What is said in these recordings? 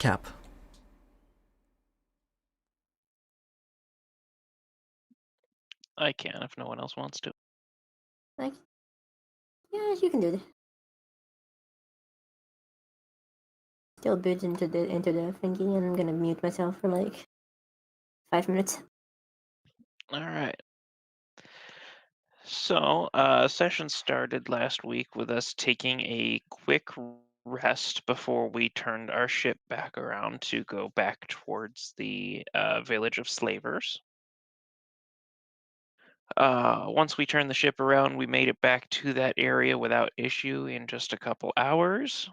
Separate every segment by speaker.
Speaker 1: Cap.
Speaker 2: I can if no one else wants to.
Speaker 3: Like, yeah, you can do this. Still boot into the thingy, and I'm gonna mute myself for like 5 minutes.
Speaker 2: All right. So, session started last week with us taking a quick rest before we turned our ship back around to go back towards the village of slavers. Once we turned the ship around, we made it back to that area without issue in just a couple hours.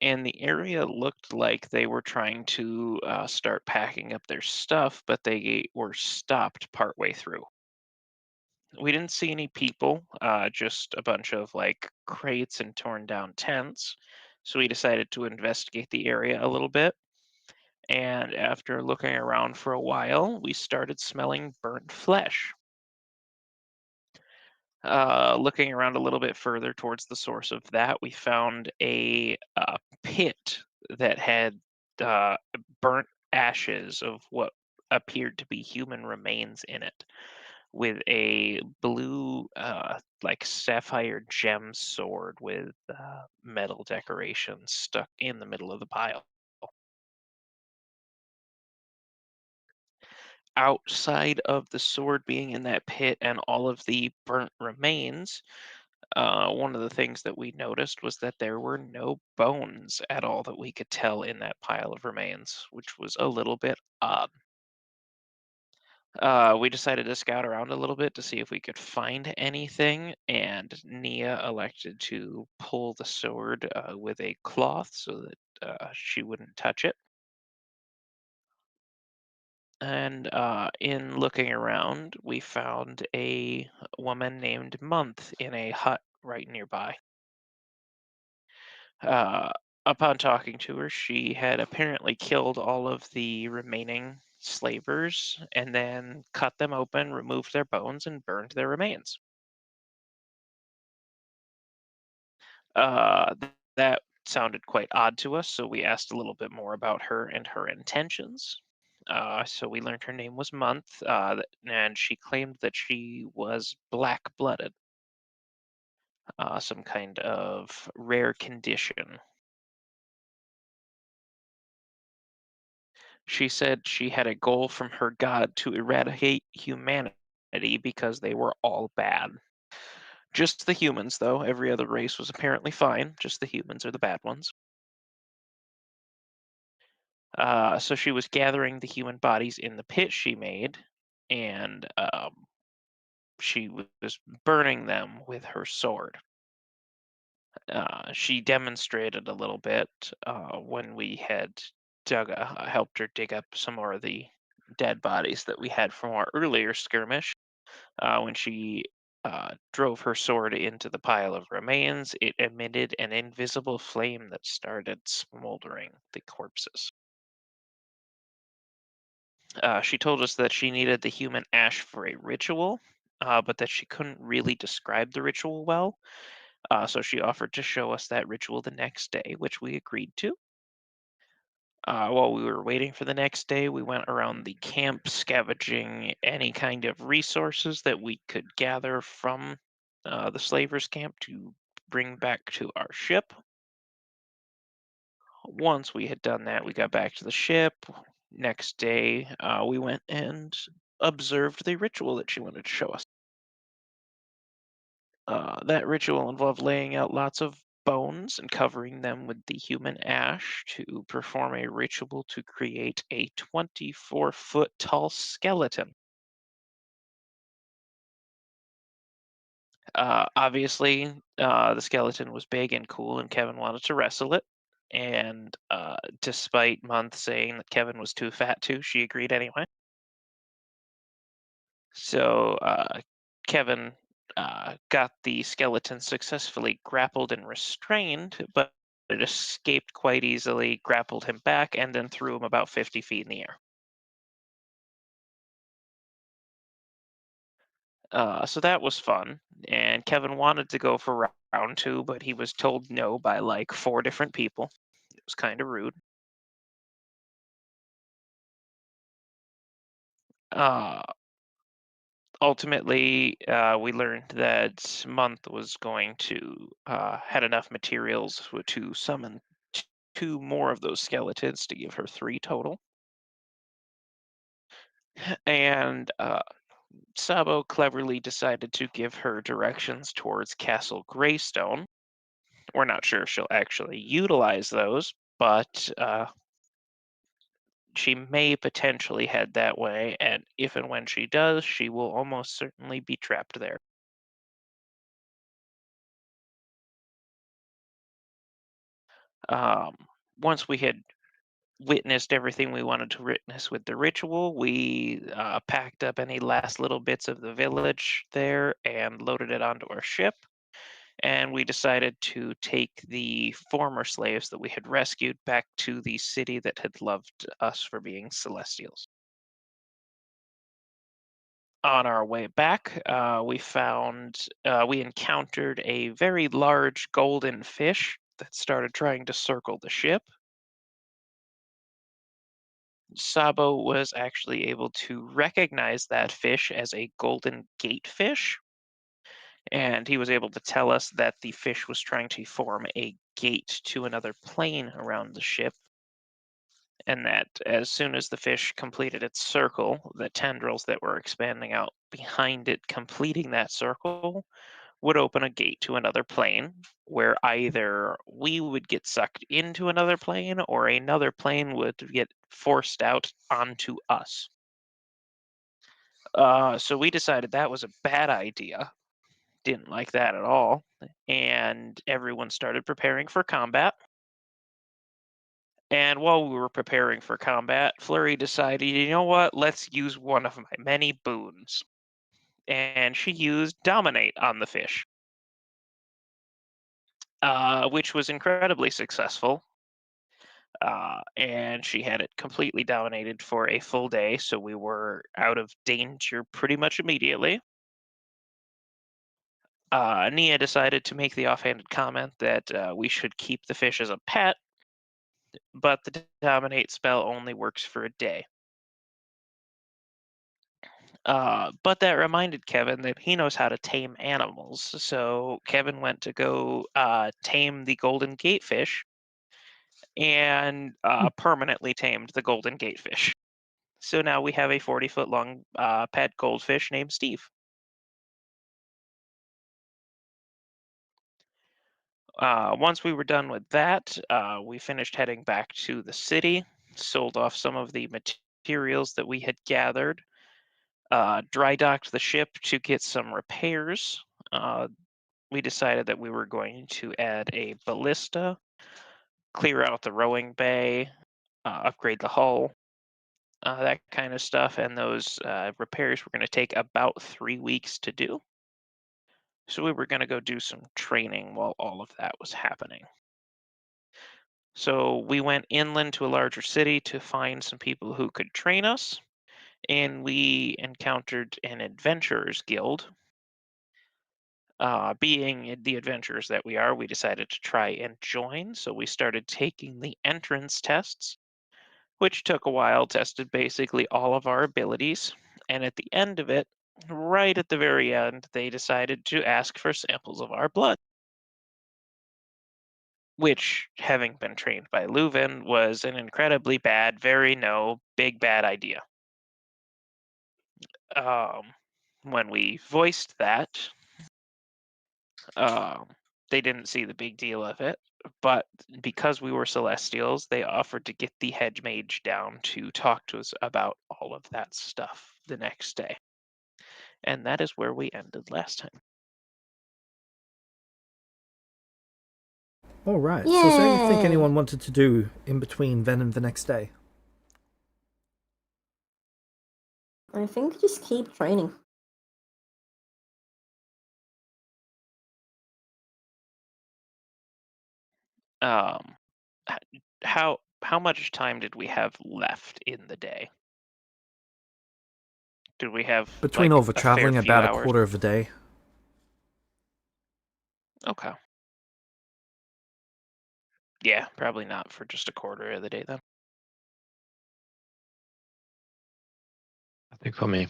Speaker 2: And the area looked like they were trying to start packing up their stuff, but they were stopped partway through. We didn't see any people, just a bunch of like crates and torn down tents. So we decided to investigate the area a little bit. And after looking around for a while, we started smelling burnt flesh. Looking around a little bit further towards the source of that, we found a pit that had uh, burnt ashes of what appeared to be human remains in it, with a blue, like sapphire gem sword with metal decorations stuck in the middle of the pile. Outside of the sword being in that pit and all of the burnt remains, one of the things that we noticed was that there were no bones at all that we could tell in that pile of remains, which was a little bit odd. We decided to scout around a little bit to see if we could find anything, and Nia elected to pull the sword with a cloth so that she wouldn't touch it. And in looking around, we found a woman named Month in a hut right nearby. Uh, Upon talking to her, she had apparently killed all of the remaining slavers and then cut them open, removed their bones, and burned their remains. That sounded quite odd to us, so we asked a little bit more about her and her intentions. So we learned her name was Month, and she claimed that she was black-blooded, some kind of rare condition. She said she had a goal from her god to eradicate humanity because they were all bad. Just the humans, though. Every other race was apparently fine. Just the humans are the bad ones. So she was gathering the human bodies in the pit she made, and she was burning them with her sword. She demonstrated a little bit when we had helped her dig up some more of the dead bodies that we had from our earlier skirmish. When she drove her sword into the pile of remains, it emitted an invisible flame that started smoldering the corpses. She told us that she needed the human ash for a ritual, but that she couldn't really describe the ritual well. So she offered to show us that ritual the next day, which we agreed to. While we were waiting for the next day, we went around the camp scavenging any kind of resources that we could gather from the slavers' camp to bring back to our ship. Once we had done that, we got back to the ship. Next day, we went and observed the ritual that she wanted to show us. That ritual involved laying out lots of bones and covering them with the human ash to perform a ritual to create a 24-foot tall skeleton. Obviously, the skeleton was big and cool, and Kevin wanted to wrestle it. And despite Month saying that Kevin was too fat to, she agreed anyway. So Kevin got the skeleton successfully grappled and restrained, but it escaped quite easily, grappled him back, and then threw him about 50 feet in the air. So that was fun. And Kevin wanted to go for round two, but he was told no by like four different people. It was kind of rude. Uh, Ultimately, we learned that Month was going to had enough materials to summon two more of those skeletons to give her three total. And Sabo cleverly decided to give her directions towards Castle Greystone. We're not sure if she'll actually utilize those, but she may potentially head that way, and if and when she does, she will almost certainly be trapped there. Um, Once we had witnessed everything we wanted to witness with the ritual, we packed up any last little bits of the village there and loaded it onto our ship. And we decided to take the former slaves that we had rescued back to the city that had loved us for being Celestials. On our way back, we encountered a very large golden fish that started trying to circle the ship. Sabo was actually able to recognize that fish as a golden gatefish, and he was able to tell us that the fish was trying to form a gate to another plane around the ship, and that as soon as the fish completed its circle, the tendrils that were expanding out behind it, completing that circle, would open a gate to another plane where either we would get sucked into another plane or another plane would get forced out onto us. So we decided that was a bad idea. Didn't like that at all. And everyone started preparing for combat. And while we were preparing for combat, Flurry decided, you know what? Let's use one of my many boons. And she used Dominate on the fish, which was incredibly successful. And she had it completely dominated for a full day, so we were out of danger pretty much immediately. Nia decided to make the offhanded comment that we should keep the fish as a pet, but the dominate spell only works for a day. But that reminded Kevin that he knows how to tame animals, so Kevin went to go tame the golden gatefish and permanently tamed the golden gatefish. So now we have a 40-foot long pet goldfish named Steve. Once we were done with that, we finished heading back to the city, sold off some of the materials that we had gathered, dry docked the ship to get some repairs. Uh, we decided that we were going to add a ballista, clear out the rowing bay, upgrade the hull, that kind of stuff. And those repairs were going to take about 3 weeks to do. So we were going to go do some training while all of that was happening. So we went inland to a larger city to find some people who could train us, and we encountered an adventurers guild. Being the adventurers that we are, we decided to try and join. So we started taking the entrance tests, which took a while, tested basically all of our abilities. And at the end of it, right at the very end, they decided to ask for samples of our blood, which, having been trained by Leuven, was an incredibly bad, very no, big bad idea. Um, when we voiced that, um, they didn't see the big deal of it. But because we were Celestials, they offered to get the hedge mage down to talk to us about all of that stuff the next day. And that is where we ended last time.
Speaker 1: All right. So, is there anything
Speaker 3: Yay!
Speaker 1: anyone wanted to do in between then and the next day?
Speaker 3: I think just keep training.
Speaker 2: Um, how much time did we have left in the day? Did we have
Speaker 1: Between
Speaker 2: like
Speaker 1: all the
Speaker 2: a fair
Speaker 1: traveling,
Speaker 2: few
Speaker 1: about a
Speaker 2: hours?
Speaker 1: quarter of a day.
Speaker 2: Okay. Yeah, probably not for just a quarter of the day then.
Speaker 4: Think for me.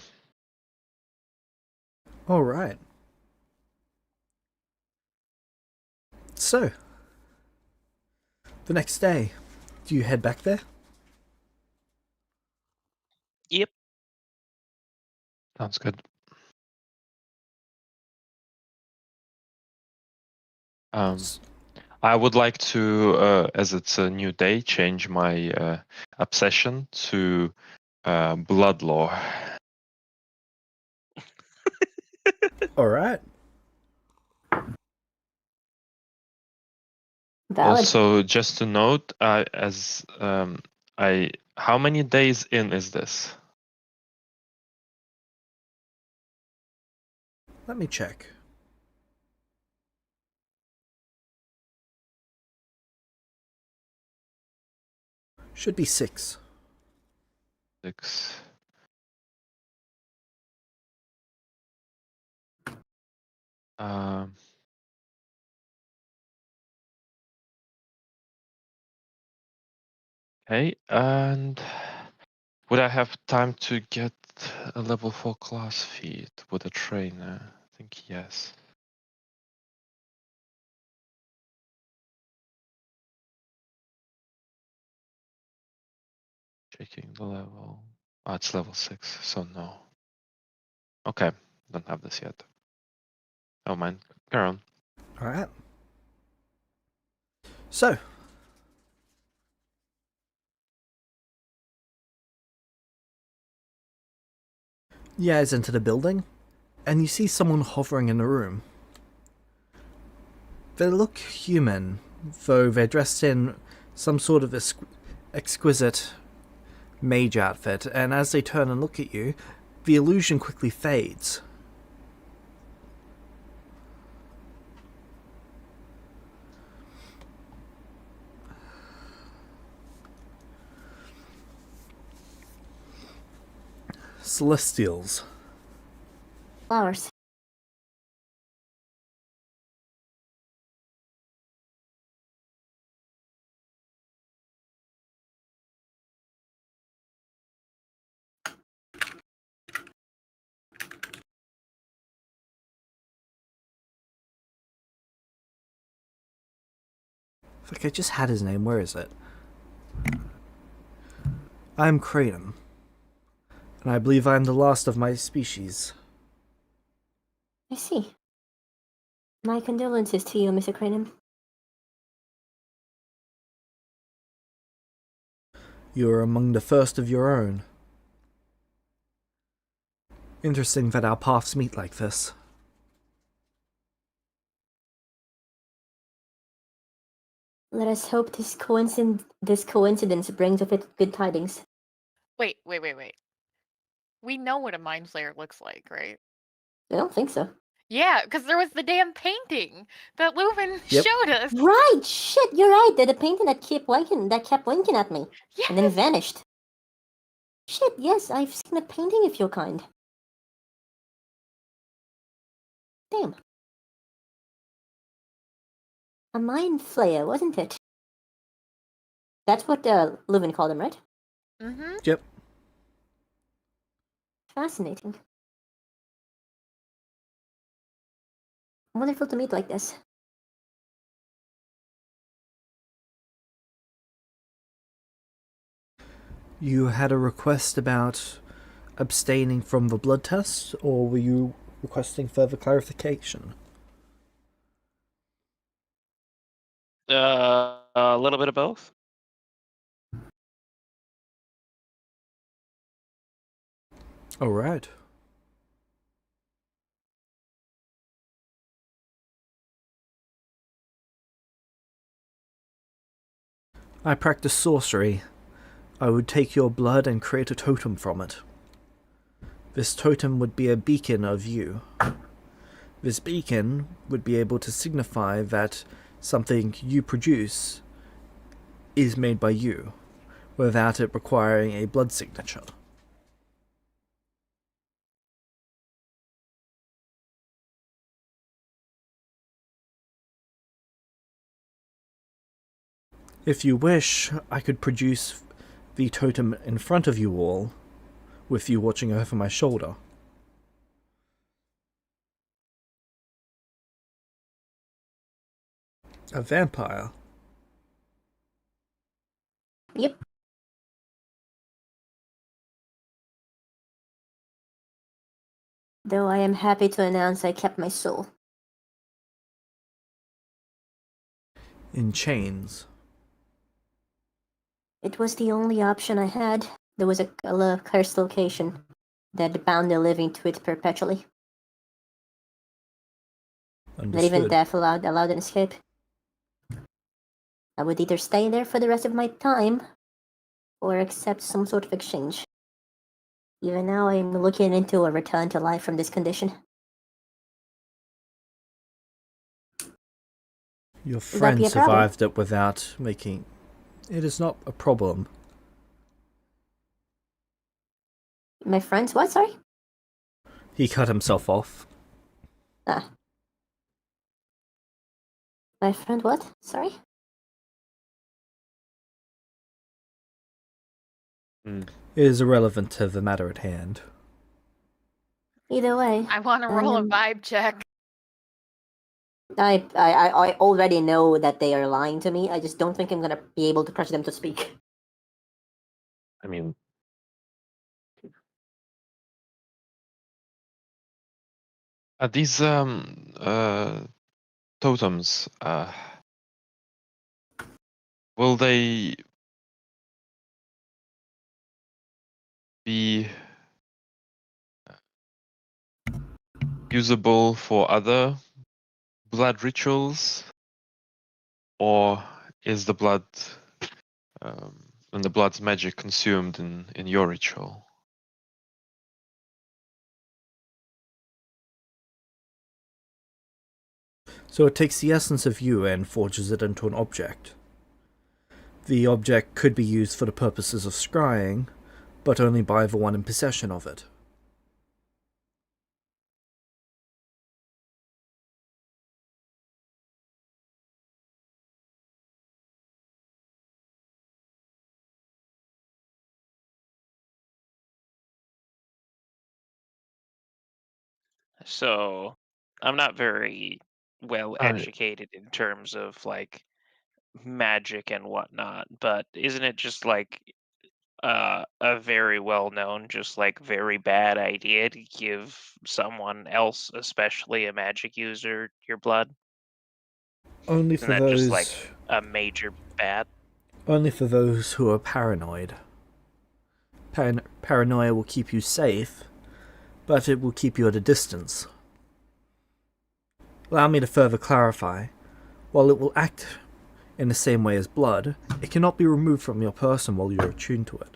Speaker 1: All right. So, the next day, do you head back there?
Speaker 2: Yep.
Speaker 4: Sounds good.
Speaker 1: S-
Speaker 4: I would like to, as it's a new day, change my obsession to blood lore.
Speaker 1: All right.
Speaker 3: Valid.
Speaker 4: Also, just to note, how many days in is this?
Speaker 1: Let me check. Should be 6.
Speaker 4: 6. Um, okay, and would I have time to get a level 4 class feat with a trainer? I think yes. Checking the level. Oh, it's level 6, so no. Okay, don't have this yet. Oh, mind. Carry on.
Speaker 1: All right. So, you guys enter the building, and you see someone hovering in the room. They look human, though they're dressed in some sort of exquisite mage outfit, and as they turn and look at you, the illusion quickly fades. Celestials.
Speaker 3: Flowers.
Speaker 1: Fuck, I just had his name. Where is it? I'm Kratom, and I believe I'm the last of my species.
Speaker 3: I see. My condolences to you, Mr. Cranem.
Speaker 1: You are among the first of your own. Interesting that our paths meet like this.
Speaker 3: Let us hope this coincidence brings with it good tidings.
Speaker 5: Wait. We know what a mind flayer looks like, right?
Speaker 3: I don't think so.
Speaker 5: Yeah, because there was the damn painting that Leuven
Speaker 1: Yep.
Speaker 5: showed us.
Speaker 3: Right, shit, you're right. The painting that kept winking at me.
Speaker 5: Yes.
Speaker 3: And then vanished. Shit, yes, I've seen a painting of your kind. Damn. A mind flayer, wasn't it? That's what Leuven called him, right?
Speaker 5: Mm-hmm.
Speaker 1: Yep.
Speaker 3: Fascinating. Wonderful to meet like this.
Speaker 1: You had a request about abstaining from the blood test, or were you requesting further clarification?
Speaker 2: A little bit of both.
Speaker 1: All right. I practice sorcery. I would take your blood and create a totem from it. This totem would be a beacon of you. This beacon would be able to signify that something you produce is made by you, without it requiring a blood signature. If you wish, I could produce the totem in front of you all, with you watching over my shoulder. A vampire?
Speaker 3: Yep. Though I am happy to announce I kept my soul.
Speaker 1: In chains?
Speaker 3: It was the only option I had. There was a cursed location that bound the living to it perpetually. Not even
Speaker 1: Understood.
Speaker 3: death allowed an escape. I would either stay there for the rest of my time, or accept some sort of exchange. Even now, I am looking into a return to life from this condition.
Speaker 1: Your
Speaker 3: that
Speaker 1: friend
Speaker 3: be a problem?
Speaker 1: survived it without making... It is not a problem.
Speaker 3: My friends, what? Sorry?
Speaker 1: He cut himself off.
Speaker 3: Ah. My friend, what? Sorry?
Speaker 1: It is irrelevant to the matter at hand.
Speaker 3: Either way,
Speaker 5: I want to roll a
Speaker 3: Um,
Speaker 5: vibe check.
Speaker 3: I already know that they are lying to me. I just don't think I'm gonna be able to crush them to speak.
Speaker 4: I mean, these totems, will they be usable for other blood rituals, or is the blood and the blood's magic consumed in your ritual?
Speaker 1: So it takes the essence of you and forges it into an object. The object could be used for the purposes of scrying, but only by the one in possession of it.
Speaker 2: So I'm not very well
Speaker 4: I
Speaker 2: educated in terms of like magic and whatnot, but isn't it just like a very well known, just like very bad idea to give someone else, especially a magic user, your blood?
Speaker 1: Only
Speaker 2: Isn't
Speaker 1: for
Speaker 2: that just like
Speaker 1: those...
Speaker 2: a major bad?
Speaker 1: Only for those who are paranoid. Paranoia will keep you safe, but it will keep you at a distance. Allow me to further clarify. While it will act in the same way as blood, it cannot be removed from your person while you're attuned to it.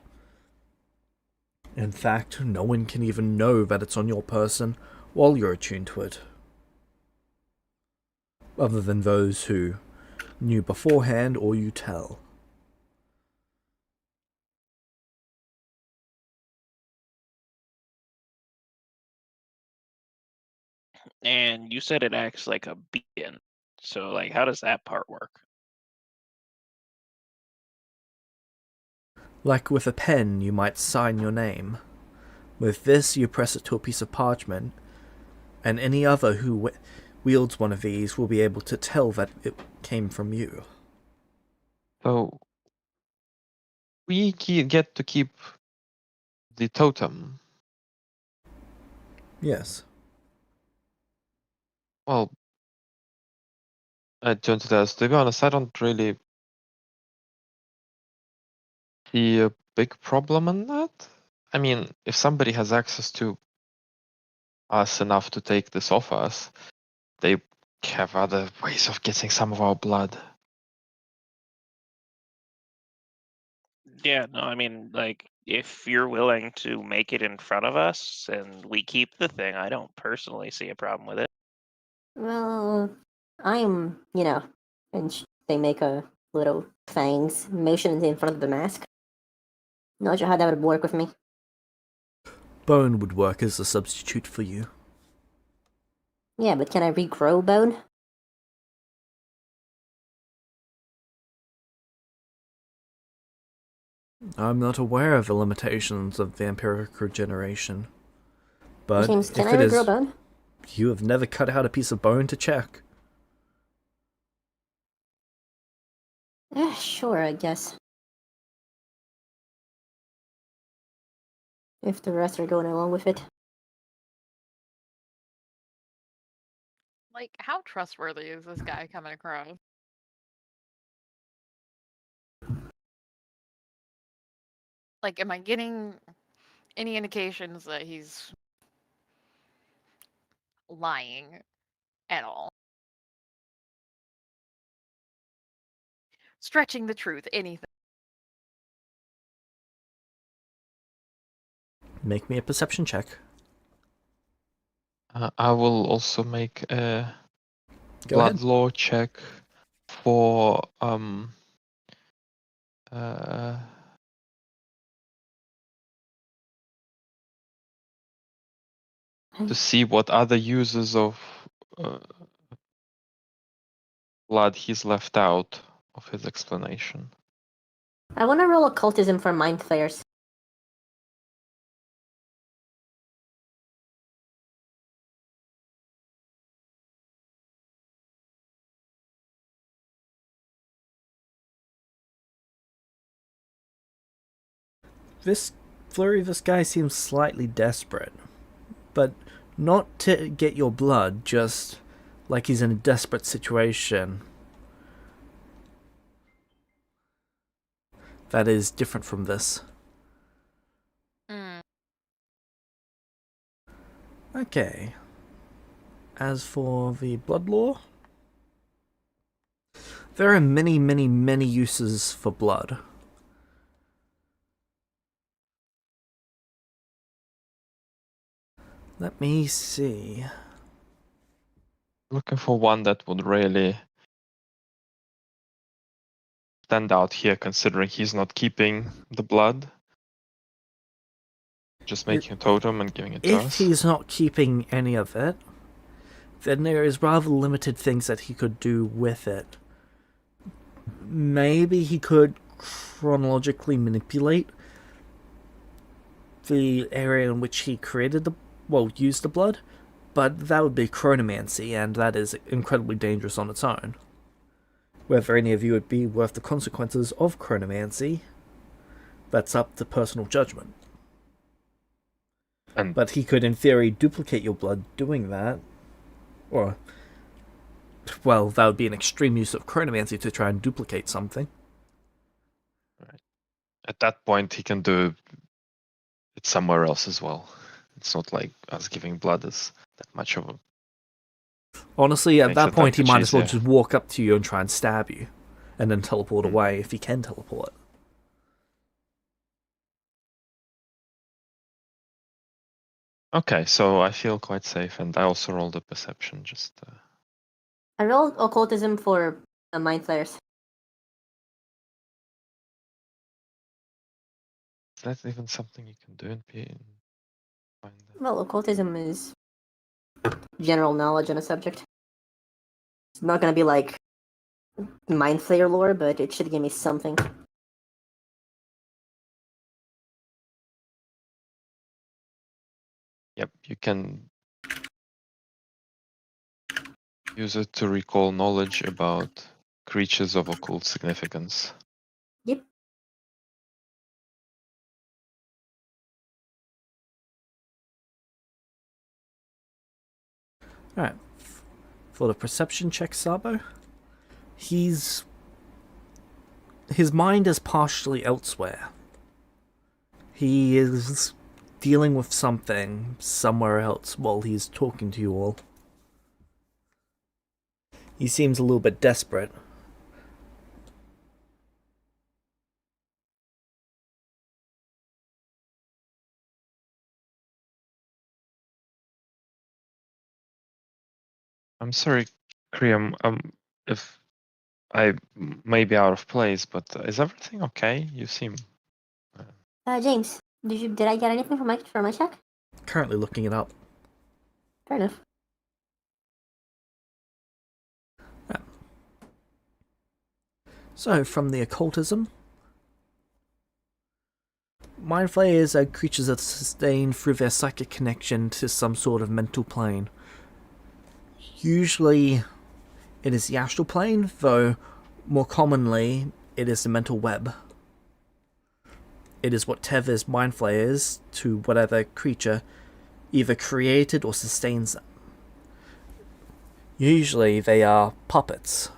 Speaker 1: In fact, no one can even know that it's on your person while you're attuned to it. Other than those who knew beforehand or you tell.
Speaker 2: And you said it acts like a beacon. So like how does that part work?
Speaker 1: Like with a pen, you might sign your name. With this, you press it to a piece of parchment, and any other who wields one of these will be able to tell that it came from you.
Speaker 4: So we get to keep the totem.
Speaker 1: Yes.
Speaker 4: Well, I turn to this. To be honest, I don't really see a big problem in that. I mean, if somebody has access to us enough to take this off us, they have other ways of getting some of our blood.
Speaker 2: Yeah, no, I mean, like, if you're willing to make it in front of us and we keep the thing, I don't personally see a problem with it.
Speaker 3: Well, I'm, and they make a little fangs motion in front of the mask. Not sure how that would work with me.
Speaker 1: Bone would work as a substitute for you.
Speaker 3: Yeah, but can I regrow bone?
Speaker 1: I'm not aware of the limitations of vampiric regeneration. But
Speaker 3: James, can
Speaker 1: if
Speaker 3: I
Speaker 1: it
Speaker 3: regrow
Speaker 1: is,
Speaker 3: bone?
Speaker 1: you have never cut out a piece of bone to check.
Speaker 3: Sure, I guess. If the rest are going along with it.
Speaker 5: Like, how trustworthy is this guy coming across? Like, am I getting any indications that he's lying at all? Stretching the truth, anything.
Speaker 1: Make me a perception check.
Speaker 4: I will also make a
Speaker 1: Go
Speaker 4: blood
Speaker 1: ahead.
Speaker 4: law check for uh, to see what other uses of uh, blood he's left out of his explanation.
Speaker 3: I want to roll occultism for mind flayers.
Speaker 1: This flurry, this guy seems slightly desperate, but not to get your blood, just like he's in a desperate situation. That is different from this.
Speaker 5: Mm.
Speaker 1: Okay. As for the blood law, there are many, many, many uses for blood. Let me see.
Speaker 4: Looking for one that would really stand out here, considering he's not keeping the blood, just making a totem and giving it to
Speaker 1: If
Speaker 4: us.
Speaker 1: he's not keeping any of it, then there is rather limited things that he could do with it. Maybe he could chronologically manipulate the area in which he used the blood, but that would be chronomancy, and that is incredibly dangerous on its own. Whether any of you would be worth the consequences of chronomancy, that's up to personal judgment. But he could, in theory, duplicate your blood doing that. Or, well, that would be an extreme use of chronomancy to try and duplicate something.
Speaker 4: Right. At that point, he can do it somewhere else as well. It's not like us giving blood is that much of a...
Speaker 1: Honestly, at
Speaker 4: Makes
Speaker 1: that
Speaker 4: it
Speaker 1: point, he
Speaker 4: much
Speaker 1: might as well
Speaker 4: easier.
Speaker 1: just walk up to you and try and stab you. And then teleport away if he can teleport.
Speaker 4: Okay, so I feel quite safe, and I also rolled a perception. Just
Speaker 3: I rolled occultism for mind flayers.
Speaker 4: is that even something you can do in P?
Speaker 3: Well, occultism is general knowledge on a subject. It's not gonna be like mind flayer lore, but it should give me something.
Speaker 4: Yep, you can use it to recall knowledge about creatures of occult significance.
Speaker 3: Yep.
Speaker 1: Alright. For the perception check, Sabo, his mind is partially elsewhere. He is dealing with something somewhere else while he's talking to you all. He seems a little bit desperate.
Speaker 4: I'm sorry, Kriam, if I may be out of place, but is everything okay? You seem...
Speaker 3: James, did I get anything for my check?
Speaker 1: Currently looking it up.
Speaker 3: Fair enough.
Speaker 1: So, from the occultism, Mind flayers are creatures that sustain through their psychic connection to some sort of mental plane. Usually it is the astral plane, though more commonly it is the mental web. It is what tethers mind flayers to whatever creature either created or sustains them. Usually they are puppets.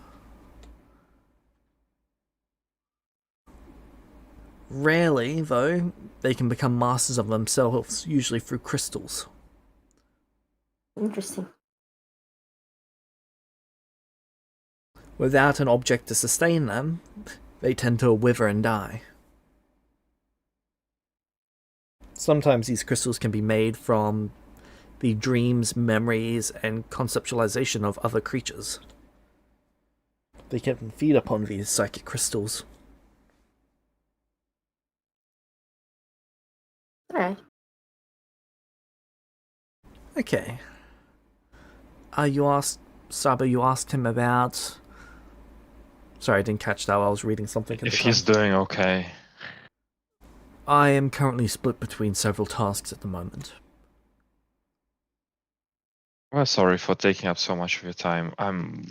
Speaker 1: Rarely, though, they can become masters of themselves, usually through crystals.
Speaker 3: Interesting.
Speaker 1: Without an object to sustain them, they tend to wither and die. Sometimes these crystals can be made from the dreams, memories, and conceptualization of other creatures. They can feed upon these psychic crystals.
Speaker 3: Alright.
Speaker 1: Okay. You asked Saba, you asked him about... Sorry, I didn't catch that while I was reading something at the
Speaker 4: If
Speaker 1: time.
Speaker 4: he's doing okay.
Speaker 1: I am currently split between several tasks at the moment.
Speaker 4: Well, sorry for taking up so much of your time. I'm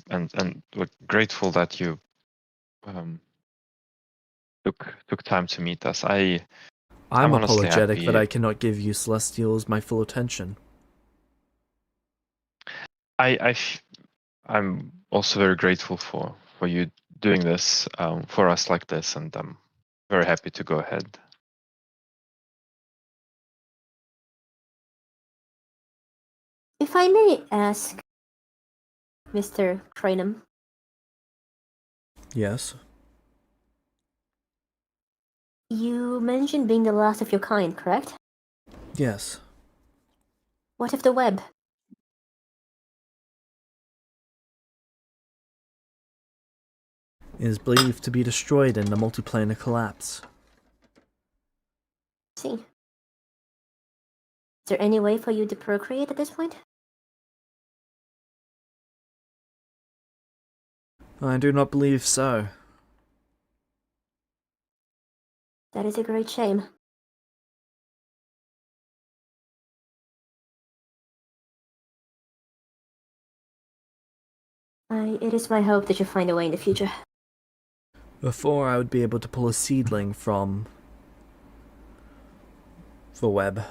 Speaker 4: we're grateful that you took time to meet us. I'm honestly
Speaker 1: apologetic
Speaker 4: happy.
Speaker 1: that I cannot give you Celestials my full attention.
Speaker 4: I'm also very grateful for you doing this for us like this, and I'm very happy to go ahead.
Speaker 3: If I may ask, Mr. Cranum,
Speaker 1: Yes?
Speaker 3: you mentioned being the last of your kind, correct?
Speaker 1: Yes.
Speaker 3: What of the web?
Speaker 1: It is believed to be destroyed in the multiplanar collapse.
Speaker 3: See. Is there any way for you to procreate at this point?
Speaker 1: I do not believe so.
Speaker 3: That is a great shame. It is my hope that you find a way in the future.
Speaker 1: Before I would be able to pull a seedling from the web,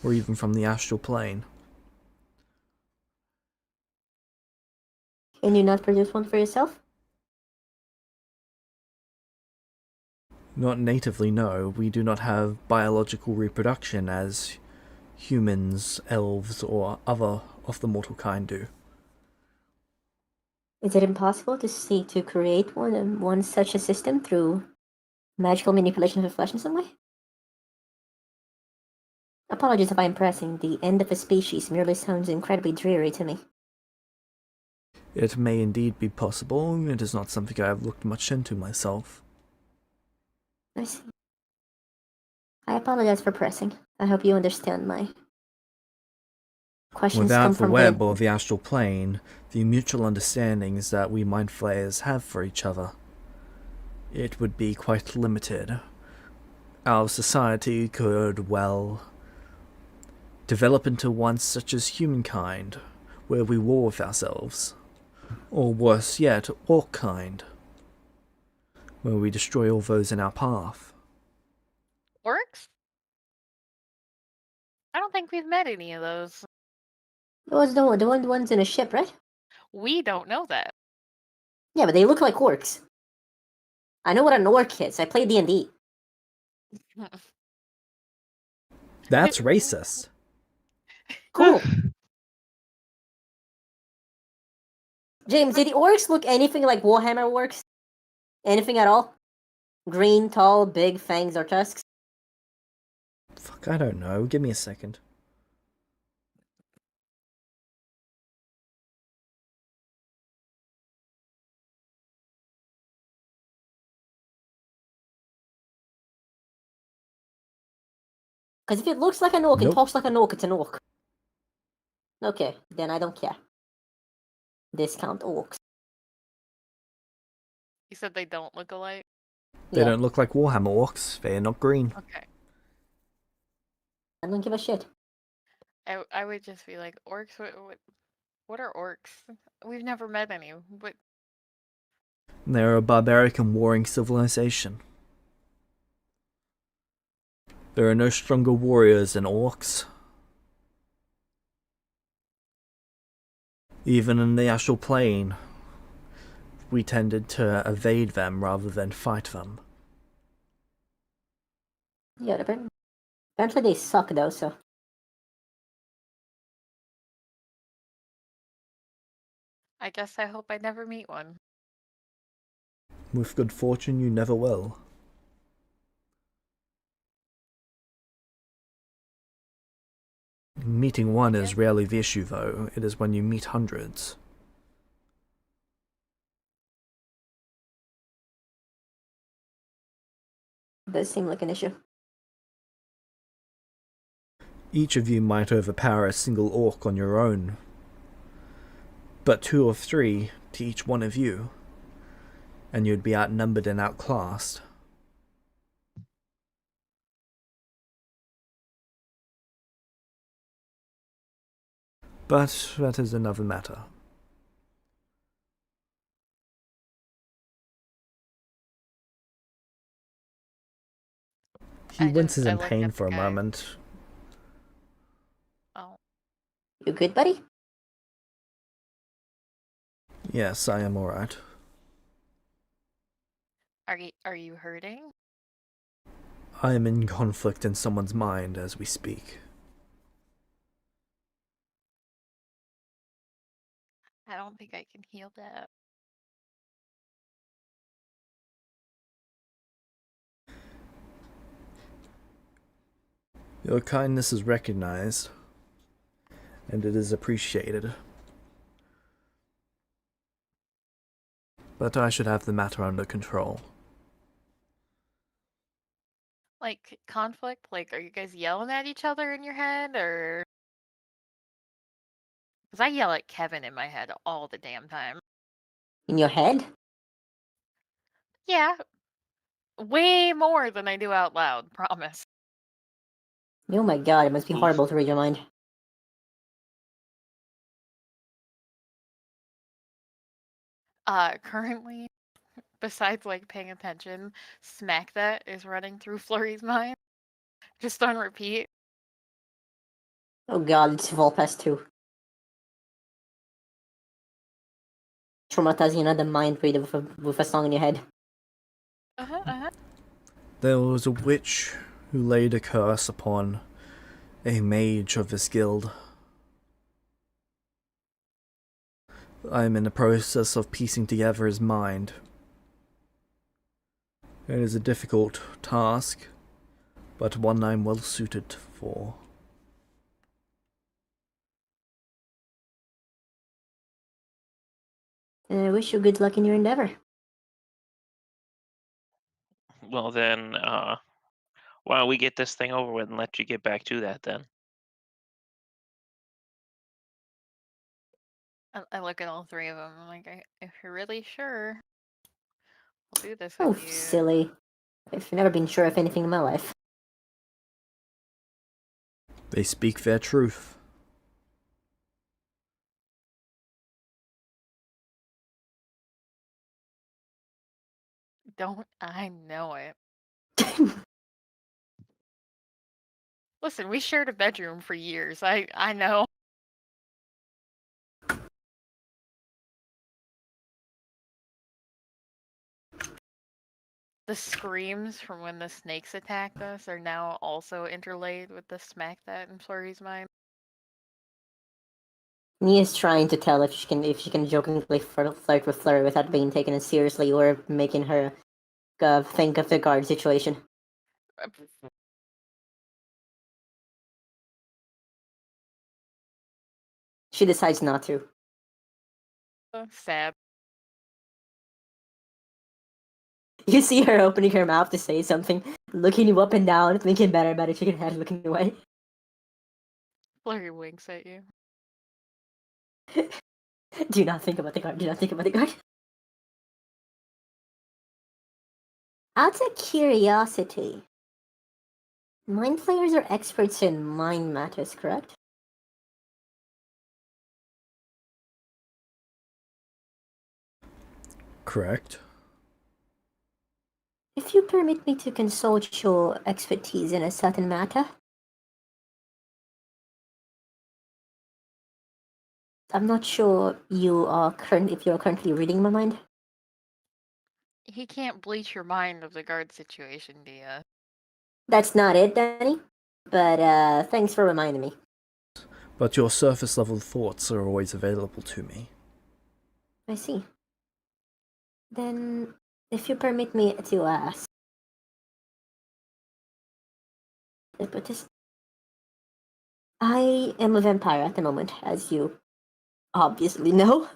Speaker 1: or even from the astral plane.
Speaker 3: Can you not produce one for yourself?
Speaker 1: Not natively, no. We do not have biological reproduction as humans, elves, or other of the mortal kind do.
Speaker 3: Is it impossible to create one such a system through magical manipulation of the flesh in some way? Apologies if I'm pressing. The end of a species merely sounds incredibly dreary to me.
Speaker 1: It may indeed be possible. It is not something I have looked much into myself.
Speaker 3: I see. I apologize for pressing. I hope you understand my questions come
Speaker 1: Without the
Speaker 3: from
Speaker 1: web or the astral plane, the mutual understandings that we mind flayers have for each other, it would be quite limited. Our society could, well, develop into one such as humankind, where we war with ourselves. Or worse yet, orc kind, where we destroy all those in our path.
Speaker 5: Orcs? I don't think we've met any of those.
Speaker 3: Those the ones in a ship, right?
Speaker 5: We don't know that.
Speaker 3: Yeah, but they look like orcs. I know what an orc is. I play D&D.
Speaker 1: That's racist.
Speaker 3: Cool. James, did the orcs look anything like Warhammer orcs? Anything at all? Green, tall, big, fangs, or tusks?
Speaker 1: Fuck, I don't know. Give me a second.
Speaker 3: Because if it looks like an orc and
Speaker 1: Nope.
Speaker 3: talks like an orc, it's an orc. Okay, then I don't care. Discount orcs.
Speaker 5: You said they don't look alike?
Speaker 1: They
Speaker 3: Yeah,
Speaker 1: don't look like Warhammer orcs. They are not green.
Speaker 5: Okay.
Speaker 3: I don't give a shit.
Speaker 5: I would just be like, orcs? What are orcs? We've never met any. But
Speaker 1: They're a barbaric and warring civilization. There are no stronger warriors than orcs. Even in the astral plane, we tended to evade them rather than fight them.
Speaker 3: Yeah, apparently they suck though, so.
Speaker 5: I guess I hope I never meet one.
Speaker 1: With good fortune, you never will. Meeting one is rarely the issue, though. It is when you meet hundreds.
Speaker 3: It does seem like an issue.
Speaker 1: Each of you might overpower a single orc on your own, but 2 or 3 to each one of you, and you'd be outnumbered and outclassed. But that is another matter. He winces in
Speaker 5: look
Speaker 1: pain
Speaker 5: at the
Speaker 1: for a
Speaker 5: guy.
Speaker 1: moment.
Speaker 5: Oh,
Speaker 3: You good, buddy?
Speaker 1: Yes, I am alright.
Speaker 5: are you hurting?
Speaker 1: I am in conflict in someone's mind as we speak.
Speaker 5: I don't think I can heal that.
Speaker 1: Your kindness is recognized, and it is appreciated. But I should have the matter under control.
Speaker 5: Like conflict? Like, are you guys yelling at each other in your head, or? Because I yell at Kevin in my head all the damn time.
Speaker 3: In your head?
Speaker 5: Yeah, way more than I do out loud. Promise.
Speaker 3: Oh my god, it must be
Speaker 2: Oof.
Speaker 3: horrible to read your mind.
Speaker 5: Currently, besides like paying attention, smack that is running through Flurry's mind, just on repeat.
Speaker 3: Oh god, it's Volpes too. Traumatizing another mind reader with a song in your head.
Speaker 1: There was a witch who laid a curse upon a mage of this guild. I am in the process of piecing together his mind. It is a difficult task, but one I'm well suited for.
Speaker 3: I wish you good luck in your endeavor.
Speaker 2: Well then, why don't we get this thing over with and let you get back to that then?
Speaker 5: I look at all three of them. I'm like, if you're really sure, we'll do this
Speaker 3: Oh,
Speaker 5: with you.
Speaker 3: silly. I've never been sure of anything in my life.
Speaker 1: They speak their truth.
Speaker 5: Don't I know it? Listen, we shared a bedroom for years. I know. The screams from when the snakes attacked us are now also interlaid with the smack that in Flurry's mind.
Speaker 3: Nia's trying to tell if she can jokingly flirt with Flurry without being taken as seriously or making her think of the guard situation. She decides not to.
Speaker 5: Sad.
Speaker 3: You see her opening her mouth to say something, looking you up and down, thinking better about it, shaking her head, looking away.
Speaker 5: Flurry winks at you.
Speaker 3: Do not think about the guard. Do not think about the guard. Out of curiosity, mind flayers are experts in mind matters, correct?
Speaker 1: Correct.
Speaker 3: If you permit me to consult your expertise in a certain matter, I'm not sure if you're currently reading my mind.
Speaker 5: He can't bleach your mind of the guard situation, Dia.
Speaker 3: That's not it, Danny. But thanks for reminding me.
Speaker 1: But your surface level thoughts are always available to me.
Speaker 3: I see. Then, if you permit me to ask, but this, I am a vampire at the moment, as you obviously know.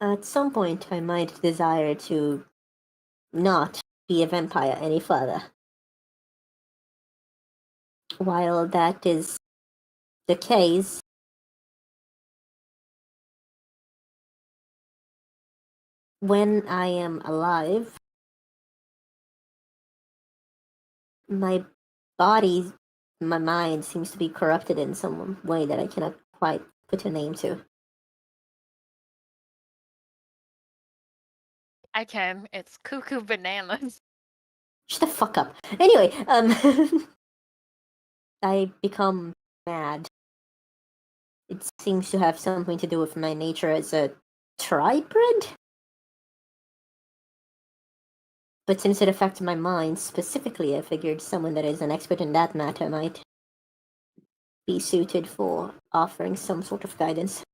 Speaker 3: At some point, I might desire to not be a vampire any further. While that is the case, when I am alive, my body, my mind seems to be corrupted in some way that I cannot quite put a name to.
Speaker 5: I can. It's cuckoo bananas.
Speaker 3: Shut the fuck up. Anyway, I become mad. It seems to have something to do with my nature as a tribrid? But since it affects my mind specifically, I figured someone that is an expert in that matter might be suited for offering some sort of guidance.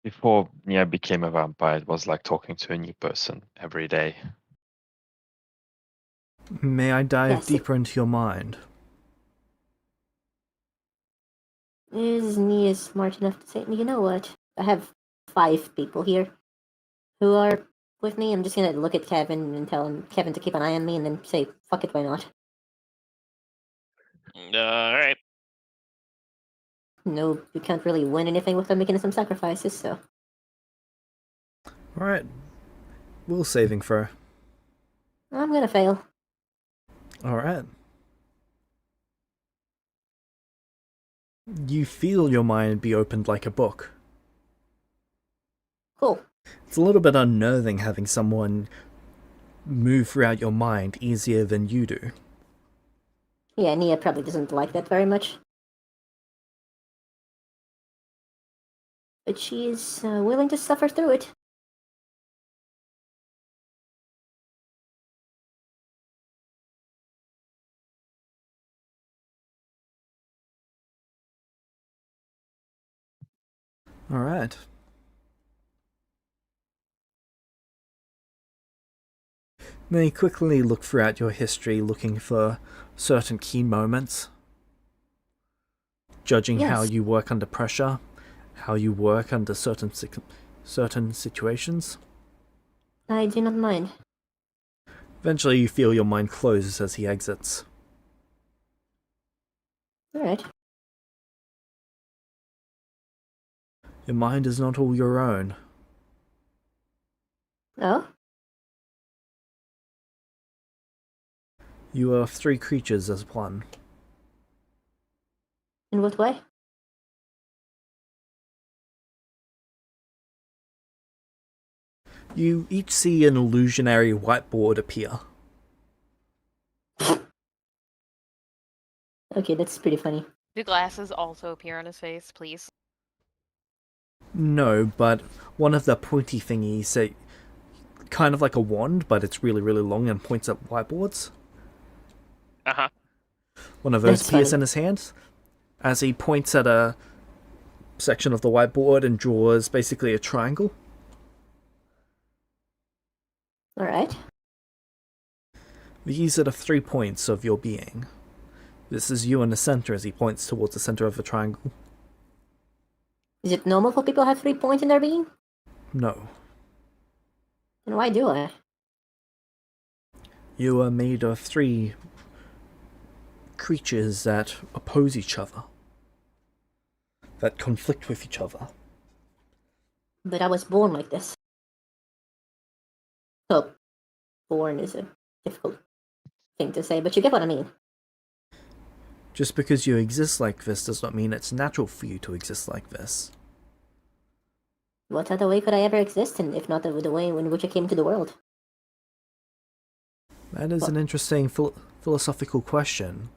Speaker 4: Before Nia became a vampire, it was like talking to a new person every day.
Speaker 1: May I dive
Speaker 3: Yes.
Speaker 1: deeper into your mind?
Speaker 3: Is Nia smart enough to say, you know what? I have 5 people here who are with me. I'm just gonna look at Kevin and tell Kevin to keep an eye on me and then say, fuck it, why not?
Speaker 2: Alright.
Speaker 3: No, you can't really win anything without making some sacrifices, so.
Speaker 1: Alright. Will saving throw.
Speaker 3: I'm gonna fail.
Speaker 1: Alright. You feel your mind be opened like a book.
Speaker 3: Cool.
Speaker 1: It's a little bit unnerving having someone move throughout your mind easier than you do.
Speaker 3: Yeah, Nia probably doesn't like that very much. But she is willing to suffer through it.
Speaker 1: Alright. Then you quickly look throughout your history looking for certain key moments, judging how
Speaker 3: Yes.
Speaker 1: you work under pressure, how you work under certain situations.
Speaker 3: I do not mind.
Speaker 1: Eventually you feel your mind closes as he exits.
Speaker 3: Alright.
Speaker 1: Your mind is not all your own.
Speaker 3: Oh?
Speaker 1: You are 3 creatures as one.
Speaker 3: In what way?
Speaker 1: You each see an illusionary whiteboard appear.
Speaker 3: Okay, that's pretty funny.
Speaker 5: Do glasses also appear on his face, please?
Speaker 1: No, but one of the pointy thingies, kind of like a wand, but it's really, really long and points at whiteboards.
Speaker 2: Uh-huh.
Speaker 1: One of those
Speaker 3: That's
Speaker 1: appears
Speaker 3: funny.
Speaker 1: in his hand as he points at a section of the whiteboard and draws basically a triangle.
Speaker 3: Alright.
Speaker 1: These are the 3 points of your being. This is you in the center as he points towards the center of the triangle.
Speaker 3: Is it normal for people to have 3 points in their being?
Speaker 1: No.
Speaker 3: Then why do I?
Speaker 1: You are made of 3 creatures that oppose each other, that conflict with each other.
Speaker 3: But I was born like this. So, born is a difficult thing to say, but you get what I mean.
Speaker 1: Just because you exist like this does not mean it's natural for you to exist like this.
Speaker 3: What other way could I ever exist in, if not the way in which I came to the world?
Speaker 1: That is an interesting philosophical question,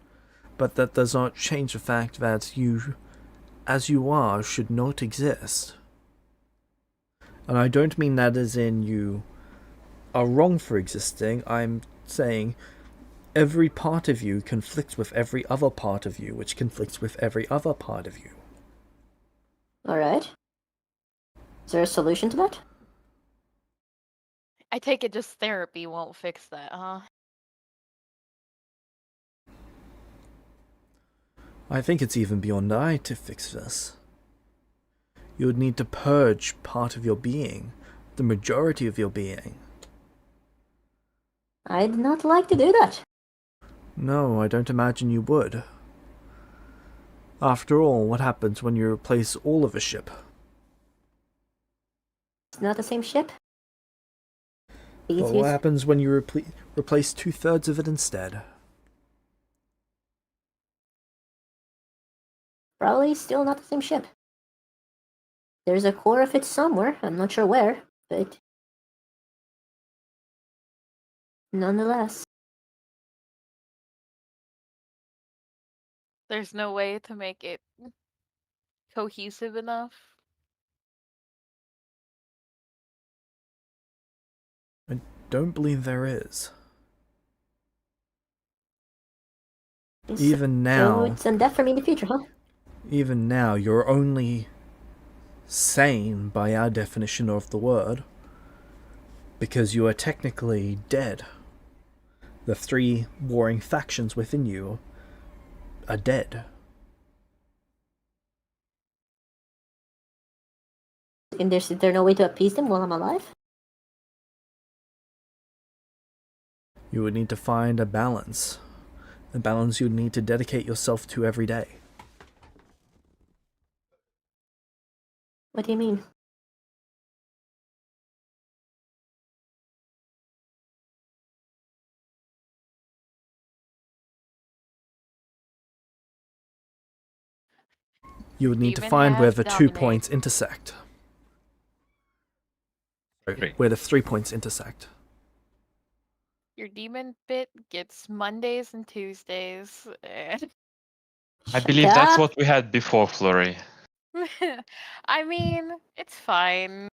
Speaker 1: but that does not change the fact that you, as you are, should not exist. And I don't mean that as in you are wrong for existing. I'm saying every part of you conflicts with every other part of you, which conflicts with every other part of you.
Speaker 3: Alright. Is there a solution to that?
Speaker 5: I take it just therapy won't fix that, huh?
Speaker 1: I think it's even beyond I to fix this. You would need to purge part of your being, the majority of your being.
Speaker 3: I'd not like to do that.
Speaker 1: No, I don't imagine you would. After all, what happens when you replace all of a ship?
Speaker 3: It's not the same ship.
Speaker 1: But what happens when you replace 2/3 of it instead?
Speaker 3: Probably still not the same ship. There's a core of it somewhere, I'm not sure where, but nonetheless.
Speaker 5: There's no way to make it cohesive enough.
Speaker 1: I don't believe there is. Even now,
Speaker 3: So it's death for me in the future, huh?
Speaker 1: even now, you're only sane by our definition of the word because you are technically dead. The 3 warring factions within you are dead.
Speaker 3: And is there no way to appease them while I'm alive?
Speaker 1: You would need to find a balance you would need to dedicate yourself to every day.
Speaker 3: What do you mean?
Speaker 1: You would need to
Speaker 5: Demon
Speaker 1: find where
Speaker 5: has
Speaker 1: the 2
Speaker 5: dominate.
Speaker 1: points intersect.
Speaker 4: Three.
Speaker 1: Where the 3 points intersect.
Speaker 5: Your demon bit gets Mondays and Tuesdays, and
Speaker 4: I believe that's
Speaker 3: up.
Speaker 4: what we had before, Flurry.
Speaker 5: I mean, it's fine.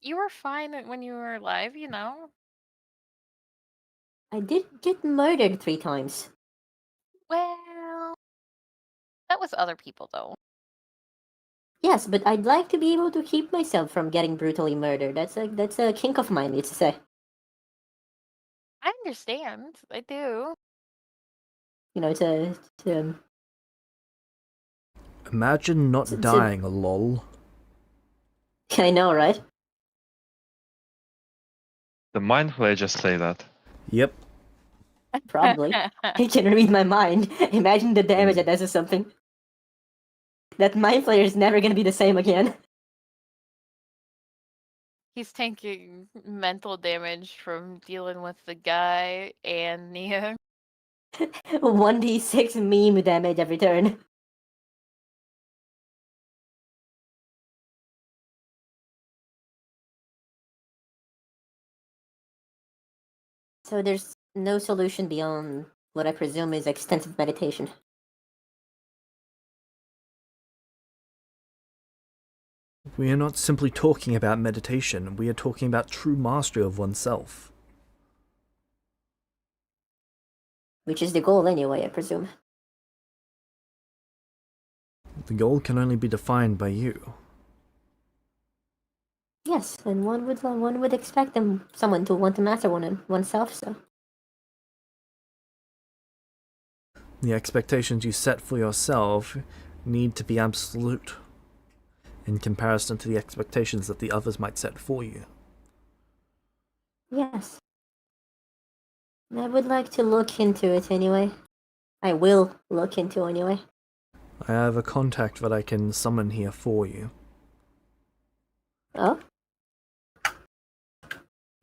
Speaker 5: You were fine when you were alive, you know?
Speaker 3: I did get murdered 3 times.
Speaker 5: Well, that was other people, though.
Speaker 3: Yes, but I'd like to be able to keep myself from getting brutally murdered. That's a kink of mine, needs to say.
Speaker 5: I understand. I do.
Speaker 3: You know, it's a
Speaker 1: Imagine not
Speaker 3: It's a-
Speaker 1: dying, lol.
Speaker 3: I know, right?
Speaker 4: The mind flayer just say that.
Speaker 1: Yep.
Speaker 3: Probably. He can read my mind. Imagine the damage it does to something. That mind flayer is never gonna be the same again.
Speaker 5: He's taking mental damage from dealing with the guy and Nia.
Speaker 3: 1d6 meme damage every turn. So there's no solution beyond what I presume is extensive meditation.
Speaker 1: We are not simply talking about meditation, we are talking about true mastery of oneself.
Speaker 3: Which is the goal anyway, I presume.
Speaker 1: The goal can only be defined by you.
Speaker 3: Yes, and one would expect someone to want to master oneself, so.
Speaker 1: The expectations you set for yourself need to be absolute in comparison to the expectations that the others might set for you.
Speaker 3: Yes. I would like to look into it anyway. I will look into anyway.
Speaker 1: I have a contact that I can summon here for you.
Speaker 3: Oh?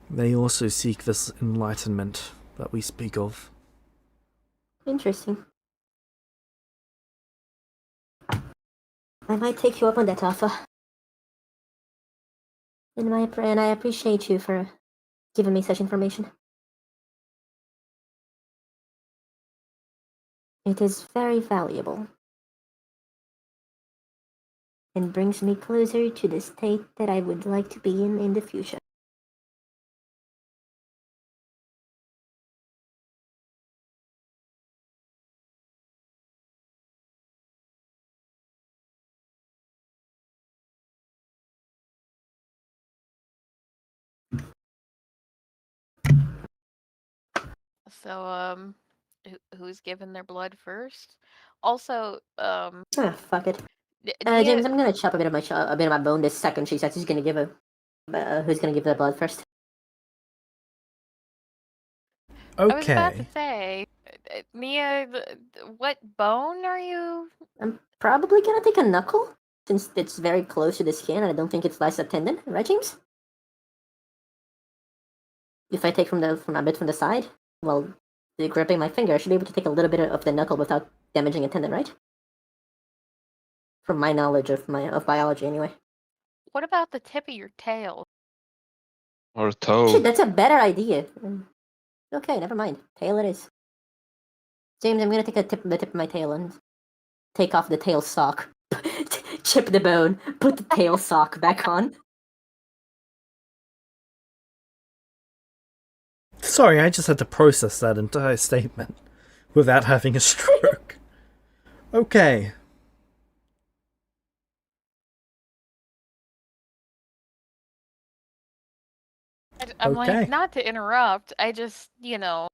Speaker 1: They also seek this enlightenment that we speak of.
Speaker 3: Interesting. I might take you up on that offer. And I appreciate you for giving me such information. It is very valuable. And brings me closer to the state that I would like to be in the future.
Speaker 5: So, who's given their blood first? Also,
Speaker 3: Ah, fuck it.
Speaker 5: Nia,
Speaker 3: James, I'm gonna chop a bit of my bone this second. She says she's gonna give who's gonna give the blood first?
Speaker 5: I was about to
Speaker 1: Okay.
Speaker 5: say, Nia, what bone are you?
Speaker 3: I'm probably gonna take a knuckle, since it's very close to the skin, and I don't think it's less a tendon, right, James? If I take from a bit from the side, well, gripping my finger, I should be able to take a little bit of the knuckle without damaging a tendon, right? From my knowledge of biology, anyway.
Speaker 5: What about the tip of your tail?
Speaker 4: Or a toe.
Speaker 3: Shit, that's a better idea. Okay, never mind. Tail it is. James, I'm gonna take the tip of my tail and take off the tail sock. Chip the bone, put the tail sock back on.
Speaker 1: Sorry, I just had to process that entire statement without having a stroke. Okay.
Speaker 5: I'm
Speaker 1: Okay.
Speaker 5: like, not to interrupt, I just,
Speaker 3: No,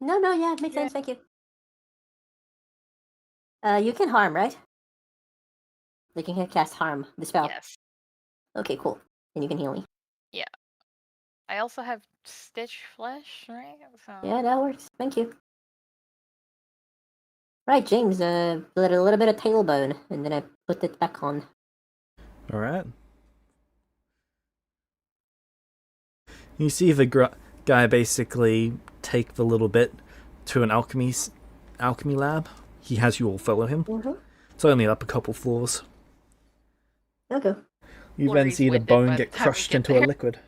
Speaker 3: yeah, it makes
Speaker 5: Yeah.
Speaker 3: sense, thank you. You can harm, right? Like you can cast harm, the spell.
Speaker 5: yes.
Speaker 3: Okay, cool. Then you can heal me.
Speaker 5: I also have stitch flesh, right? So
Speaker 3: Yeah, that works. Thank you. Right, James, a little bit of tailbone, and then I put it back on.
Speaker 1: Alright. You see the guy basically take the little bit to an alchemy lab. He has you all follow him.
Speaker 3: Mm-hmm.
Speaker 1: It's only up a couple floors.
Speaker 3: Okay.
Speaker 1: You then
Speaker 5: Flurry's
Speaker 1: see the
Speaker 5: winded
Speaker 1: bone
Speaker 5: by the
Speaker 1: get
Speaker 5: time we
Speaker 1: crushed
Speaker 5: get
Speaker 1: into
Speaker 5: there.
Speaker 1: a liquid.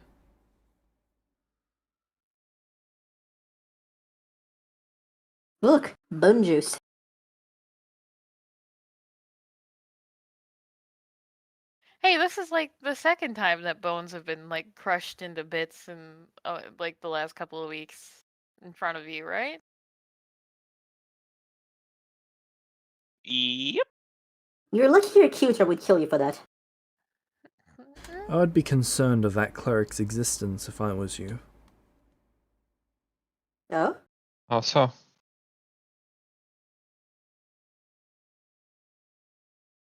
Speaker 3: Look, bone juice.
Speaker 5: Hey, this is like the second time that bones have been like crushed into bits in like the last couple of weeks in front of you, right?
Speaker 2: Yep.
Speaker 3: You're lucky your cuter would kill you for that.
Speaker 1: I would be concerned of that cleric's existence if I was you.
Speaker 3: Oh?
Speaker 4: How so?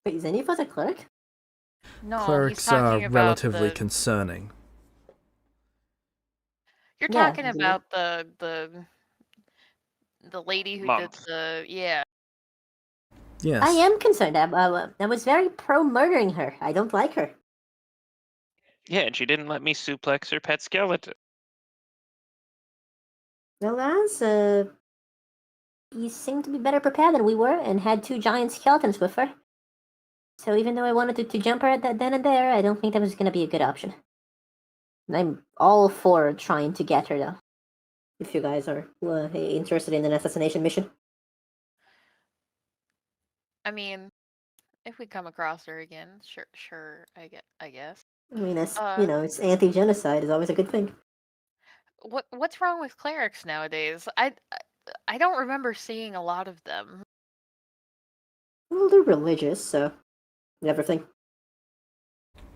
Speaker 3: Wait, is any of us a cleric?
Speaker 5: No, he's
Speaker 1: Clerics are
Speaker 5: talking about
Speaker 1: relatively
Speaker 5: the.
Speaker 1: concerning.
Speaker 5: You're
Speaker 3: Yeah,
Speaker 5: talking
Speaker 3: the-
Speaker 5: about the lady who did
Speaker 2: Monk.
Speaker 5: the yeah.
Speaker 1: Yes.
Speaker 3: I am concerned. I was very pro murdering her. I don't like her.
Speaker 2: Yeah, and she didn't let me suplex her pet skeleton.
Speaker 3: Alas, you seem to be better prepared than we were, and had two giant skeletons with her. So even though I wanted to jump her at that then and there, I don't think that was going to be a good option. And I'm all for trying to get her, though. If you guys are interested in an assassination mission.
Speaker 5: I mean, if we come across her again, sure, I guess.
Speaker 3: I mean, that's,
Speaker 5: Uh,
Speaker 3: it's anti-genocide is always a good thing.
Speaker 5: what's wrong with clerics nowadays? I don't remember seeing a lot of them.
Speaker 3: Well, they're religious, so everything.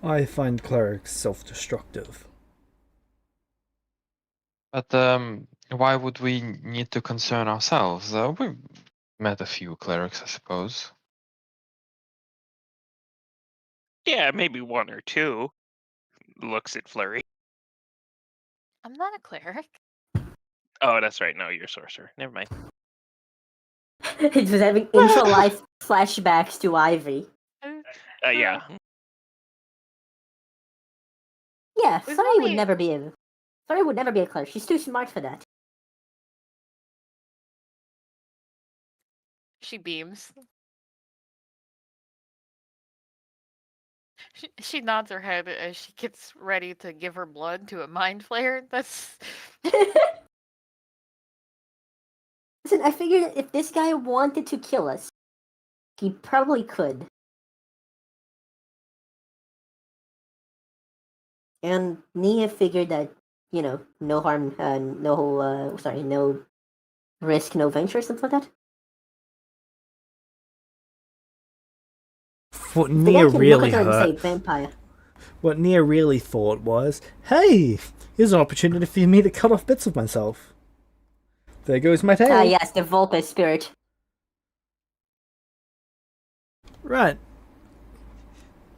Speaker 1: I find clerics self-destructive.
Speaker 4: But why would we need to concern ourselves? We've met a few clerics, I suppose.
Speaker 2: Yeah, maybe one or two. Looks at Flurry.
Speaker 5: I'm not a cleric.
Speaker 2: Oh, that's right. No, you're a sorcerer. Never mind.
Speaker 3: It was having intra-life flashbacks to Ivy.
Speaker 2: Yeah.
Speaker 3: Yeah,
Speaker 5: We've
Speaker 3: Sorry would
Speaker 5: only-
Speaker 3: never be a. Sorry would never be a clerk. She's too smart for that.
Speaker 5: She beams. She nods her head as she gets ready to give her blood to a mind flayer. That's
Speaker 3: Listen, I figured if this guy wanted to kill us, he probably could. And Nia figured that, no harm, no risk, no venture, something like that.
Speaker 1: What
Speaker 3: If the guy
Speaker 1: Nia
Speaker 3: can
Speaker 1: really
Speaker 3: look at her and say
Speaker 1: hurt,
Speaker 3: vampire.
Speaker 1: what Nia really thought was, hey, here's an opportunity for me to cut off bits of myself. There goes my tail.
Speaker 3: Ah, yes, the Vulpes spirit.
Speaker 1: Right.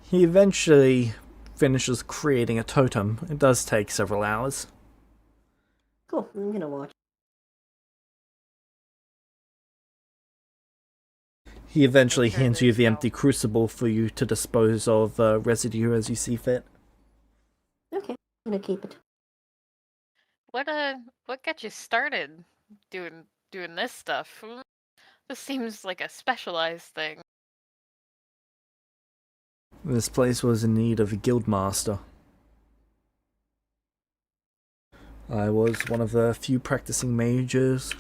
Speaker 1: He eventually finishes creating a totem. It does take several hours.
Speaker 3: Cool, I'm gonna watch.
Speaker 1: He eventually
Speaker 5: Make sure
Speaker 1: hands you
Speaker 5: there's
Speaker 1: the
Speaker 5: no-
Speaker 1: empty crucible for you to dispose of residue as you see fit.
Speaker 3: Okay, I'm gonna keep it.
Speaker 5: what got you started doing this stuff? This seems like a specialized thing.
Speaker 1: This place was in need of a guild master. I was one of the few practicing mages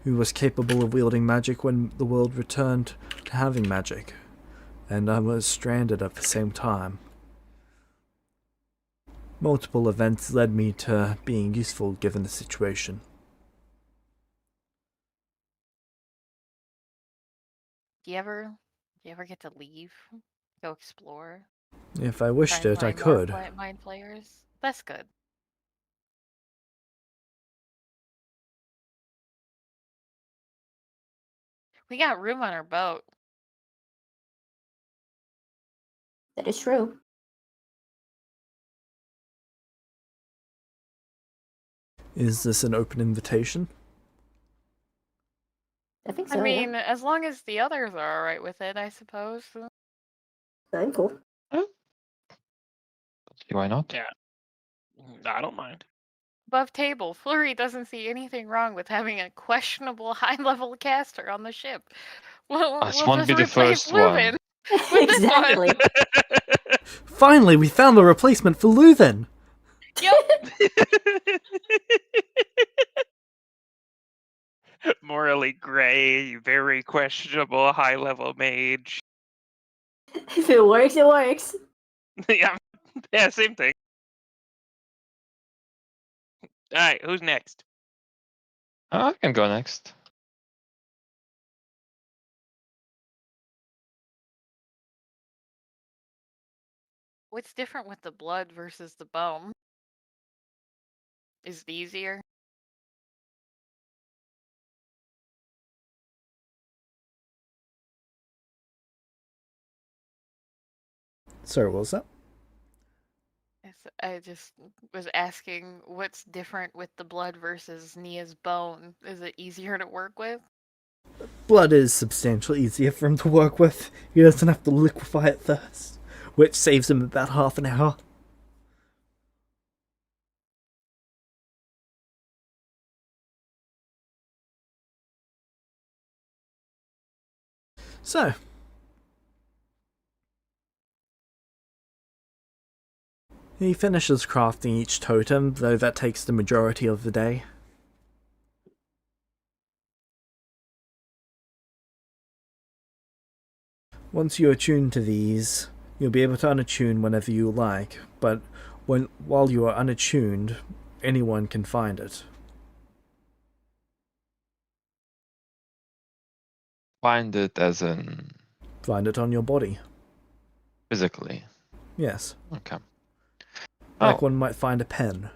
Speaker 1: who was capable of wielding magic when the world returned to having magic, and I was stranded at the same time. Multiple events led me to being useful given the situation.
Speaker 5: Do you ever get to leave? Go explore?
Speaker 1: If I
Speaker 5: Try
Speaker 1: wished
Speaker 5: and
Speaker 1: it, I
Speaker 5: find more
Speaker 1: could.
Speaker 5: mind flayers? That's good. We got room on our boat.
Speaker 3: That is true.
Speaker 1: Is this an open invitation?
Speaker 3: I think
Speaker 5: I
Speaker 3: so,
Speaker 5: mean,
Speaker 3: yeah.
Speaker 5: as long as the others are alright with it, I suppose.
Speaker 3: I'm cool.
Speaker 4: See why not?
Speaker 2: Yeah. I don't mind.
Speaker 5: Above table, Flurry doesn't see anything wrong with having a questionable high-level caster on the ship.
Speaker 4: This
Speaker 5: We'll
Speaker 4: won't
Speaker 5: just
Speaker 4: be the
Speaker 5: replace
Speaker 4: first one.
Speaker 5: Leuven with this one.
Speaker 3: Exactly.
Speaker 1: Finally, we found the replacement for Leuven!
Speaker 5: Yep.
Speaker 2: Morally gray, very questionable high-level mage.
Speaker 3: If it works, it works.
Speaker 2: yeah, same thing. All right, who's next?
Speaker 4: I can go next.
Speaker 5: What's different with the blood versus the bone? Is it easier?
Speaker 1: Sorry, what was that?
Speaker 5: I just was asking what's different with the blood versus Nia's bone. Is it easier to work with?
Speaker 1: Blood is substantially easier for him to work with. He doesn't have to liquefy it first, which saves him about half an hour. So, he finishes crafting each totem, though that takes the majority of the day. Once you attune to these, you'll be able to unattune whenever you like, but while you are unattuned, anyone can find it.
Speaker 4: Find it as in
Speaker 1: Find it on your body.
Speaker 4: physically.
Speaker 1: Yes.
Speaker 4: Okay.
Speaker 1: Like
Speaker 4: Oh,
Speaker 1: one might find a pen.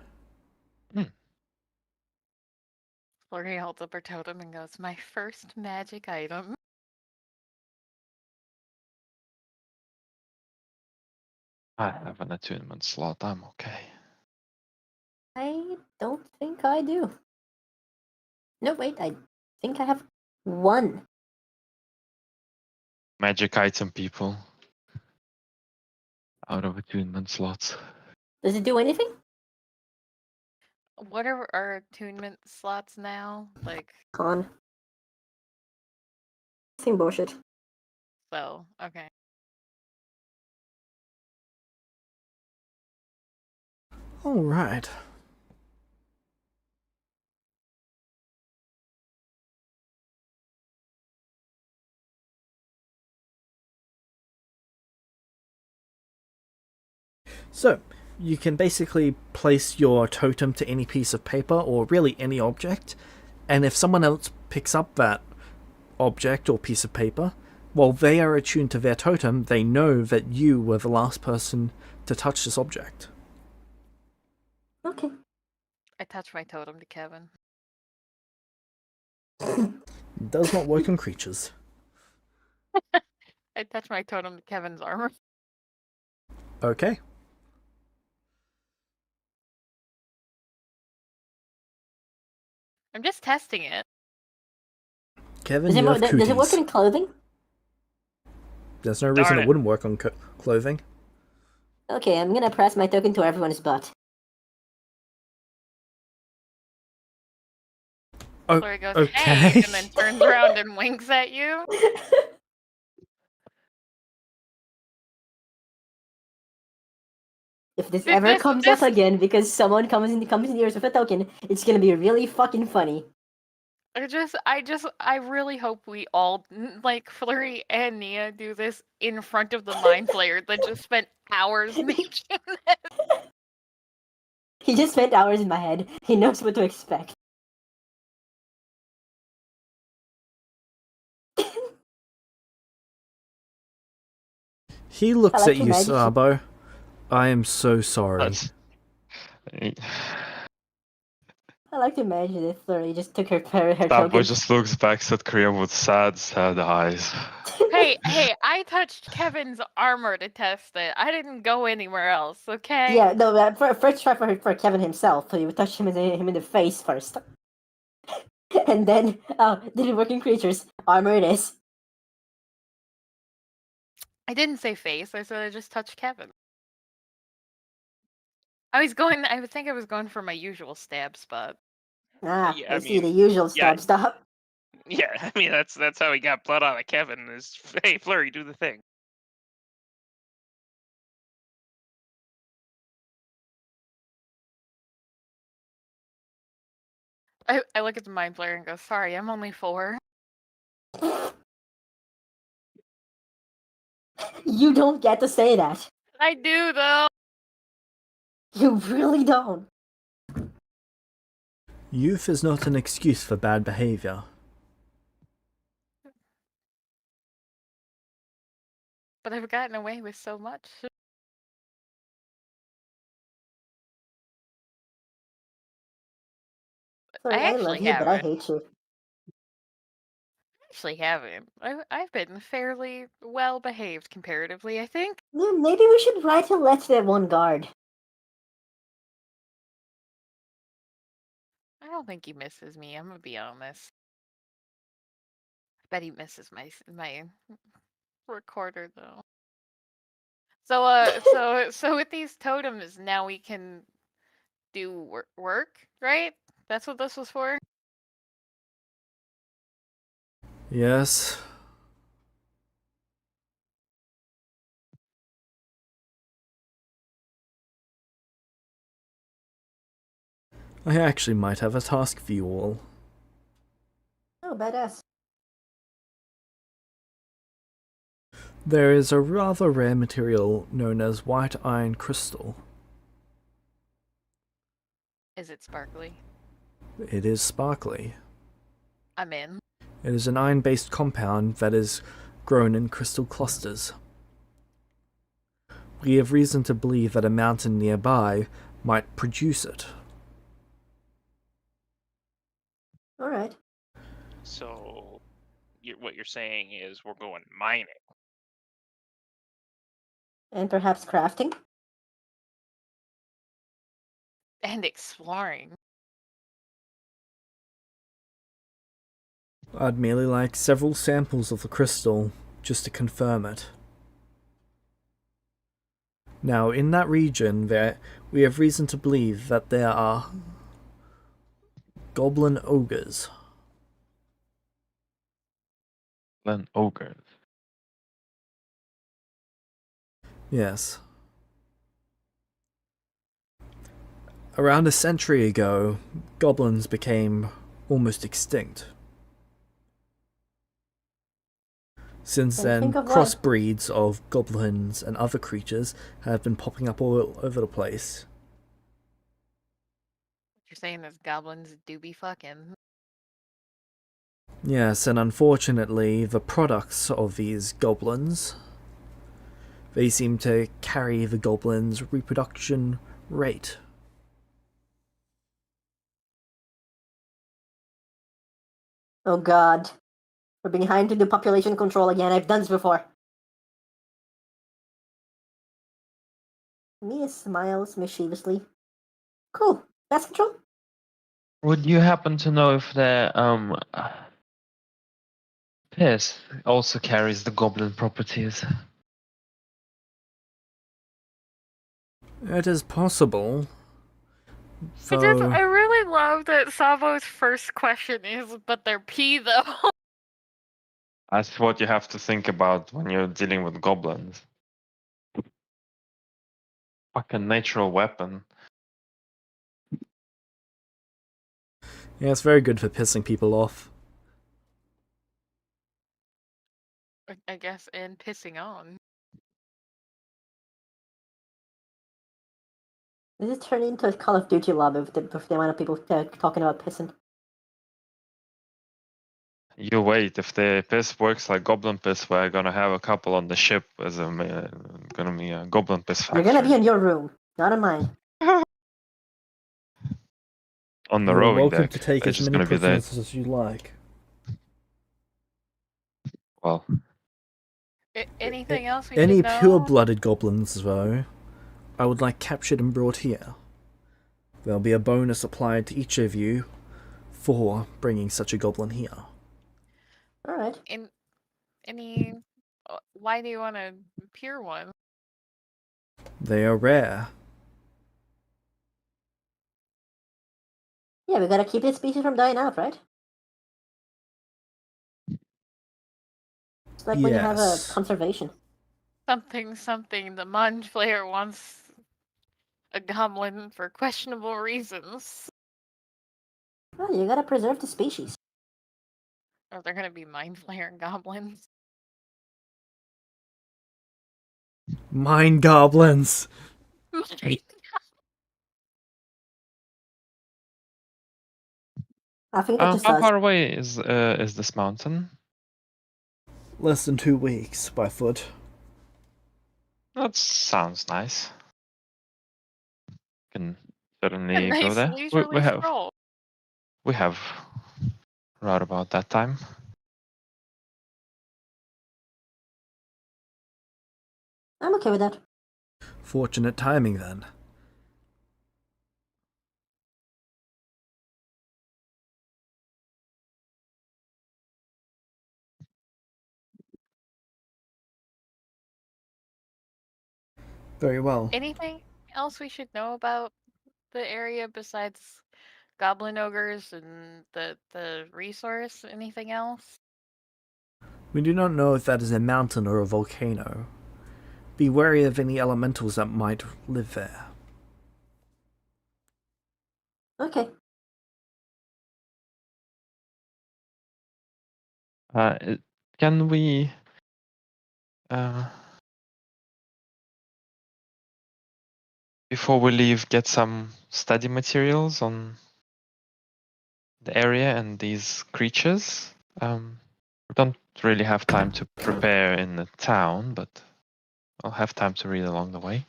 Speaker 5: Flurry holds up her totem and goes, "My first magic item."
Speaker 4: I have an attunement slot. I'm okay.
Speaker 3: I don't think I do. No, wait, I think I have one.
Speaker 4: Magic item people. Out of attunement slots.
Speaker 3: Does it do anything?
Speaker 5: What are our attunement slots now? Like,
Speaker 3: Con. Same bullshit.
Speaker 5: so, okay.
Speaker 1: All right. So, you can basically place your totem to any piece of paper or really any object, and if someone else picks up that object or piece of paper, while they are attuned to their totem, they know that you were the last person to touch this object.
Speaker 3: Okay.
Speaker 5: I touched my totem to Kevin.
Speaker 1: It does not work on creatures.
Speaker 5: I touched my totem to Kevin's armor.
Speaker 1: Okay.
Speaker 5: I'm just testing it.
Speaker 1: Kevin,
Speaker 3: Does it,
Speaker 1: you have
Speaker 3: does it work
Speaker 1: cooties.
Speaker 3: in clothing?
Speaker 1: There's no reason
Speaker 2: Darn
Speaker 1: it
Speaker 2: it.
Speaker 1: wouldn't work on clothing.
Speaker 3: Okay, I'm gonna press my token to everyone's butt.
Speaker 1: Oh,
Speaker 5: Flurry goes,
Speaker 1: okay.
Speaker 5: hey, and then turns around and winks at you.
Speaker 3: If this
Speaker 5: Th-
Speaker 3: ever
Speaker 5: this-
Speaker 3: comes
Speaker 5: this-
Speaker 3: up again because someone comes in yours with a token, it's gonna be really fucking funny.
Speaker 5: I really hope we all, like Flurry and Nia, do this in front of the Mind Flayer that just spent hours making this.
Speaker 3: He just spent hours in my head. He knows what to expect.
Speaker 1: He looks
Speaker 3: I like
Speaker 1: at
Speaker 3: to
Speaker 1: you,
Speaker 3: imagine-
Speaker 1: Sabo. I am so sorry.
Speaker 4: That's-
Speaker 3: I like to imagine if Flurry just took her
Speaker 4: That
Speaker 3: token.
Speaker 4: boy just looks back at Korea with sad, sad eyes.
Speaker 5: Hey, I touched Kevin's armor to test it. I didn't go anywhere else, okay?
Speaker 3: Yeah, no, first try for Kevin himself, so you would touch him in the face first. And then, did it work in creatures? Armor it is.
Speaker 5: I didn't say face, I said I just touched Kevin. I would think I was going for my usual stab spot.
Speaker 3: Ah,
Speaker 2: Yeah,
Speaker 3: I
Speaker 2: I
Speaker 3: see the
Speaker 2: mean,
Speaker 3: usual
Speaker 2: yeah.
Speaker 3: stop.
Speaker 2: Yeah, I mean that's how he got blood on of Kevin. Is hey Flurry, do the thing.
Speaker 5: I look at the Mind Flayer and go, sorry, I'm only 4.
Speaker 3: You don't get to say that.
Speaker 5: I do, though.
Speaker 3: You really don't.
Speaker 1: Youth is not an excuse for bad behavior.
Speaker 5: But I've gotten away with so much.
Speaker 3: Sorry, I love
Speaker 5: actually
Speaker 3: you, but I
Speaker 5: haven't.
Speaker 3: hate you.
Speaker 5: Actually haven't. I've been fairly well behaved comparatively, I think.
Speaker 3: Yeah, maybe we should write a letter to that one guard.
Speaker 5: I don't think he misses me. I'm gonna be honest. I bet he misses my recorder though. So with these totems now we can do work, right? That's what this was for.
Speaker 1: Yes. I actually might have a task for you all.
Speaker 3: Oh, badass.
Speaker 1: There is a rather rare material known as white iron crystal.
Speaker 5: Is it sparkly?
Speaker 1: It is sparkly.
Speaker 5: I'm in.
Speaker 1: It is an iron-based compound that is grown in crystal clusters. We have reason to believe that a mountain nearby might produce it.
Speaker 3: Alright.
Speaker 2: So, what you're saying is we're going mining.
Speaker 3: And perhaps crafting?
Speaker 5: And exploring.
Speaker 1: I'd merely like several samples of the crystal just to confirm it. Now, in that region, we have reason to believe that there are goblin ogres.
Speaker 4: Then ogres.
Speaker 1: Yes. Around a century ago, goblins became almost extinct. Since
Speaker 3: Can
Speaker 1: then,
Speaker 3: think of why.
Speaker 1: crossbreeds of goblins and other creatures have been popping up all over the place.
Speaker 5: What you're saying is goblins do be fucking.
Speaker 1: Yes, and unfortunately, the products of these goblins, they seem to carry the goblins' reproduction rate.
Speaker 3: Oh god. We're behind to do population control again. I've done this before. Mia smiles mischievously. Cool. Pest control?
Speaker 4: Would you happen to know if the piss also carries the goblin properties?
Speaker 1: It is possible,
Speaker 5: I
Speaker 1: though.
Speaker 5: really love that Savo's first question is, but they're pee though.
Speaker 4: That's what you have to think about when you're dealing with goblins. Fucking natural weapon.
Speaker 1: Yeah, it's very good for pissing people off.
Speaker 5: I guess, and pissing on.
Speaker 3: This is turning into a Call of Duty lobby with the amount of people talking about pissing.
Speaker 4: You wait, if the piss works like goblin piss, we're gonna have a couple on the ship as gonna be a goblin piss factory.
Speaker 3: You're gonna be in your room, not in mine.
Speaker 4: On the
Speaker 1: You're
Speaker 4: rowing
Speaker 1: welcome
Speaker 4: deck.
Speaker 1: to take
Speaker 4: They're
Speaker 1: as
Speaker 4: just
Speaker 1: many
Speaker 4: gonna be there.
Speaker 1: prisoners as you like.
Speaker 4: Well,
Speaker 5: Anything else we
Speaker 1: Any
Speaker 5: should know?
Speaker 1: pure-blooded goblins, though, I would like captured and brought here. There'll be a bonus applied to each of you for bringing such a goblin here.
Speaker 3: Alright.
Speaker 5: Why do you want a pure one?
Speaker 1: They are rare.
Speaker 3: Yeah, we gotta keep this species from dying out, right? It's like when you have a
Speaker 1: Yes.
Speaker 3: conservation.
Speaker 5: Something. The Mind Flayer wants a goblin for questionable reasons.
Speaker 3: Well, you gotta preserve the species.
Speaker 5: Or they're gonna be Mind Flayer goblins.
Speaker 1: Mine goblins!
Speaker 3: I think that just
Speaker 4: how
Speaker 3: us.
Speaker 4: far away is this mountain?
Speaker 1: Less than 2 weeks by foot.
Speaker 4: That sounds nice. Can certainly
Speaker 5: A
Speaker 4: go
Speaker 5: nice
Speaker 4: there.
Speaker 5: leisurely stroll.
Speaker 4: We have right about that time.
Speaker 3: I'm okay with that.
Speaker 1: Fortunate timing, then. Very well.
Speaker 5: Anything else we should know about the area besides goblin ogres and the resource? Anything else?
Speaker 1: We do not know if that is a mountain or a volcano. Be wary of any elementals that might live there.
Speaker 3: Okay.
Speaker 4: Can we before we leave get some study materials on the area and these creatures? We don't really have time to prepare in the town, but I'll have time to read along the way.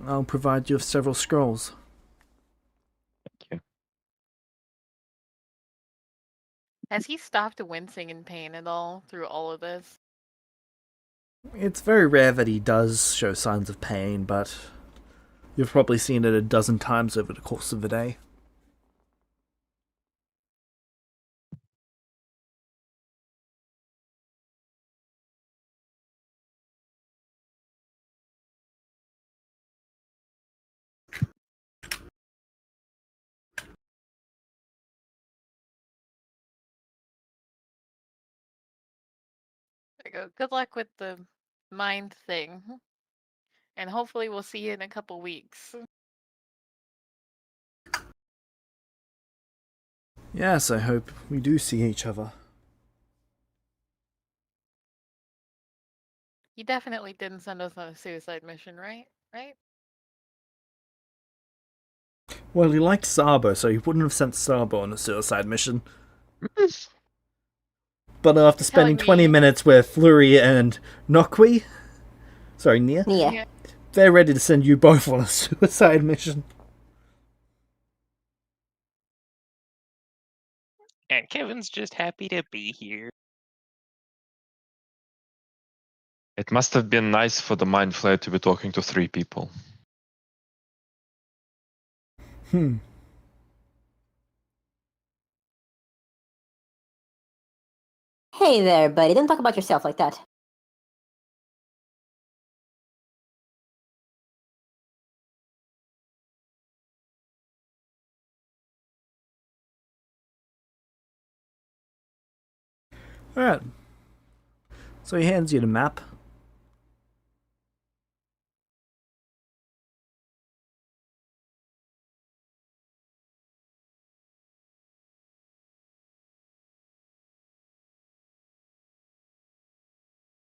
Speaker 1: I'll provide you with several scrolls.
Speaker 4: Thank you.
Speaker 5: Has he stopped wincing in pain at all through all of this?
Speaker 1: It's very rare that he does show signs of pain, but You've probably seen it a dozen times over the course of the day.
Speaker 5: There you go. Good luck with the mind thing. And hopefully we'll see you in a couple weeks.
Speaker 1: Yes, I hope we do see each other.
Speaker 5: You definitely didn't send us on a suicide mission, right? Right?
Speaker 1: Well, he liked Sabo, so he wouldn't have sent Sabo on a suicide mission. But after spending 20 minutes with Flurry and Nokwi, sorry, Nia,
Speaker 3: Yeah.
Speaker 1: they're ready to send you both on a suicide mission.
Speaker 2: And Kevin's just happy to be here.
Speaker 4: It must have been nice for the Mind Flayer to be talking to 3 people.
Speaker 1: Hmm.
Speaker 3: Hey there, buddy. Don't talk about yourself like that.
Speaker 1: Alright. So he hands you the map.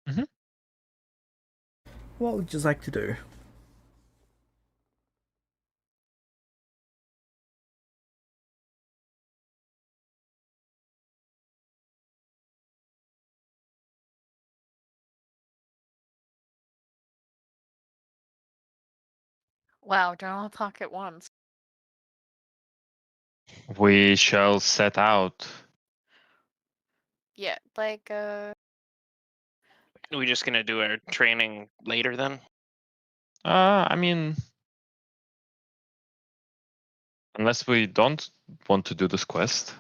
Speaker 4: Mhm.
Speaker 1: What would you like to do?
Speaker 5: Wow, don't all talk at once.
Speaker 4: We shall set out.
Speaker 5: Yeah, like,
Speaker 2: Are we just gonna do our training later then?
Speaker 4: I mean, unless we don't want to do this quest,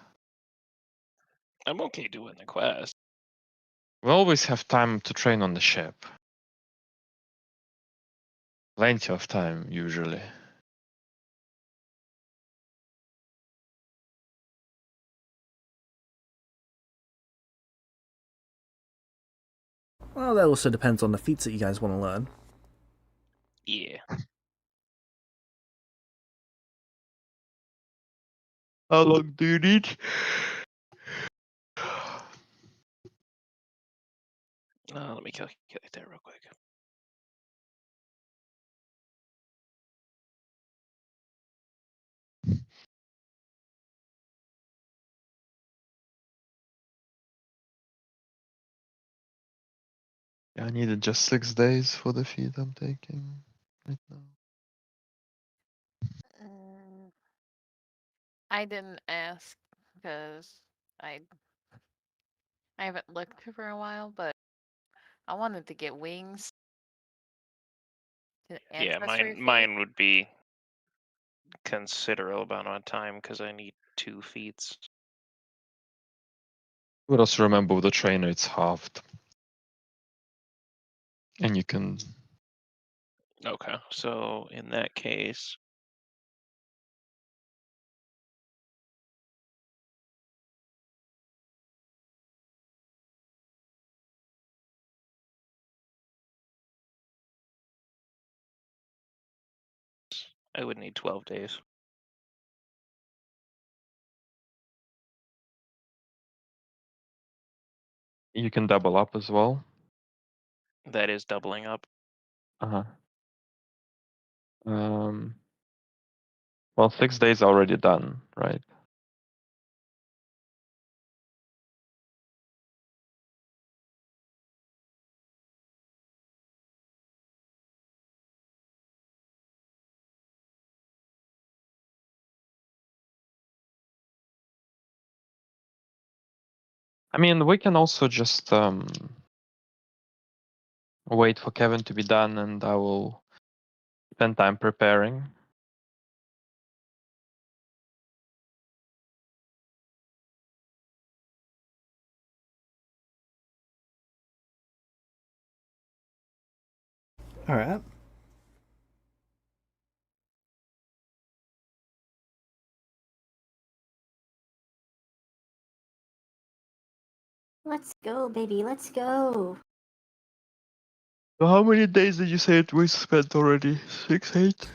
Speaker 2: I'm okay doing the quest.
Speaker 4: we always have time to train on the ship. Plenty of time, usually.
Speaker 1: Well, that also depends on the feats that you guys want to learn.
Speaker 2: Yeah.
Speaker 4: How long do you need?
Speaker 2: Let me calculate that real quick.
Speaker 4: I needed just 6 days for the feed I'm taking right now.
Speaker 5: I didn't ask because I haven't looked for a while, but I wanted to get wings.
Speaker 2: Yeah, mine would be considerable amount of time because I need 2 feats.
Speaker 4: But also remember with the trainer it's halved. And you can
Speaker 2: Okay, so in that case, I would need 12 days.
Speaker 4: double up as well.
Speaker 2: That is doubling up.
Speaker 4: Uh-huh. Well, 6 days already done, right? I mean, we can also just wait for Kevin to be done, and I will spend time preparing.
Speaker 1: All right.
Speaker 3: Let's go, baby. Let's go.
Speaker 4: So how many days did you say it we spent already? 6, 8?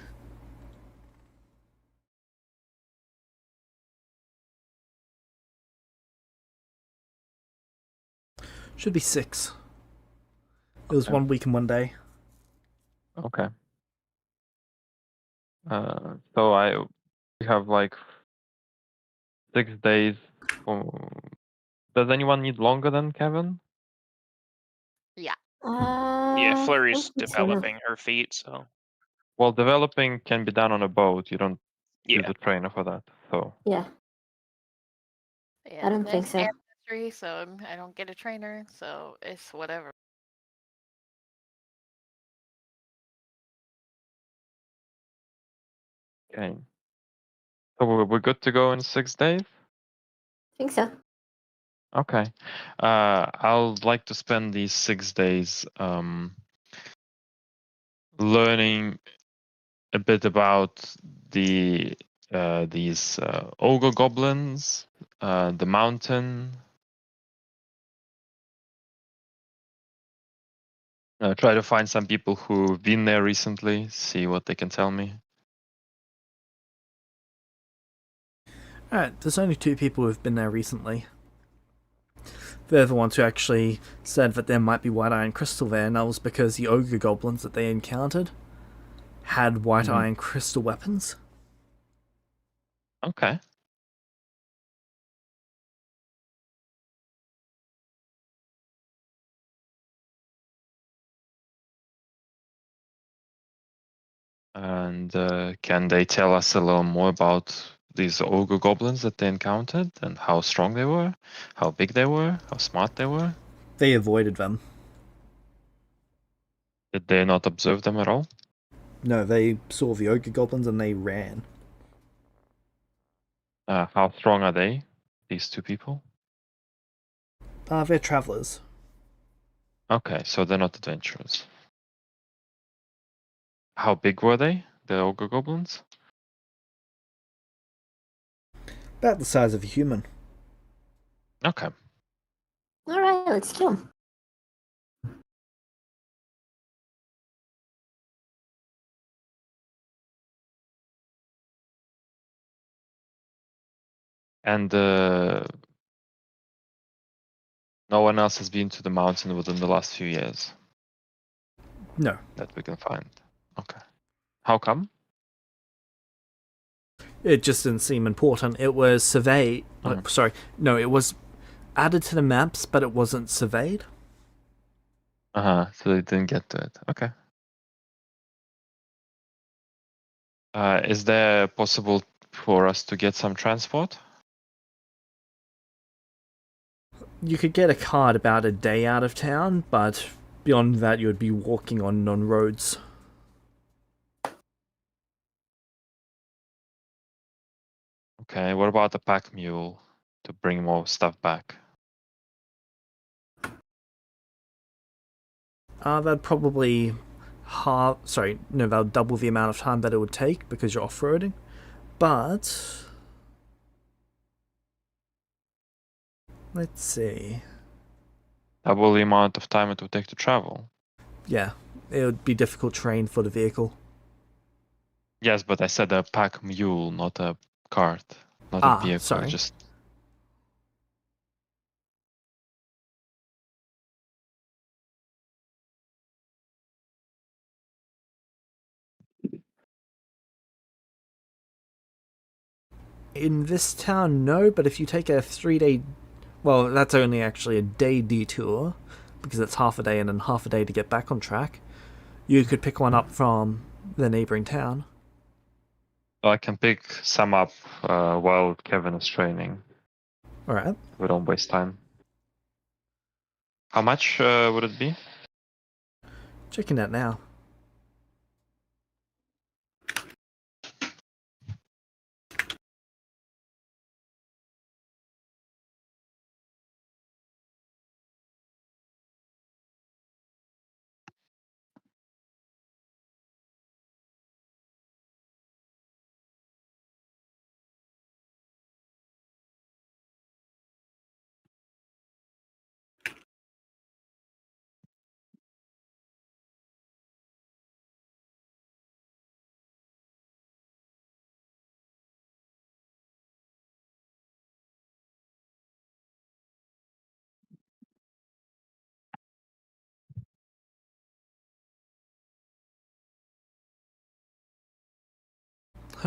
Speaker 1: Should be 6. It was
Speaker 4: Okay.
Speaker 1: 1 week and 1 day.
Speaker 4: Okay. So we have like 6 days. Does anyone need longer than Kevin?
Speaker 5: Yeah.
Speaker 2: Yeah,
Speaker 3: I
Speaker 2: Flurry's
Speaker 3: think so.
Speaker 2: developing her feet, so
Speaker 4: Well, developing can be done on a boat. You don't use
Speaker 2: yeah.
Speaker 4: a trainer for that. So
Speaker 3: Yeah,
Speaker 5: Yeah.
Speaker 3: I don't think
Speaker 5: It's
Speaker 3: so.
Speaker 5: ancestry, so I don't get a trainer, so it's whatever.
Speaker 4: okay. So we're good to go in 6 days.
Speaker 3: Think so.
Speaker 4: Okay. I'll like to spend these 6 days learning a bit about these ogre goblins, the mountain. Try to find some people who've been there recently, see what they can tell me.
Speaker 1: Alright, there's only 2 people who've been there recently. They're the ones who actually said that there might be white iron crystal there, and that was because the ogre goblins that they encountered had white iron crystal weapons.
Speaker 4: Okay. And can they tell us a little more about these ogre goblins that they encountered and how strong they were, how big they were, how smart they were?
Speaker 1: They avoided them.
Speaker 4: Did they not observe them at all?
Speaker 1: No, they saw the ogre goblins and they ran.
Speaker 4: How strong are they, these 2 people?
Speaker 1: They're travellers.
Speaker 4: Okay, so they're not adventurers. How big were they, the ogre goblins?
Speaker 1: About the size of a human.
Speaker 4: Okay.
Speaker 3: All right, let's kill him.
Speaker 4: And no one else has been to the mountain within the last few years
Speaker 1: No.
Speaker 4: that we can find. Okay. How come?
Speaker 1: It just didn't seem important. It was surveyed. Sorry, no, it was added to the maps, but it wasn't surveyed.
Speaker 4: So they didn't get to it. Okay. Is there possible for us to get some transport?
Speaker 1: You could get a card about a day out of town, but beyond that, you would be walking on non-roads.
Speaker 4: Okay, what about the pack mule to bring more stuff back?
Speaker 1: That'd probably that'll double the amount of time that it would take because you're off-roading. But let's see.
Speaker 4: Double the amount of time it would take to travel.
Speaker 1: Yeah, it would be difficult terrain for the vehicle.
Speaker 4: Yes, but I said a pack mule, not a cart, not a vehicle.
Speaker 1: Sorry.
Speaker 4: Just
Speaker 1: In this town, no, but if you take a 3-day... Well, that's only actually a day detour, because it's half a day and then half a day to get back on track. You could pick one up from the neighbouring town.
Speaker 4: I can pick some up while Kevin is training.
Speaker 1: Alright.
Speaker 4: We don't waste time. How much would it be?
Speaker 1: Checking that now.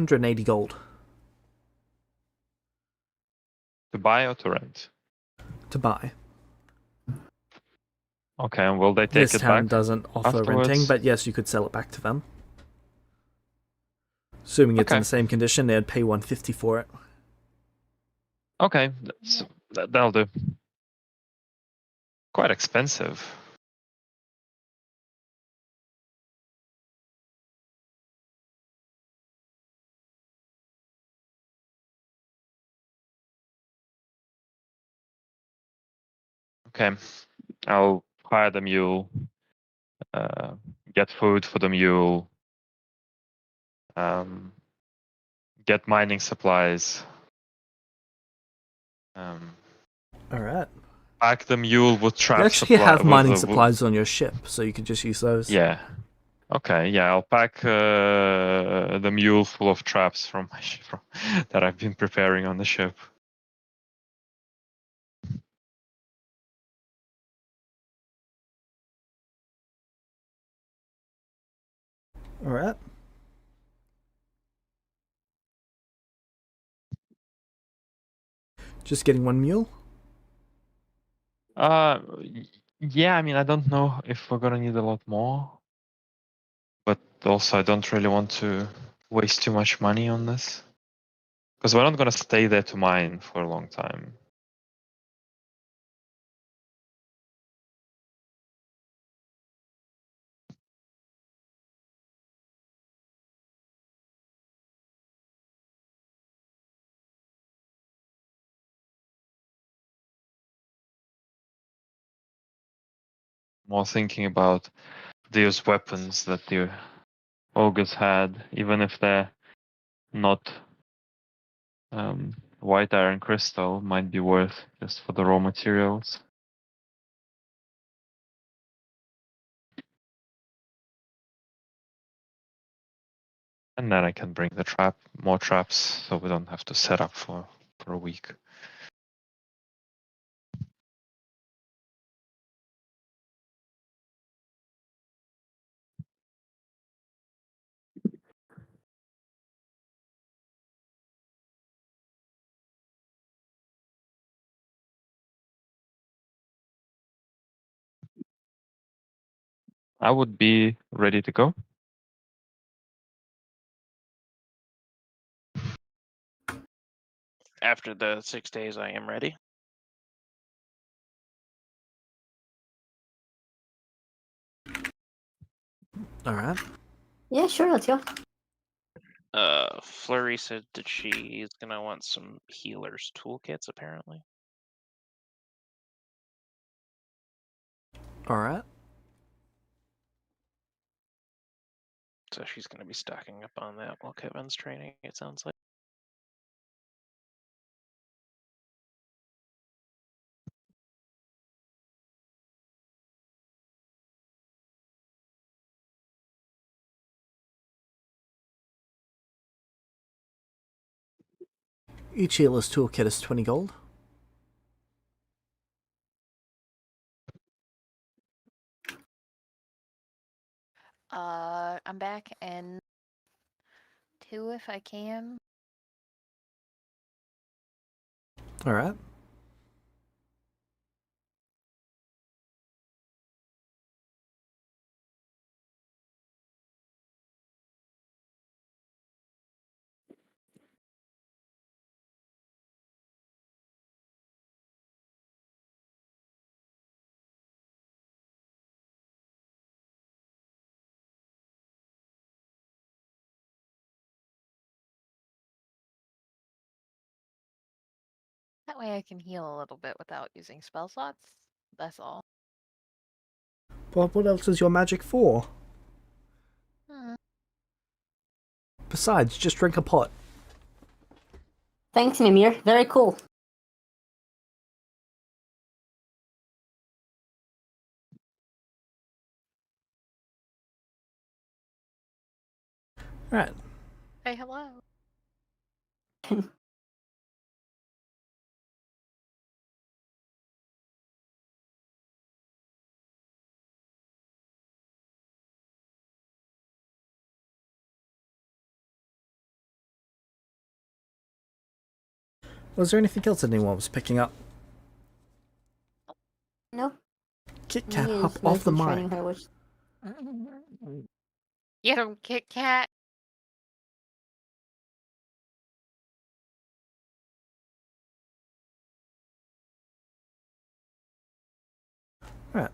Speaker 1: 180 gold.
Speaker 4: To buy or to rent?
Speaker 1: To buy.
Speaker 4: Okay, and will they take
Speaker 1: This
Speaker 4: it
Speaker 1: town
Speaker 4: back
Speaker 1: doesn't offer
Speaker 4: afterwards?
Speaker 1: renting, but yes, you could sell it back to them. Assuming it's in
Speaker 4: Okay.
Speaker 1: the same condition, they'd pay 150 for it.
Speaker 4: Okay, that'll do. Quite expensive. Okay, I'll hire the mule, get food for the mule, get mining supplies,
Speaker 1: Alright.
Speaker 4: pack the mule with
Speaker 1: You
Speaker 4: trap
Speaker 1: actually
Speaker 4: supply.
Speaker 1: have mining supplies on your ship, so you could just use those.
Speaker 4: Yeah. Okay, yeah, I'll pack the mule full of traps from my ship that I've been preparing on the ship.
Speaker 1: Alright. Just getting one mule?
Speaker 4: Yeah, I mean, I don't know if we're gonna need a lot more, but also I don't really want to waste too much money on this because we're not gonna stay there to mine for a long time. More thinking about these weapons that the ogres had, even if they're not white iron crystal, might be worth just for the raw materials. And then I can bring the more traps, so we don't have to set up for a week. I would be ready to go.
Speaker 2: After the 6 days, I am ready.
Speaker 1: Alright.
Speaker 3: Yeah, sure, let's go.
Speaker 2: Flurry said that she's gonna want some healers toolkits, apparently.
Speaker 1: Alright.
Speaker 2: So she's gonna be stocking up on that while Kevin's training, it sounds like.
Speaker 1: Each healer's toolkit is 20 gold.
Speaker 5: I'm back and 2 if I can.
Speaker 1: Alright.
Speaker 5: That way I can heal a little bit without using spell slots. That's all.
Speaker 1: But what else is your magic for?
Speaker 5: Hmm.
Speaker 1: Besides, just drink a pot.
Speaker 3: Thanks, Mimir. Very cool.
Speaker 1: Alright.
Speaker 5: Hey, hello.
Speaker 1: Was there anything else anyone was picking up?
Speaker 3: Nope.
Speaker 1: Kit
Speaker 3: Me
Speaker 1: Kat, hop
Speaker 3: is
Speaker 1: off the
Speaker 3: mostly training
Speaker 1: mic.
Speaker 3: her, which
Speaker 5: Get him, Kit Kat.
Speaker 1: Right.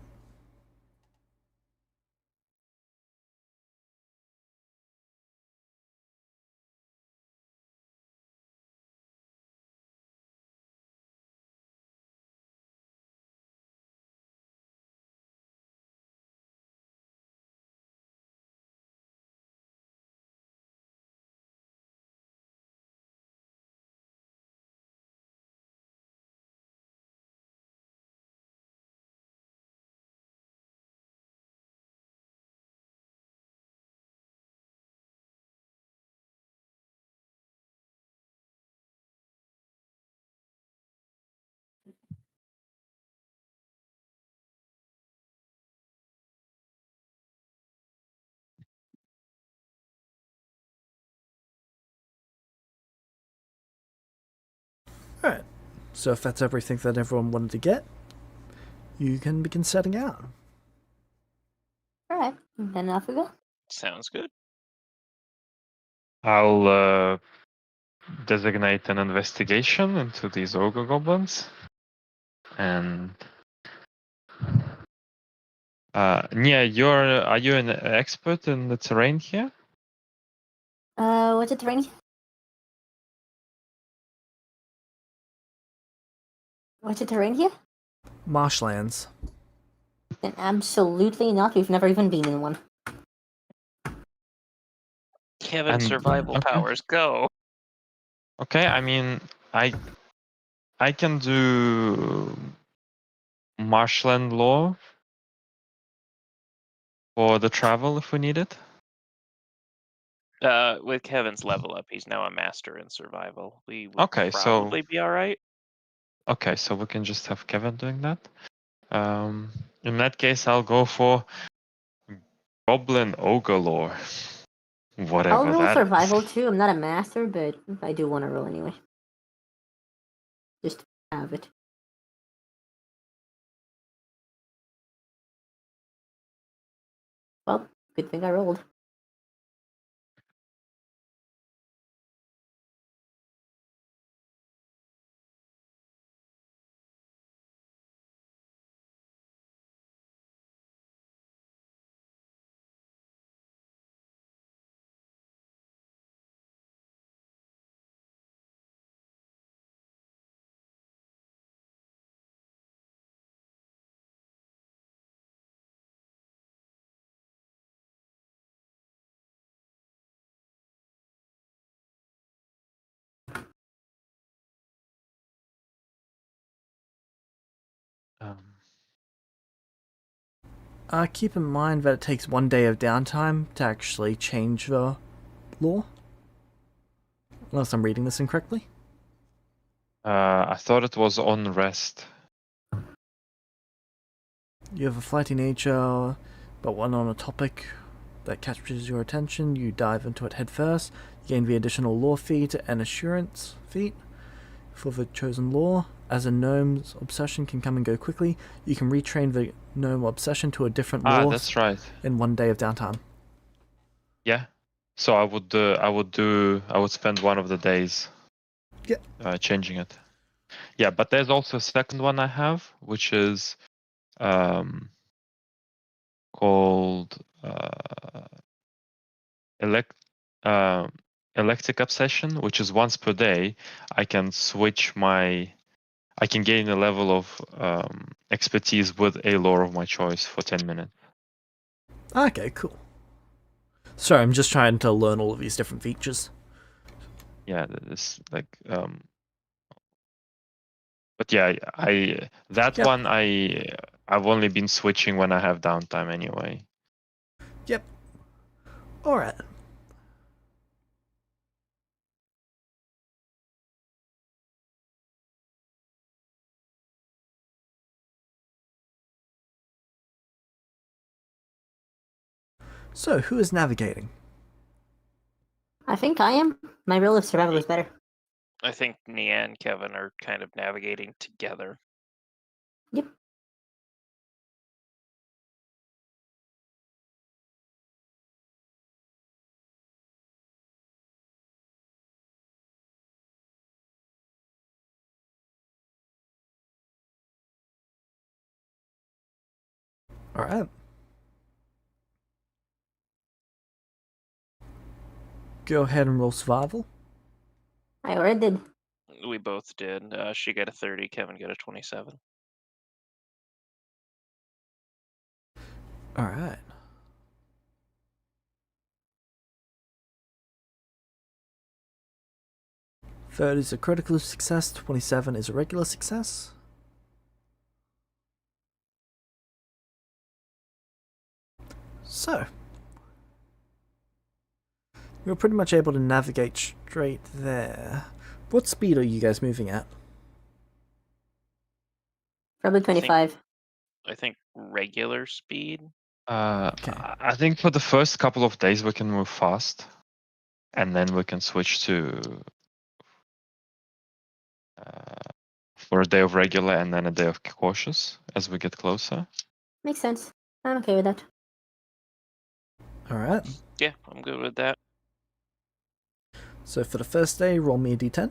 Speaker 1: Alright. So if that's everything that everyone wanted to get, you can begin setting out.
Speaker 3: alright. Then off we go.
Speaker 2: Sounds good.
Speaker 4: I'll designate an investigation into these ogre goblins. And Nia, are you an expert in the terrain here?
Speaker 3: What's it terrain? What's it terrain here?
Speaker 1: Marshlands.
Speaker 3: Then absolutely not. We've never even been in one.
Speaker 2: Kevin,
Speaker 4: And-
Speaker 2: survival
Speaker 4: okay.
Speaker 2: powers, go.
Speaker 4: Okay, I mean, I can do marshland law for the travel if we need it.
Speaker 2: With Kevin's level up, he's now a master in survival. We would
Speaker 4: Okay, so-
Speaker 2: probably be all right.
Speaker 4: Okay, so we can just have Kevin doing that. In that case, I'll go for goblin ogre lore. Whatever
Speaker 3: I'll roll
Speaker 4: that
Speaker 3: survival
Speaker 4: is.
Speaker 3: too. I'm not a master, but I do want to roll anyway. Just to have it. Well, good thing I rolled.
Speaker 4: Um,
Speaker 1: Keep in mind that it takes 1 day of downtime to actually change the law. Unless I'm reading this incorrectly.
Speaker 4: I thought it was on rest.
Speaker 1: You have a flighty nature, but when on a topic that captures your attention, you dive into it head first. You gain the additional lore feat and assurance feat for the chosen lore. As a gnome's obsession can come and go quickly, you can retrain the gnome obsession to a different lore
Speaker 4: That's right.
Speaker 1: in 1 day of downtime.
Speaker 4: Yeah. So I would spend one of the days.
Speaker 1: Yeah.
Speaker 4: Changing it. Yeah, but there's also a second one I have, which is called electric obsession, which is once per day. I can gain a level of expertise with a lore of my choice for 10 minutes.
Speaker 1: Okay, cool. Sorry, I'm just trying to learn all of these different features.
Speaker 4: Yeah, this but yeah,
Speaker 1: Yep.
Speaker 4: one I've only been switching when I have downtime anyway.
Speaker 1: Yep. Alright. So, who is navigating?
Speaker 3: I think I am. My roll of survival is better.
Speaker 2: I think Nia and Kevin are kind of navigating together.
Speaker 3: Yep.
Speaker 1: Alright. Go ahead and roll survival.
Speaker 3: I already did.
Speaker 2: We both did. She got a 30, Kevin got a 27.
Speaker 1: Alright. Third is a critical success, 27 is a regular success. So, you're pretty much able to navigate straight there. What speed are you guys moving at?
Speaker 3: Probably 25.
Speaker 2: I think regular speed.
Speaker 1: Okay.
Speaker 4: I think for the first couple of days we can move fast, and then we can switch to for a day of regular and then a day of cautious as we get closer.
Speaker 3: Makes sense. I'm okay with that.
Speaker 1: Alright.
Speaker 2: Yeah, I'm good with that.
Speaker 1: So for the first day, roll me a d10.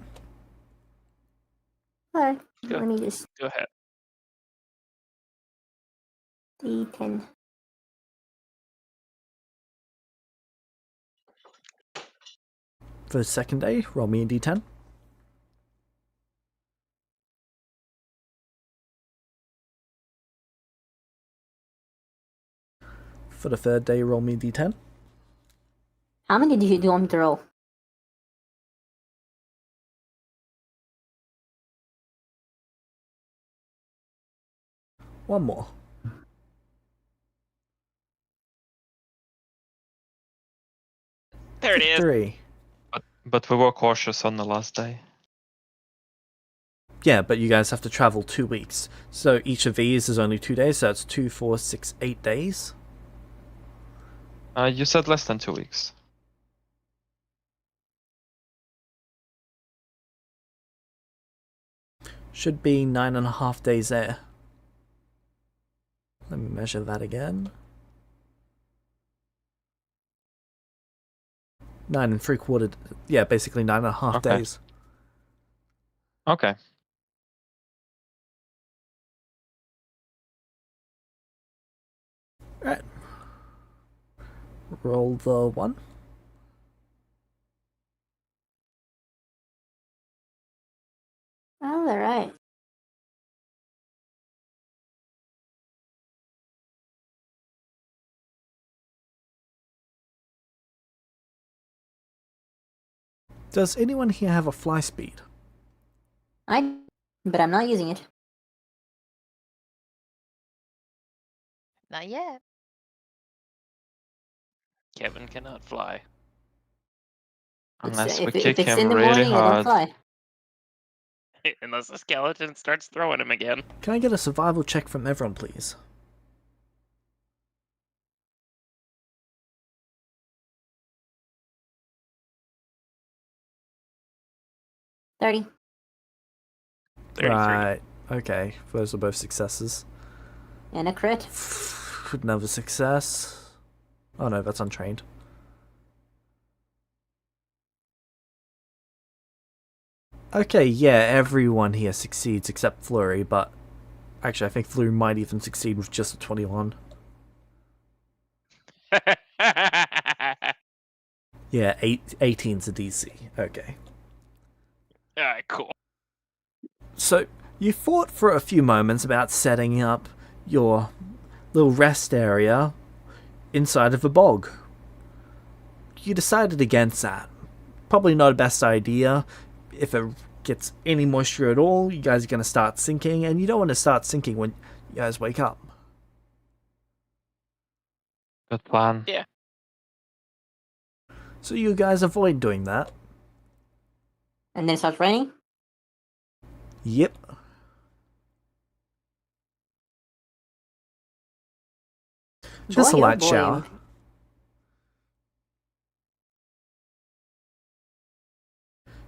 Speaker 3: Alright.
Speaker 2: Go.
Speaker 3: Let me just
Speaker 2: Go ahead.
Speaker 3: D10.
Speaker 1: For the second day, roll me a d10. For the third day, roll me a d10.
Speaker 3: How many do you want me to roll?
Speaker 1: One more.
Speaker 2: There it is.
Speaker 1: 3.
Speaker 4: But we were cautious on the last day.
Speaker 1: Yeah, but you guys have to travel 2 weeks. So each of these is only 2 days, so that's 2, 4, 6, 8 days.
Speaker 4: You said less than 2 weeks.
Speaker 1: Should be 9.5 days there. Let me measure that again. 9 3/4. Yeah, basically 9.5
Speaker 4: Okay.
Speaker 1: days.
Speaker 4: Okay.
Speaker 1: Right. Roll the 1.
Speaker 3: Oh, alright.
Speaker 1: Does anyone here have a fly speed?
Speaker 3: But I'm not using it.
Speaker 5: Not yet.
Speaker 2: Kevin cannot fly.
Speaker 4: Unless we
Speaker 3: if
Speaker 4: kick
Speaker 3: it's
Speaker 4: him
Speaker 3: in the
Speaker 4: really
Speaker 3: morning, I don't
Speaker 4: hard.
Speaker 3: fly.
Speaker 2: Unless the skeleton starts throwing him again.
Speaker 1: Can I get a survival check from everyone, please?
Speaker 3: $30.
Speaker 2: 33.
Speaker 1: Right. Okay. Those are both successes.
Speaker 3: And a crit.
Speaker 1: Another success. Oh no, that's untrained. Okay, yeah, everyone here succeeds except Flurry, but actually I think Flurry might even succeed with just a 21. Yeah, 18's a DC. Okay.
Speaker 2: Alright, cool.
Speaker 1: So, you thought for a few moments about setting up your little rest area inside of a bog. You decided against that. Probably not a best idea. If it gets any moisture at all, you guys are going to start sinking, and you don't want to start sinking when you guys wake up.
Speaker 4: Good plan.
Speaker 2: Yeah.
Speaker 1: So you guys avoid doing that.
Speaker 3: And then it starts raining?
Speaker 1: Yep. Just a
Speaker 3: Boy, oh
Speaker 1: light
Speaker 3: boy.
Speaker 1: shower.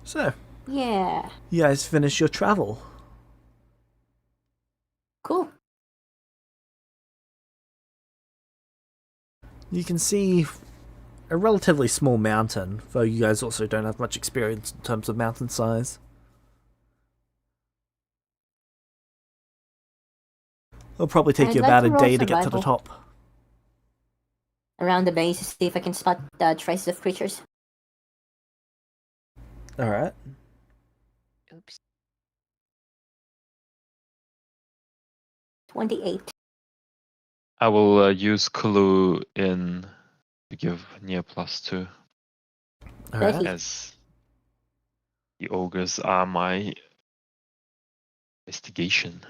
Speaker 1: So,
Speaker 3: Yeah.
Speaker 1: You guys finish your travel.
Speaker 3: Cool.
Speaker 1: You can see a relatively small mountain, though you guys also don't have much experience in terms of mountain size. It'll probably take
Speaker 3: I'd
Speaker 1: you
Speaker 3: like
Speaker 1: about
Speaker 3: to
Speaker 1: a
Speaker 3: roll
Speaker 1: day to get to the
Speaker 3: survival.
Speaker 1: top.
Speaker 3: Around the base to see if I can spot traces of creatures.
Speaker 1: Alright.
Speaker 5: Oops.
Speaker 3: 28.
Speaker 4: I will use clue in to give near +2,
Speaker 1: Alright.
Speaker 3: 30.
Speaker 4: as the ogres are my investigation.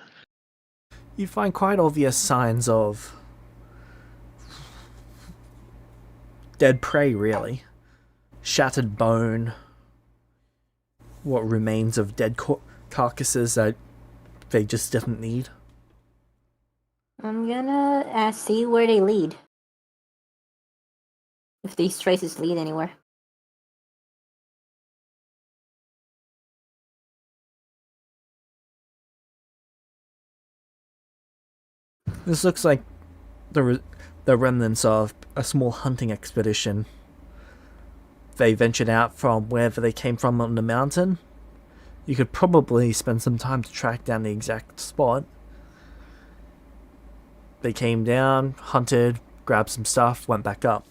Speaker 1: You find quite obvious signs of dead prey, really. Shattered bone. What remains of dead carcasses that they just didn't need.
Speaker 3: I'm gonna see where they lead. If these traces lead anywhere.
Speaker 1: This looks like the remnants of a small hunting expedition. They ventured out from wherever they came from on the mountain. You could probably spend some time to track down the exact spot. They came down, hunted, grabbed some stuff, went back up.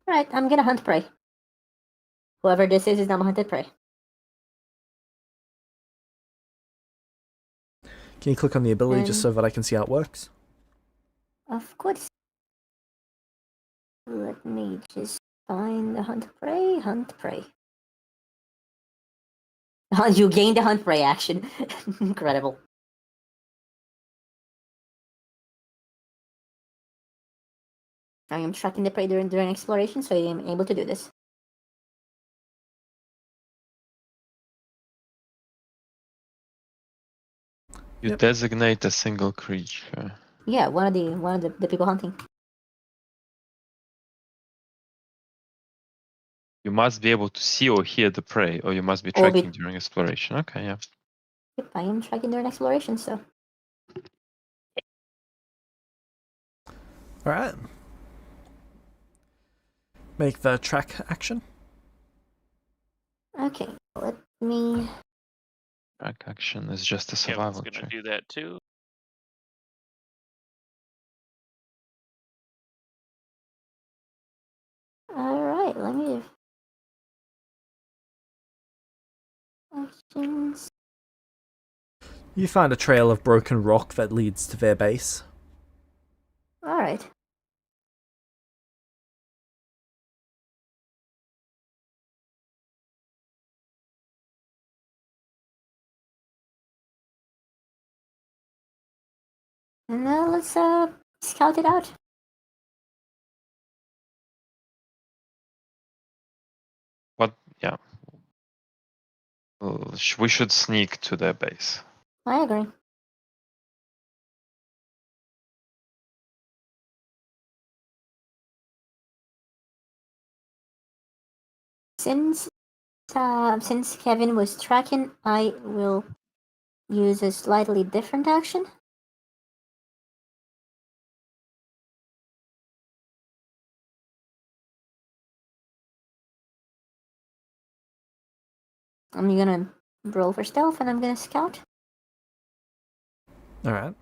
Speaker 3: Alright, I'm gonna hunt prey. Whoever this is now hunted prey.
Speaker 1: Can you click on the ability just so that I can see how it works?
Speaker 3: Of course. Let me just find the hunt prey. Hunt prey. You gained the hunt prey action. Incredible. I am tracking the prey during exploration, so I am able to do this.
Speaker 4: You
Speaker 1: Yep.
Speaker 4: designate a single creature.
Speaker 3: Yeah, one of the people hunting.
Speaker 4: You must be able to see or hear the prey, or you must be
Speaker 3: Or be-
Speaker 4: tracking during exploration. Okay, yeah.
Speaker 3: Yep, I am tracking during exploration, so.
Speaker 1: Alright. Make the track action.
Speaker 3: Okay, let me.
Speaker 4: Track action is just a
Speaker 2: Kevin's
Speaker 4: survival
Speaker 2: gonna
Speaker 4: check.
Speaker 2: do that too.
Speaker 3: Alright, let me. Actions.
Speaker 1: You find a trail of broken rock that leads to their base.
Speaker 3: Alright. And now let's scout it out.
Speaker 4: What? Yeah. We should sneak to their base.
Speaker 3: I agree. Since Kevin was tracking, I will use a slightly different action. I'm gonna roll for stealth and I'm gonna scout.
Speaker 1: Alright.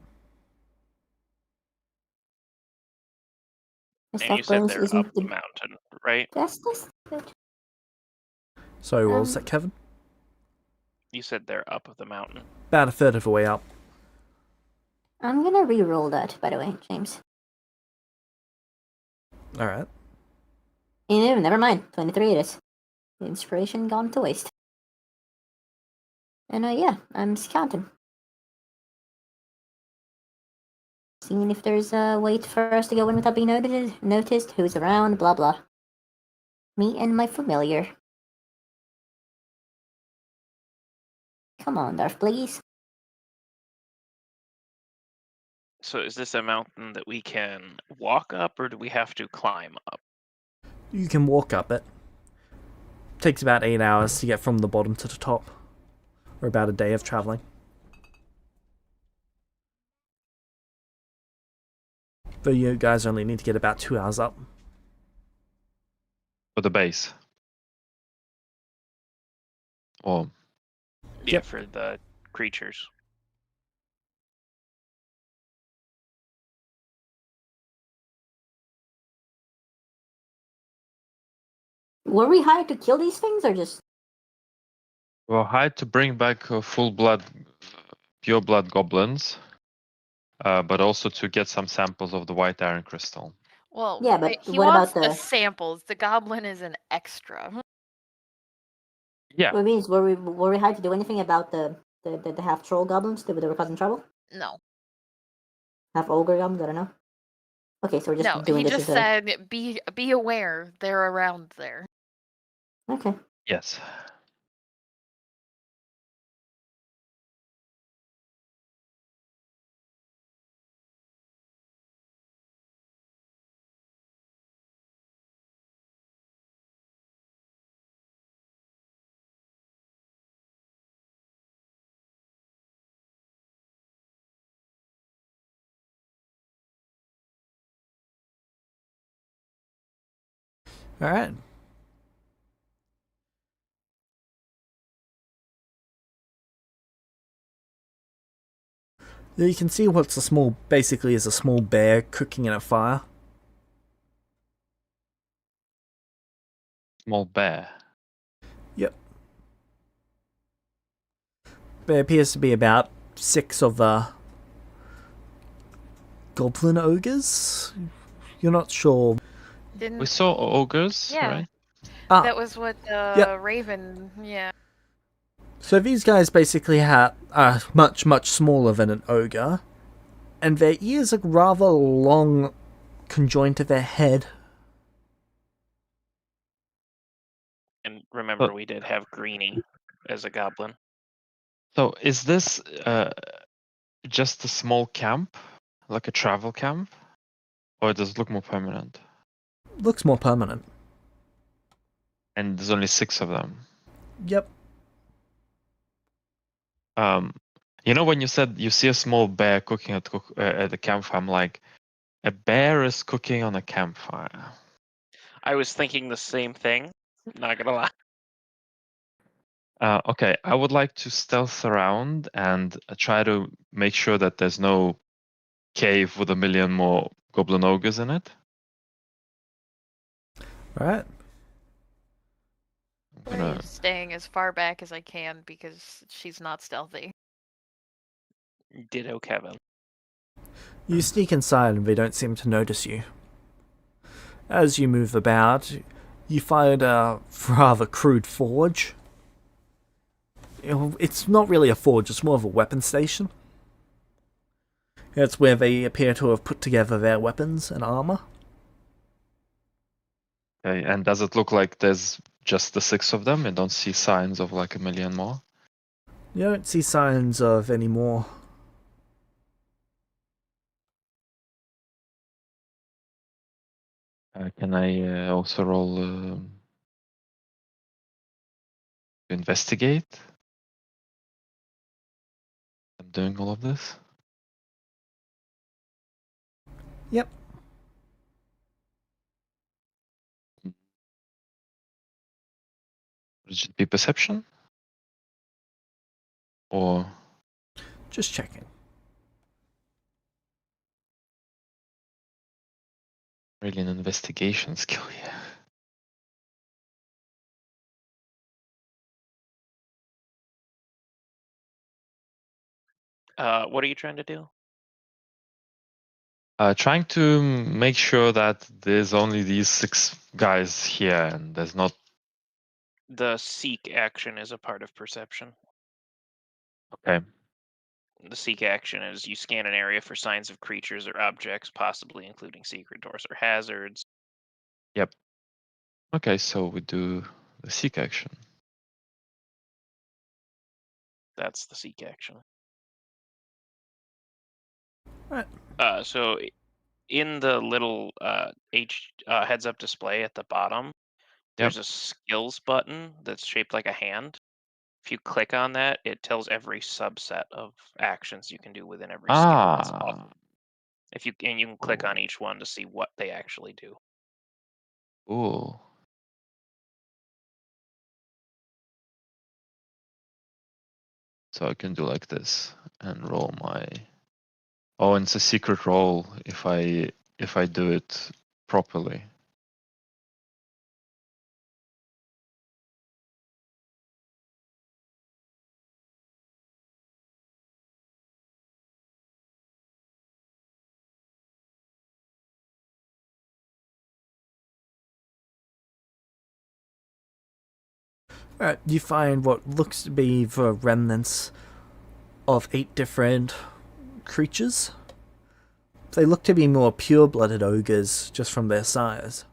Speaker 3: My
Speaker 2: And you
Speaker 3: stealth
Speaker 2: said
Speaker 3: bonus
Speaker 2: they're up
Speaker 3: isn't
Speaker 2: the
Speaker 3: the
Speaker 2: mountain, right?
Speaker 3: bestest, but
Speaker 1: So what was that, Kevin?
Speaker 2: You said they're up the mountain.
Speaker 1: About a third of the way up.
Speaker 3: I'm gonna re-roll that, by the way, James.
Speaker 1: Alright.
Speaker 3: Never mind. 23 it is. The inspiration gone to waste. And yeah, I'm scouting. Seeing if there's a way for us to go in without being noticed, who's around, blah blah. Me and my familiar. Come on, Darth, please.
Speaker 2: So is this a mountain that we can walk up, or do we have to climb up?
Speaker 1: You can walk up it. Takes about 8 hours to get from the bottom to the top, or about a day of traveling. Though you guys only need to get about 2 hours up.
Speaker 4: For the base. Or
Speaker 2: Yeah,
Speaker 1: Yep.
Speaker 2: for the creatures.
Speaker 3: Were we hired to kill these things or just?
Speaker 4: we're hired to bring back full blood, pure blood goblins, but also to get some samples of the white iron crystal.
Speaker 5: Well,
Speaker 3: Yeah, but
Speaker 5: he
Speaker 3: what
Speaker 5: wants
Speaker 3: about
Speaker 5: the
Speaker 3: the?
Speaker 5: samples. The goblin is an extra.
Speaker 4: Yeah.
Speaker 3: What means were we hired to do anything about the half troll goblins that were causing trouble?
Speaker 5: No.
Speaker 3: Half ogre goblins? I don't know. Okay, so we're just
Speaker 5: No,
Speaker 3: doing
Speaker 5: he
Speaker 3: this
Speaker 5: just
Speaker 3: as a.
Speaker 5: said be aware they're around there.
Speaker 3: Okay.
Speaker 4: Yes.
Speaker 1: Alright. You can see what's basically is a small bear cooking in a fire.
Speaker 4: Small bear.
Speaker 1: Yep. There appears to be about 6 of the goblin ogres. You're not sure.
Speaker 5: Didn't
Speaker 4: We saw ogres,
Speaker 5: Yeah.
Speaker 4: right?
Speaker 1: Ah,
Speaker 5: that was what
Speaker 1: Yep.
Speaker 5: Raven? Yeah.
Speaker 1: so these guys basically are much, much smaller than an ogre, and their ears are rather long, conjoined to their head.
Speaker 2: And remember,
Speaker 4: But-
Speaker 2: we did have Greenie as a goblin.
Speaker 4: So is this just a small camp, like a travel camp, or does it look more permanent?
Speaker 1: Looks more permanent.
Speaker 4: And there's only 6 of them.
Speaker 1: Yep.
Speaker 4: You know, when you said you see a small bear cooking at the campfire, I'm like, a bear is cooking on a campfire.
Speaker 2: I was thinking the same thing. Not gonna lie.
Speaker 4: Okay, I would like to stealth around and try to make sure that there's no cave with 1,000,000 more goblin ogres in it.
Speaker 1: Alright.
Speaker 4: I'm gonna,
Speaker 5: Staying as far back as I can because she's not stealthy.
Speaker 2: Ditto, Kevin.
Speaker 1: You sneak inside and they don't seem to notice you. As you move about, you find a rather crude forge. It's not really a forge, it's more of a weapon station. It's where they appear to have put together their weapons and armor.
Speaker 4: okay, and does it look like there's just the 6 of them? You don't see signs of like 1,000,000 more?
Speaker 1: You don't see signs of any more.
Speaker 4: Can I also roll to investigate? I'm doing all of this.
Speaker 1: Yep.
Speaker 4: Would it be perception? Or
Speaker 1: Just checking.
Speaker 4: really an investigation skill here?
Speaker 2: What are you trying to do?
Speaker 4: Trying to make sure that there's only these 6 guys here and there's not.
Speaker 2: The seek action is a part of perception.
Speaker 4: Okay.
Speaker 2: The seek action is you scan an area for signs of creatures or objects, possibly including secret doors or hazards.
Speaker 4: Yep. Okay, so we do the seek action.
Speaker 2: That's the seek action.
Speaker 1: Right.
Speaker 2: So in the little heads-up display at the bottom, There's a skills button that's shaped like a hand. If you click on that, it tells every subset of actions you can do within every skill. It's awesome. If you can click on each one to see what they actually do.
Speaker 4: Cool. So I can do like this and roll my. Oh, and it's a secret roll if I do it properly.
Speaker 1: Alright, you find what looks to be the remnants of 8 different creatures. They look to be more pure-blooded ogres, just from their size.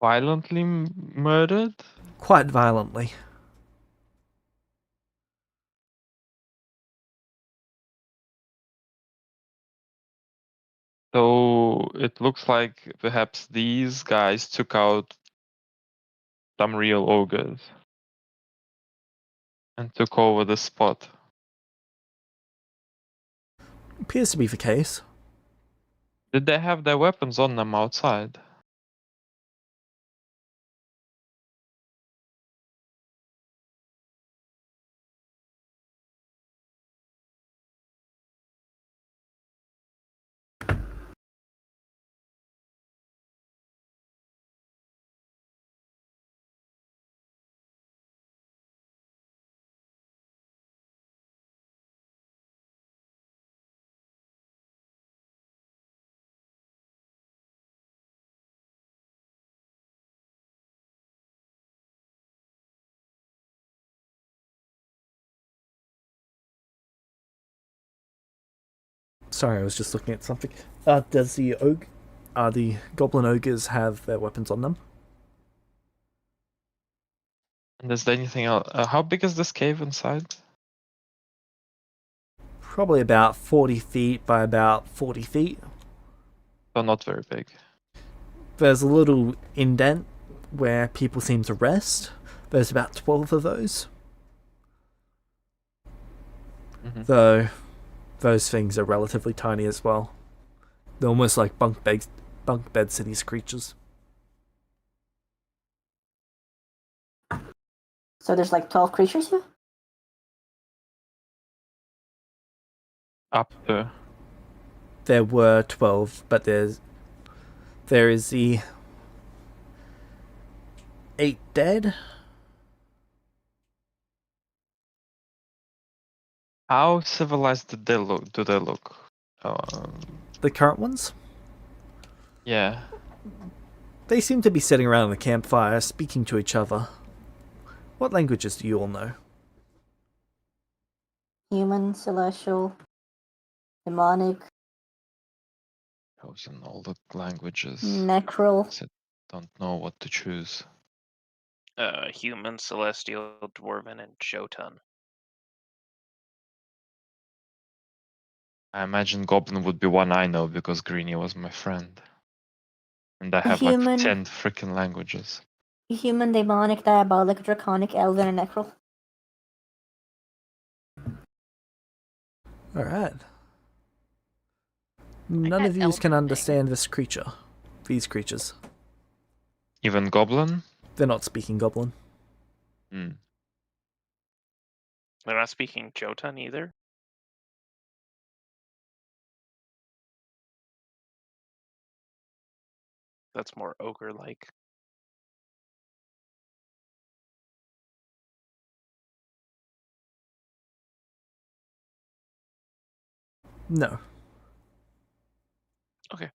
Speaker 4: Violently murdered?
Speaker 1: Quite violently.
Speaker 4: So it looks like perhaps these guys took out some real ogres and took over the spot.
Speaker 1: Appears to be the case.
Speaker 4: Did they have their weapons on them outside?
Speaker 1: Sorry, I was just looking at something. Does the the goblin ogres have their weapons on them?
Speaker 4: And is there anything else? How big is this cave inside?
Speaker 1: Probably about 40 feet by about 40 feet.
Speaker 4: So not very big.
Speaker 1: There's a little indent where people seem to rest. There's about 12 of those.
Speaker 4: Mm-hmm.
Speaker 1: Though those things are relatively tiny as well. They're almost like bunk bed cities creatures.
Speaker 3: So there's like 12 creatures here?
Speaker 4: Up to.
Speaker 1: There were 12, but there is the 8 dead.
Speaker 4: How civilized did they look? Do they look?
Speaker 1: The current ones?
Speaker 4: Yeah.
Speaker 1: They seem to be sitting around the campfire, speaking to each other. What languages do you all know?
Speaker 3: Human, celestial, demonic,
Speaker 4: Chosen all the languages.
Speaker 3: necral.
Speaker 4: I don't know what to choose.
Speaker 2: Human, celestial, dwarven, and Jotun.
Speaker 4: I imagine Goblin would be one I know because Greenie was my friend. And I have
Speaker 3: Human.
Speaker 4: like 10 freaking languages.
Speaker 3: Human, demonic, diabolic, draconic, elven, and necral.
Speaker 1: Alright. None
Speaker 5: got
Speaker 1: of you
Speaker 5: elven
Speaker 1: can
Speaker 5: thing.
Speaker 1: understand this creature. These creatures.
Speaker 4: Even Goblin?
Speaker 1: They're not speaking goblin.
Speaker 4: Hmm.
Speaker 2: They're not speaking Jotun either. That's more ogre-like.
Speaker 1: No.
Speaker 2: Okay.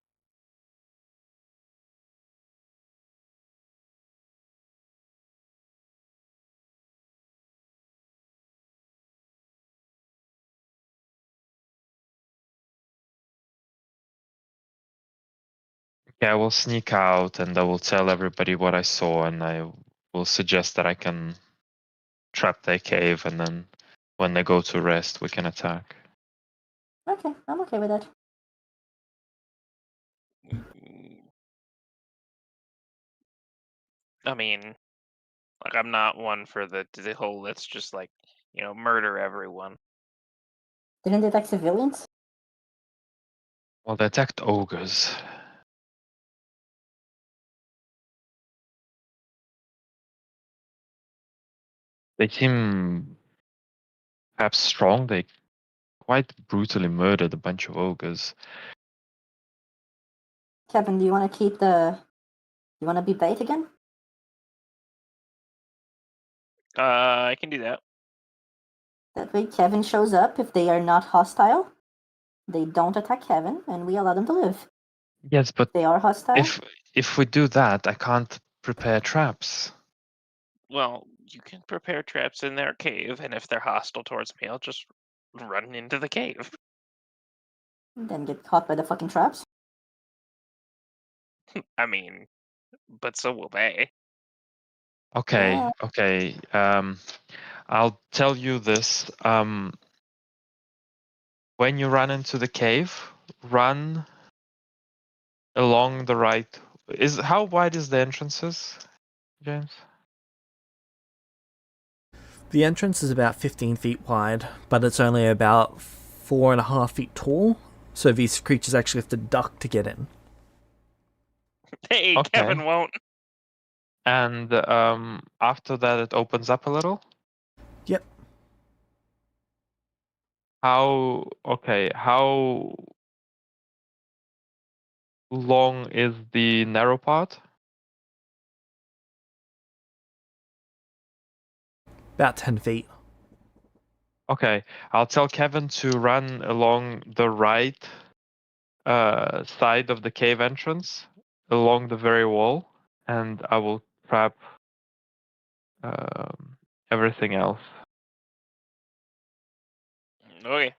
Speaker 4: Yeah, I will sneak out and I will tell everybody what I saw and I will suggest that I can trap their cave and then when they go to rest we can attack.
Speaker 3: Okay, I'm okay with that.
Speaker 2: I mean, like I'm not one for the whole let's just like murder everyone.
Speaker 3: Didn't they attack civilians?
Speaker 4: Well, they attacked ogres. They seem perhaps strong. They quite brutally murdered a bunch of ogres.
Speaker 3: Kevin, do you want to keep the? You want to be bait again?
Speaker 2: I can do that.
Speaker 3: That way, Kevin shows up. If they are not hostile, they don't attack Kevin, and we allow them to live.
Speaker 4: Yes, but
Speaker 3: If they are hostile,
Speaker 4: if we do that, I can't prepare traps.
Speaker 2: Well, you can prepare traps in their cave, and if they're hostile towards me, I'll just run into the cave.
Speaker 3: then get caught by the fucking traps.
Speaker 2: I mean, but so will they.
Speaker 4: Okay, okay. I'll tell you this. When you run into the cave, run along the right. How wide is the entrances, James?
Speaker 1: The entrance is about 15 feet wide, but it's only about 4.5 feet tall, so these creatures actually have to duck to get in.
Speaker 2: Hey,
Speaker 4: Okay.
Speaker 2: Kevin won't.
Speaker 4: And after that, it opens up a little.
Speaker 1: Yep.
Speaker 4: How long is the narrow part?
Speaker 1: About 10 feet.
Speaker 4: Okay, I'll tell Kevin to run along the right side of the cave entrance, along the very wall, and I will trap everything else.
Speaker 2: Okay.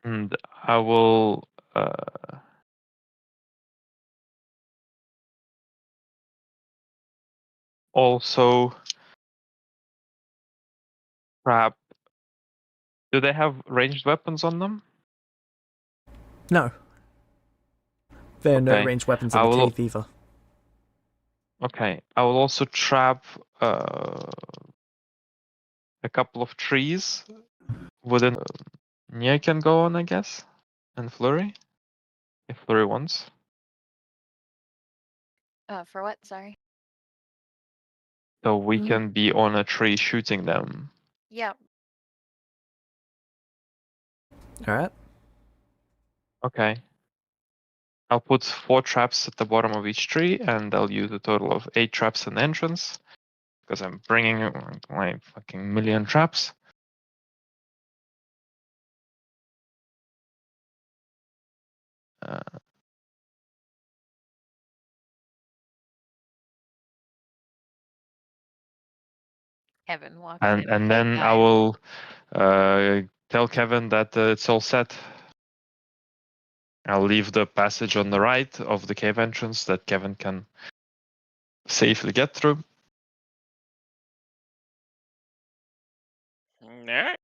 Speaker 4: And I will also trap. Do they have ranged weapons on them?
Speaker 1: No. There are no
Speaker 4: Okay.
Speaker 1: ranged weapons
Speaker 4: I
Speaker 1: in the
Speaker 4: will-
Speaker 1: cave either.
Speaker 4: Okay, I will also trap a couple of trees within. Nia can go on, I guess, and Flurry, if Flurry wants.
Speaker 5: For what? Sorry.
Speaker 4: So we
Speaker 3: Mhm.
Speaker 4: can be on a tree shooting them.
Speaker 5: Yeah.
Speaker 1: Alright.
Speaker 4: Okay. I'll put 4 traps at the bottom of each tree, and I'll use a total of 8 traps in the entrance, because I'm bringing my fucking million traps.
Speaker 5: Kevin walks
Speaker 4: And
Speaker 5: in.
Speaker 4: and
Speaker 5: Hey,
Speaker 4: then I
Speaker 5: guys.
Speaker 4: will tell Kevin that it's all set. I'll leave the passage on the right of the cave entrance that Kevin can safely get through.
Speaker 2: Alright.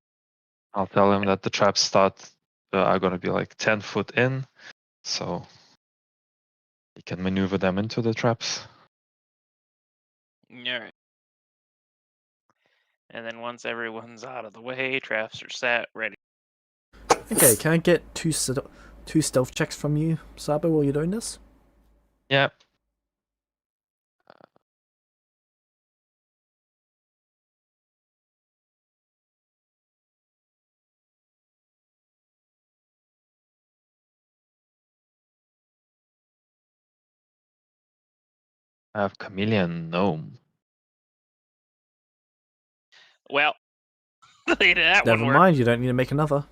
Speaker 4: I'll tell him that the traps are going to be like 10 foot in, so he can maneuver them into the traps.
Speaker 2: Alright. And then once everyone's out of the way, traps are set, ready.
Speaker 1: Okay, can I get two stealth checks from you, Sabo, while you're doing this?
Speaker 4: Yeah. I have chameleon gnome.
Speaker 2: Well, that
Speaker 1: Never
Speaker 2: one worked.
Speaker 1: mind, you don't need to make another.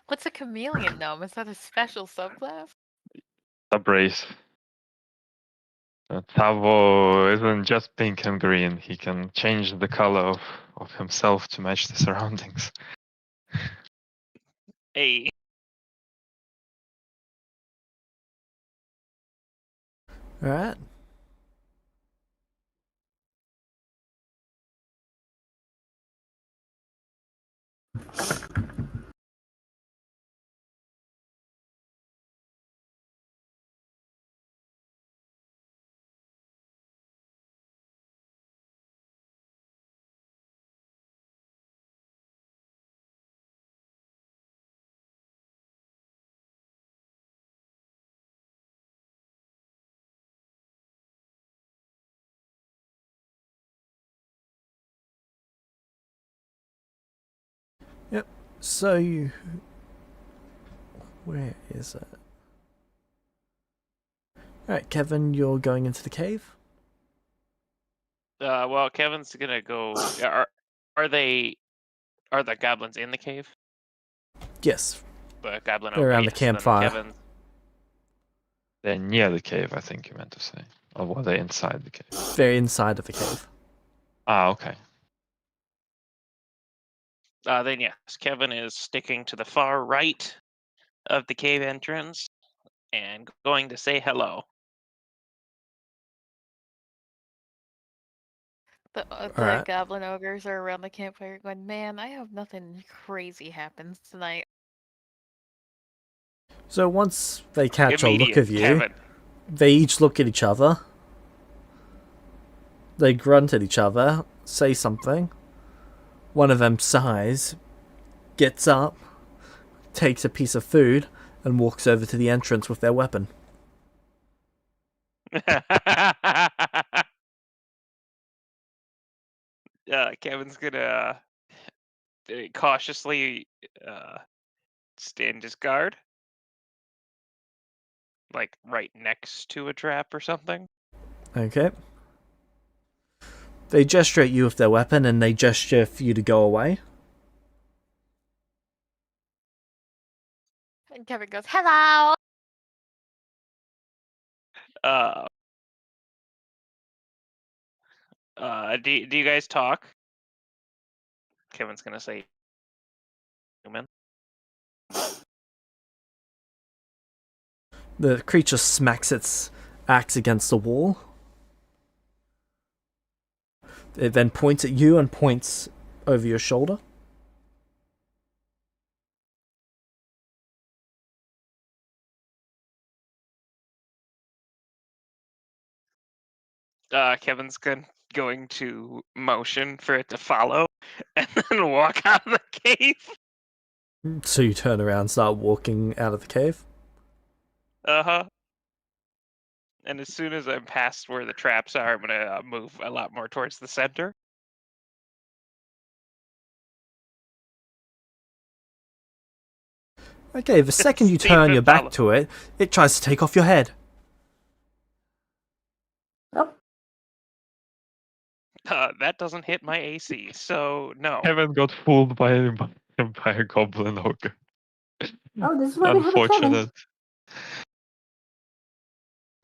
Speaker 5: What's a chameleon gnome? Is that a special subclass?
Speaker 4: Subrace. Tavo isn't just pink and green. He can change the color of himself to match the surroundings.
Speaker 2: Hey.
Speaker 1: Alright. Yep. So you... Where is it? Alright, Kevin, you're going into the cave?
Speaker 2: Well, Kevin's gonna go. Are the goblins in the cave?
Speaker 1: Yes.
Speaker 2: The goblin
Speaker 1: They're
Speaker 2: ogre.
Speaker 1: around the
Speaker 2: Yes, then
Speaker 1: campfire.
Speaker 2: Kevin's.
Speaker 4: They're near the cave, I think you meant to say. Or were they inside the cave?
Speaker 1: They're inside of the cave.
Speaker 4: Ah, okay.
Speaker 2: Then yes, Kevin is sticking to the far right of the cave entrance and going to say hello.
Speaker 5: The
Speaker 1: Alright.
Speaker 5: goblin ogres are around the campfire going, man, I hope nothing crazy happens tonight.
Speaker 1: So once they catch a look of you,
Speaker 2: Kevin.
Speaker 1: they each look at each other. They grunt at each other, say something. One of them sighs, gets up, takes a piece of food, and walks over to the entrance with their weapon.
Speaker 2: Kevin's gonna cautiously stand his guard, like right next to a trap or something.
Speaker 1: Okay. They gesture at you with their weapon, and they gesture for you to go away.
Speaker 5: And Kevin goes, hello!
Speaker 2: Do you guys talk? Kevin's gonna say human.
Speaker 1: The creature smacks its axe against the wall. It then points at you and points over your shoulder.
Speaker 2: Kevin's going to motion for it to follow and then walk out of the cave.
Speaker 1: So you turn around and start walking out of the cave.
Speaker 2: Uh-huh. And as soon as I'm past where the traps are, I'm gonna move a lot more towards the center.
Speaker 1: Okay, the second you turn your back to it, it tries to take off your head.
Speaker 3: Oh,
Speaker 2: That doesn't hit my AC, so no.
Speaker 4: Kevin got fooled by a goblin ogre.
Speaker 3: oh, this is why we have a Kevin.
Speaker 4: Unfortunate.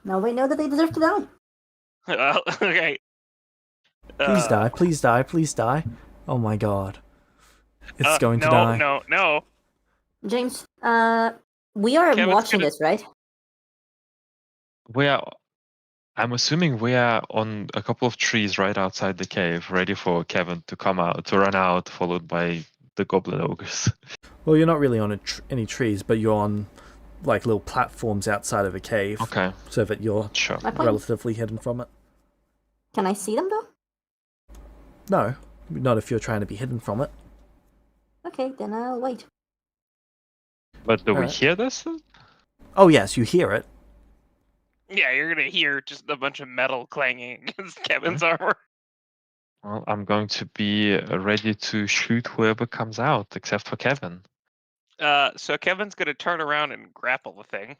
Speaker 3: Now we know that they deserve to die.
Speaker 2: Okay.
Speaker 1: Please die, please die, please die. Oh my god. It's going to
Speaker 2: no,
Speaker 1: die.
Speaker 2: No.
Speaker 3: James, we are
Speaker 2: Kevin's
Speaker 3: watching
Speaker 2: gonna-
Speaker 3: this, right?
Speaker 4: I'm assuming we are on a couple of trees right outside the cave, ready for Kevin to run out, followed by the goblin ogres.
Speaker 1: Well, you're not really on any trees, but you're on like little platforms outside of a cave.
Speaker 4: Okay.
Speaker 1: So that you're
Speaker 4: Sure.
Speaker 3: My point.
Speaker 1: relatively hidden from it.
Speaker 3: Can I see them though?
Speaker 1: No, not if you're trying to be hidden from it.
Speaker 3: Okay, then I'll wait.
Speaker 4: But do we
Speaker 1: Alright.
Speaker 4: hear this?
Speaker 1: Oh yes, you hear it.
Speaker 2: Yeah, you're gonna hear just a bunch of metal clanging against Kevin's armor.
Speaker 4: Well, I'm going to be ready to shoot whoever comes out, except for Kevin.
Speaker 2: So Kevin's gonna turn around and grapple the thing.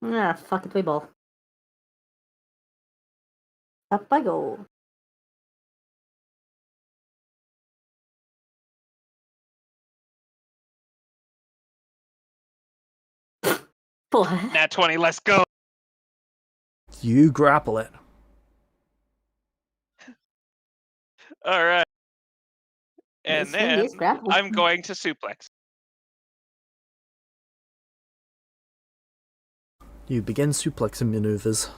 Speaker 3: Ah, fuck it, we both. Up I go. What?
Speaker 2: Nat 20, let's go.
Speaker 1: You grapple it.
Speaker 2: All right. And
Speaker 3: This thing
Speaker 2: then
Speaker 3: is grappled.
Speaker 2: I'm going to suplex.
Speaker 1: You begin suplexing maneuvers.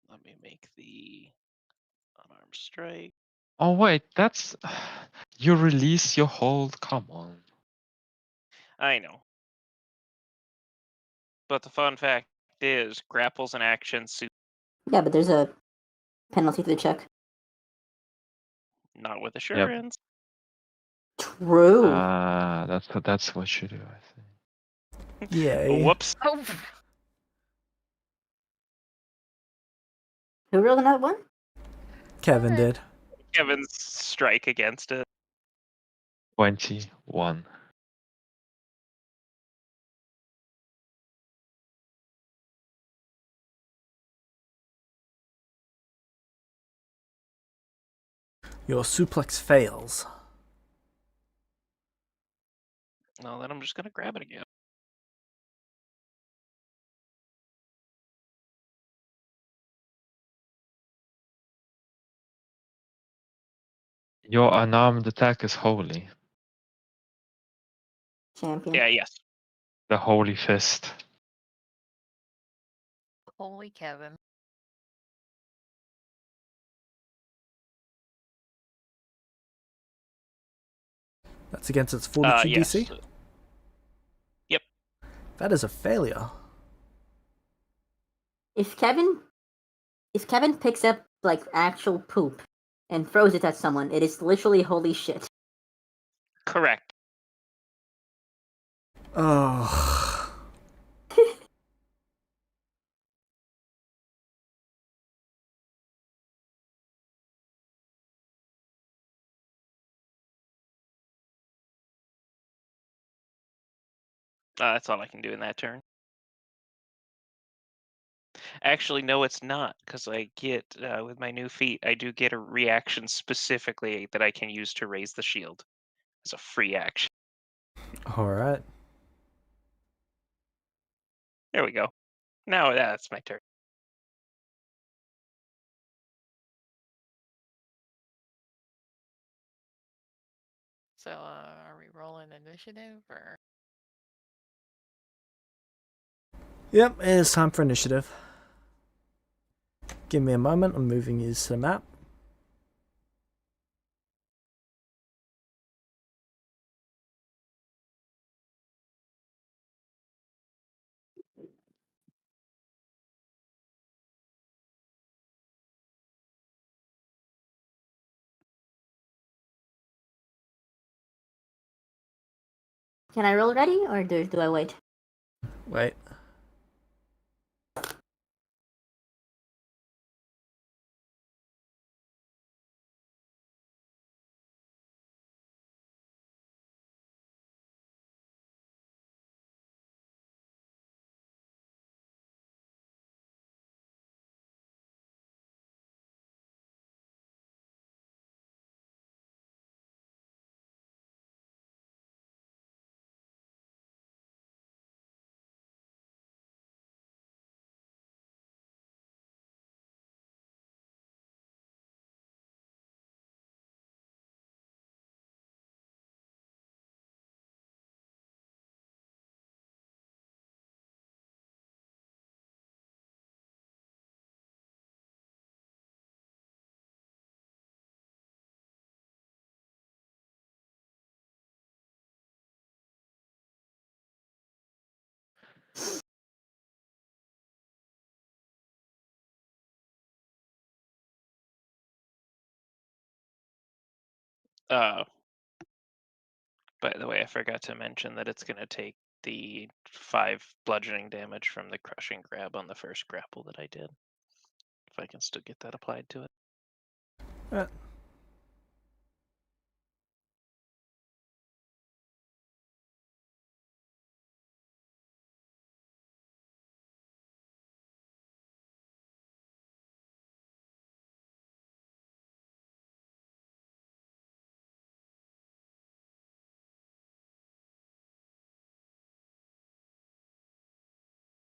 Speaker 2: Let me make the unarmed strike.
Speaker 4: Oh wait, that's you release your hold. Come on.
Speaker 2: I know. But the fun fact is, grapples an action,
Speaker 3: Yeah, but there's a penalty to the check.
Speaker 2: not with assurance.
Speaker 3: True.
Speaker 4: That's what you do, I think.
Speaker 1: Yay.
Speaker 2: Whoops.
Speaker 5: Oh,
Speaker 3: Who rolled another one?
Speaker 1: Kevin
Speaker 5: Alright.
Speaker 1: did.
Speaker 2: Kevin's strike against it.
Speaker 4: 21.
Speaker 1: Your suplex fails.
Speaker 2: Well, then I'm just gonna grab it again.
Speaker 4: Your unarmed attack is holy.
Speaker 3: Champion.
Speaker 2: Yeah, yes.
Speaker 4: The holy fist.
Speaker 5: Holy Kevin.
Speaker 1: That's against its fortitude
Speaker 2: Yes.
Speaker 1: DC.
Speaker 2: Yep.
Speaker 1: That is a failure.
Speaker 3: If Kevin picks up like actual poop and throws it at someone, it is literally holy shit.
Speaker 2: Correct.
Speaker 1: Oh.
Speaker 2: That's all I can do in that turn. Actually, no, it's not, because I get, with my new feat, I do get a reaction specifically that I can use to raise the shield as a free action.
Speaker 1: Alright.
Speaker 2: There we go. Now that's my turn.
Speaker 5: So, are we rolling initiative or?
Speaker 1: Yep, it is time for initiative. Give me a moment, I'm moving you to the map.
Speaker 3: Can I roll already, or do I wait?
Speaker 1: Wait.
Speaker 2: By the way, I forgot to mention that it's going to take the 5 bludgeoning damage from the crushing grab on the first grapple that I did. If I can still get that applied to it.
Speaker 1: Uh,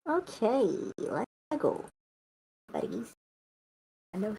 Speaker 3: Okay, let's go. Buddies. I know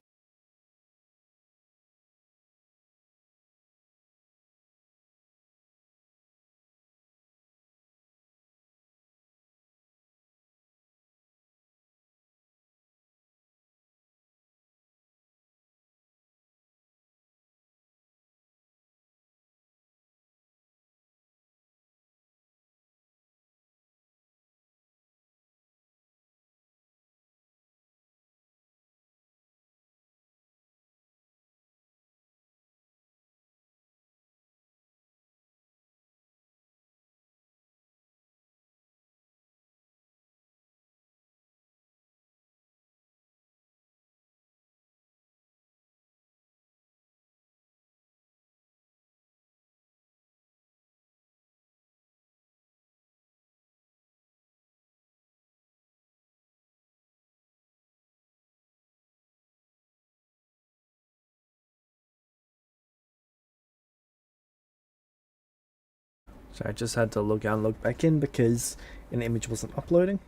Speaker 1: So I just had to log out and log back in because an image wasn't uploading.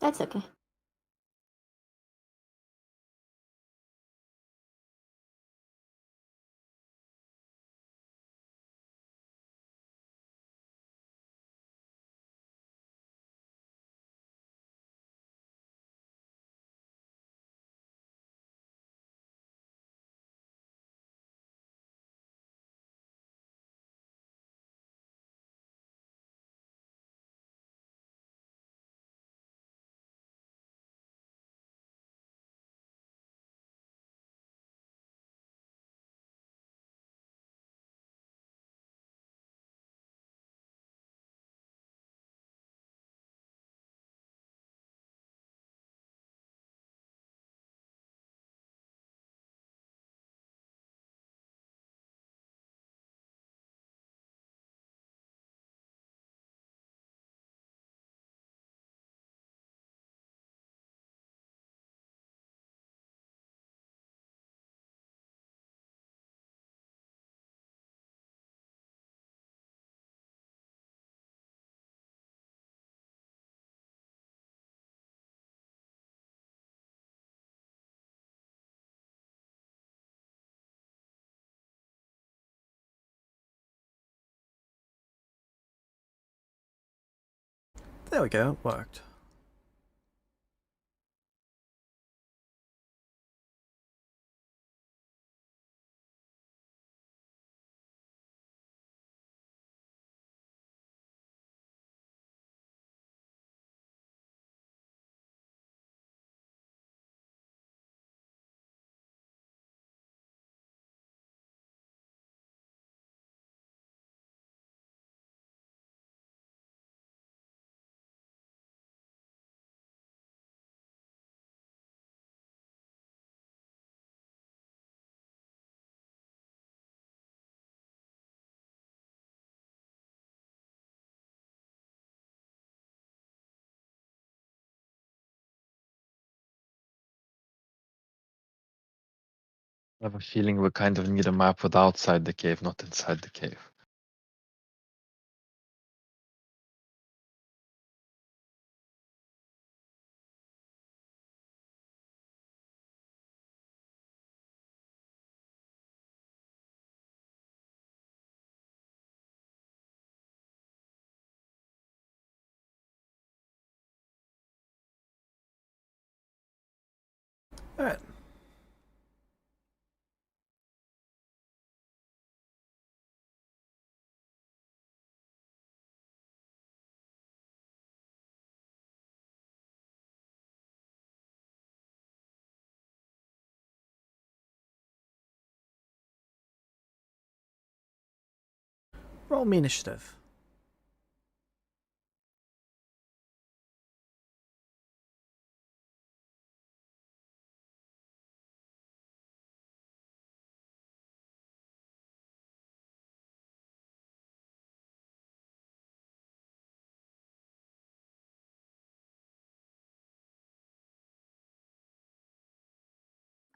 Speaker 3: That's okay.
Speaker 1: There we go, it worked.
Speaker 4: I have a feeling we kind of need a map with outside the cave, not inside the cave.
Speaker 1: Alright. Roll me initiative.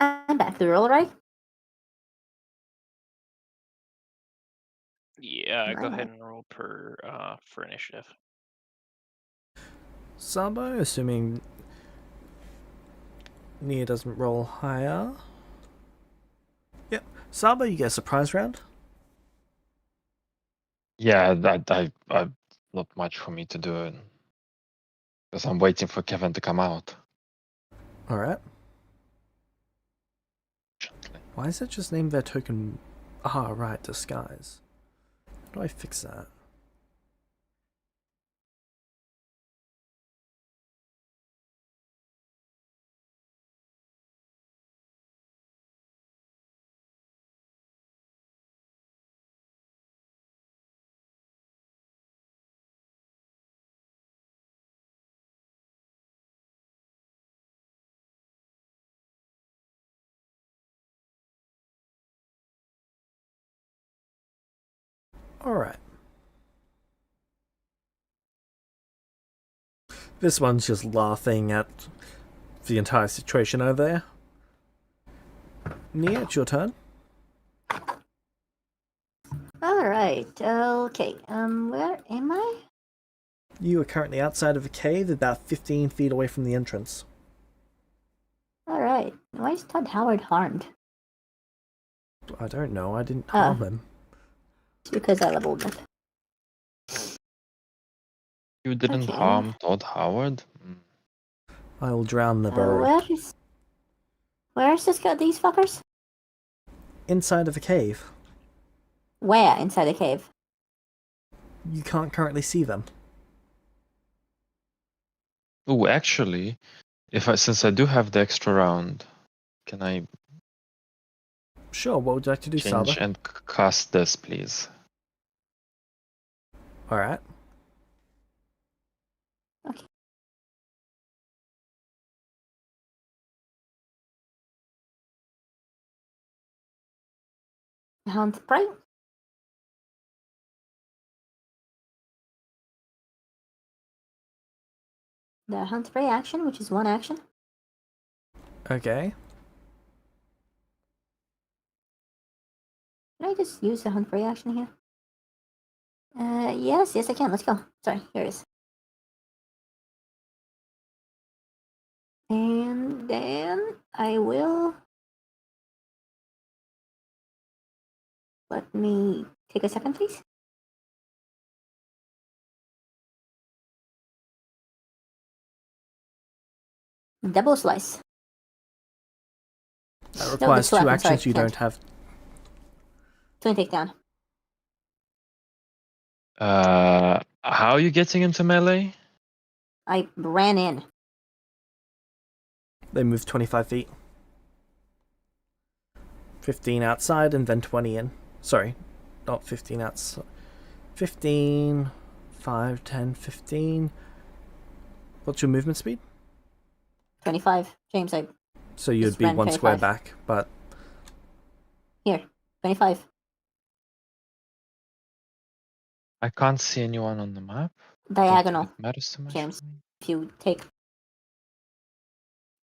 Speaker 3: I'm back to roll, right?
Speaker 2: Yeah, go
Speaker 3: My
Speaker 2: ahead
Speaker 3: bad.
Speaker 2: and roll for initiative.
Speaker 1: Sabo, assuming Nia doesn't roll higher. Yep. Sabo, you get a surprise round.
Speaker 4: Yeah, I not much for me to do because I'm waiting for Kevin to come out.
Speaker 1: Alright.
Speaker 4: Gently.
Speaker 1: Why is it just named their token? Ah, right, disguise. How do I fix that? Alright. This one's just laughing at the entire situation over there. Nia, it's your turn.
Speaker 3: All Alright, okay. Where am I?
Speaker 1: You are currently outside of a cave about 15 feet away from the entrance.
Speaker 3: Alright. Why is Todd Howard harmed?
Speaker 1: I don't know, I didn't harm him.
Speaker 3: It's because I leveled up.
Speaker 4: You didn't
Speaker 3: Okay.
Speaker 4: harm Todd Howard?
Speaker 1: I'll drown the bird.
Speaker 3: Where's this got these fuckers?
Speaker 1: Inside of a cave.
Speaker 3: Where inside the cave?
Speaker 1: You can't currently see them.
Speaker 4: Oh, actually, since I do have the extra round, can I
Speaker 1: Sure, what would you like to do,
Speaker 4: change
Speaker 1: Saba?
Speaker 4: and cast this, please?
Speaker 1: Alright.
Speaker 3: Hunt prey? The hunt prey action, which is one action.
Speaker 1: Okay.
Speaker 3: Can I just use the hunt prey action here? Yes, I can. Let's go. Sorry, here it is. And then I will. Let me take a second, please. Double slice.
Speaker 1: That requires
Speaker 3: two
Speaker 1: two
Speaker 3: actions, sorry,
Speaker 1: actions you
Speaker 3: can't.
Speaker 1: don't have.
Speaker 3: Twin takedown.
Speaker 4: How are you getting into melee?
Speaker 3: I ran in.
Speaker 1: They move 25 feet. 15 outside and then 20 in. Sorry, not 15 outside. 15, 5, 10, 15. What's your movement speed?
Speaker 3: 25. James, I
Speaker 1: So you'd
Speaker 3: Just
Speaker 1: be
Speaker 3: ran
Speaker 1: one square
Speaker 3: 25.
Speaker 1: back, but
Speaker 3: here. 25.
Speaker 4: I can't see anyone on the map. I don't think
Speaker 3: Diagonal.
Speaker 4: it matters too much.
Speaker 3: James.
Speaker 4: for me.
Speaker 3: If you take.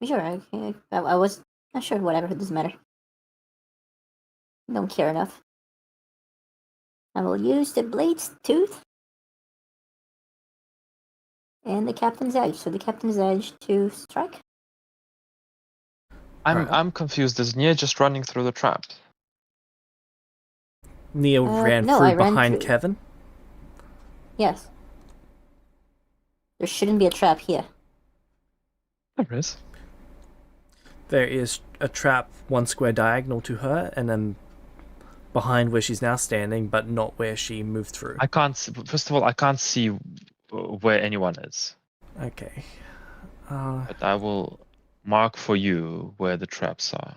Speaker 3: Sure, I was not sure. Whatever, it doesn't matter. Don't care enough. I will use the Blade's Tooth and the Captain's Edge. So the Captain's Edge to strike.
Speaker 1: Alright.
Speaker 4: I'm confused. Is Nia just running through the trap?
Speaker 1: Neo ran
Speaker 3: no,
Speaker 1: through
Speaker 3: I ran
Speaker 1: behind
Speaker 3: through.
Speaker 1: Kevin.
Speaker 3: Yes. There shouldn't be a trap here.
Speaker 4: There is.
Speaker 1: There is a trap 1 square diagonal to her, and then behind where she's now standing, but not where she moved through.
Speaker 4: I can't. First of all, I can't see where anyone is.
Speaker 1: Okay.
Speaker 4: But I will mark for you where the traps are.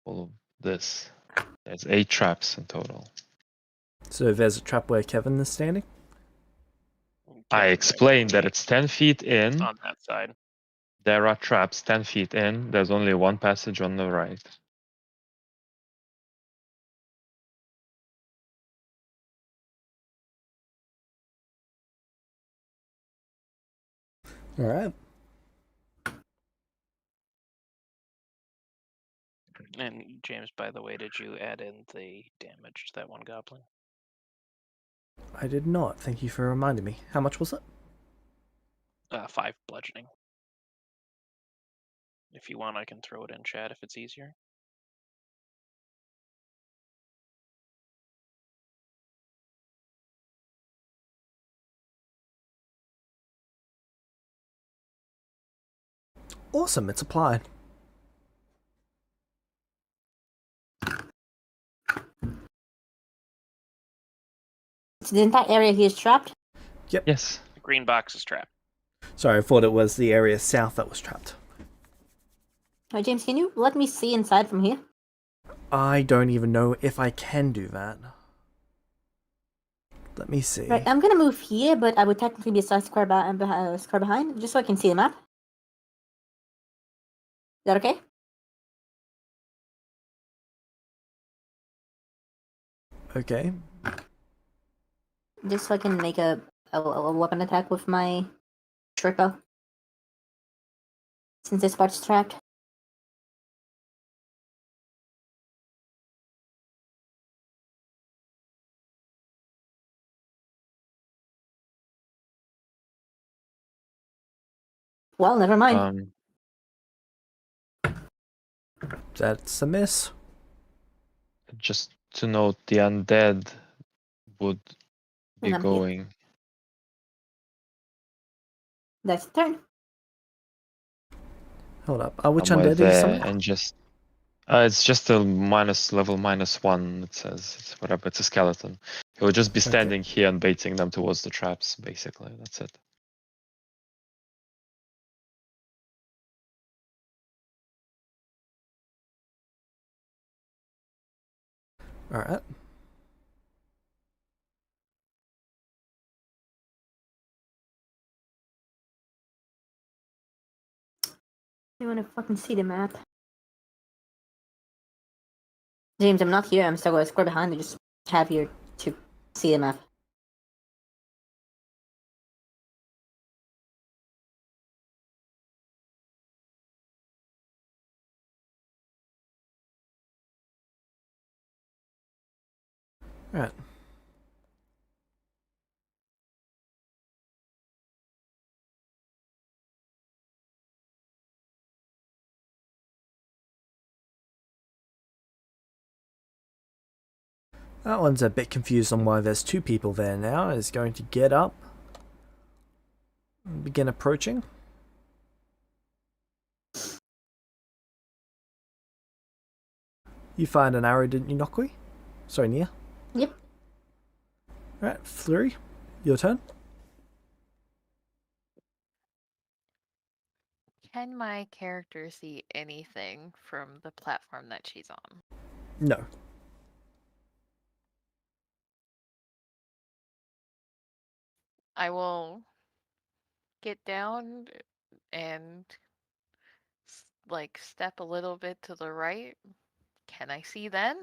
Speaker 4: All of this. There's 8 traps in total.
Speaker 1: So there's a trap where Kevin is standing.
Speaker 4: I
Speaker 2: Kevin's
Speaker 4: explained that
Speaker 2: actually
Speaker 4: it's 10 feet in.
Speaker 2: on that side.
Speaker 4: There are traps 10 feet in. There's only one passage on the right.
Speaker 1: Alright.
Speaker 2: And James, by the way, did you add in the damage to that one goblin?
Speaker 1: I did not. Thank you for reminding me. How much was it?
Speaker 2: 5 bludgeoning. If you want, I can throw it in chat if it's easier.
Speaker 1: Awesome, it's applied.
Speaker 3: So the entire area here is trapped.
Speaker 4: Yes.
Speaker 2: The green box is trapped.
Speaker 1: Sorry, I thought it was the area south that was trapped.
Speaker 3: Alright, James, can you let me see inside from here?
Speaker 1: I don't even know if I can do that. Let me see.
Speaker 3: Right, I'm gonna move here, but I would technically be a side square, square behind, just so I can see the map. Is that okay?
Speaker 1: Okay.
Speaker 3: Just so I can make a weapon attack with my short bow. Since this part's trapped. Well, never mind.
Speaker 1: That's a miss.
Speaker 4: Just to note, the undead would be
Speaker 3: And I'm here.
Speaker 4: going.
Speaker 3: That's the turn.
Speaker 1: Hold up. Which
Speaker 4: somewhere
Speaker 1: undead are you
Speaker 4: there
Speaker 1: summoning?
Speaker 4: and just. It's just a level -1. It says it's whatever. It's a skeleton. He will just be
Speaker 1: Okay.
Speaker 4: standing here and baiting them towards the traps. Basically, that's it.
Speaker 1: Alright.
Speaker 3: I want to fucking see the map. James, I'm not here. I'm still a square behind. I just have here to see the map.
Speaker 1: Alright. That one's a bit confused on why there's two people there now. Is going to get up and begin approaching. You fired an arrow, didn't you, Nokui? Sorry, Nia.
Speaker 3: Yep.
Speaker 1: Alright, Flurry, your turn.
Speaker 5: Can my character see anything from the platform that she's on?
Speaker 1: No.
Speaker 5: I will get down and like step a little bit to the right. Can I see then?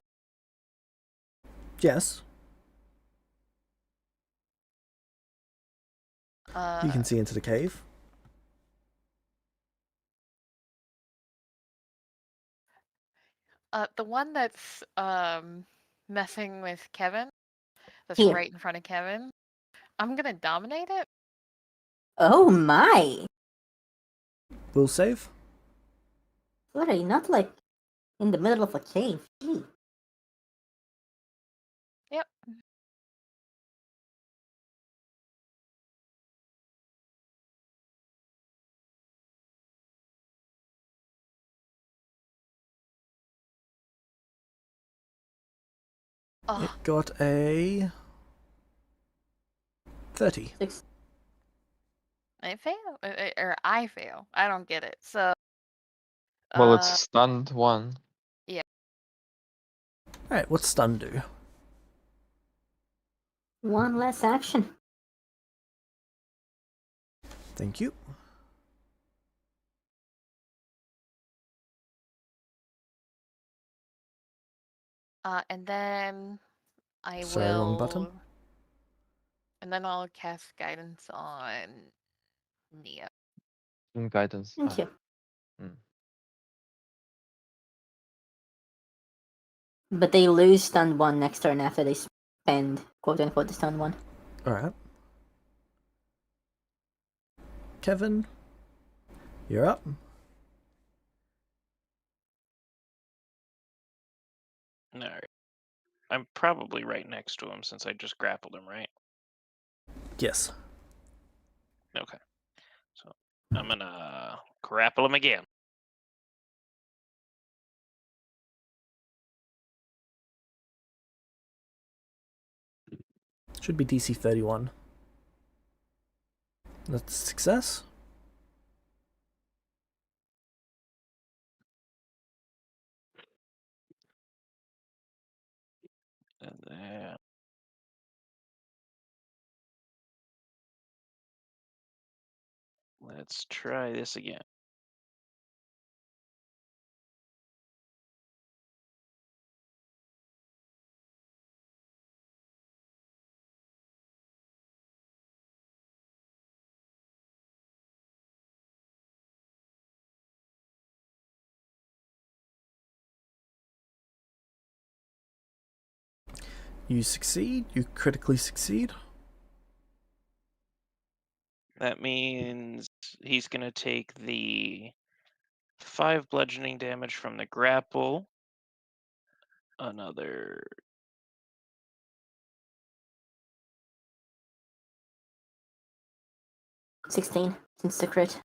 Speaker 1: Yes. You can
Speaker 5: Uh,
Speaker 1: see into the cave.
Speaker 5: the one that's messing with Kevin, that's
Speaker 3: Here.
Speaker 5: right in front of Kevin. I'm gonna dominate it.
Speaker 3: Oh my!
Speaker 1: Will save.
Speaker 3: What are you not like in the middle of a cave? Gee.
Speaker 5: Yep. Oh,
Speaker 1: It got a 30.
Speaker 3: 6.
Speaker 5: I fail, or I fail. I don't get it. So,
Speaker 4: Well, it's a stunned one.
Speaker 5: yeah.
Speaker 1: Alright, what's stun do?
Speaker 3: One less action.
Speaker 1: Thank you.
Speaker 5: And then I
Speaker 1: Sorry,
Speaker 5: will.
Speaker 1: wrong button.
Speaker 5: And then I'll cast guidance on Nia.
Speaker 4: Guidance.
Speaker 3: Thank you. But they lose stun 1 next turn after they spend quote unquote the stun 1.
Speaker 1: Alright. Kevin, you're up.
Speaker 2: Alright. I'm probably right next to him since I just grappled him, right?
Speaker 1: Yes.
Speaker 2: Okay. So I'm gonna grapple him again.
Speaker 1: Should be DC 31. That's a success.
Speaker 2: And then let's try this again.
Speaker 1: You succeed. You critically succeed.
Speaker 2: That means he's going to take the 5 bludgeoning damage from the grapple, another
Speaker 3: 16 since the crit.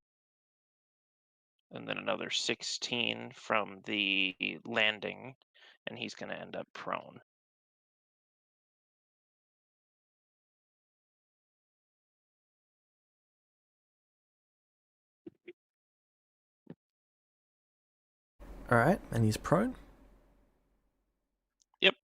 Speaker 2: and then another 16 from the landing, and he's going to end up prone.
Speaker 1: Alright, and he's prone.
Speaker 2: Yep.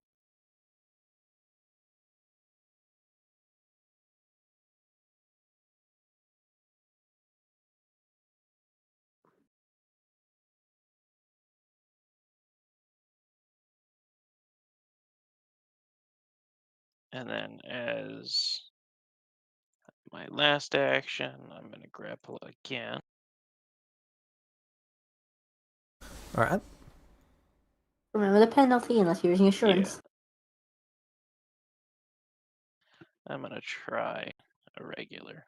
Speaker 2: And then as my last action, I'm going to grapple again.
Speaker 1: Alright.
Speaker 3: Remember the penalty unless you're using assurance.
Speaker 2: I'm going to try a regular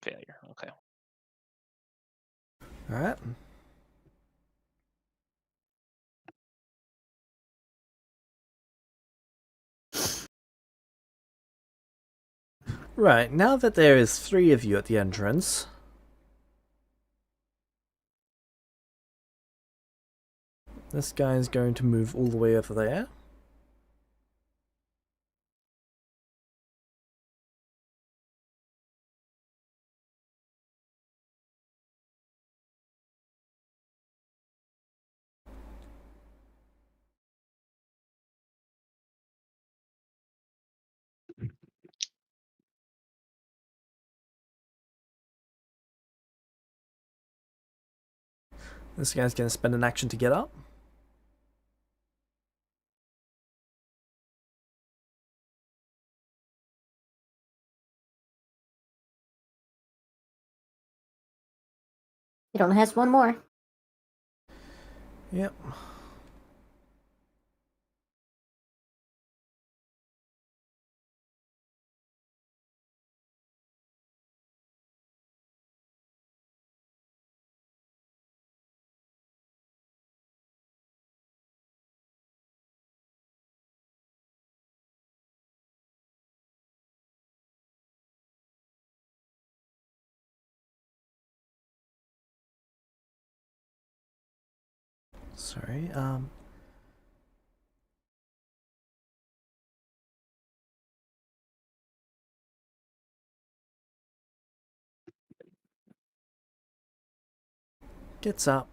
Speaker 2: failure. Okay.
Speaker 1: Alright. Right, now that there is 3 of you at the entrance, this guy is going to move all the way over there. This guy's going to spend an action to get up.
Speaker 3: It only has one more.
Speaker 1: Yep. Sorry, gets up.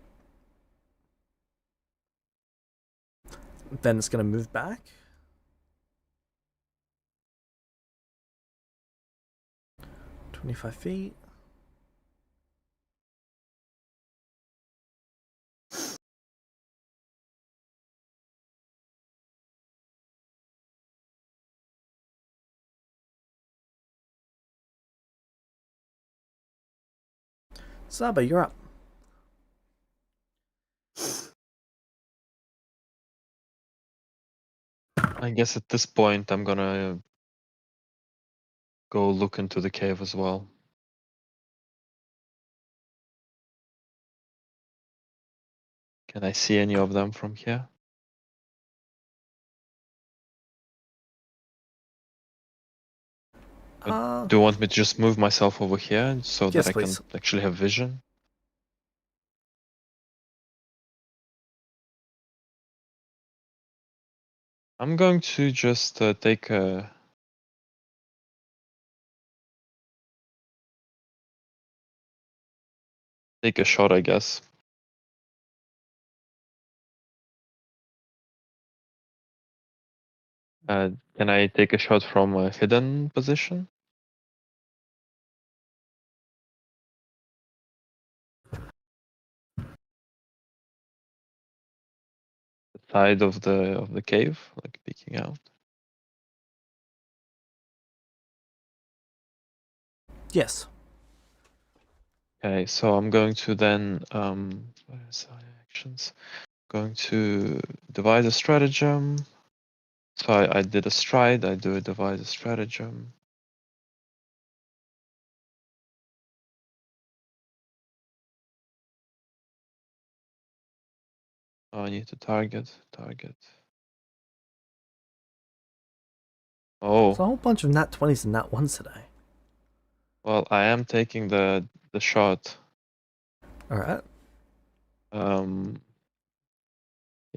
Speaker 1: Then it's going to move back. 25 feet. Saba, you're up.
Speaker 4: I guess at this point I'm gonna go look into the cave as well. Can I see any of them from here? Do you want me to just move myself over here so
Speaker 1: Yes,
Speaker 4: that I
Speaker 1: please.
Speaker 4: can actually have vision? I'm going to just take a shot, I guess. Can I take a shot from a hidden position? The side of the cave, like peeking out.
Speaker 1: Yes.
Speaker 4: Okay, so I'm going to then where's my actions? Going to devise a stratagem. So I did a stride, I do a devise a stratagem. Oh, I need to target. Oh,
Speaker 1: There's a whole bunch of nat 20s and nat 1s today.
Speaker 4: well, I am taking the shot.
Speaker 1: Alright.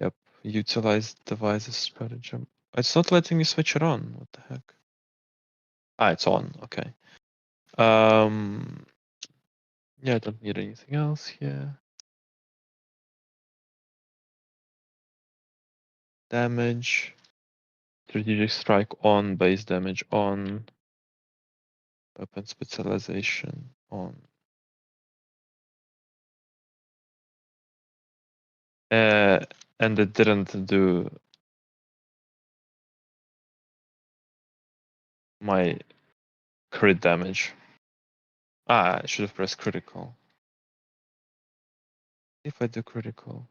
Speaker 4: Yep. Utilize devices stratagem. It's not letting me switch it on. What the heck? Ah, it's on. Okay. Yeah, I don't need anything else here. Damage. Strategic strike on. Base damage on. Weapon specialization on. And it didn't do my crit damage. Ah, I should have pressed critical. If I do critical.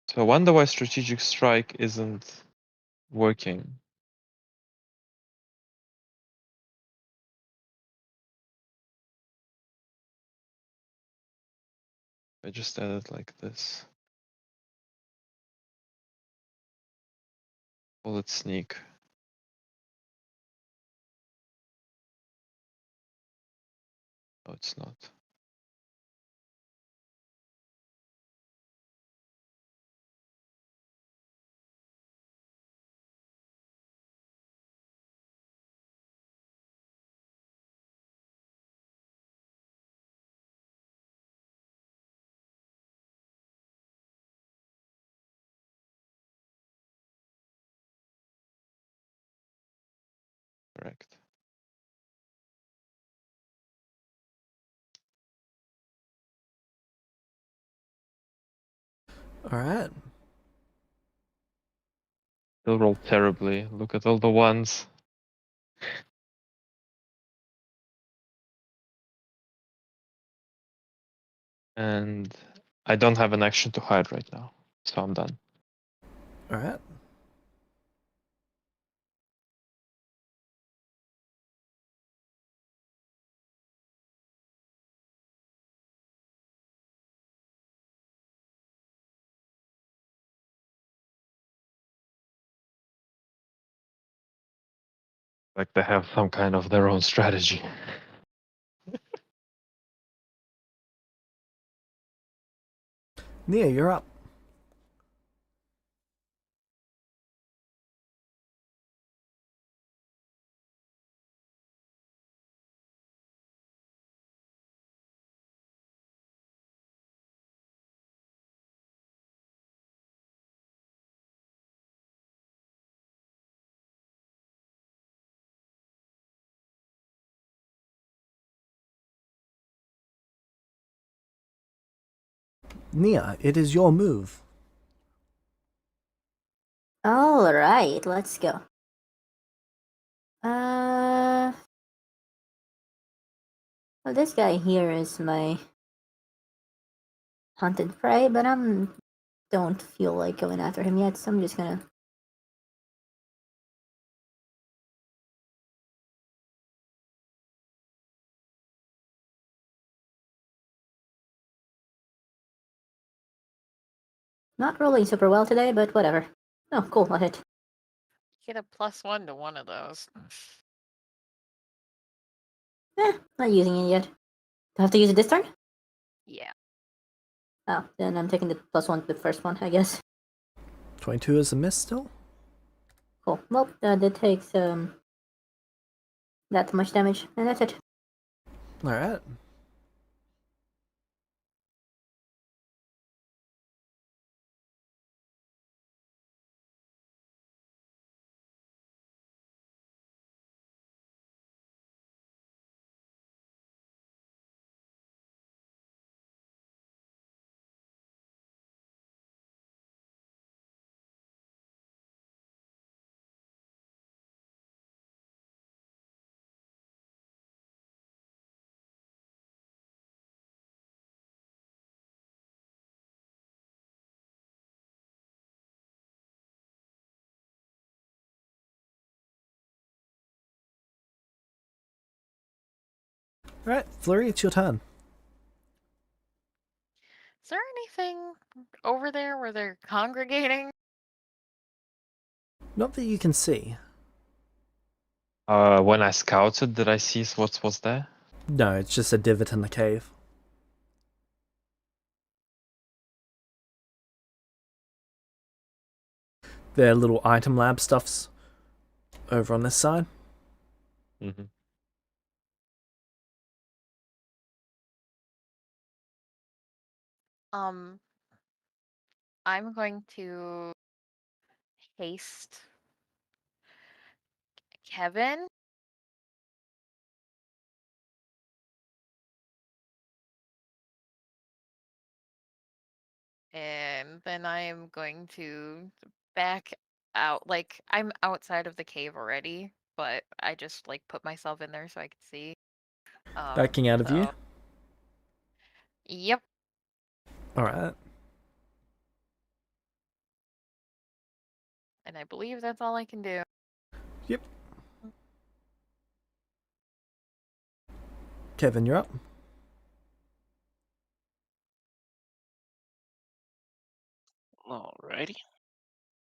Speaker 4: So I wonder why strategic strike isn't working. I just added like this. Bullet sneak. No, it's not. Correct.
Speaker 1: Alright.
Speaker 4: Still roll terribly. Look at all the ones. And I don't have an action to hide right now. So I'm done.
Speaker 1: Alright.
Speaker 4: Like they have some kind of their own strategy.
Speaker 1: Nia, you're up. Nia, it is your move.
Speaker 3: Alright, let's go. Well, this guy here is my hunted prey, but don't feel like going after him yet, so I'm just gonna not rolling super well today, but whatever. Oh, cool, I'll hit.
Speaker 5: Get a +1 to one of those.
Speaker 3: Not using it yet. Do I have to use it this turn?
Speaker 5: Yeah.
Speaker 3: Oh, then I'm taking the +1 to the first one, I guess.
Speaker 1: 22 is a miss still?
Speaker 3: Cool. Well, that takes that much damage, and that's it.
Speaker 1: Alright. Alright, Flurry, it's your turn.
Speaker 5: Is there anything over there where they're congregating?
Speaker 1: Not that you can see.
Speaker 4: When I scouted, did I see what was there?
Speaker 1: No, it's just a divot in the cave. Their little item lab stuffs over on this side.
Speaker 4: Mm-hmm.
Speaker 5: I'm going to haste Kevin. And then I am going to back out. Like, I'm outside of the cave already, but I just, like, put myself in there so I could see.
Speaker 1: Backing out of you.
Speaker 5: Yep.
Speaker 1: Alright.
Speaker 5: And I believe that's all I can do.
Speaker 1: Yep. Kevin, you're up.
Speaker 2: Alrighty.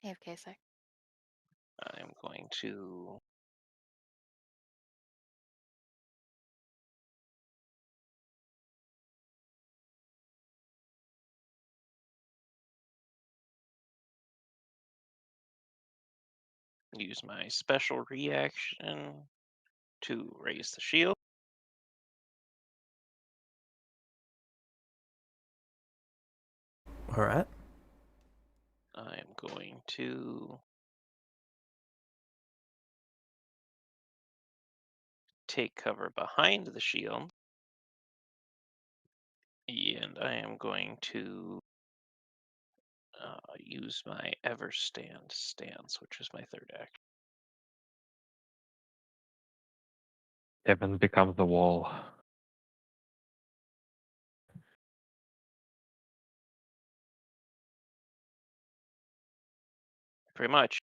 Speaker 5: AFK sec.
Speaker 2: I'm going to use my special reaction to raise the shield.
Speaker 1: Alright.
Speaker 2: I'm going to take cover behind the shield. And I am going to use my ever stand stance, which is my third act.
Speaker 4: Kevin becomes the wall.
Speaker 2: Pretty much.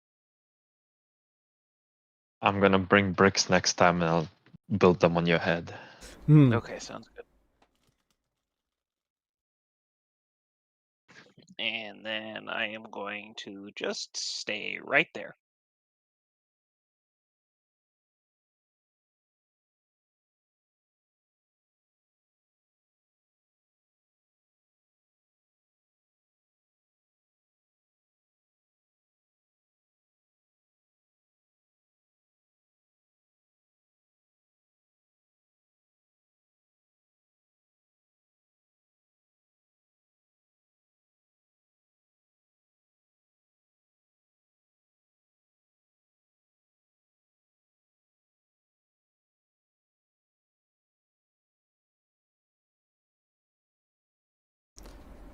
Speaker 4: I'm gonna bring bricks next time and I'll build them on your head.
Speaker 2: Okay, sounds good. And then I am going to just stay right there.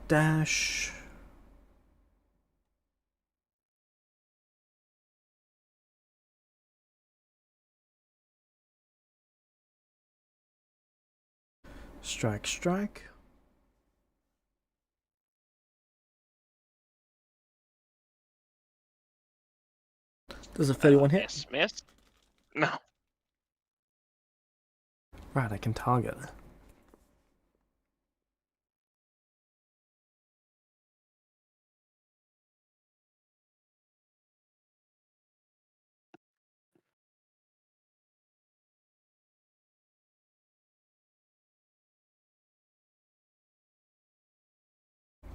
Speaker 1: Dash. Strike, strike. Does a 31 hit?
Speaker 2: Miss. No.
Speaker 1: Right, I can target.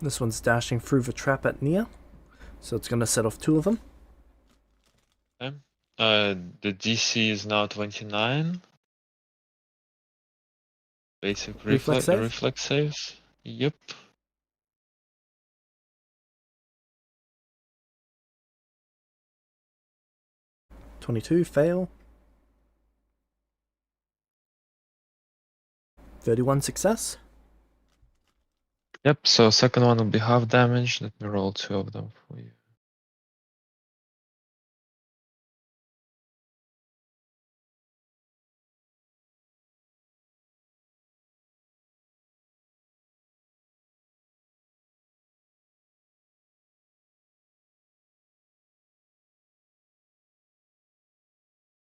Speaker 1: This one's dashing through the trap at Nia, so it's going to set off 2 of them.
Speaker 4: Okay. The DC is now 29. Basic
Speaker 1: Reflex save?
Speaker 4: reflex saves. Yep.
Speaker 1: 22, fail. 31, success.
Speaker 4: Yep, so second one will be half damage. Let me roll 2 of them for you.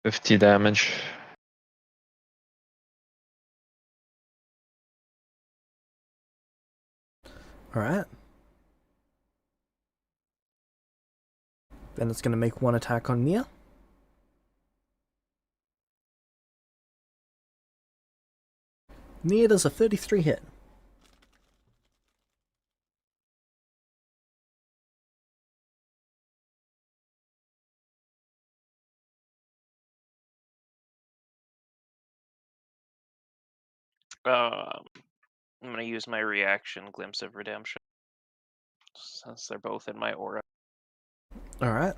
Speaker 4: $50 damage.
Speaker 1: Alright. Then it's going to make one attack on Mia. Mia does a 33 hit.
Speaker 2: I'm going to use my reaction, Glimpse of Redemption, since they're both in my aura.
Speaker 1: Alright.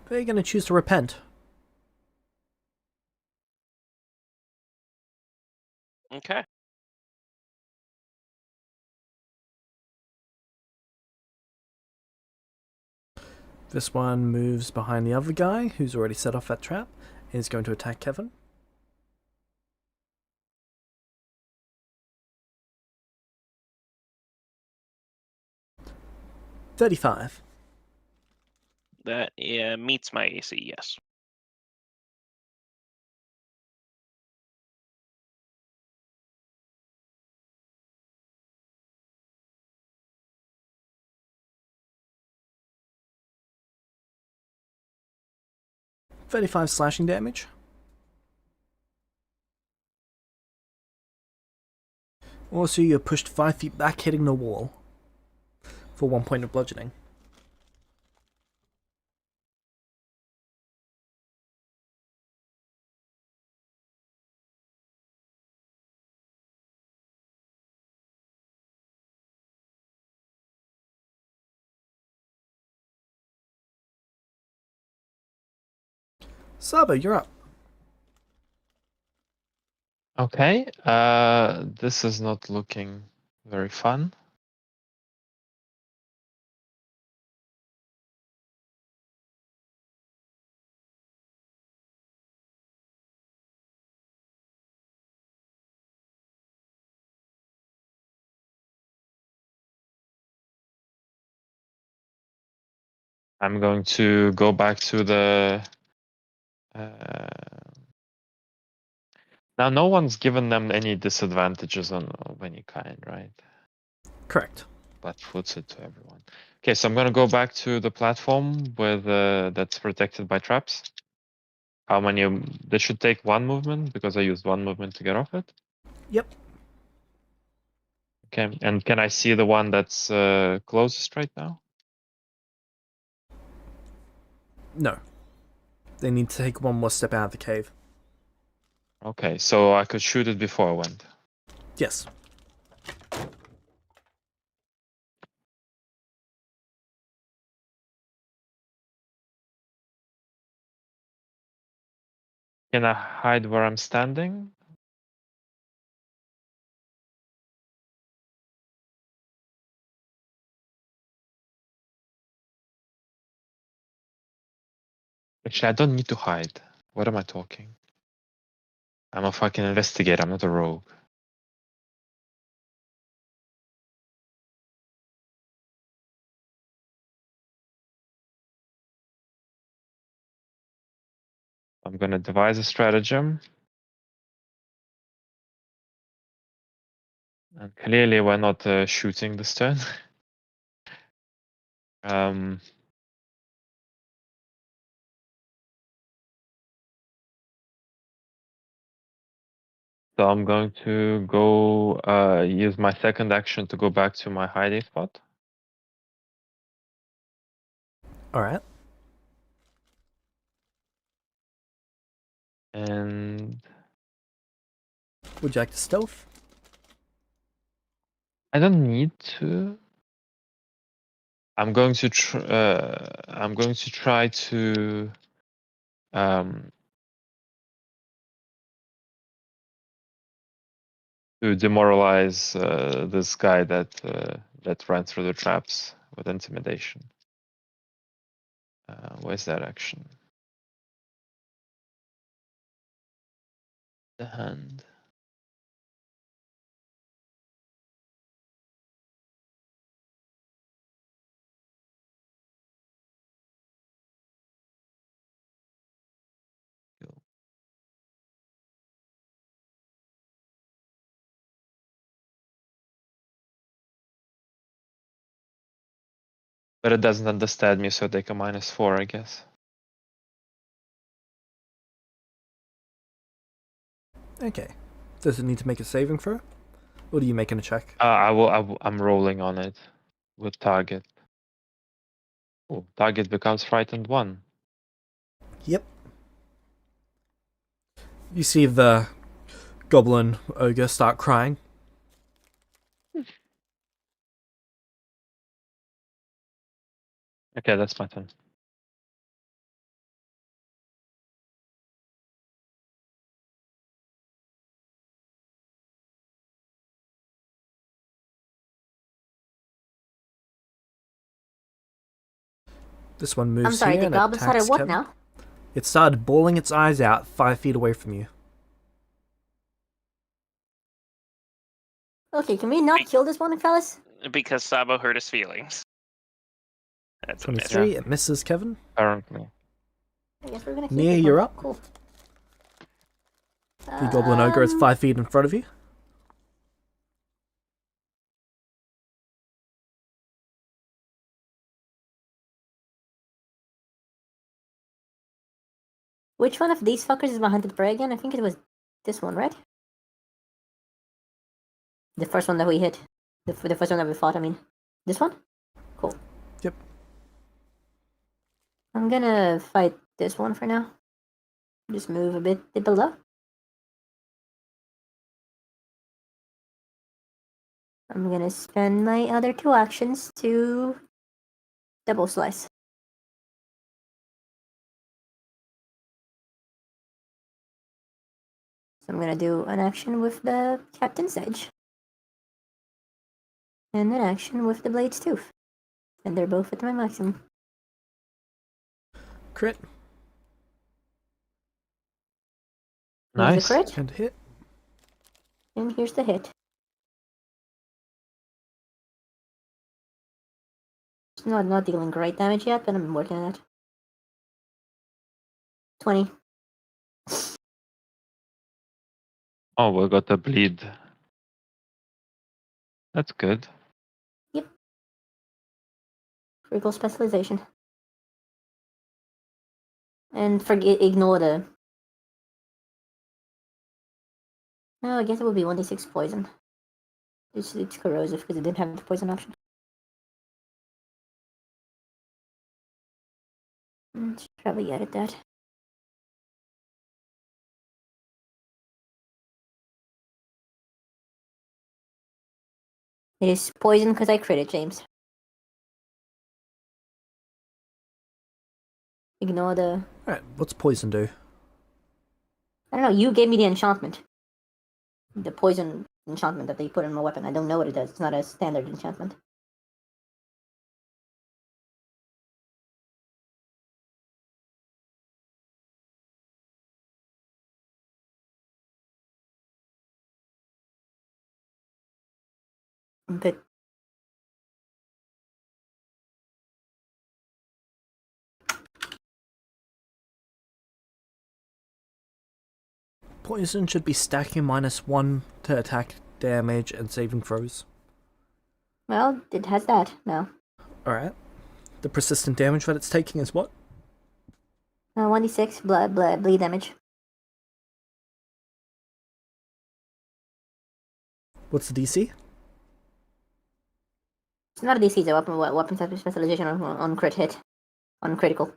Speaker 1: They're going to choose to repent.
Speaker 2: Okay.
Speaker 1: This one moves behind the other guy who's already set off that trap and is going to attack Kevin. $35.
Speaker 2: That meets my AC, yes.
Speaker 1: $35 slashing damage. Also, you're pushed 5 feet back, hitting the wall for 1 point of bludgeoning. Saba, you're up.
Speaker 4: Okay. This is not looking very fun. I'm going to go back to the. Now, no one's given them any disadvantages of any kind, right?
Speaker 1: Correct.
Speaker 4: That puts it to everyone. Okay, so I'm gonna go back to the platform with that's protected by traps. How many? They should take 1 movement because I used 1 movement to get off it.
Speaker 1: Yep.
Speaker 4: Okay, and can I see the one that's closest right now?
Speaker 1: No. They need to take one more step out of the cave.
Speaker 4: Okay, so I could shoot it before I went.
Speaker 1: Yes.
Speaker 4: Can I hide where I'm standing? Actually, I don't need to hide. What am I talking? I'm a fucking investigator, I'm not a rogue. I'm gonna devise a stratagem. And clearly we're not shooting this turn. um, so I'm going to go use my second action to go back to my hiding spot.
Speaker 1: Alright.
Speaker 4: And
Speaker 1: Would you like to stealth?
Speaker 4: I don't need to. I'm going to try to to demoralize this guy that ran through the traps with intimidation. Where's that action? The hand. But it doesn't understand me, so take a -4, I guess.
Speaker 1: Okay. Does it need to make a saving throw? Or are you making a check?
Speaker 4: I'm rolling on it with target. Oh, target becomes frightened 1.
Speaker 1: Yep. You see the goblin ogre start crying.
Speaker 4: Okay, that's my turn.
Speaker 1: This one moves
Speaker 3: I'm sorry,
Speaker 1: here
Speaker 3: the
Speaker 1: and
Speaker 3: goblin started
Speaker 1: attacks
Speaker 3: what
Speaker 1: Kevin.
Speaker 3: now?
Speaker 1: It started bawling its eyes out 5 feet away from you.
Speaker 3: Okay, can we not kill this one, fellas?
Speaker 2: Because Sabo hurt his feelings. That's a miss.
Speaker 1: 23, it misses Kevin.
Speaker 4: Apparently.
Speaker 3: I guess we're gonna keep
Speaker 1: Nia,
Speaker 3: this
Speaker 1: you're
Speaker 3: one.
Speaker 1: up.
Speaker 3: Cool.
Speaker 1: The goblin ogre is 5 feet in front of you.
Speaker 3: Which one of these fuckers is my hunted prey again? I think it was this one, right? The first one that we hit. The first one that we fought, I mean. This one? Cool.
Speaker 1: Yep.
Speaker 3: I'm gonna fight this one for now. Just move a bit below. I'm gonna spend my other 2 actions to double slice. So I'm gonna do an action with the Captain's Edge. And an action with the Blade's Tooth. And they're both at my maximum.
Speaker 1: Crit
Speaker 3: Here's
Speaker 4: Nice.
Speaker 3: the crit,
Speaker 1: and hit.
Speaker 3: and here's the hit. It's not dealing great damage yet, but I'm working on it. 20.
Speaker 4: Oh, we got a bleed. That's good.
Speaker 3: Critical specialization. And ignore the... No, I guess it would be 1d6 poison. It's corrosive because it didn't have the poison option. Should probably edit that. It is poison because I crit it, James. Ignore the...
Speaker 1: Alright, what's poison do?
Speaker 3: I don't know, you gave me the enchantment. The poison enchantment that they put in my weapon. I don't know what it does. It's not a standard enchantment. But
Speaker 1: Poison should be stacking -1 to attack damage and saving throws.
Speaker 3: well, it has that now.
Speaker 1: Alright. The persistent damage that it's taking is what?
Speaker 3: 1d6 bleed damage.
Speaker 1: What's the DC?
Speaker 3: It's not a DC, it's a weapon specialization on crit hit. On critical.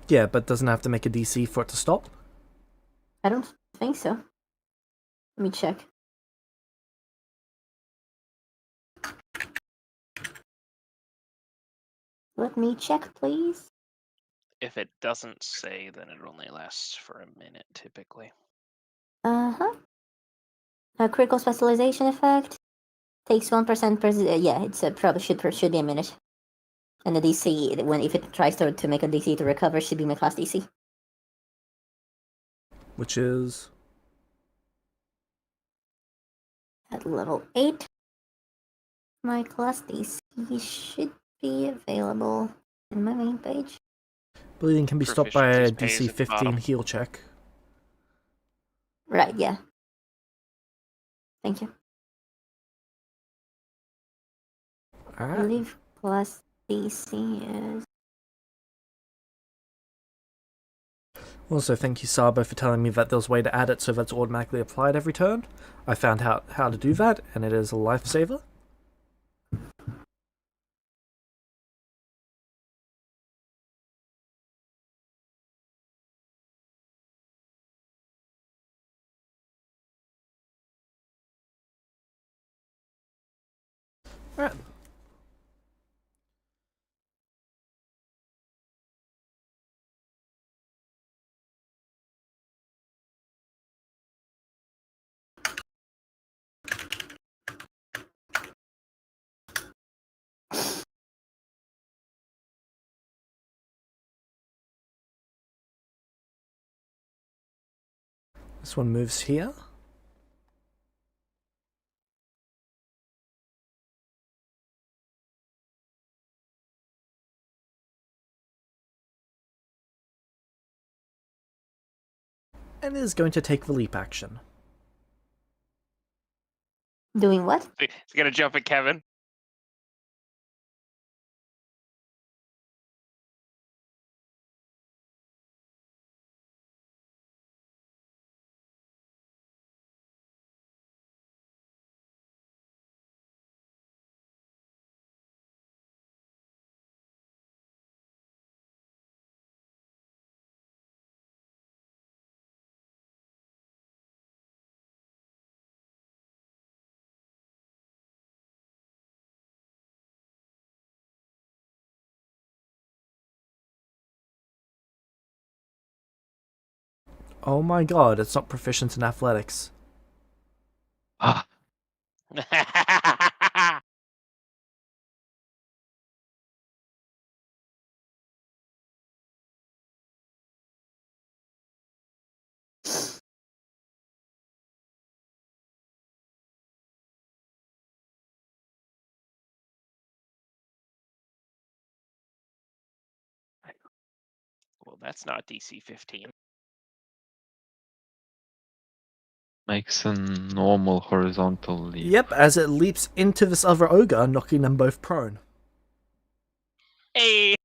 Speaker 1: Yeah, but doesn't have to make a DC for it to stop.
Speaker 3: I don't think so. Let me check. Let me check, please.
Speaker 2: If it doesn't say, then it only lasts for a minute typically.
Speaker 3: A critical specialization effect takes 1% per. Yeah, it's probably should be a minute. And the DC, if it tries to make a DC to recover, should be my class DC.
Speaker 1: Which is
Speaker 3: At level 8, my class DC should be available in my main page.
Speaker 1: bleeding can be stopped by a
Speaker 2: Proficiency's pays
Speaker 1: DC
Speaker 2: at the bottom.
Speaker 1: 15 heal check.
Speaker 3: Right, yeah. Thank you. I
Speaker 1: Alright.
Speaker 3: believe class DC is.
Speaker 1: Also, thank you, Sabo, for telling me that there was a way to add it so that's automatically applied every turn. I found out how to do that, and it is a lifesaver. Alright. This one moves here. And is going to take the leap action.
Speaker 3: Doing what?
Speaker 2: He's gonna jump at Kevin.
Speaker 1: Oh my god, it's not proficient in athletics.
Speaker 4: Ah,
Speaker 2: Well, that's not DC 15.
Speaker 4: makes a normal horizontal leap.
Speaker 1: Yep, as it leaps into this other ogre, knocking them both prone.
Speaker 2: Hey.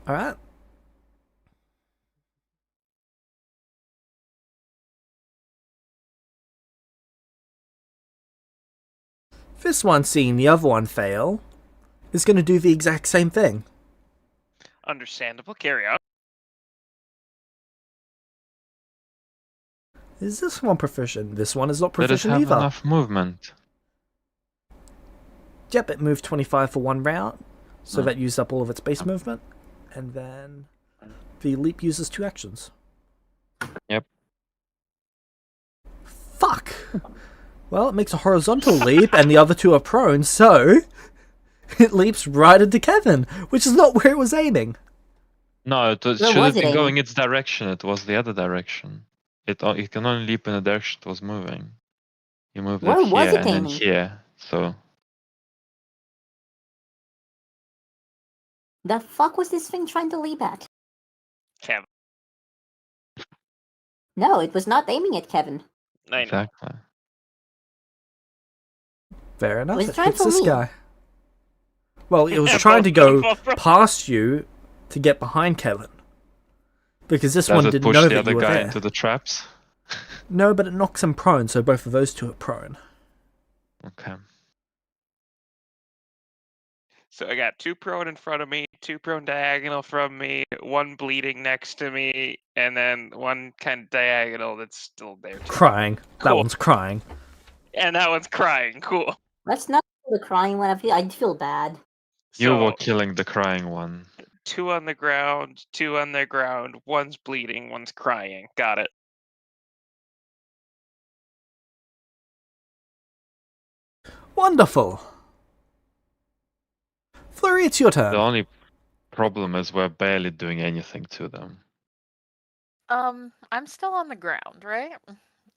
Speaker 1: Alright. This one, seeing the other one fail, is going to do the exact same thing.
Speaker 2: Understandable. Carry on.
Speaker 1: Is this one proficient? This one is not
Speaker 4: Did it
Speaker 1: proficient
Speaker 4: have
Speaker 1: either.
Speaker 4: enough movement?
Speaker 1: Yep, it moved 25 for one round, so
Speaker 4: Oh.
Speaker 1: that used up all of its base movement. And then the leap uses 2 actions.
Speaker 4: Yep.
Speaker 1: Fuck! Well, it makes a horizontal leap, and the other 2 are prone, so it leaps right into Kevin, which is not where it was aiming.
Speaker 4: No, it
Speaker 3: Where
Speaker 4: should
Speaker 3: was
Speaker 4: have
Speaker 3: it
Speaker 4: been going
Speaker 3: aiming?
Speaker 4: its direction. It was the other direction. It can only leap in the direction it was moving. You moved
Speaker 3: Where
Speaker 4: it
Speaker 3: was
Speaker 4: here
Speaker 3: it
Speaker 4: and then
Speaker 3: aiming?
Speaker 4: here, so
Speaker 3: The fuck was this thing trying to leap at?
Speaker 2: Kevin.
Speaker 3: No, it was not aiming at Kevin.
Speaker 2: I know.
Speaker 4: exactly.
Speaker 1: Fair enough,
Speaker 3: Was
Speaker 1: it
Speaker 3: trying
Speaker 1: hits
Speaker 3: for
Speaker 1: this
Speaker 3: me.
Speaker 1: guy. Well, it was
Speaker 2: Yeah,
Speaker 1: trying to
Speaker 2: both-
Speaker 1: go
Speaker 2: both pro-
Speaker 1: past you to get behind Kevin. Because this
Speaker 4: Does
Speaker 1: one
Speaker 4: it
Speaker 1: didn't
Speaker 4: push
Speaker 1: know
Speaker 4: the
Speaker 1: that
Speaker 4: other
Speaker 1: you were
Speaker 4: guy
Speaker 1: there.
Speaker 4: into the traps?
Speaker 1: No, but it knocks him prone, so both of those 2 are prone.
Speaker 4: Okay.
Speaker 2: So I got 2 prone in front of me, 2 prone diagonal from me, 1 bleeding next to me, and then 1 kind of diagonal that's still there too.
Speaker 1: Crying. That
Speaker 2: Cool.
Speaker 1: one's crying.
Speaker 2: And that one's crying. Cool.
Speaker 3: Let's not The crying one, I feel bad.
Speaker 4: You
Speaker 2: So
Speaker 4: were killing the crying one.
Speaker 2: 2 on the ground, 2 on the ground. One's bleeding, one's crying. Got it.
Speaker 1: Wonderful. Flurry, it's your turn.
Speaker 4: The only problem is we're barely doing anything to them.
Speaker 5: I'm still on the ground, right?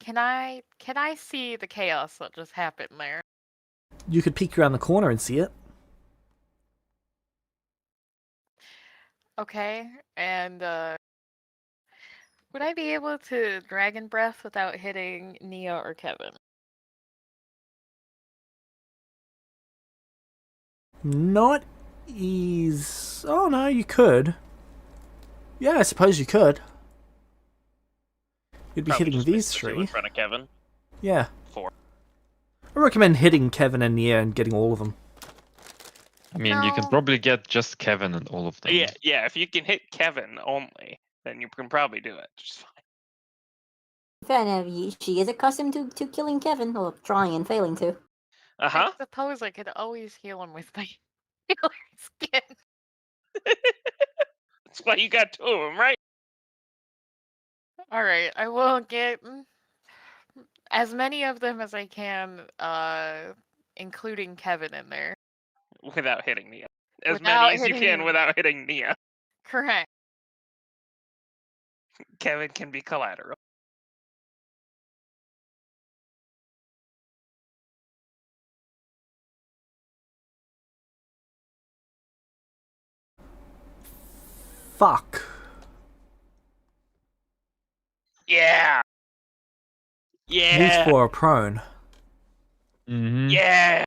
Speaker 5: Can I see the chaos that just happened there?
Speaker 1: You could peek around the corner and see it.
Speaker 5: Okay, and would I be able to dragon breath without hitting Nia or Kevin?
Speaker 1: Not ease. Oh no, you could. Yeah, I suppose you could. You'd be
Speaker 2: Probably
Speaker 1: hitting
Speaker 2: just
Speaker 1: these
Speaker 2: missed the 2 in
Speaker 1: three.
Speaker 2: front of Kevin.
Speaker 1: Yeah.
Speaker 2: 4.
Speaker 1: I recommend hitting Kevin in the air and getting all of them.
Speaker 4: I mean, you can
Speaker 5: No.
Speaker 4: probably get just Kevin and all of them.
Speaker 2: Yeah. If you can hit Kevin only, then you can probably do it just fine.
Speaker 3: Fair enough. She is accustomed to killing Kevin, or trying and failing to.
Speaker 2: Uh-huh.
Speaker 5: I suppose I could always heal him with my healer skin.
Speaker 2: That's why you got 2 of them, right?
Speaker 5: All right, I will get as many of them as I can, including Kevin in there.
Speaker 2: Without hitting Nia. As
Speaker 5: Without
Speaker 2: many as you
Speaker 5: hitting-
Speaker 2: can without hitting Nia.
Speaker 5: Correct.
Speaker 2: Kevin can be collateral.
Speaker 1: Fuck.
Speaker 2: Yeah.
Speaker 1: These
Speaker 2: Yeah.
Speaker 1: 4 are prone.
Speaker 4: Mm-hmm.
Speaker 2: Yeah.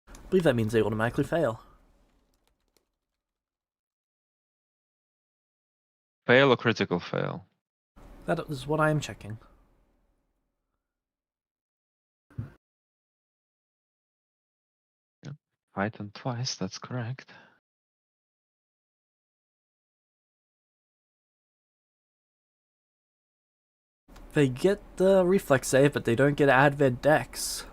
Speaker 1: I believe that means they automatically fail.
Speaker 4: Fail or critical fail?
Speaker 1: That is what I am checking.
Speaker 4: Fight them twice, that's correct.
Speaker 1: They get the reflex save, but they don't get advent dex.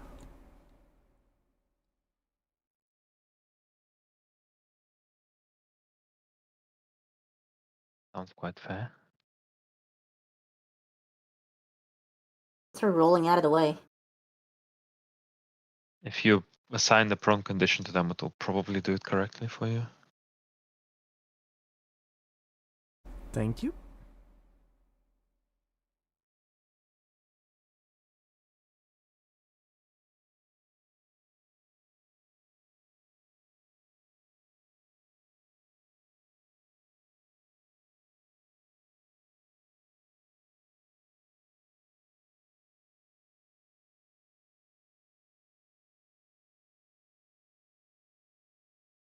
Speaker 4: Sounds quite fair.
Speaker 3: It's her rolling out of the way.
Speaker 4: If you assign the prone condition to them, it will probably do it correctly for you.
Speaker 1: Thank you.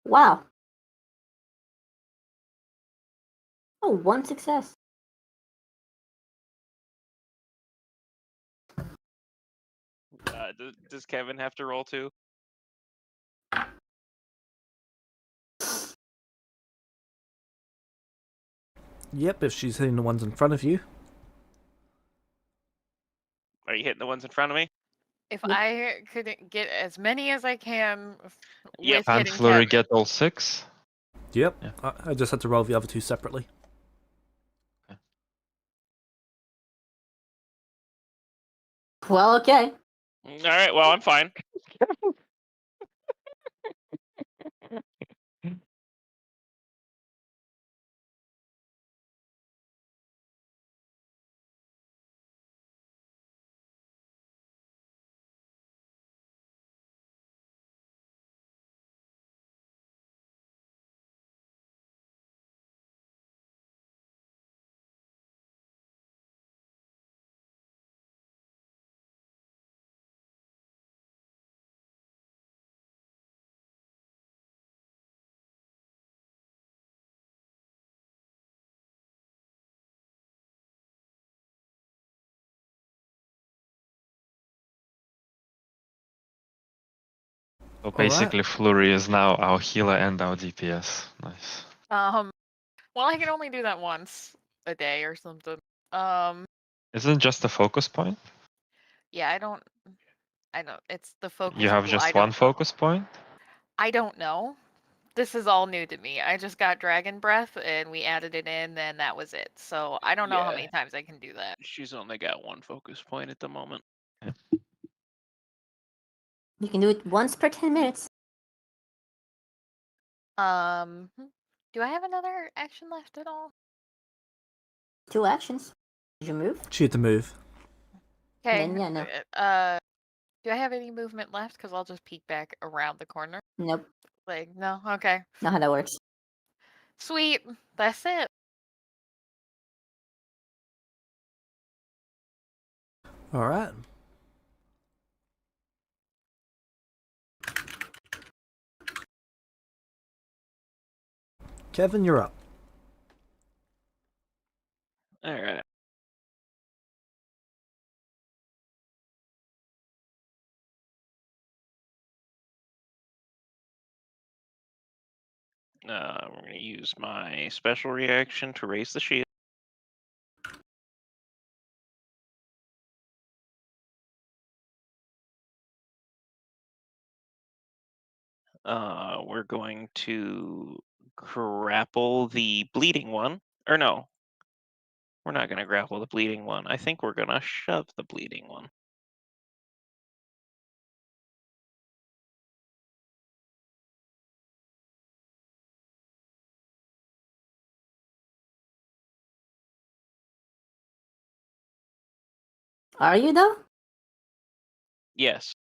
Speaker 3: Wow. Oh, 1 success.
Speaker 2: Does Kevin have to roll 2?
Speaker 1: Yep, if she's hitting the ones in front of you.
Speaker 2: Are you hitting the ones in front of me?
Speaker 5: If
Speaker 3: Yeah.
Speaker 5: I could get as many as I can
Speaker 2: Yep.
Speaker 5: with
Speaker 4: Can
Speaker 5: hitting
Speaker 4: Flurry
Speaker 5: Kevin.
Speaker 4: get all 6?
Speaker 1: Yep.
Speaker 4: Yeah.
Speaker 1: I just had to roll the other 2 separately.
Speaker 3: Well, okay.
Speaker 2: All right. Well, I'm fine.
Speaker 4: So basically, Flurry is now our healer and our DPS. Nice.
Speaker 5: Well, I can only do that once a day or something.
Speaker 4: Isn't it just a focus point?
Speaker 5: Yeah, I don't. I don't. It's the focus.
Speaker 4: You have
Speaker 5: pool,
Speaker 4: just
Speaker 5: I
Speaker 4: one
Speaker 5: don't know.
Speaker 4: focus point?
Speaker 5: I don't know. This is all new to me. I just got Dragon Breath and we added it in, and that was it. So I don't know how
Speaker 2: Yeah.
Speaker 5: many times I can do that.
Speaker 2: She's only got one focus point at the moment.
Speaker 3: You can do it once per 10 minutes.
Speaker 5: Do I have another action left at all?
Speaker 3: 2 actions. Did you move?
Speaker 1: Shoot the move.
Speaker 5: Okay.
Speaker 3: Then, yeah, no.
Speaker 5: Do I have any movement left? Because I'll just peek back around the corner.
Speaker 3: Nope.
Speaker 5: Like, no? Okay.
Speaker 3: Not how that works.
Speaker 5: Sweet. That's it.
Speaker 1: All right. Kevin, you're up.
Speaker 2: All right. We're going to use my special reaction to raise the shield. We're going to grapple the bleeding one. Or no, we're not going to grapple the bleeding one. I think we're going to shove the bleeding one.
Speaker 3: Are you, though?
Speaker 2: Yes.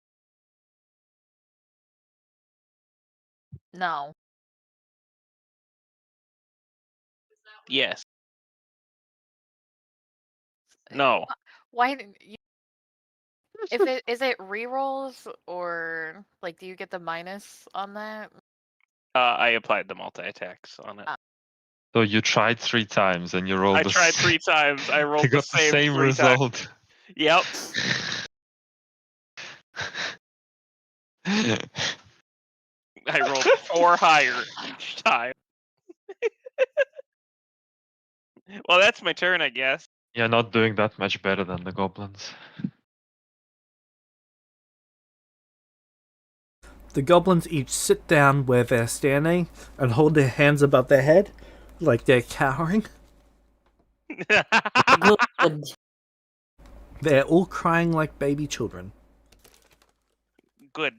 Speaker 5: No.
Speaker 2: Yes. No.
Speaker 5: Why didn't you? Is it rerolls or like do you get the minus on that?
Speaker 2: I applied the multi-attacks on it.
Speaker 4: So you tried 3 times and you rolled
Speaker 2: I tried 3 times. I rolled
Speaker 4: you got
Speaker 2: the same 3
Speaker 4: result.
Speaker 2: times. Yep. I rolled 4 higher each time. Well, that's my turn, I guess.
Speaker 4: You're not doing that much better than the goblins.
Speaker 1: The goblins each sit down where they're standing and hold their hands above their head, like they're cowering.
Speaker 3: Good.
Speaker 1: They're all crying like baby children.
Speaker 2: Good.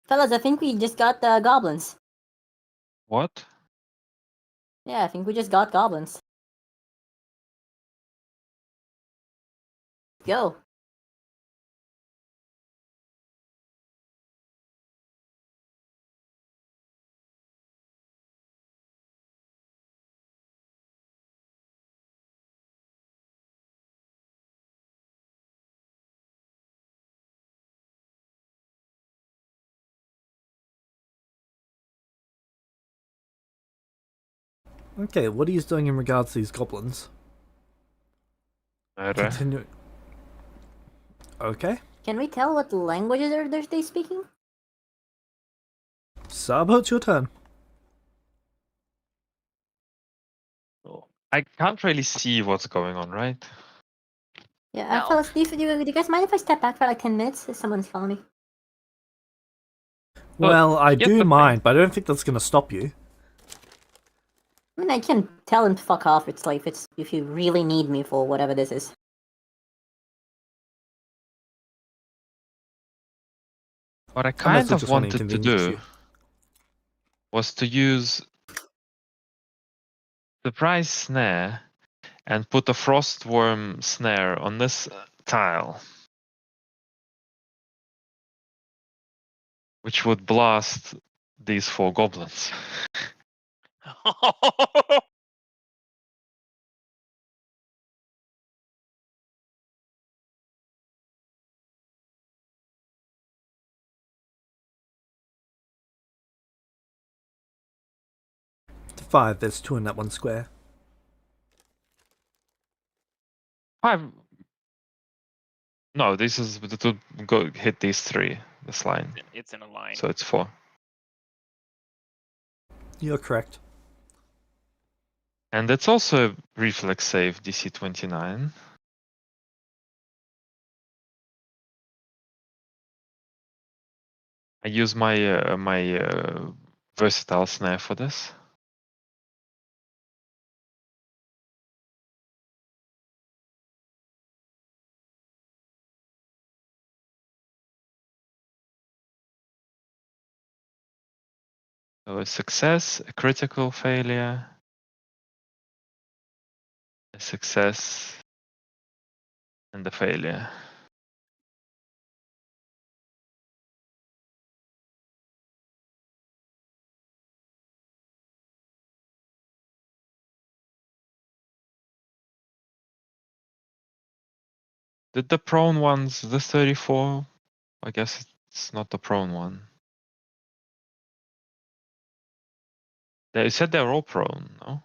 Speaker 3: Fellas, I think we just got the goblins.
Speaker 4: What?
Speaker 3: Yeah, I think we just got goblins. Go.
Speaker 1: Okay, what are you doing in regards to these goblins?
Speaker 4: Murder.
Speaker 1: Continue. Okay.
Speaker 3: Can we tell what languages are they speaking?
Speaker 1: Sabo, it's your turn.
Speaker 4: I can't really see what's going on, right?
Speaker 3: Yeah,
Speaker 5: No.
Speaker 3: fellas, do you guys mind if I step back for like 10 minutes? Someone's calling me.
Speaker 1: Well, I
Speaker 4: yeah,
Speaker 1: do
Speaker 4: okay.
Speaker 1: mind, but I don't think that's going to stop you.
Speaker 3: I mean, I can tell him to fuck off. It's like if you really need me for whatever this is.
Speaker 4: What I
Speaker 1: Unless
Speaker 4: kind
Speaker 1: they
Speaker 4: of
Speaker 1: just want to
Speaker 4: wanted to
Speaker 1: inconvenience
Speaker 4: do
Speaker 1: you.
Speaker 4: was to use surprise snare and put a frostworm snare on this tile, which would blast these 4 goblins.
Speaker 1: To 5, there's 2 in that one square.
Speaker 4: 5. No, this is to go hit these 3. This line,
Speaker 2: It's in a line.
Speaker 4: so it's 4.
Speaker 1: You're correct.
Speaker 4: And it's also a reflex save, DC 29. I use my versatile snare for this. So a success, a critical failure, a success, and a failure. Did the prone ones, the 34? I guess it's not the prone one. They said they're all prone, no?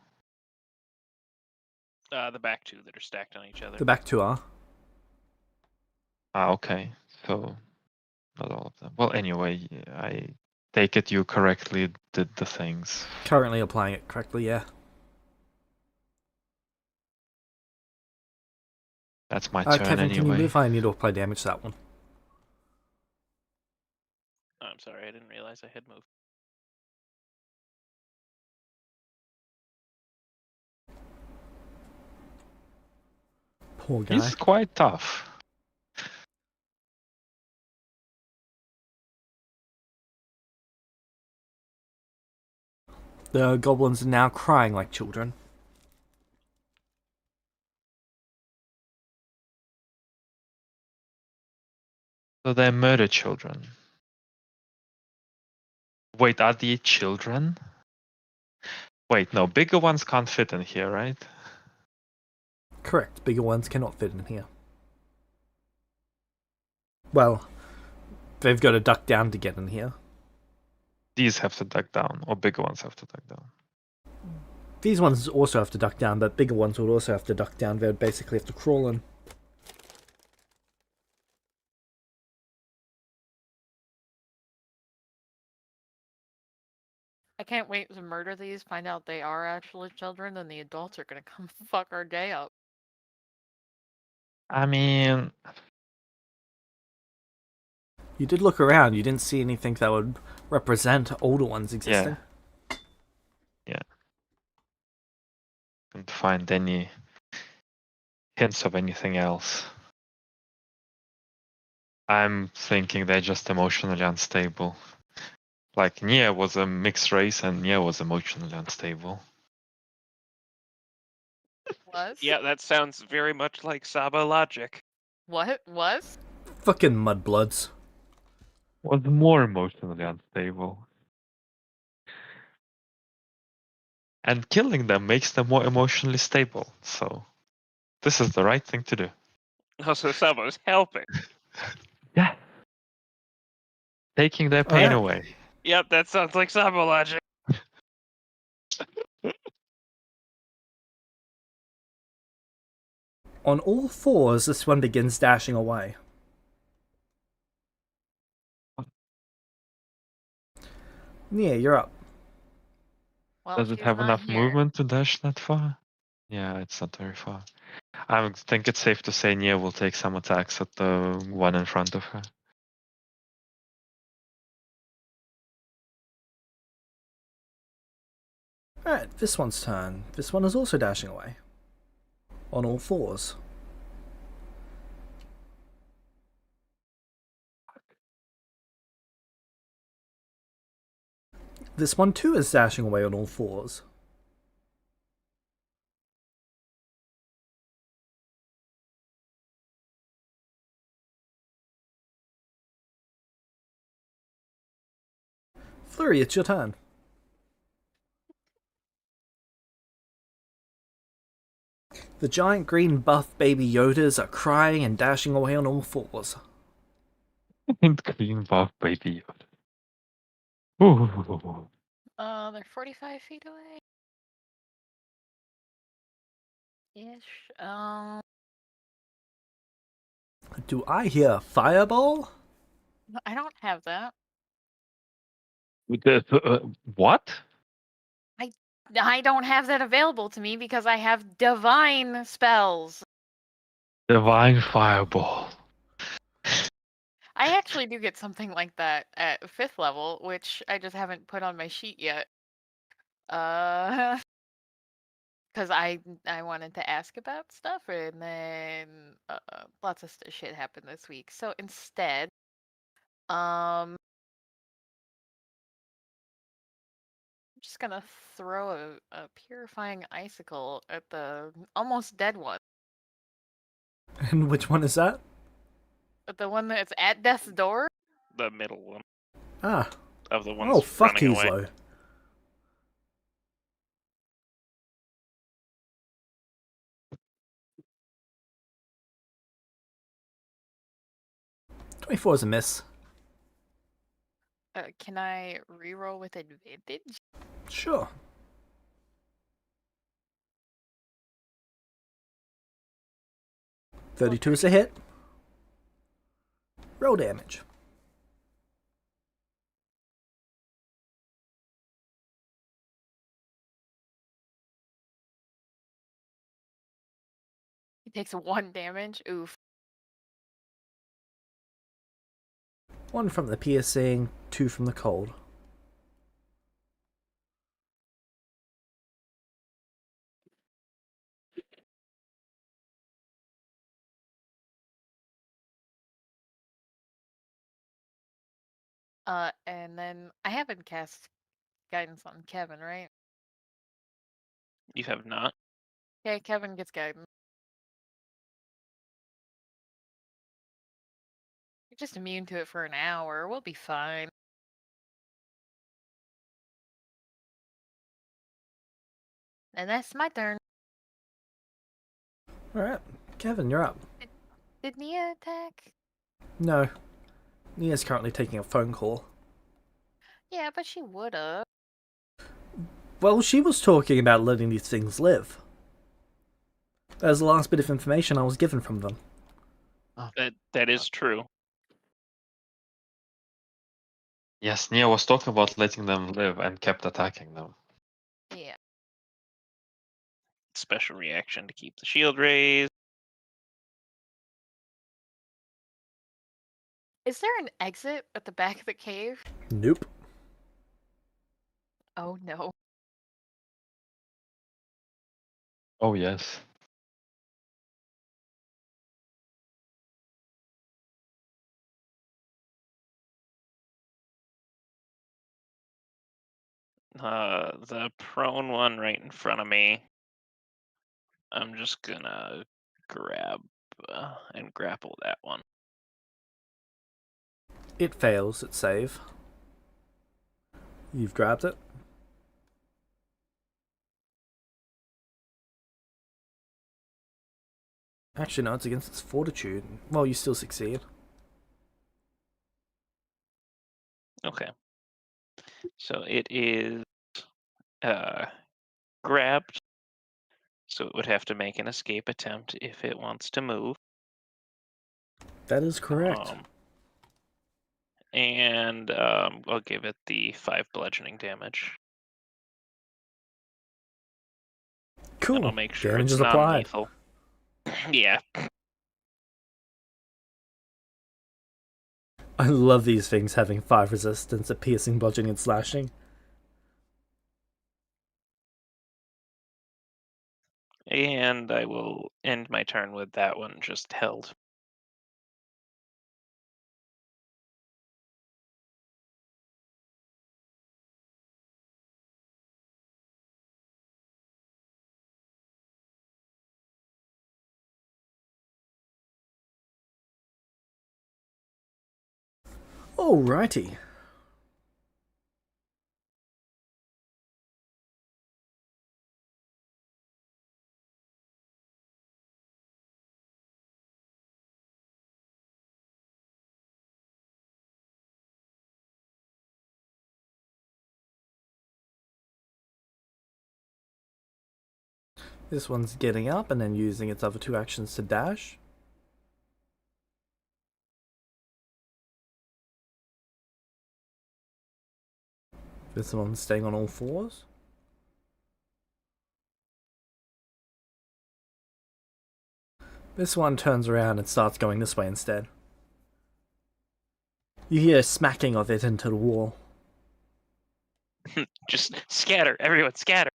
Speaker 2: The back two that are stacked on each other.
Speaker 1: The back two are.
Speaker 4: Ah, okay. So not all of them. Well, anyway, I take it you correctly did the things.
Speaker 1: Currently applying it correctly, yeah.
Speaker 4: That's my turn
Speaker 1: Kevin, can you
Speaker 4: anyway.
Speaker 1: move? I need to apply damage to that one.
Speaker 2: Oh, I'm sorry, I didn't realize I had moved.
Speaker 1: Poor guy.
Speaker 4: He's quite tough.
Speaker 1: The goblins are now crying like children.
Speaker 4: So they're murder children. Wait, are they children? Wait, no, bigger ones can't fit in here, right?
Speaker 1: Correct, bigger ones cannot fit in here. Well, they've got to duck down to get in here.
Speaker 4: These have to duck down, or bigger ones have to duck down.
Speaker 1: These ones also have to duck down, but bigger ones would also have to duck down. They would basically have to crawl in.
Speaker 5: I can't wait to murder these, find out they are actually children, and the adults are gonna come fuck our day up.
Speaker 4: I mean,
Speaker 1: You did look around, you didn't see anything that would represent older ones existing.
Speaker 4: yeah. Couldn't find any hints of anything else. I'm thinking they're just emotionally unstable. Like Nia was a mixed race and Nia was emotionally unstable.
Speaker 5: Was?
Speaker 2: Yeah, that sounds very much like Saba logic.
Speaker 5: What? Was?
Speaker 1: Fucking mudbloods.
Speaker 4: Was more emotionally unstable. And killing them makes them more emotionally stable. So this is the right thing to do.
Speaker 2: Also, Saba's helping.
Speaker 4: Yeah. Taking their pain
Speaker 1: Alright.
Speaker 4: away.
Speaker 2: Yep, that sounds like Saba logic.
Speaker 1: On all fours, this one begins dashing away. Yeah, you're up.
Speaker 5: Well,
Speaker 4: Does it
Speaker 5: she's
Speaker 4: have
Speaker 5: not
Speaker 4: enough
Speaker 5: here.
Speaker 4: movement to dash that far? Yeah, it's not very far. I think it's safe to say Nia will take some attacks at the one in front of her.
Speaker 1: Alright, this one's turn. This one is also dashing away. On all fours. This one too is dashing away on all fours. Flurry, it's your turn. The giant green buff baby Yodas are crying and dashing away on all fours.
Speaker 4: Green buff baby. Ooh.
Speaker 5: They're 45 feet away. Ish.
Speaker 1: Do I hear fireball?
Speaker 5: I don't have that.
Speaker 4: What?
Speaker 5: I don't have that available to me because I have divine spells.
Speaker 4: Divine fireball.
Speaker 5: I actually do get something like that at 5th level, which I just haven't put on my sheet yet. Because I wanted to ask about stuff, and then lots of shit happened this week. So instead, I'm just gonna throw a purifying icicle at the almost dead one.
Speaker 1: And which one is that?
Speaker 5: At the one that's at death's door.
Speaker 2: The middle one
Speaker 1: Ah.
Speaker 2: of the ones
Speaker 1: Oh, fuck,
Speaker 2: running
Speaker 1: he's
Speaker 2: away.
Speaker 1: low. "24 is a miss."
Speaker 5: Can I reroll with advantage?
Speaker 1: Sure. 32 is a hit. Roll damage.
Speaker 5: He takes 1 damage. Oof.
Speaker 1: 1 from the piercing, 2 from the cold.
Speaker 5: And then I haven't cast guidance on Kevin, right?
Speaker 2: You have not.
Speaker 5: Okay, Kevin gets guidance. You're just immune to it for an hour. We'll be fine. And that's my turn.
Speaker 1: Alright, Kevin, you're up.
Speaker 5: Did Nia attack?
Speaker 1: No. Nia's currently taking a phone call.
Speaker 5: Yeah, but she would've.
Speaker 1: Well, she was talking about letting these things live. That was the last bit of information I was given from them.
Speaker 2: That is true.
Speaker 4: Yes, Nia was talking about letting them live and kept attacking them.
Speaker 5: Yeah.
Speaker 2: Special reaction to keep the shield raised.
Speaker 5: Is there an exit at the back of the cave?
Speaker 1: Nope.
Speaker 5: Oh no.
Speaker 4: Oh yes.
Speaker 2: The prone one right in front of me. I'm just gonna grab and grapple that one.
Speaker 1: It fails its save. You've grabbed it. Actually, no, it's against its fortitude. Well, you still succeed.
Speaker 2: Okay. So it is grabbed. So it would have to make an escape attempt if it wants to move.
Speaker 1: That is correct.
Speaker 2: And I'll give it the 5 bludgeoning damage.
Speaker 1: Cool.
Speaker 2: And I'll make sure
Speaker 1: Damage
Speaker 2: it's
Speaker 1: is applied.
Speaker 2: non-lethal. Yeah.
Speaker 1: I love these things having 5 resistance at piercing, bludgeoning, and slashing.
Speaker 2: And I will end my turn with that one just held.
Speaker 1: Alrighty. This one's getting up and then using its other 2 actions to dash. This one's staying on all 4s. This one turns around and starts going this way instead. You hear a smacking of it into the wall.
Speaker 2: Just scatter, everyone, scatter.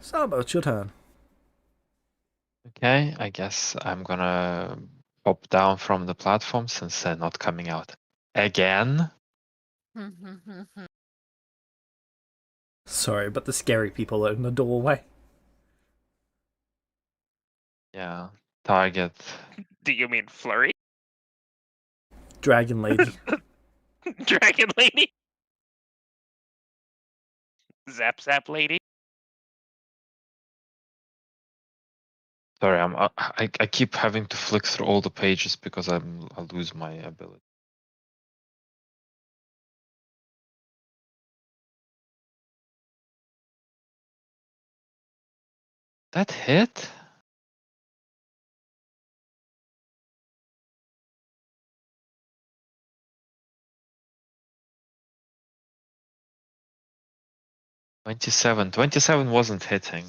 Speaker 1: Sabo, it's your turn.
Speaker 4: Okay, I guess I'm gonna pop down from the platform since they're not coming out again.
Speaker 1: Sorry, but the scary people are in the doorway.
Speaker 4: Yeah, target.
Speaker 2: Do you mean Flurry?
Speaker 1: Dragon Lady.
Speaker 2: Dragon Lady? Zap Zap Lady?
Speaker 4: Sorry, I keep having to flick through all the pages because I lose my ability. That hit? $27 wasn't hitting.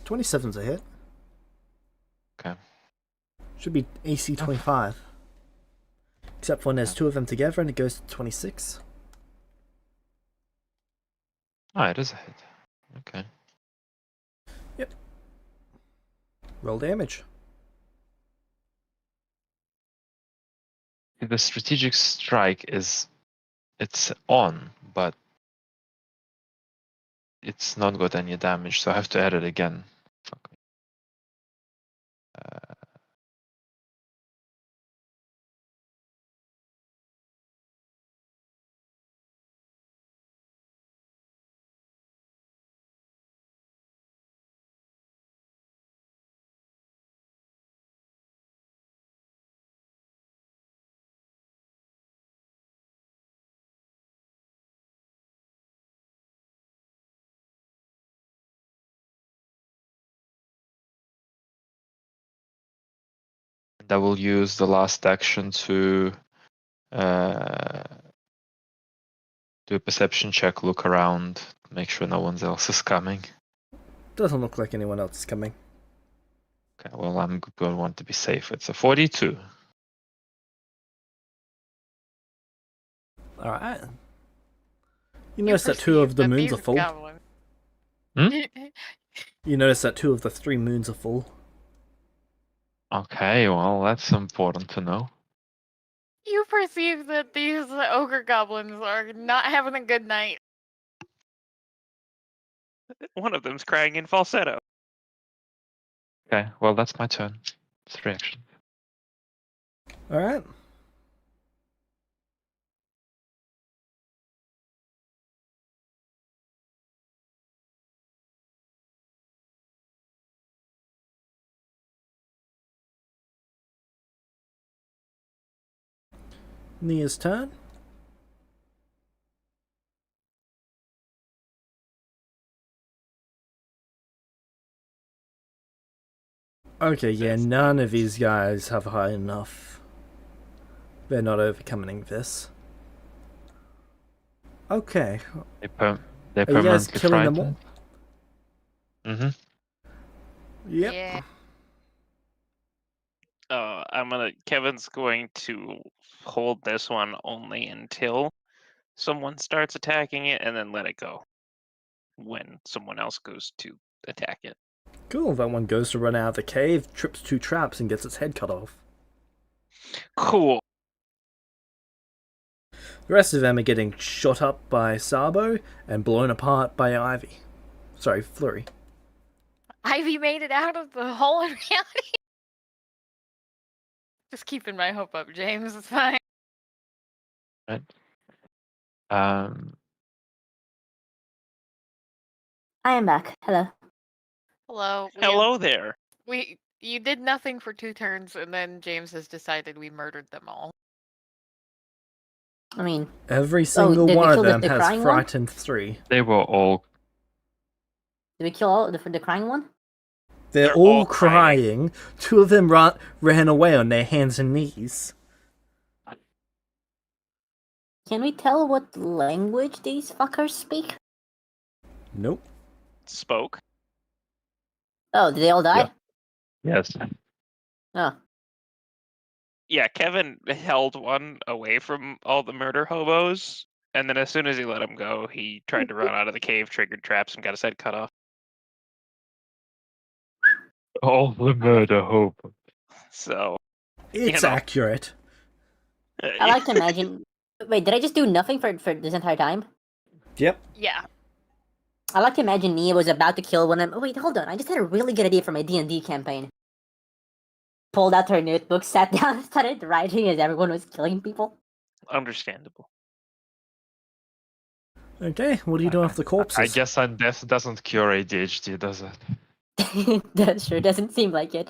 Speaker 1: 27's a hit.
Speaker 4: Okay.
Speaker 1: Should be AC 25. Except for when there's two of them together and it goes to 26.
Speaker 4: Ah, it is a hit. Okay.
Speaker 1: Roll damage.
Speaker 4: The strategic strike it's on, but it's not got any damage, so I have to add it again. Fuck me. And I will use the last action to do a perception check, look around, make sure no one else is coming.
Speaker 1: Doesn't look like anyone else is coming.
Speaker 4: Okay, well, I'm going to want to be safe. It's a 42.
Speaker 1: Alright. You notice that two of the moons are full.
Speaker 4: Hmm?
Speaker 1: You notice that two of the three moons are full.
Speaker 4: Okay, well, that's important to know.
Speaker 5: You perceive that these ogre goblins are not having a good night.
Speaker 2: One of them's crying in falsetto.
Speaker 4: Okay, well, that's my turn. It's reaction.
Speaker 1: Alright. Nia's turn. Okay, yeah, none of these guys have high enough. They're not overcoming this. Okay.
Speaker 4: They're
Speaker 1: Are you guys
Speaker 4: permanently
Speaker 1: killing them all?
Speaker 4: frightened. Mm-hmm.
Speaker 1: Yep.
Speaker 5: Yeah.
Speaker 2: Kevin's going to hold this one only until someone starts attacking it and then let it go when someone else goes to attack it.
Speaker 1: Cool, that one goes to run out of the cave, trips two traps, and gets its head cut off.
Speaker 2: Cool.
Speaker 1: The rest of them are getting shot up by Sabo and blown apart by Ivy. Sorry, Flurry.
Speaker 5: Ivy made it out of the hole in reality. Just keeping my hope up, James. It's fine.
Speaker 4: Right.
Speaker 3: I am back. Hello.
Speaker 5: Hello.
Speaker 2: Hello there.
Speaker 5: You did nothing for 2 turns, and then James has decided we murdered them all.
Speaker 3: I mean,
Speaker 1: Every single
Speaker 3: did we
Speaker 1: one of
Speaker 3: kill
Speaker 1: them
Speaker 3: the
Speaker 1: has
Speaker 3: crying one?
Speaker 1: frightened 3.
Speaker 4: They were all.
Speaker 3: did we kill all the crying one?
Speaker 1: They're all crying. 2 of them ran away on their hands and knees.
Speaker 3: Can we tell what language these fuckers speak?
Speaker 1: Nope.
Speaker 2: Spoke.
Speaker 3: Oh, did they all die?
Speaker 4: Yeah. Yes.
Speaker 3: Oh,
Speaker 2: Yeah, Kevin held one away from all the murder hobos, and then as soon as he let him go, he tried to run out of the cave, triggered traps, and got his head cut off.
Speaker 4: All the murder hope.
Speaker 2: So,
Speaker 1: It's
Speaker 2: know.
Speaker 1: accurate.
Speaker 3: I like to imagine. Wait, did I just do nothing for this entire time?
Speaker 1: Yep.
Speaker 5: Yeah.
Speaker 3: I like to imagine Nia was about to kill one of them. Oh wait, hold on! I just had a really good idea for my D&D campaign. Pulled out her notebook, sat down, and started writing as everyone was killing people.
Speaker 2: Understandable.
Speaker 1: Okay, what are you doing with the corpses?
Speaker 4: I guess undeath doesn't cure ADHD, does it?
Speaker 3: That sure doesn't seem like it.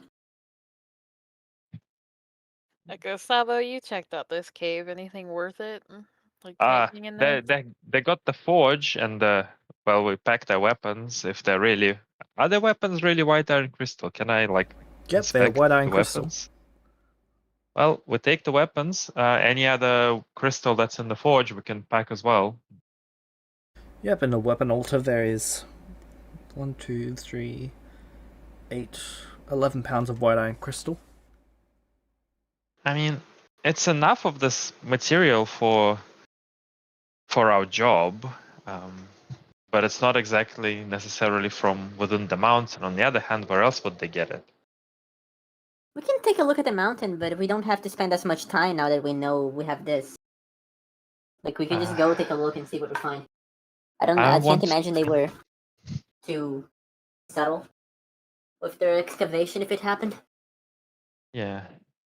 Speaker 5: Okay, Sabo, you checked out this cave. Anything worth it? Like camping in there?
Speaker 4: They got the forge and well, we packed their weapons. If they're really, are their weapons really white iron crystal? Can I like
Speaker 1: Yep, they're
Speaker 4: inspect
Speaker 1: white iron
Speaker 4: the
Speaker 1: crystal.
Speaker 4: weapons? Well, we take the weapons. Any other crystal that's in the forge, we can pack as well.
Speaker 1: Yep, in the weapon altar there is 1, 2, 3, 8, 11 pounds of white iron crystal.
Speaker 4: I mean, it's enough of this material for our job, but it's not exactly necessarily from within the mountain. On the other hand, where else would they get it?
Speaker 3: We can take a look at the mountain, but we don't have to spend as much time now that we know we have this. Like, we can just go take a look and see what we find. I can't imagine they were too subtle with their excavation if it happened.
Speaker 4: Yeah.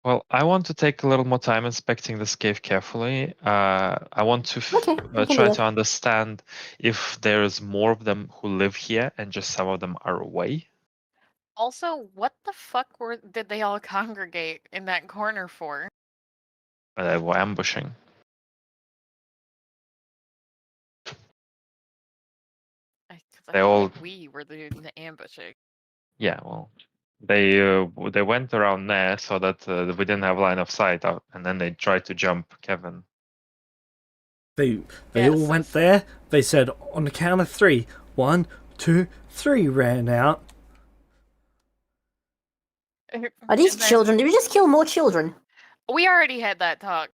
Speaker 4: Well, I want to take a little more time inspecting this cave carefully. I want to
Speaker 3: Okay, we can do
Speaker 4: try
Speaker 3: that.
Speaker 4: to understand if there's more of them who live here and just some of them are away.
Speaker 5: Also, what the fuck did they all congregate in that corner for?
Speaker 4: They were ambushing.
Speaker 5: I
Speaker 4: They
Speaker 5: feel
Speaker 4: all-
Speaker 5: like we were the ambushing.
Speaker 4: Yeah, well, they went around there so that we didn't have line of sight out, and then they tried to jump Kevin.
Speaker 1: They
Speaker 5: Yes,
Speaker 1: all went there. They said on the count of 3, 1, 2, 3, ran out.
Speaker 3: Are these
Speaker 5: And then-
Speaker 3: children? Did we just kill more children?
Speaker 5: We already had that talk.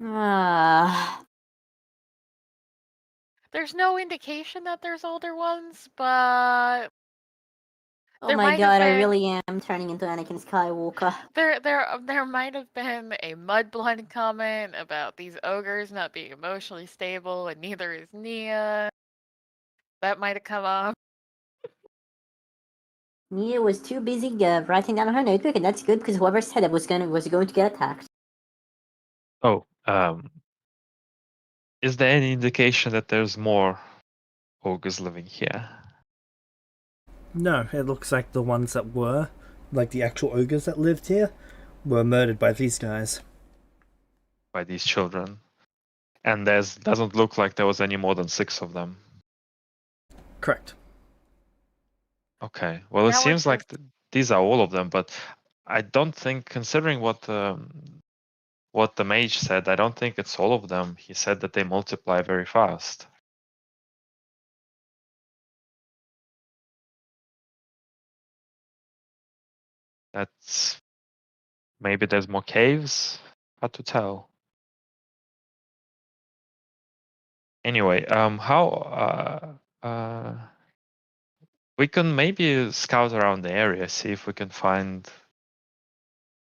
Speaker 3: Ah,
Speaker 5: There's no indication that there's older ones, but
Speaker 3: oh
Speaker 5: there
Speaker 3: my
Speaker 5: might have
Speaker 3: god! I
Speaker 5: been-
Speaker 3: really am turning into Anakin Skywalker.
Speaker 5: there might have been a Mudblood comment about these ogres not being emotionally stable, and neither is Nia. That might have come up.
Speaker 3: Nia was too busy writing down on her notebook, and that's good because whoever said it was going to get attacked.
Speaker 4: Oh, is there any indication that there's more ogres living here?
Speaker 1: No, it looks like the ones that were, like the actual ogres that lived here, were murdered by these guys.
Speaker 4: By these children? And doesn't look like there was any more than 6 of them.
Speaker 1: Correct.
Speaker 4: Okay. Well, it
Speaker 5: Now we're
Speaker 4: seems like
Speaker 5: just-
Speaker 4: these are all of them, but I don't think, considering what the mage said, I don't think it's all of them. He said that they multiply very fast. That's maybe there's more caves. Hard to tell. Anyway, we can maybe scout around the area, see if we can find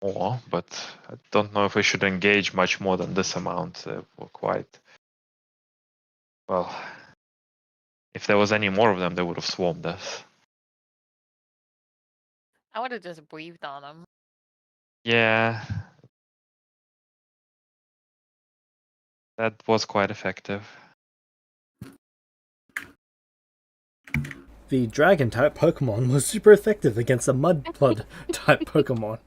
Speaker 4: more, but I don't know if we should engage much more than this amount. We're quite well. If there was any more of them, they would have swarmed us.
Speaker 5: I would have just breathed on them.
Speaker 4: Yeah, that was quite effective.
Speaker 1: The dragon type Pokemon was super effective against the Mudblood type Pokemon.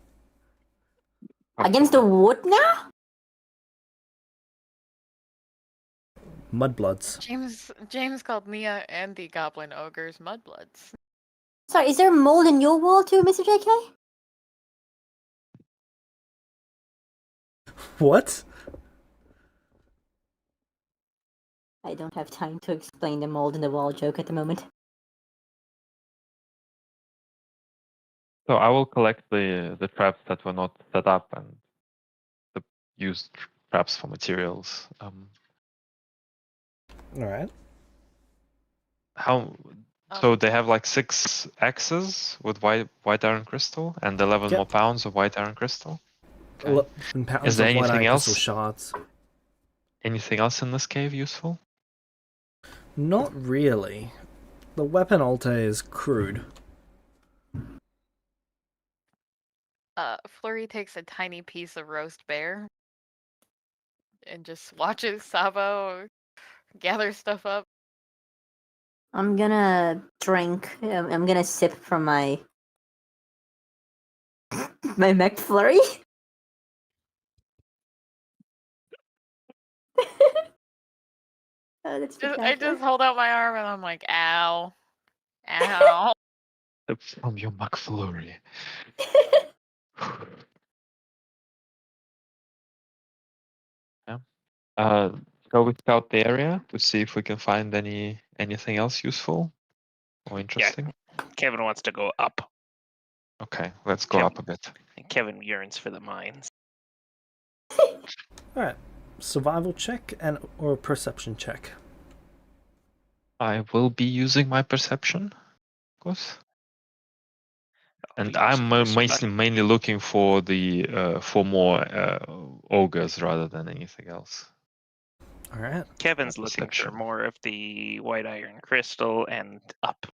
Speaker 3: Against the what now?
Speaker 1: Mudbloods.
Speaker 5: James called Nia and the goblin ogres mudbloods.
Speaker 3: Sorry, is there mold in your wall too, Mr. JK?
Speaker 1: What?
Speaker 3: I don't have time to explain the mold in the wall joke at the moment.
Speaker 4: So I will collect the traps that were not set up and use traps for materials.
Speaker 1: All right.
Speaker 4: How? So they have like 6 axes with white iron crystal and 11
Speaker 1: Yep.
Speaker 4: more pounds of white iron crystal. Okay.
Speaker 1: 11 pounds
Speaker 4: Is there
Speaker 1: of white
Speaker 4: anything
Speaker 1: iron crystal
Speaker 4: else?
Speaker 1: shards.
Speaker 4: Anything else in this cave useful?
Speaker 1: Not really. The weapon altar is crude.
Speaker 5: Flurry takes a tiny piece of roast bear and just watches Sabo gather stuff up.
Speaker 3: I'm gonna drink. I'm gonna sip from my my McFlurry. Oh, that's
Speaker 5: I
Speaker 3: spectacular.
Speaker 5: just hold out my arm and I'm like, ow. Ow.
Speaker 4: From your McFlurry. Yeah. Shall we scout the area to see if we can find anything else useful or interesting?
Speaker 2: Kevin wants to go up.
Speaker 4: Okay, let's go up a bit.
Speaker 2: Kevin yearns for the mines.
Speaker 1: All right. Survival check or perception check.
Speaker 4: I will be using my perception, of course. And I'm mainly looking for for more ogres rather than anything else.
Speaker 1: All right.
Speaker 2: Kevin's looking for
Speaker 4: Perception.
Speaker 2: more of the white iron crystal and up.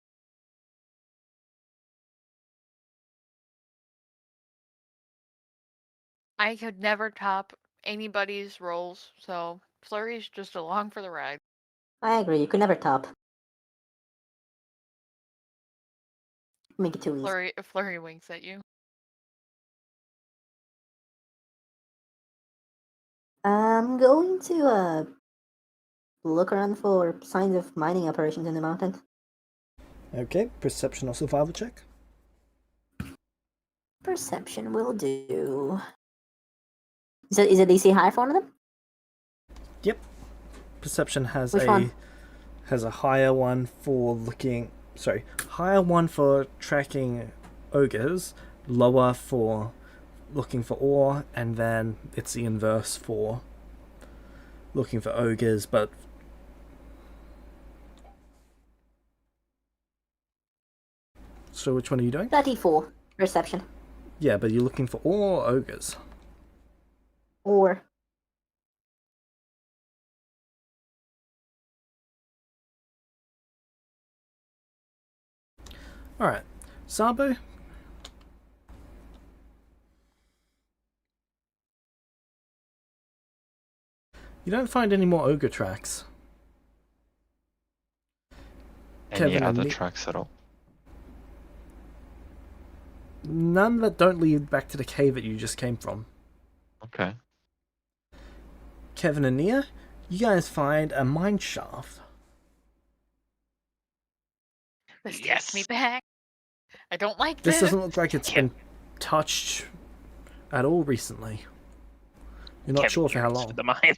Speaker 5: I could never top anybody's rolls, so Flurry's just along for the ride.
Speaker 3: I agree. You could never top. Make it too easy.
Speaker 5: Flurry winks at you.
Speaker 3: I'm going to look around for signs of mining operations in the mountain.
Speaker 1: Okay. Perception or survival check.
Speaker 3: Perception will do. Is it DC high for one of them?
Speaker 1: Yep. Perception has
Speaker 3: Which one?
Speaker 1: has a higher one for higher one for tracking ogres, lower for looking for ore, and then it's the inverse for looking for ogres, but so which one are you doing?
Speaker 3: 34 perception.
Speaker 1: Yeah, but you're looking for ore or ogres?
Speaker 3: Or
Speaker 1: Alright. Sabo? You don't find any more ogre tracks.
Speaker 4: Any
Speaker 1: Kevin and
Speaker 4: other
Speaker 1: me-
Speaker 4: tracks at all?
Speaker 1: None that don't lead back to the cave that you just came from.
Speaker 4: Okay.
Speaker 1: Kevin and Nia, you guys find a mine shaft.
Speaker 5: This
Speaker 2: Yes.
Speaker 5: takes me back. I don't like
Speaker 1: This
Speaker 5: this.
Speaker 1: doesn't look like it's been touched at all recently. You're not
Speaker 2: Kevin
Speaker 1: sure for how
Speaker 2: yearns
Speaker 1: long.
Speaker 2: For the mine.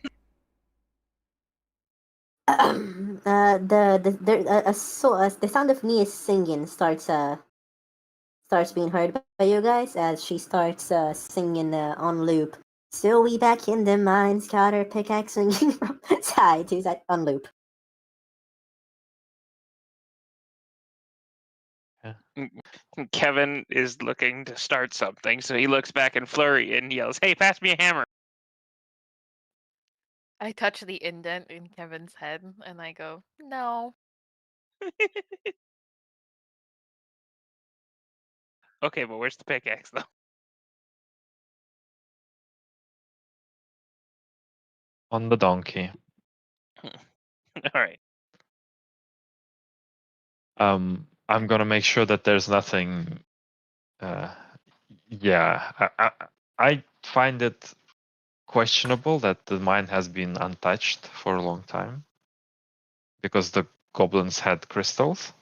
Speaker 3: the sound of Nia singing starts being heard by you guys as she starts singing on loop. So we back in the mines, got her pickaxe swinging from side to side on loop.
Speaker 2: Kevin is looking to start something, so he looks back in Flurry and yells, "Hey, pass me a hammer!"
Speaker 5: I touch the indent in Kevin's head and I go, no.
Speaker 2: Okay, but where's the pickaxe though?
Speaker 4: On the donkey.
Speaker 2: All right.
Speaker 4: I'm gonna make sure that there's nothing. Yeah, I find it questionable that the mine has been untouched for a long time because the goblins had crystals.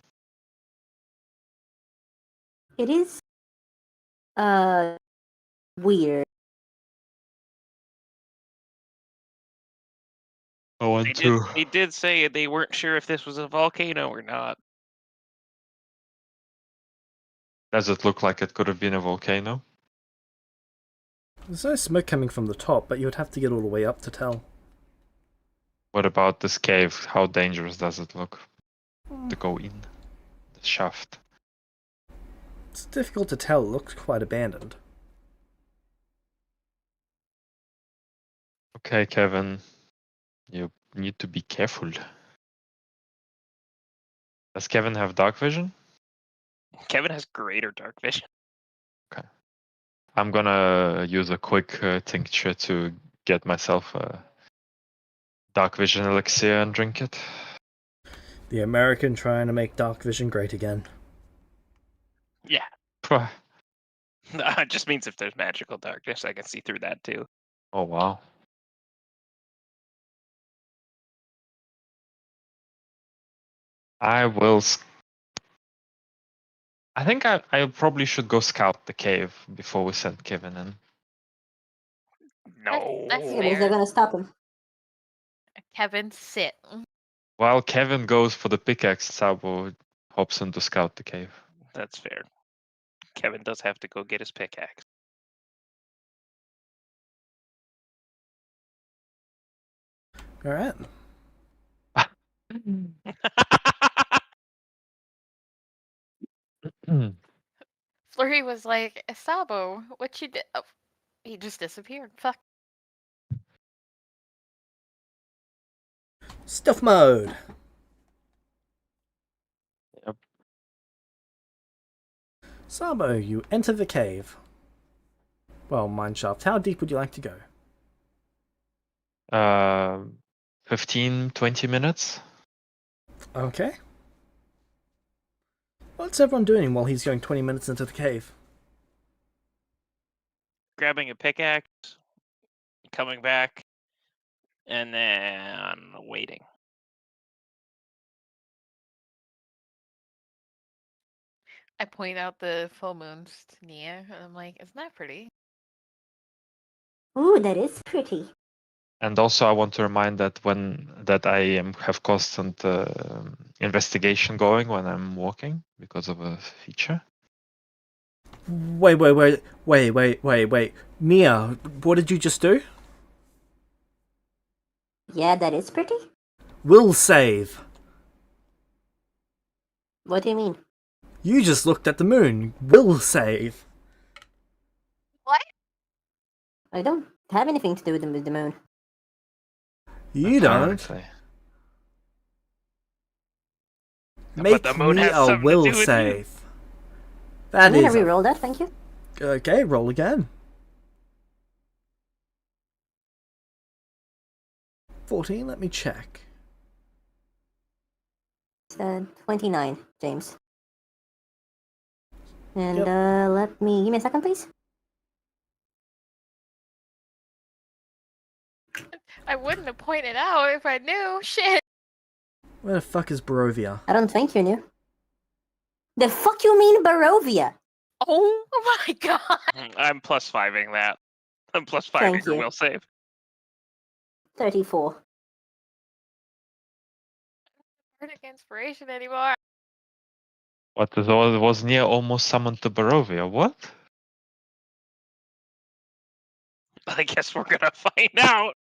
Speaker 3: It is weird.
Speaker 4: I want to.
Speaker 2: They did say they weren't sure if this was a volcano or not.
Speaker 4: Does it look like it could have been a volcano?
Speaker 1: There's no smoke coming from the top, but you would have to get all the way up to tell.
Speaker 4: What about this cave? How dangerous does it look to go in the shaft?
Speaker 1: It's difficult to tell. It looks quite abandoned.
Speaker 4: Okay, Kevin, you need to be careful. Does Kevin have dark vision?
Speaker 2: Kevin has greater dark vision.
Speaker 4: I'm gonna use a quick tincture to get myself a dark vision elixir and drink it.
Speaker 1: The American trying to make dark vision great again.
Speaker 2: Yeah.
Speaker 4: Pwah.
Speaker 2: It just means if there's magical darkness, I can see through that too.
Speaker 4: Oh wow. I will. I think I probably should go scout the cave before we send Kevin in.
Speaker 2: No.
Speaker 5: That's
Speaker 3: Yeah, but is
Speaker 5: fair.
Speaker 3: that gonna stop him?
Speaker 5: Kevin, sit.
Speaker 4: While Kevin goes for the pickaxe, Sabo hops in to scout the cave.
Speaker 2: That's fair. Kevin does have to go get his pickaxe.
Speaker 1: Alright.
Speaker 5: Flurry was like, Sabo, what you did? Oh, he just disappeared. Fuck.
Speaker 1: Stuff mode!
Speaker 4: Yep.
Speaker 1: Sabo, you enter the cave. Well, mineshaft. How deep would you like to go?
Speaker 4: 15, 20 minutes.
Speaker 1: Okay. What's everyone doing while he's going 20 minutes into the cave?
Speaker 2: Grabbing a pickaxe, coming back, and then waiting.
Speaker 5: I point out the full moons to Nia, and I'm like, isn't that pretty?
Speaker 3: Ooh, that is pretty.
Speaker 4: And also, I want to remind that I have constant investigation going when I'm walking because of a feature.
Speaker 1: Wait. Mia, what did you just do?
Speaker 3: Yeah, that is pretty.
Speaker 1: Will save.
Speaker 3: What do you mean?
Speaker 1: You just looked at the moon. Will save.
Speaker 5: What?
Speaker 3: I don't have anything to do with the moon.
Speaker 1: You don't.
Speaker 4: Apparently.
Speaker 1: Make
Speaker 2: the moon
Speaker 1: me
Speaker 2: has
Speaker 1: a
Speaker 2: something to
Speaker 1: will
Speaker 2: do with you.
Speaker 1: save.
Speaker 3: I'm
Speaker 1: That
Speaker 3: gonna
Speaker 1: is
Speaker 3: re-roll that, thank you.
Speaker 1: okay. Roll again. 14. Let me check.
Speaker 3: It's 29, James. And
Speaker 1: Yep.
Speaker 3: let me give me a second, please.
Speaker 5: I wouldn't have pointed out if I knew. Shit.
Speaker 1: Where the fuck is Barovia?
Speaker 3: I don't think you knew. The fuck you mean Barovia?
Speaker 5: Oh my god.
Speaker 2: I'm plus 5ing that. I'm plus 5ing
Speaker 3: Thank
Speaker 2: your
Speaker 3: you.
Speaker 2: will save.
Speaker 3: 34.
Speaker 5: Bardic inspiration anymore.
Speaker 4: What was near almost summoned to Barovia? What?
Speaker 2: I guess we're gonna find out.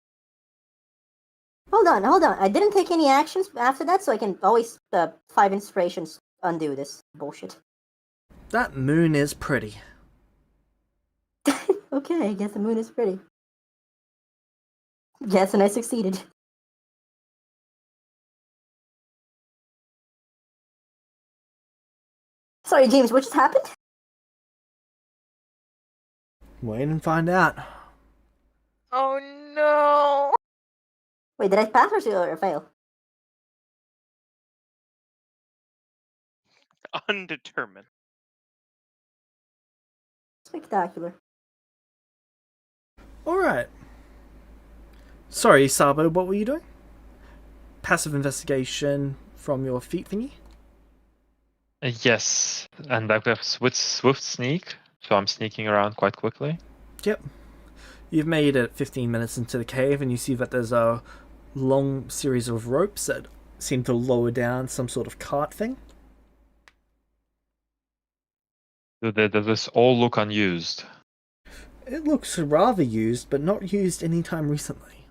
Speaker 3: Hold on. I didn't take any actions after that, so I can always 5 inspirations undo this bullshit.
Speaker 1: That moon is pretty.
Speaker 3: Okay, I guess the moon is pretty. Yes, and I succeeded. Sorry, James, what just happened?
Speaker 1: Wait and find out.
Speaker 5: Oh no.
Speaker 3: Wait, did I pass or fail?
Speaker 2: Undetermined.
Speaker 3: Spectacular.
Speaker 1: Alright. Sorry, Sabo, what were you doing? Passive investigation from your feet thingy?
Speaker 4: Yes, and I have swift sneak, so I'm sneaking around quite quickly.
Speaker 1: Yep. You've made it 15 minutes into the cave and you see that there's a long series of ropes that seem to lower down some sort of cart thing.
Speaker 4: Does this all look unused?
Speaker 1: It looks rather used, but not used any time recently.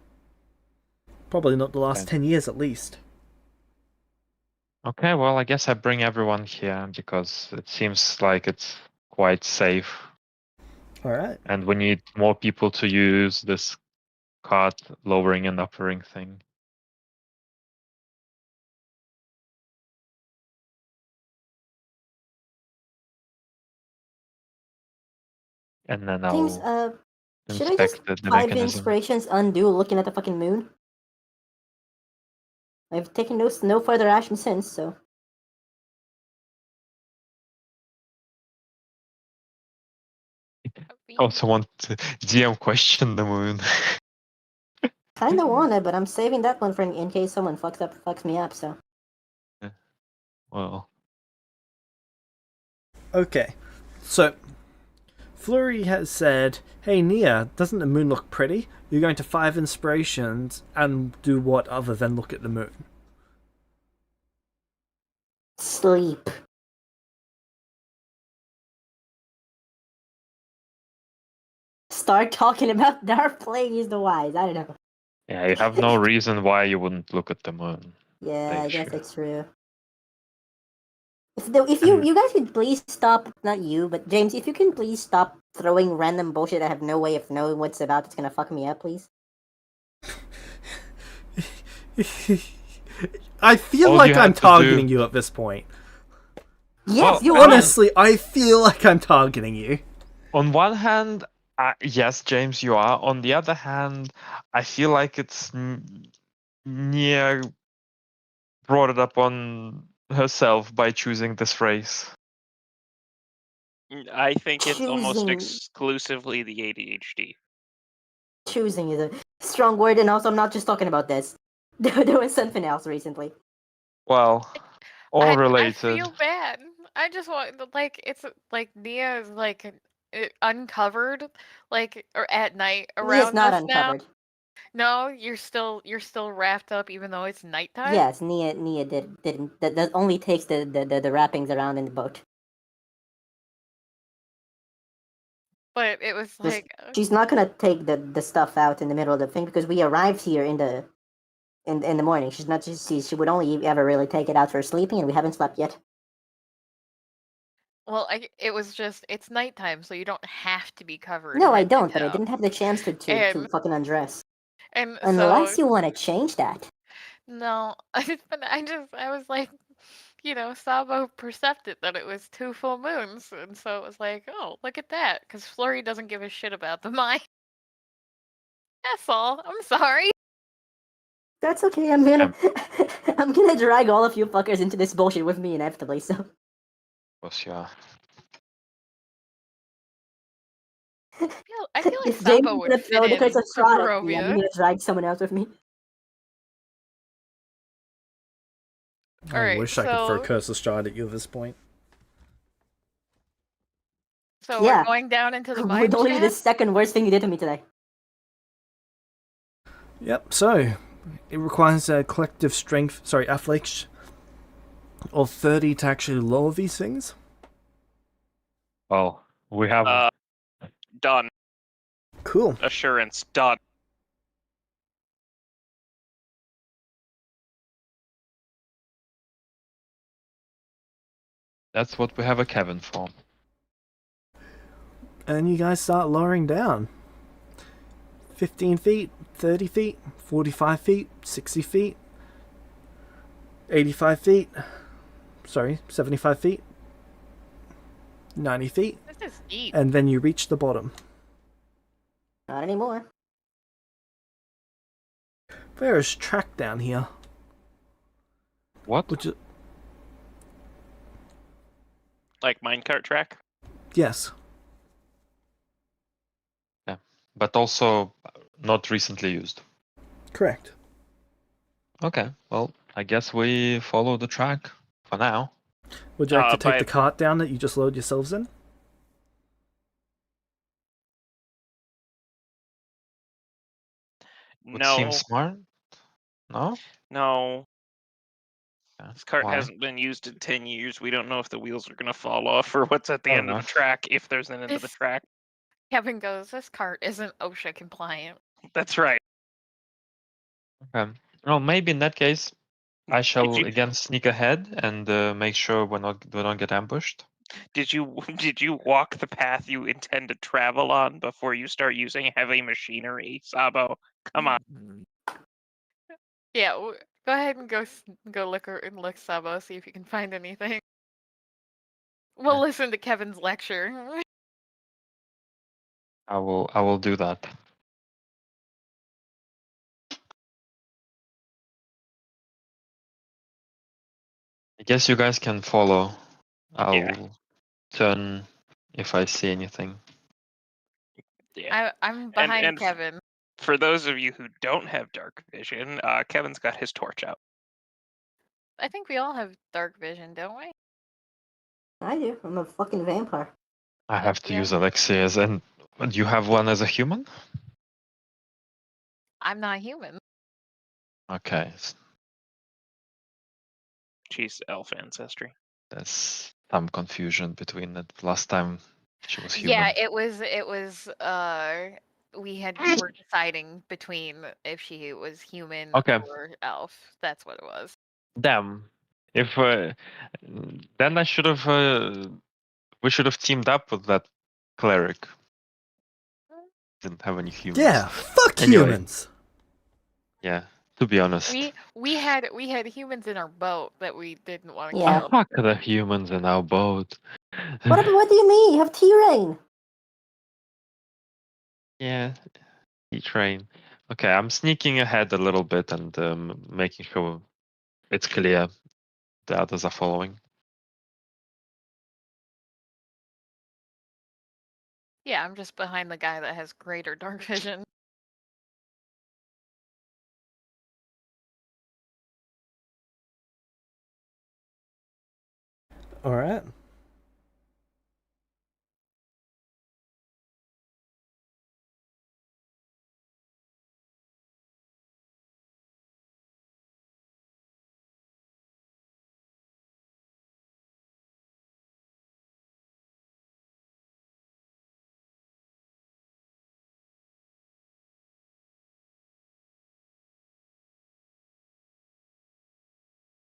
Speaker 1: Probably not the last
Speaker 4: Okay.
Speaker 1: 10 years at least.
Speaker 4: Okay, well, I guess I bring everyone here because it seems like it's quite safe.
Speaker 1: Alright.
Speaker 4: And we need more people to use this cart lowering and uppering thing. And then
Speaker 3: James,
Speaker 4: I'll
Speaker 3: should I just
Speaker 4: inspect the
Speaker 3: 5
Speaker 4: mechanism.
Speaker 3: inspirations undo looking at the fucking moon? I've taken no further action since, so.
Speaker 4: Also want to GM question the moon.
Speaker 3: Kinda wanna, but I'm saving that one for in case someone fucks me up, so.
Speaker 4: Well,
Speaker 1: Okay. So, Flurry has said, hey Nia, doesn't the moon look pretty? You're going to 5 inspirations and do what other than look at the moon?
Speaker 3: Sleep. Start talking about Dark Plagueis the Wise. I don't know.
Speaker 4: yeah, you have no reason why you wouldn't look at the moon.
Speaker 3: Yeah, I guess
Speaker 4: Sure.
Speaker 3: that's true. If you guys could please stop, not you, but James, if you can please stop throwing random bullshit I have no way of knowing what's about, it's gonna fuck me up, please.
Speaker 1: I feel
Speaker 4: All
Speaker 1: like
Speaker 4: you
Speaker 1: I'm
Speaker 4: had to
Speaker 1: targeting
Speaker 4: do-
Speaker 1: you at this point.
Speaker 3: Yes,
Speaker 4: Well,
Speaker 3: you
Speaker 4: I
Speaker 3: are.
Speaker 4: mean-
Speaker 1: Honestly, I feel like I'm targeting you.
Speaker 4: On one hand, yes, James, you are. On the other hand, I feel like it's Nia brought it up on herself by choosing this phrase.
Speaker 2: I think it's almost
Speaker 3: Choosing.
Speaker 2: exclusively the ADHD.
Speaker 3: Choosing is a strong word, and also I'm not just talking about this. There was something else recently.
Speaker 4: Well, all
Speaker 5: I
Speaker 4: related.
Speaker 5: feel bad. I just want like it's like Nia is like uncovered like or at night
Speaker 3: Nia's
Speaker 5: around
Speaker 3: not
Speaker 5: us now.
Speaker 3: uncovered.
Speaker 5: No, you're still wrapped up even though it's nighttime.
Speaker 3: Yes, Nia didn't. That only takes the wrappings around in the boat.
Speaker 5: But it was
Speaker 3: Just-
Speaker 5: like
Speaker 3: She's not gonna take the stuff out in the middle of the thing because we arrived here in the morning. She's not just she would only ever really take it out for sleeping, and we haven't slept yet.
Speaker 5: well, it was just it's nighttime, so you don't have to be covered.
Speaker 3: No, I
Speaker 5: head to
Speaker 3: don't. But I
Speaker 5: toe.
Speaker 3: didn't have the chance to
Speaker 5: And
Speaker 3: fucking undress.
Speaker 5: and
Speaker 3: Unless
Speaker 5: so
Speaker 3: you want to change that.
Speaker 5: no, but I was like, Sabo percepted that it was 2 full moons, and so it was like, oh, look at that, because Flurry doesn't give a shit about the mind. That's all. I'm sorry.
Speaker 3: That's okay. I'm gonna drag all of you fuckers into this bullshit with me inevitably. So
Speaker 4: Was yeah.
Speaker 5: I feel like
Speaker 3: if James
Speaker 5: Sabo
Speaker 3: is
Speaker 5: would
Speaker 3: gonna
Speaker 5: fit
Speaker 3: throw the
Speaker 5: in
Speaker 3: curse of
Speaker 5: to
Speaker 3: Strahd at me, I'm
Speaker 5: Barovia.
Speaker 3: gonna drag someone else with me.
Speaker 1: I
Speaker 5: Alright,
Speaker 1: wish I could throw
Speaker 5: so
Speaker 1: Curse of Strahd at you at this point.
Speaker 3: Yeah.
Speaker 5: we're going down into the mine
Speaker 3: Literally the
Speaker 5: shaft.
Speaker 3: second worst thing you did to me today.
Speaker 1: Yep, so it requires a collective athletics of 30 to actually lower these things.
Speaker 4: Well, we have.
Speaker 2: Done.
Speaker 1: Cool.
Speaker 2: Assurance. Done.
Speaker 4: That's what we have a cabin for.
Speaker 1: And you guys start lowering down. 15 feet, 30 feet, 45 feet, 60 feet, 85 feet, 75 feet, 90 feet,
Speaker 5: This is deep.
Speaker 1: and then you reach the bottom.
Speaker 3: Not anymore.
Speaker 1: There is track down here.
Speaker 4: What?
Speaker 1: Which is,
Speaker 2: Like minecart track.
Speaker 1: yes.
Speaker 4: But also not recently used.
Speaker 1: Correct.
Speaker 4: Okay, well, I guess we follow the track for now.
Speaker 1: Would you like to take
Speaker 2: by-
Speaker 1: the cart down that you just load yourselves in?
Speaker 4: Would
Speaker 2: No.
Speaker 4: seem smart. No?
Speaker 2: No. This cart
Speaker 4: Why?
Speaker 2: hasn't been used in 10 years. We don't know if the wheels are going to fall off or what's at the
Speaker 4: Fair
Speaker 2: end of the
Speaker 4: enough.
Speaker 2: track, if there's an end of the
Speaker 5: This-
Speaker 2: track.
Speaker 5: Kevin goes, this cart isn't OSHA compliant.
Speaker 2: That's right.
Speaker 4: Okay. Well, maybe in that case, I shall
Speaker 2: you-
Speaker 4: again sneak ahead and make sure we don't get ambushed.
Speaker 2: Did you walk the path you intend to travel on before you start using heavy machinery, Sabo? Come on.
Speaker 5: Yeah, go ahead and go look Sabo, see if you can find anything. We'll
Speaker 4: Yeah.
Speaker 5: listen to Kevin's lecture.
Speaker 4: I will do that. I guess you guys can follow. I'll
Speaker 2: Yeah.
Speaker 4: turn if I see anything.
Speaker 2: Yeah.
Speaker 5: I'm behind
Speaker 2: and
Speaker 5: Kevin.
Speaker 2: For those of you who don't have dark vision, Kevin's got his torch out.
Speaker 5: I think we all have dark vision, don't we?
Speaker 3: I do. I'm a fucking vampire.
Speaker 4: I have to
Speaker 5: Yeah.
Speaker 4: use elixirs, and do you have one as a human?
Speaker 5: I'm not human.
Speaker 4: Okay,
Speaker 2: She's elf ancestry.
Speaker 4: there's some confusion between it. Last time she was human.
Speaker 5: Yeah, it was we're deciding between if she was human
Speaker 4: Okay.
Speaker 5: or elf. That's what it was.
Speaker 4: Damn. If then I should have we should have teamed up with that cleric. Didn't have any humans.
Speaker 1: Yeah, fuck
Speaker 4: Anyway.
Speaker 1: humans.
Speaker 4: Yeah. To be honest.
Speaker 5: We had humans in our boat that we didn't want to
Speaker 3: Yeah.
Speaker 5: kill.
Speaker 4: Fuck the humans in our boat.
Speaker 3: What do you mean? You have T-Rain.
Speaker 4: Yeah. E-train. Okay, I'm sneaking ahead a little bit and making sure it's clear the others are following.
Speaker 5: Yeah, I'm just behind the guy that has greater dark vision.
Speaker 1: Alright.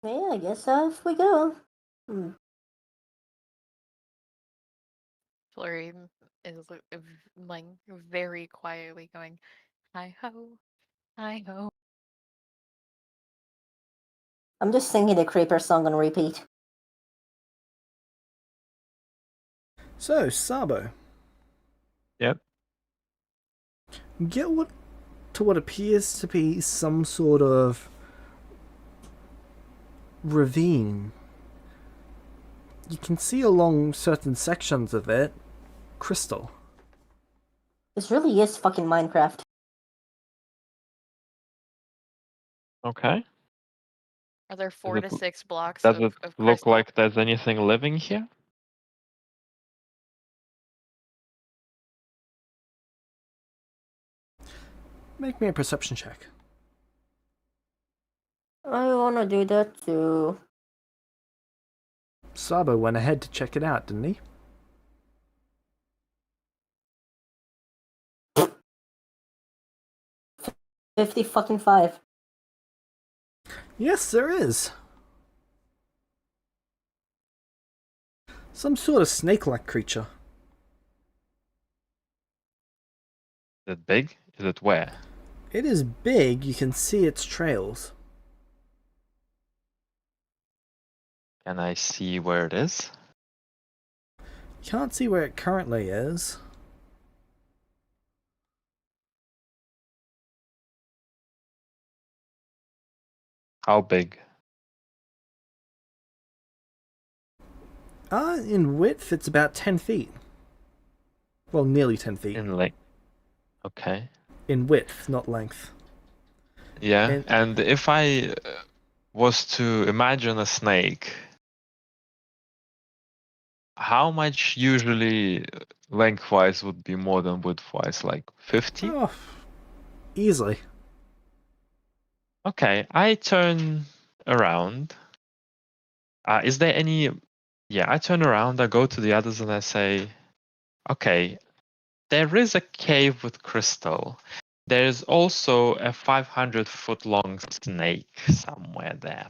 Speaker 3: Yeah, I guess off we go. Hmm.
Speaker 5: Flurry is like very quietly going, hi ho, hi ho.
Speaker 3: I'm just singing the Creeper song on repeat.
Speaker 1: So, Sabo.
Speaker 4: Yep.
Speaker 1: Get what appears to be some sort of ravine. You can see along certain sections of it crystal.
Speaker 3: This really is fucking Minecraft.
Speaker 4: Okay.
Speaker 5: Are there 4 to
Speaker 4: it-
Speaker 5: 6 blocks
Speaker 4: Does
Speaker 5: of
Speaker 4: it look
Speaker 5: crystal?
Speaker 4: like there's anything living here?
Speaker 1: Make me a perception check.
Speaker 3: I wanna do that too.
Speaker 1: Sabo went ahead to check it out, didn't he?
Speaker 3: $50
Speaker 1: Yes, there is. Some sort of snake-like creature.
Speaker 4: Is it big? Is it where?
Speaker 1: It is big, you can see its trails.
Speaker 4: Can I see where it is?
Speaker 1: Can't see where it currently is.
Speaker 4: How big?
Speaker 1: In width, it's about 10 feet. Well, nearly 10 feet.
Speaker 4: In length. Okay.
Speaker 1: In width, not length.
Speaker 4: Yeah. And if I was to imagine a snake, how much usually lengthwise would be more than widthwise? Like 50?
Speaker 1: Oh, easily.
Speaker 4: Okay, I turn around Is there any? Yeah, I turn around, I go to the others, and I say, "Okay, there is a cave with crystal. There is also a 500-foot-long snake somewhere there."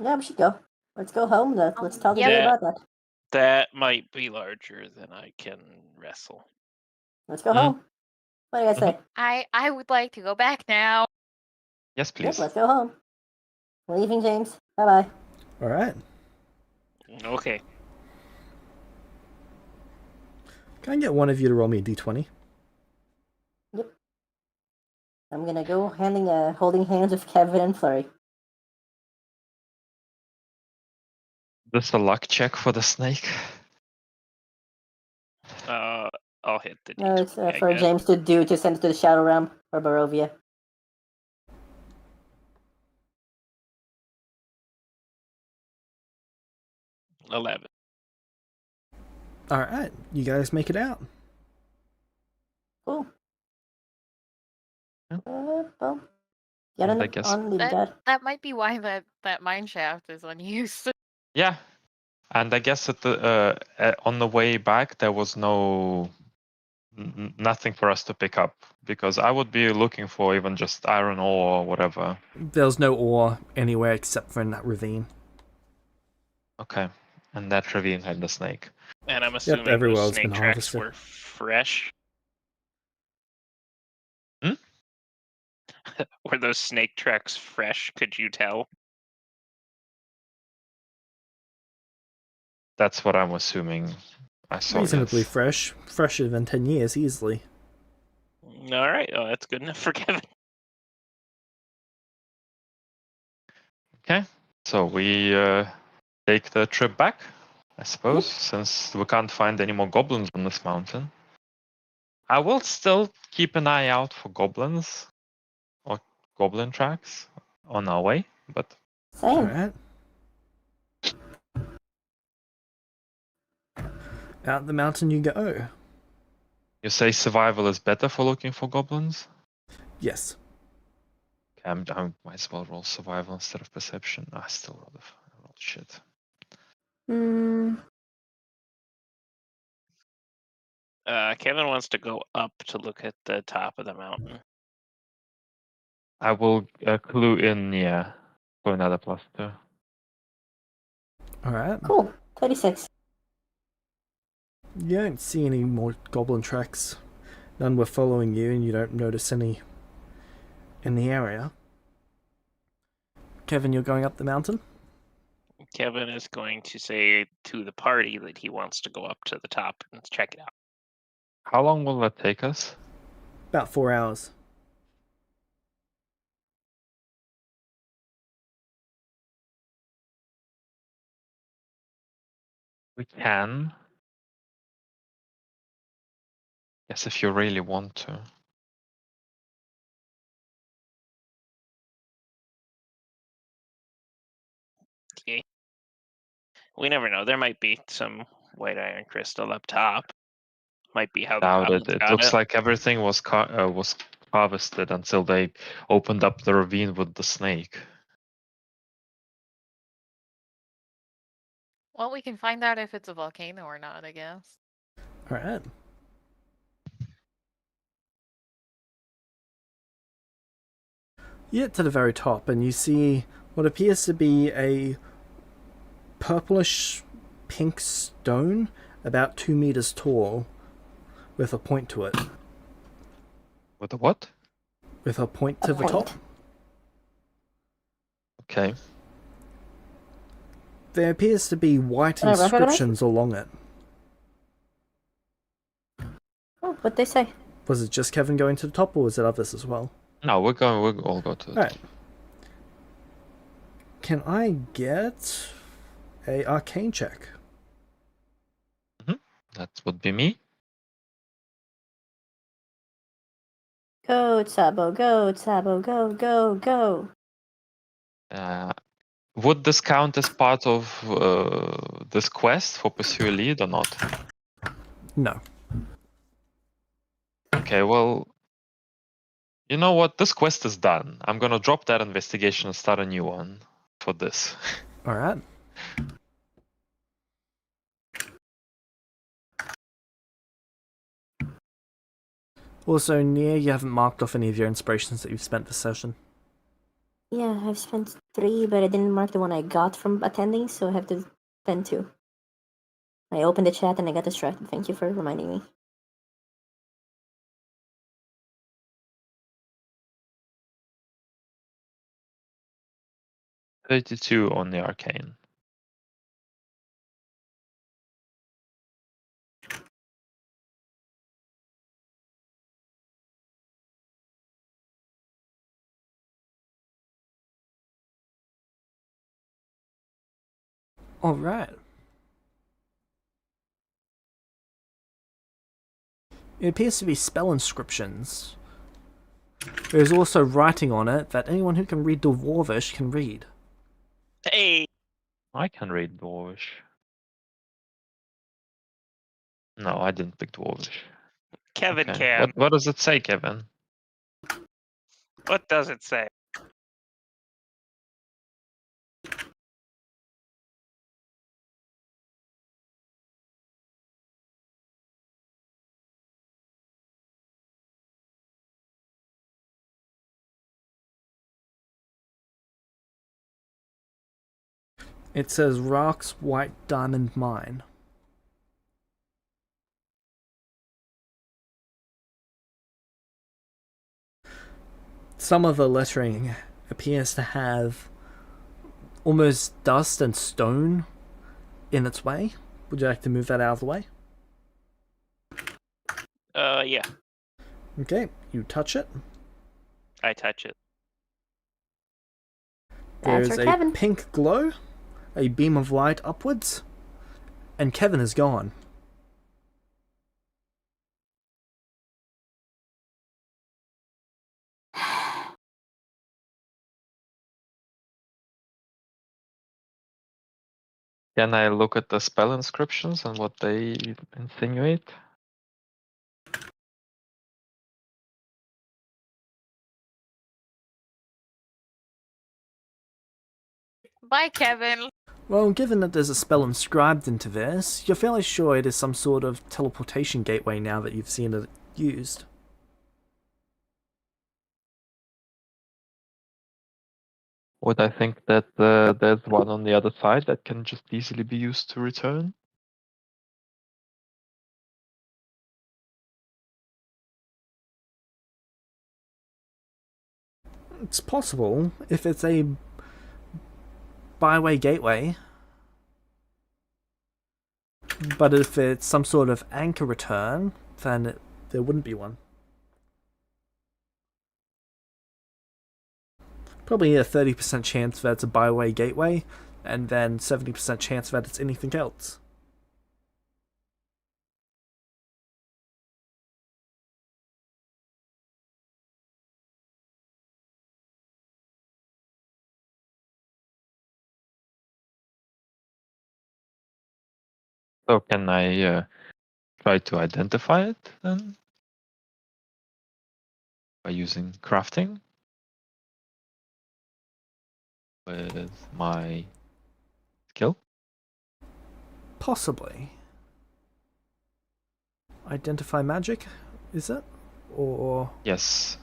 Speaker 3: Yeah, we should go. Let's go home. Let's talk
Speaker 5: Yep.
Speaker 3: to Jay about that.
Speaker 2: That might be larger than I can wrestle.
Speaker 3: Let's go
Speaker 4: Mhm.
Speaker 3: home. What do you guys say?
Speaker 5: I would like to go back now.
Speaker 4: Yes,
Speaker 3: Yep,
Speaker 4: please.
Speaker 3: let's go home. Leaving, James. Bye bye.
Speaker 1: All right.
Speaker 2: Okay.
Speaker 1: Can I get one of you to roll me a d20?
Speaker 3: I'm gonna go holding hands with Kevin and Flurry.
Speaker 4: Just a luck check for the snake.
Speaker 2: I'll hit the
Speaker 3: No,
Speaker 2: D20.
Speaker 3: it's
Speaker 2: I
Speaker 3: for
Speaker 2: guess.
Speaker 3: James to send it to the Shadow Realm or Barovia.
Speaker 2: $11.
Speaker 1: All right. You guys make it out.
Speaker 3: Cool.
Speaker 4: Yeah.
Speaker 3: Well, get
Speaker 4: And I guess-
Speaker 3: on leaving, Dad.
Speaker 5: That might be why that mine shaft is unused.
Speaker 4: Yeah, and I guess at the on the way back there was nothing for us to pick up, because I would be looking for even just iron ore or whatever.
Speaker 1: There's no ore anywhere except for in that ravine.
Speaker 4: Okay, and that ravine had the snake.
Speaker 2: And I'm assuming
Speaker 1: everywhere
Speaker 2: those
Speaker 1: has been
Speaker 2: snake tracks
Speaker 1: harvested.
Speaker 2: were fresh.
Speaker 4: Hmm?
Speaker 2: Were those snake tracks fresh? Could you tell?
Speaker 4: That's what I'm assuming. I saw.
Speaker 1: Reasonably
Speaker 4: Yes.
Speaker 1: fresh. Fresher than 10 years, easily.
Speaker 2: All right. Oh, that's good enough for Kevin.
Speaker 4: Okay, so we take the trip back, I suppose, since we can't find any more goblins on this mountain. I will still keep an eye out for goblins or goblin tracks on our way, but
Speaker 3: Same.
Speaker 1: All right. Out the mountain you go.
Speaker 4: you say survival is better for looking for goblins?
Speaker 1: Yes.
Speaker 4: Okay, I might as well roll survival instead of perception. I still rolled shit.
Speaker 2: Kevin wants to go up to look at the top of the mountain.
Speaker 4: I will clue in, yeah, for another +2.
Speaker 1: All right.
Speaker 3: Cool. 36.
Speaker 1: You don't see any more goblin tracks. None were following you, and you don't notice any in the area. Kevin, you're going up the mountain?
Speaker 2: Kevin is going to say to the party that he wants to go up to the top and check it out.
Speaker 4: How long will that take us?
Speaker 1: About 4 hours.
Speaker 4: We can. Yes, if you really want to.
Speaker 2: Okay. We never know. There might be some white iron crystal up top. Might be how the
Speaker 4: Doubt it.
Speaker 2: goblins
Speaker 4: It
Speaker 2: got
Speaker 4: looks
Speaker 2: it.
Speaker 4: like everything was harvested until they opened up the ravine with the snake.
Speaker 5: Well, we can find out if it's a volcano or not, I guess.
Speaker 1: All right. You get to the very top, and you see what appears to be a purplish pink stone about 2 meters tall with a point to it.
Speaker 4: With the what?
Speaker 1: With a point to
Speaker 3: A
Speaker 1: the top.
Speaker 3: point.
Speaker 4: Okay.
Speaker 1: There appears to be white
Speaker 3: Can I recognize it?
Speaker 1: inscriptions along it.
Speaker 3: Oh, what'd they say?
Speaker 1: Was it just Kevin going to the top, or was it others as well?
Speaker 4: No, we'll all go to the
Speaker 1: Alright.
Speaker 4: top.
Speaker 1: Can I get a arcane check?
Speaker 4: That would be me.
Speaker 3: Go, Sabo, go, Sabo, go, go, go.
Speaker 4: Would this count as part of this quest for Pursue a Lead or not?
Speaker 1: No.
Speaker 4: Okay, well, you know what? This quest is done. I'm gonna drop that investigation and start a new one. for this.
Speaker 1: Alright. Also, Nia, you haven't marked off any of your inspirations that you've spent this session.
Speaker 3: Yeah, I've spent 3, but I didn't mark the one I got from attending, so I have to spend 2. I opened the chat and I got distracted. Thank you for reminding me.
Speaker 4: $32 on the arcane.
Speaker 1: Alright. It appears to be spell inscriptions. There is also writing on it that anyone who can read Dwarvish can read.
Speaker 2: Hey,
Speaker 4: I can read Dwarvish. No, I didn't pick Dwarvish.
Speaker 2: Kevin
Speaker 4: Okay.
Speaker 2: can.
Speaker 4: What does it say, Kevin?
Speaker 2: What does it say?
Speaker 1: It says Rock's White Diamond Mine. Some of the lettering appears to have almost dust and stone in its way. Would you like to move that out of the way?
Speaker 2: Yeah,
Speaker 1: Okay, you touch it.
Speaker 2: I touch it.
Speaker 3: That's
Speaker 1: There's
Speaker 3: for
Speaker 1: a
Speaker 3: Kevin.
Speaker 1: pink glow, a beam of light upwards, and Kevin is gone.
Speaker 4: Can I look at the spell inscriptions and what they insinuate?
Speaker 5: Bye, Kevin.
Speaker 1: Well, given that there's a spell inscribed into this, you're fairly sure it is some sort of teleportation gateway now that you've seen it used.
Speaker 4: Would I think that there's one on the other side that can just easily be used to return?
Speaker 1: It's possible if it's a byway gateway, but if it's some sort of anchor return, then there wouldn't be one. Probably a 30% chance that it's a byway gateway, and then 70% chance that it's anything else.
Speaker 4: So can I try to identify it then? By using crafting? With my skill?
Speaker 1: Possibly. Identify magic, is it? Or...
Speaker 4: Yes.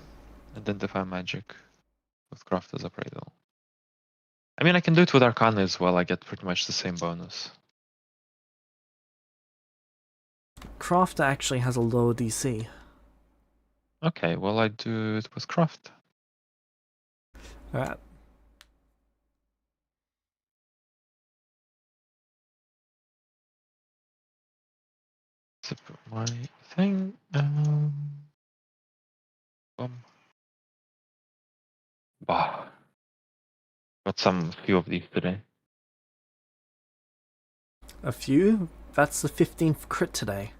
Speaker 4: Identify magic with Crafter's Appraisal. I mean, I can do it with Arcana as well. I get pretty much the same bonus.
Speaker 1: Crafter actually has a lower DC.
Speaker 4: Okay, well, I do it with Craft.
Speaker 1: Alright.
Speaker 4: Zip my thing. Boom. Bah. Got some few of these today.
Speaker 1: A few? That's the 15th crit today.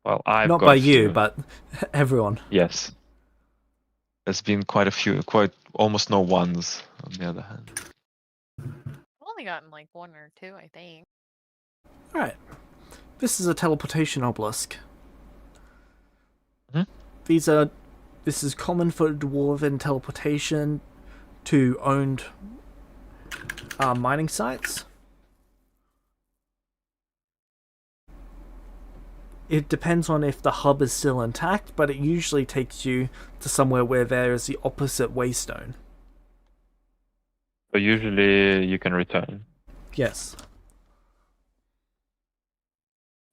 Speaker 4: Well, I've
Speaker 1: Not
Speaker 4: got
Speaker 1: by
Speaker 4: a
Speaker 1: you,
Speaker 4: few.
Speaker 1: but everyone.
Speaker 4: Yes. There's been quite a few, quite almost no ones on the other hand.
Speaker 5: I've only gotten like 1 or 2, I think.
Speaker 1: Alright. This is a teleportation obelisk.
Speaker 4: Mhm.
Speaker 1: This is common for dwarven teleportation to owned mining sites. It depends on if the hub is still intact, but it usually takes you to somewhere where there is the opposite waystone.
Speaker 4: So usually you can return.
Speaker 1: Yes.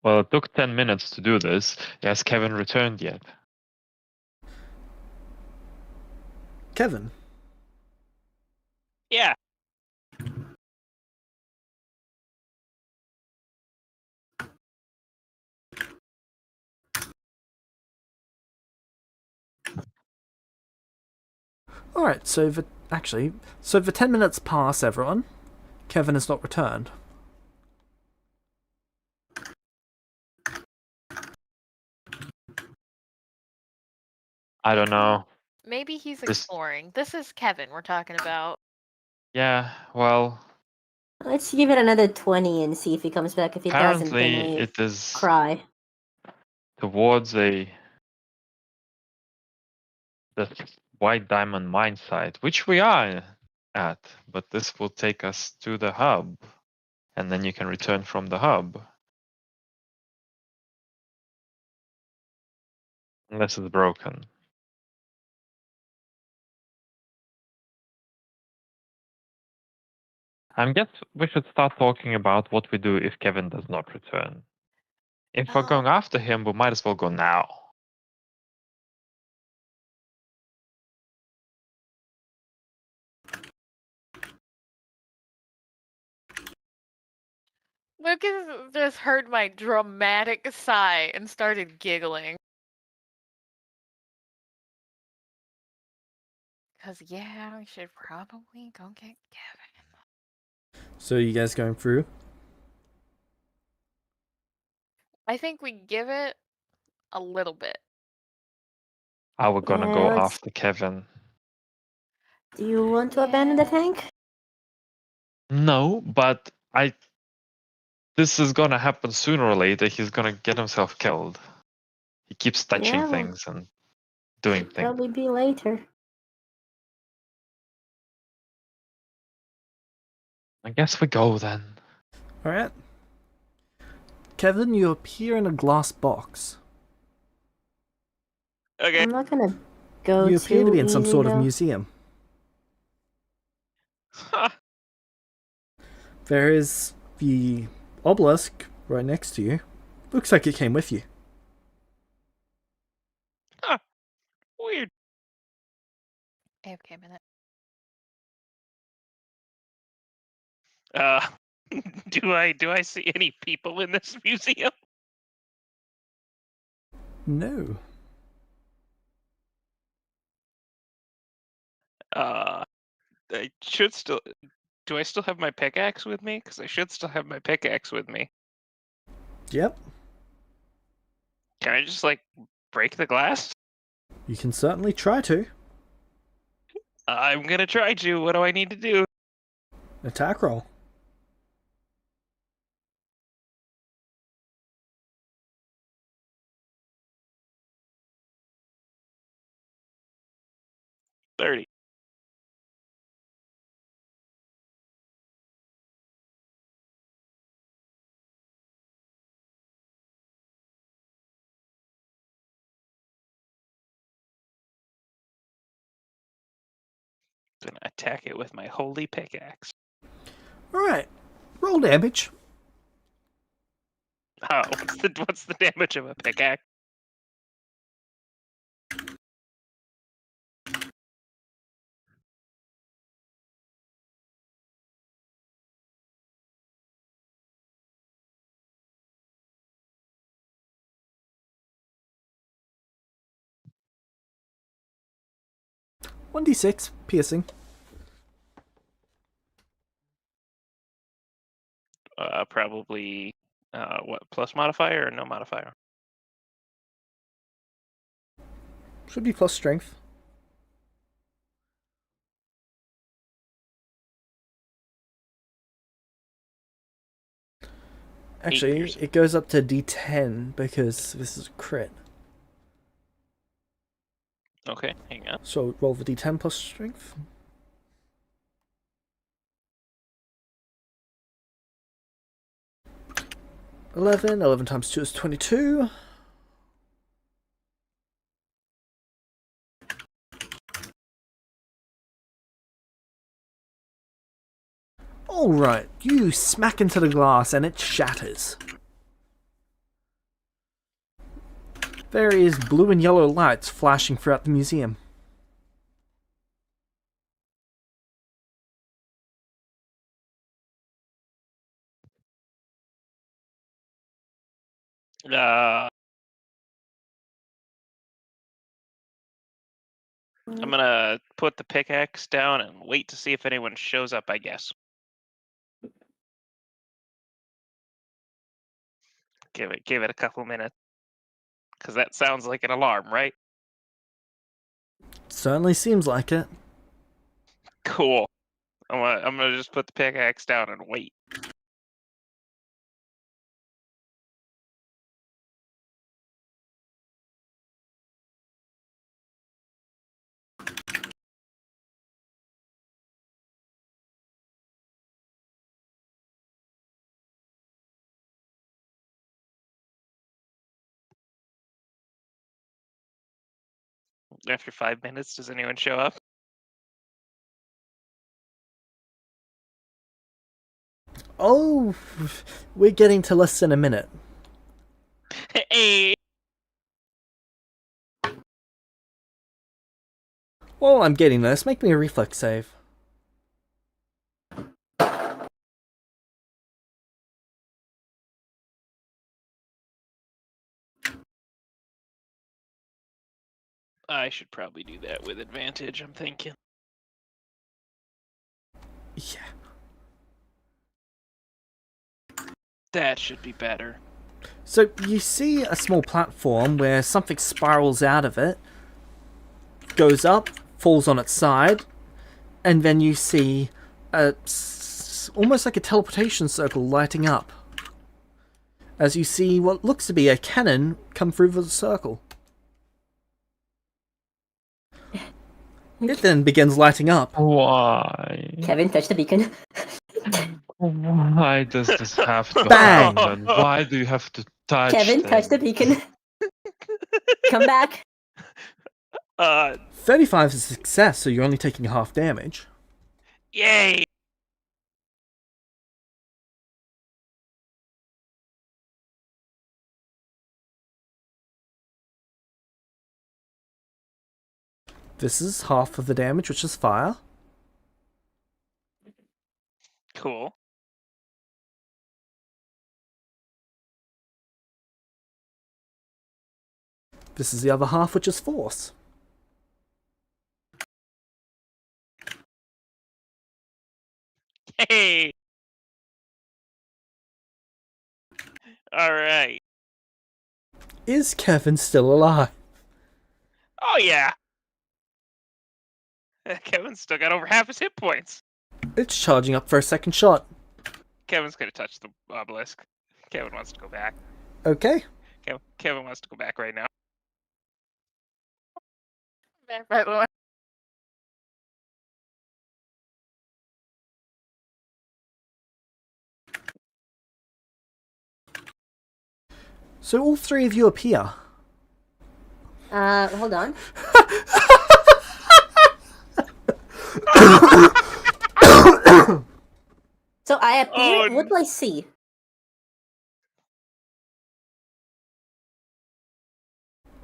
Speaker 4: Well, it took 10 minutes to do this. Has Kevin returned yet?
Speaker 1: Kevin.
Speaker 2: Yeah.
Speaker 1: Alright, so the 10 minutes pass, everyone. Kevin has not returned.
Speaker 4: I don't know.
Speaker 5: Maybe he's
Speaker 4: This-
Speaker 5: exploring. This is Kevin we're talking about.
Speaker 4: Yeah, well,
Speaker 3: Let's give it another 20 and see if he comes back. If he doesn't, then
Speaker 4: apparently
Speaker 3: we
Speaker 4: it is
Speaker 3: cry.
Speaker 4: towards the White Diamond mine site, which we are at, but this will take us to the hub, and then you can return from the hub. Unless it's broken. I guess we should start talking about what we do if Kevin does not return. If we're going after him, we might as well go now.
Speaker 5: Lucas just heard my dramatic sigh and started giggling. Cause yeah, we should probably go get Kevin.
Speaker 1: So you guys going through?
Speaker 5: I think we give it a little bit.
Speaker 4: Are we gonna
Speaker 3: Yeah,
Speaker 4: go
Speaker 3: let's-
Speaker 4: after Kevin?
Speaker 3: Do you want to abandon the tank?
Speaker 4: No, but this is gonna happen sooner or later. He's gonna get himself killed. He keeps touching
Speaker 3: Yeah, well,
Speaker 4: things and doing things.
Speaker 3: Probably be later.
Speaker 4: I guess we go then.
Speaker 1: Alright. Kevin, you appear in a glass box.
Speaker 2: Okay.
Speaker 3: I'm not gonna go
Speaker 1: You appear to be in
Speaker 3: too
Speaker 1: some
Speaker 3: easy,
Speaker 1: sort of
Speaker 3: though.
Speaker 1: museum.
Speaker 2: Huh.
Speaker 1: There is the obelisk right next to you. Looks like it came with you.
Speaker 2: Weird.
Speaker 5: AFK a minute.
Speaker 2: Do I see any people in this museum?
Speaker 1: No.
Speaker 2: I should still. Do I still have my pickaxe with me? Because I should still have my pickaxe with me.
Speaker 1: Yep.
Speaker 2: Can I just like break the glass?
Speaker 1: You can certainly try to.
Speaker 2: I'm gonna try to. What do I need to do?
Speaker 1: Attack roll.
Speaker 2: $30. Gonna attack it with my holy pickaxe.
Speaker 1: Alright. Roll damage.
Speaker 2: Oh, what's the damage of a pickaxe?
Speaker 1: One d6 piercing.
Speaker 2: Probably what, plus modifier or no modifier?
Speaker 1: Should be plus strength. Actually,
Speaker 2: piercing.
Speaker 1: it goes up to d10 because this is a crit.
Speaker 2: Okay, hang on.
Speaker 1: So roll the d10 plus strength. 11. 11 times 2 is 22. Alright, you smack into the glass and it shatters. There is blue and yellow lights flashing throughout the museum.
Speaker 2: I'm gonna put the pickaxe down and wait to see if anyone shows up, I guess. Give it a couple minutes. Because that sounds like an alarm, right?
Speaker 1: Certainly seems like it.
Speaker 2: Cool. I'm gonna just put the pickaxe down and wait. After 5 minutes, does anyone show up?
Speaker 1: Oh, we're getting to less than a minute.
Speaker 2: Hey!
Speaker 1: While I'm getting this, make me a reflex save.
Speaker 2: I should probably do that with advantage, I'm thinking.
Speaker 1: Yeah.
Speaker 2: That should be better.
Speaker 1: So you see a small platform where something spirals out of it, goes up, falls on its side, and then you see almost like a teleportation circle lighting up. As you see what looks to be a cannon come through the circle. It then begins lighting up.
Speaker 4: Why?
Speaker 3: Kevin, touch the beacon.
Speaker 4: Why does this have to
Speaker 1: Bang!
Speaker 4: happen? Why do you have to touch
Speaker 3: Kevin, touch the
Speaker 4: things?
Speaker 3: beacon. Come back.
Speaker 1: 35 is a success, so you're only taking half damage.
Speaker 2: Yay!
Speaker 1: This is half of the damage, which is fire.
Speaker 2: Cool.
Speaker 1: This is the other half, which is force.
Speaker 2: Hey! Alright.
Speaker 1: Is Kevin still alive?
Speaker 2: Oh yeah! Kevin's still got over half his hit points.
Speaker 1: It's charging up for a second shot.
Speaker 2: Kevin's gonna touch the obelisk. Kevin wants to go back.
Speaker 1: Okay.
Speaker 2: Kevin wants to go back right now.
Speaker 5: By the way.
Speaker 1: So all three of you appear.
Speaker 3: Hold on. So I appear.
Speaker 2: Oh,
Speaker 3: What do I see?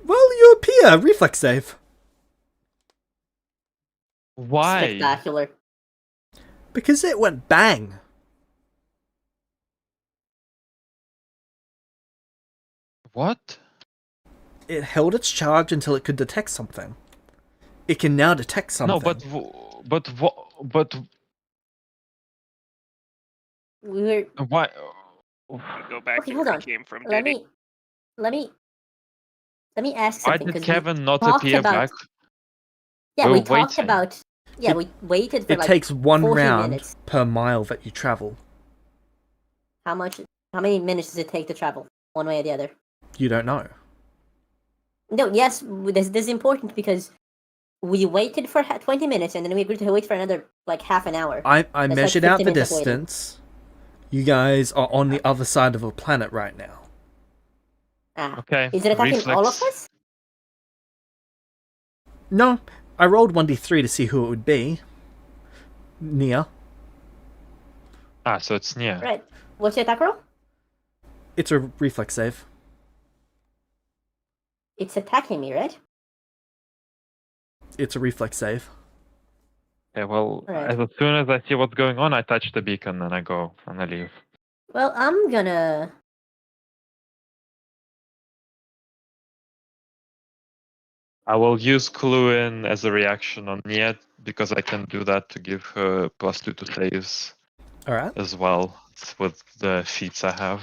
Speaker 1: Well, you appear. Reflex save.
Speaker 4: Why?
Speaker 3: Spectacular.
Speaker 1: Because it went bang.
Speaker 4: What?
Speaker 1: It held its charge until it could detect something. It can now detect something.
Speaker 4: No, but
Speaker 3: We were.
Speaker 4: why?
Speaker 2: we go back
Speaker 3: Okay,
Speaker 2: to
Speaker 3: hold
Speaker 2: where
Speaker 3: on.
Speaker 2: he came from,
Speaker 3: Let
Speaker 2: did he?
Speaker 3: me ask
Speaker 4: Why
Speaker 3: something.
Speaker 4: did
Speaker 3: 'cause
Speaker 4: Kevin
Speaker 3: we
Speaker 4: not
Speaker 3: talked
Speaker 4: appear
Speaker 3: about,
Speaker 4: back?
Speaker 3: Yeah,
Speaker 4: We're
Speaker 3: we talked
Speaker 4: waiting.
Speaker 3: about. Yeah, we waited for
Speaker 1: It
Speaker 3: like
Speaker 1: takes one
Speaker 3: 40
Speaker 1: round
Speaker 3: minutes.
Speaker 1: per mile that you travel.
Speaker 3: How many minutes does it take to travel, one way or the other?
Speaker 1: You don't know.
Speaker 3: No, yes, this is important because we waited for 20 minutes and then we agreed to wait for another like half an hour.
Speaker 1: I
Speaker 3: like
Speaker 1: measured
Speaker 3: 50
Speaker 1: out the
Speaker 3: minutes of waiting.
Speaker 1: distance, You guys are on the other side of a planet right now.
Speaker 3: Ah.
Speaker 4: Okay.
Speaker 3: Is it attacking all of
Speaker 4: reflex.
Speaker 3: us?
Speaker 1: No, I rolled 1d3 to see who it would be. Nia.
Speaker 4: Ah, so it's near.
Speaker 3: Right. What's the attack roll?
Speaker 1: It's a reflex save.
Speaker 3: It's attacking me, right?
Speaker 1: It's a reflex save.
Speaker 4: Okay, well,
Speaker 3: Right.
Speaker 4: as soon as I see what's going on, I touch the beacon and I go and I leave.
Speaker 3: Well, I'm gonna.
Speaker 4: I will use clue in as a reaction on Niet because I can do that to give her +2 to saves
Speaker 1: Alright.
Speaker 4: as well with the feats I have.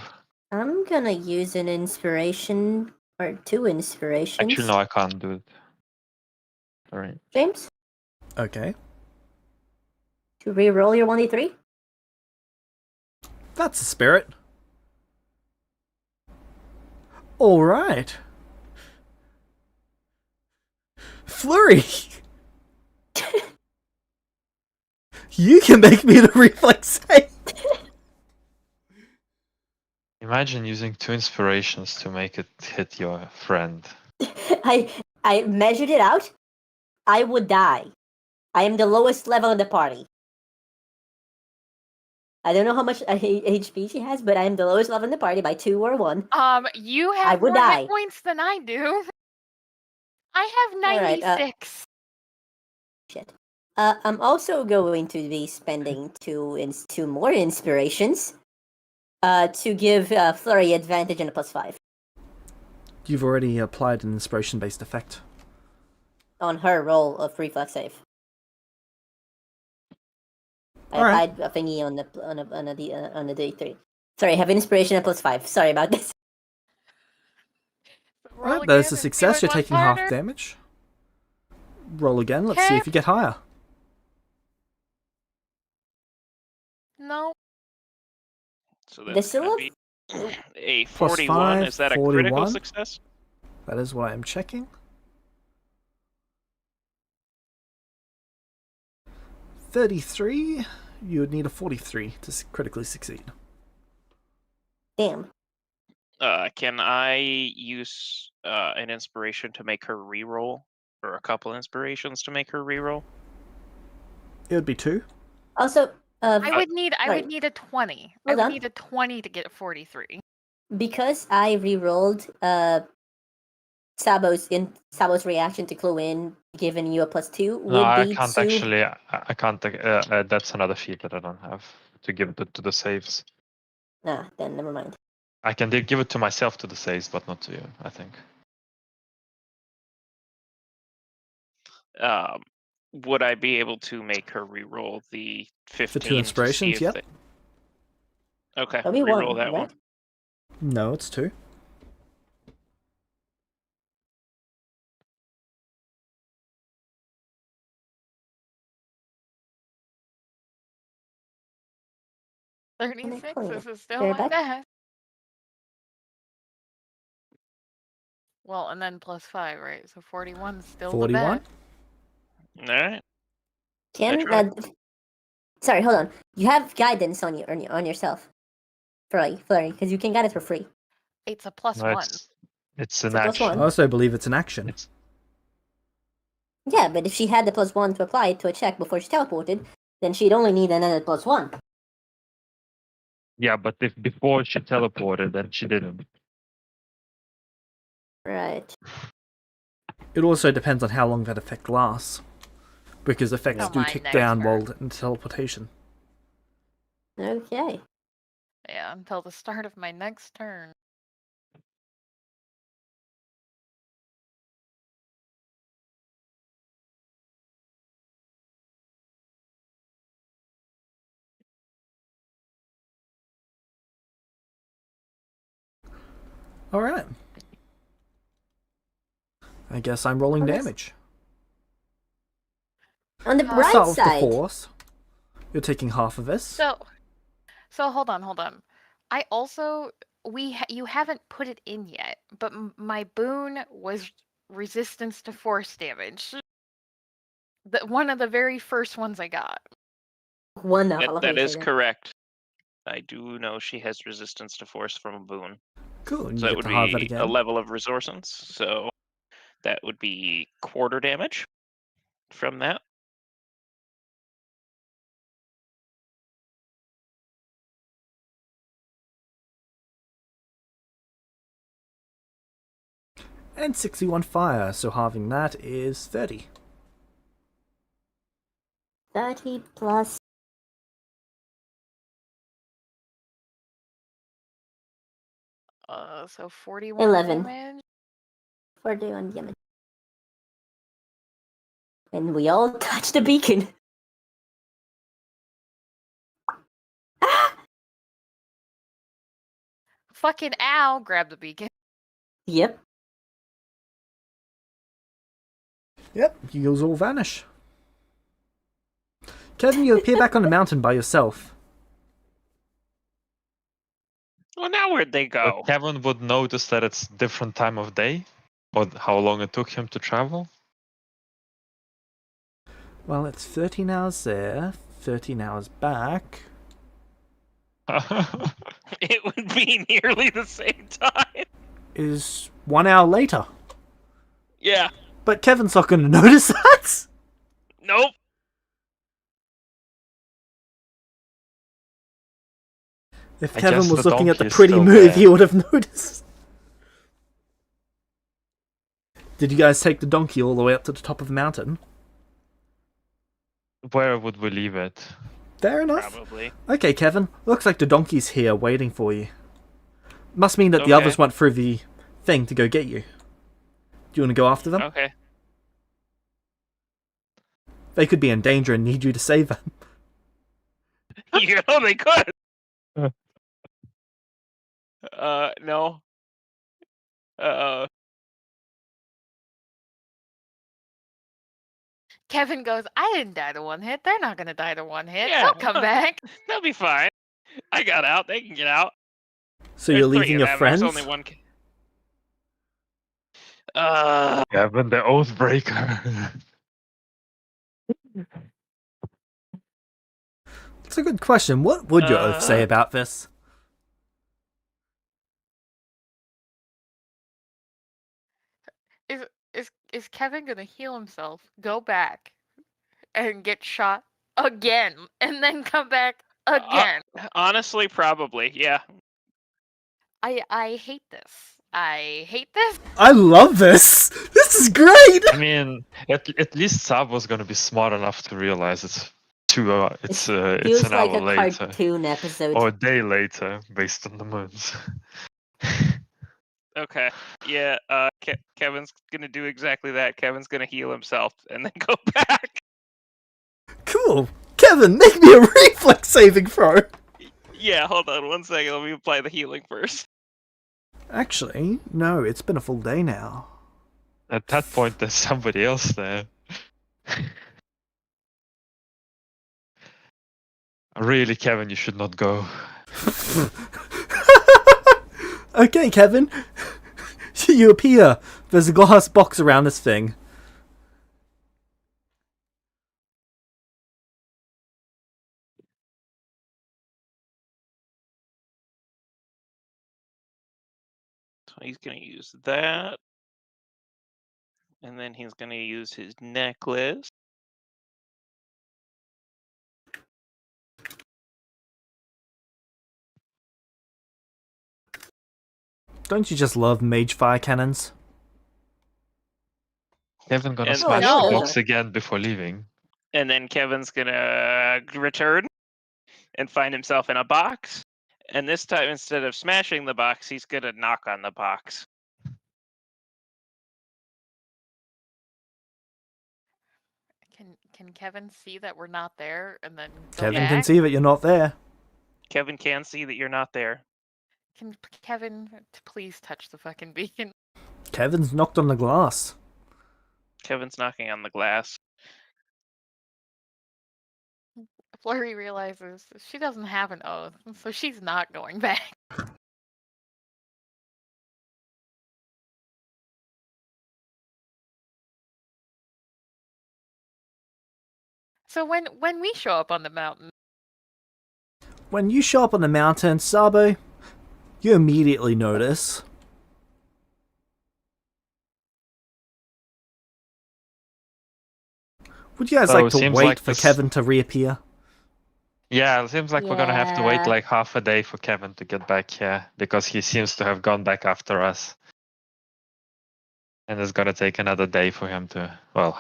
Speaker 3: I'm gonna use an inspiration or 2 inspirations.
Speaker 4: Actually, no, I can't do it. Sorry.
Speaker 3: James,
Speaker 1: Okay.
Speaker 3: to re-roll your 1d3.
Speaker 1: That's the spirit. Alright. Flurry! You can make me the reflex save!
Speaker 4: Imagine using 2 inspirations to make it hit your friend.
Speaker 3: I measured it out. I would die. I am the lowest level in the party. I don't know how much HP she has, but I am the lowest level in the party by 2 or 1.
Speaker 5: You
Speaker 3: I
Speaker 5: have
Speaker 3: would
Speaker 5: more
Speaker 3: die.
Speaker 5: hit points than I do. I have
Speaker 3: Alright,
Speaker 5: 96.
Speaker 3: Shit. I'm also going to be spending 2 more inspirations. To give Flurry advantage and a +5
Speaker 1: You've already applied an inspiration-based effect.
Speaker 3: on her roll of reflex save. I
Speaker 1: Alright.
Speaker 3: applied a thingy on the D3. Sorry, I have inspiration and +5. Sorry about this.
Speaker 5: Roll
Speaker 1: Alright, there's
Speaker 5: again
Speaker 1: a
Speaker 5: and see
Speaker 1: success.
Speaker 5: which
Speaker 1: You're
Speaker 5: one's
Speaker 1: taking half
Speaker 5: harder.
Speaker 1: damage. Roll again. Let's see
Speaker 5: Okay.
Speaker 1: if you get higher.
Speaker 5: No.
Speaker 2: So
Speaker 3: The
Speaker 2: that's going to
Speaker 3: syllab-
Speaker 2: be a
Speaker 1: Plus
Speaker 2: 41.
Speaker 1: 5,
Speaker 2: Is that a critical
Speaker 1: 41.
Speaker 2: success?
Speaker 1: That is what I'm checking. 33. You would need a 43 to critically succeed.
Speaker 3: Damn.
Speaker 2: Can I use an inspiration to make her reroll, or a couple inspirations to make her reroll?
Speaker 1: It would be 2.
Speaker 3: Also,
Speaker 5: I would need
Speaker 3: sorry.
Speaker 5: a 20. I
Speaker 3: Hold
Speaker 5: would
Speaker 3: on.
Speaker 5: need a 20 to get 43.
Speaker 3: because I re-rolled Sabo's reaction to clue in, giving you a +2 would
Speaker 4: No, I
Speaker 3: be
Speaker 4: can't
Speaker 3: to
Speaker 4: actually. I can't. That's another feat that I don't have to give it to the saves.
Speaker 3: Nah, then never mind.
Speaker 4: I can give it to myself to the saves, but not to you, I think.
Speaker 2: Would I be able to make her reroll the 15
Speaker 1: For 2 inspirations,
Speaker 2: to see if
Speaker 1: yep.
Speaker 2: Okay,
Speaker 3: That'll be
Speaker 2: reroll
Speaker 3: 1,
Speaker 2: that
Speaker 3: right?
Speaker 2: one.
Speaker 1: No, it's 2.
Speaker 5: This is still
Speaker 3: Fair
Speaker 5: my
Speaker 3: bet.
Speaker 5: best. Well, and then +5, right? So 41 is still
Speaker 1: 41.
Speaker 5: the best.
Speaker 2: All right.
Speaker 3: Can
Speaker 2: tried.
Speaker 3: sorry, hold on. You have guidance on yourself, Flurry, because you can get it for free.
Speaker 5: It's a +1.
Speaker 4: No, it's an
Speaker 3: a
Speaker 4: action.
Speaker 3: +1.
Speaker 1: I also believe it's an action.
Speaker 4: It's
Speaker 3: Yeah, but if she had the +1 to apply it to a check before she teleported, then she'd only need another +1.
Speaker 4: yeah, but if before she teleported, then she didn't.
Speaker 3: Right.
Speaker 1: It also depends on how long that effect lasts. Because effects
Speaker 5: Till
Speaker 1: do
Speaker 5: my
Speaker 1: tick
Speaker 5: next
Speaker 1: down
Speaker 5: turn.
Speaker 1: while in teleportation.
Speaker 3: Okay.
Speaker 5: Yeah, until the start of my next turn.
Speaker 1: Alright. I guess I'm rolling
Speaker 3: Unless-
Speaker 1: damage.
Speaker 3: On the
Speaker 5: I'll
Speaker 3: bright
Speaker 1: Start with the
Speaker 3: side,
Speaker 1: force. You're taking half of this.
Speaker 5: So hold on. I also you haven't put it in yet, but my boon was resistance to force damage. One of the very first ones I got.
Speaker 3: one now.
Speaker 2: That is correct. I do know she has resistance to force from a boon.
Speaker 1: Cool, and
Speaker 2: So
Speaker 1: you
Speaker 2: that
Speaker 1: get
Speaker 2: would
Speaker 1: to halve that
Speaker 2: be a
Speaker 1: again.
Speaker 2: level of resourcence. So that would be quarter damage from that.
Speaker 1: And 61 fire, so halving that is 30.
Speaker 3: 30 plus.
Speaker 5: So 41
Speaker 3: 11.
Speaker 5: damage.
Speaker 3: 41 damage. And we all touch the beacon. Ah!
Speaker 5: Fucking ow! Grab the beacon.
Speaker 3: Yep.
Speaker 1: Yep, you all vanish. Kevin, you appear back on the mountain by yourself.
Speaker 2: Well, now where'd they go?
Speaker 4: Kevin would notice that it's different time of day, or how long it took him to travel.
Speaker 1: Well, it's 13 hours there, 13 hours back.
Speaker 2: It would be nearly the same time.
Speaker 1: Is 1 hour later.
Speaker 2: Yeah.
Speaker 1: But Kevin's not going to notice that.
Speaker 2: Nope.
Speaker 1: If
Speaker 4: I
Speaker 1: Kevin
Speaker 4: guess
Speaker 1: was
Speaker 4: the
Speaker 1: looking at the
Speaker 4: donkey is
Speaker 1: pretty
Speaker 4: still
Speaker 1: move,
Speaker 4: there.
Speaker 1: he would have noticed. Did you guys take the donkey all the way up to the top of the mountain?
Speaker 4: Where would we leave it?
Speaker 1: Fair enough.
Speaker 2: Probably.
Speaker 1: Okay, Kevin. Looks like the donkey's here waiting for you. Must mean that the
Speaker 2: Okay.
Speaker 1: others went through the thing to go get you. Do you want to go after them?
Speaker 2: Okay.
Speaker 1: They could be in danger and need you to save them.
Speaker 2: You know they could. No.
Speaker 5: Kevin goes, I didn't die to one hit. They're not gonna die to one hit.
Speaker 2: Yeah.
Speaker 5: They'll come back.
Speaker 2: They'll be fine. I got out. They can get out.
Speaker 1: So
Speaker 2: There's
Speaker 1: you're
Speaker 2: 3
Speaker 1: leaving
Speaker 2: of
Speaker 1: your
Speaker 2: them.
Speaker 1: friends?
Speaker 2: There's only one.
Speaker 4: Kevin, the Oathbreaker.
Speaker 1: It's a good question. What would your oath say
Speaker 2: Uh.
Speaker 1: about this?
Speaker 5: Is Kevin gonna heal himself, go back, and get shot again, and then come back again?
Speaker 2: Honestly, probably. Yeah.
Speaker 5: I hate this. I hate this.
Speaker 1: I love this! This is great!
Speaker 4: I mean, at least Sab was gonna be smart enough to realize it's it's
Speaker 3: Feels
Speaker 4: an
Speaker 3: like
Speaker 4: hour
Speaker 3: a
Speaker 4: later
Speaker 3: cartoon episode.
Speaker 4: or a day later based on the moons.
Speaker 2: Okay. Yeah. Kevin's gonna do exactly that. Kevin's gonna heal himself and then go back.
Speaker 1: Cool! Kevin, make me a reflex saving throw!
Speaker 2: Yeah. Hold on 1 second. Let me apply the healing first.
Speaker 1: Actually, no, it's been a full day now.
Speaker 4: At that point, there's somebody else there. Really, Kevin, you should not go.
Speaker 1: Okay, Kevin. You appear. There's a glass box around this thing.
Speaker 2: So he's gonna use that, and then he's gonna use his necklace.
Speaker 1: Don't you just love mage fire cannons?
Speaker 4: Kevin gonna
Speaker 2: And-
Speaker 4: smash
Speaker 5: No.
Speaker 4: the box again before leaving.
Speaker 2: And then Kevin's gonna return and find himself in a box. And this time, instead of smashing the box, he's gonna knock on the box.
Speaker 5: Can Kevin see that we're not there and then go
Speaker 1: Kevin
Speaker 5: back?
Speaker 1: can see that you're not there.
Speaker 2: Kevin can see that you're not there.
Speaker 5: Can Kevin please touch the fucking beacon?
Speaker 1: Kevin's knocked on the glass.
Speaker 2: Kevin's knocking on the glass.
Speaker 5: Flurry realizes she doesn't have an oath, so she's not going back. So when we show up on the mountain,
Speaker 1: When you show up on the mountain, Sabo, you immediately notice. Would you guys
Speaker 4: So
Speaker 1: like
Speaker 4: it
Speaker 1: to
Speaker 4: seems
Speaker 1: wait
Speaker 4: like
Speaker 1: for
Speaker 4: this-
Speaker 1: Kevin to reappear?
Speaker 4: Yeah, it seems like we're gonna have to wait
Speaker 3: Yeah.
Speaker 4: like half a day for Kevin to get back here because he seems to have gone back after us. And it's gonna take another day for him to, well,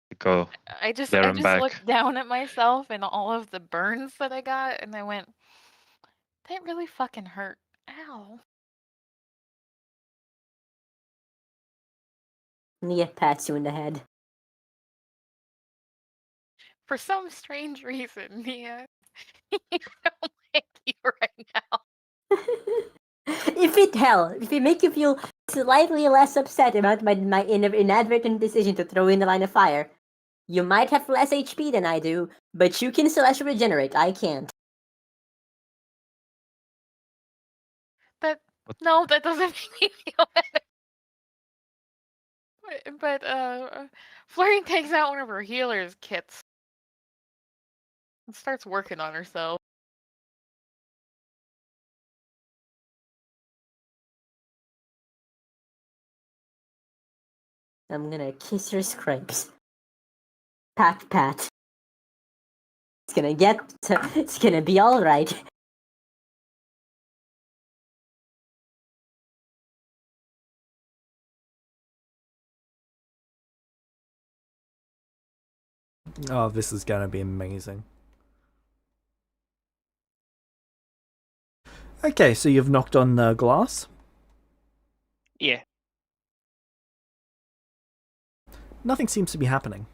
Speaker 4: to go
Speaker 5: I just
Speaker 4: there and back.
Speaker 5: looked down at myself and all of the burns that I got, and I went, that really fucking hurt. Ow.
Speaker 3: Nia pats you in the head.
Speaker 5: For some strange reason, Nia, I don't like you right now.
Speaker 3: If it make you feel slightly less upset about my inadvertent decision to throw in the line of fire, you might have less HP than I do, but you can Celestia regenerate. I can't.
Speaker 5: No, that doesn't make me feel better. But Flurry takes out one of her healer's kits and starts working on herself.
Speaker 3: I'm gonna kiss your scrapes. Pat, pat. It's gonna be alright.
Speaker 1: Oh, this is gonna be amazing. Okay, so you've knocked on the glass.
Speaker 2: Yeah.
Speaker 1: Nothing seems to be happening.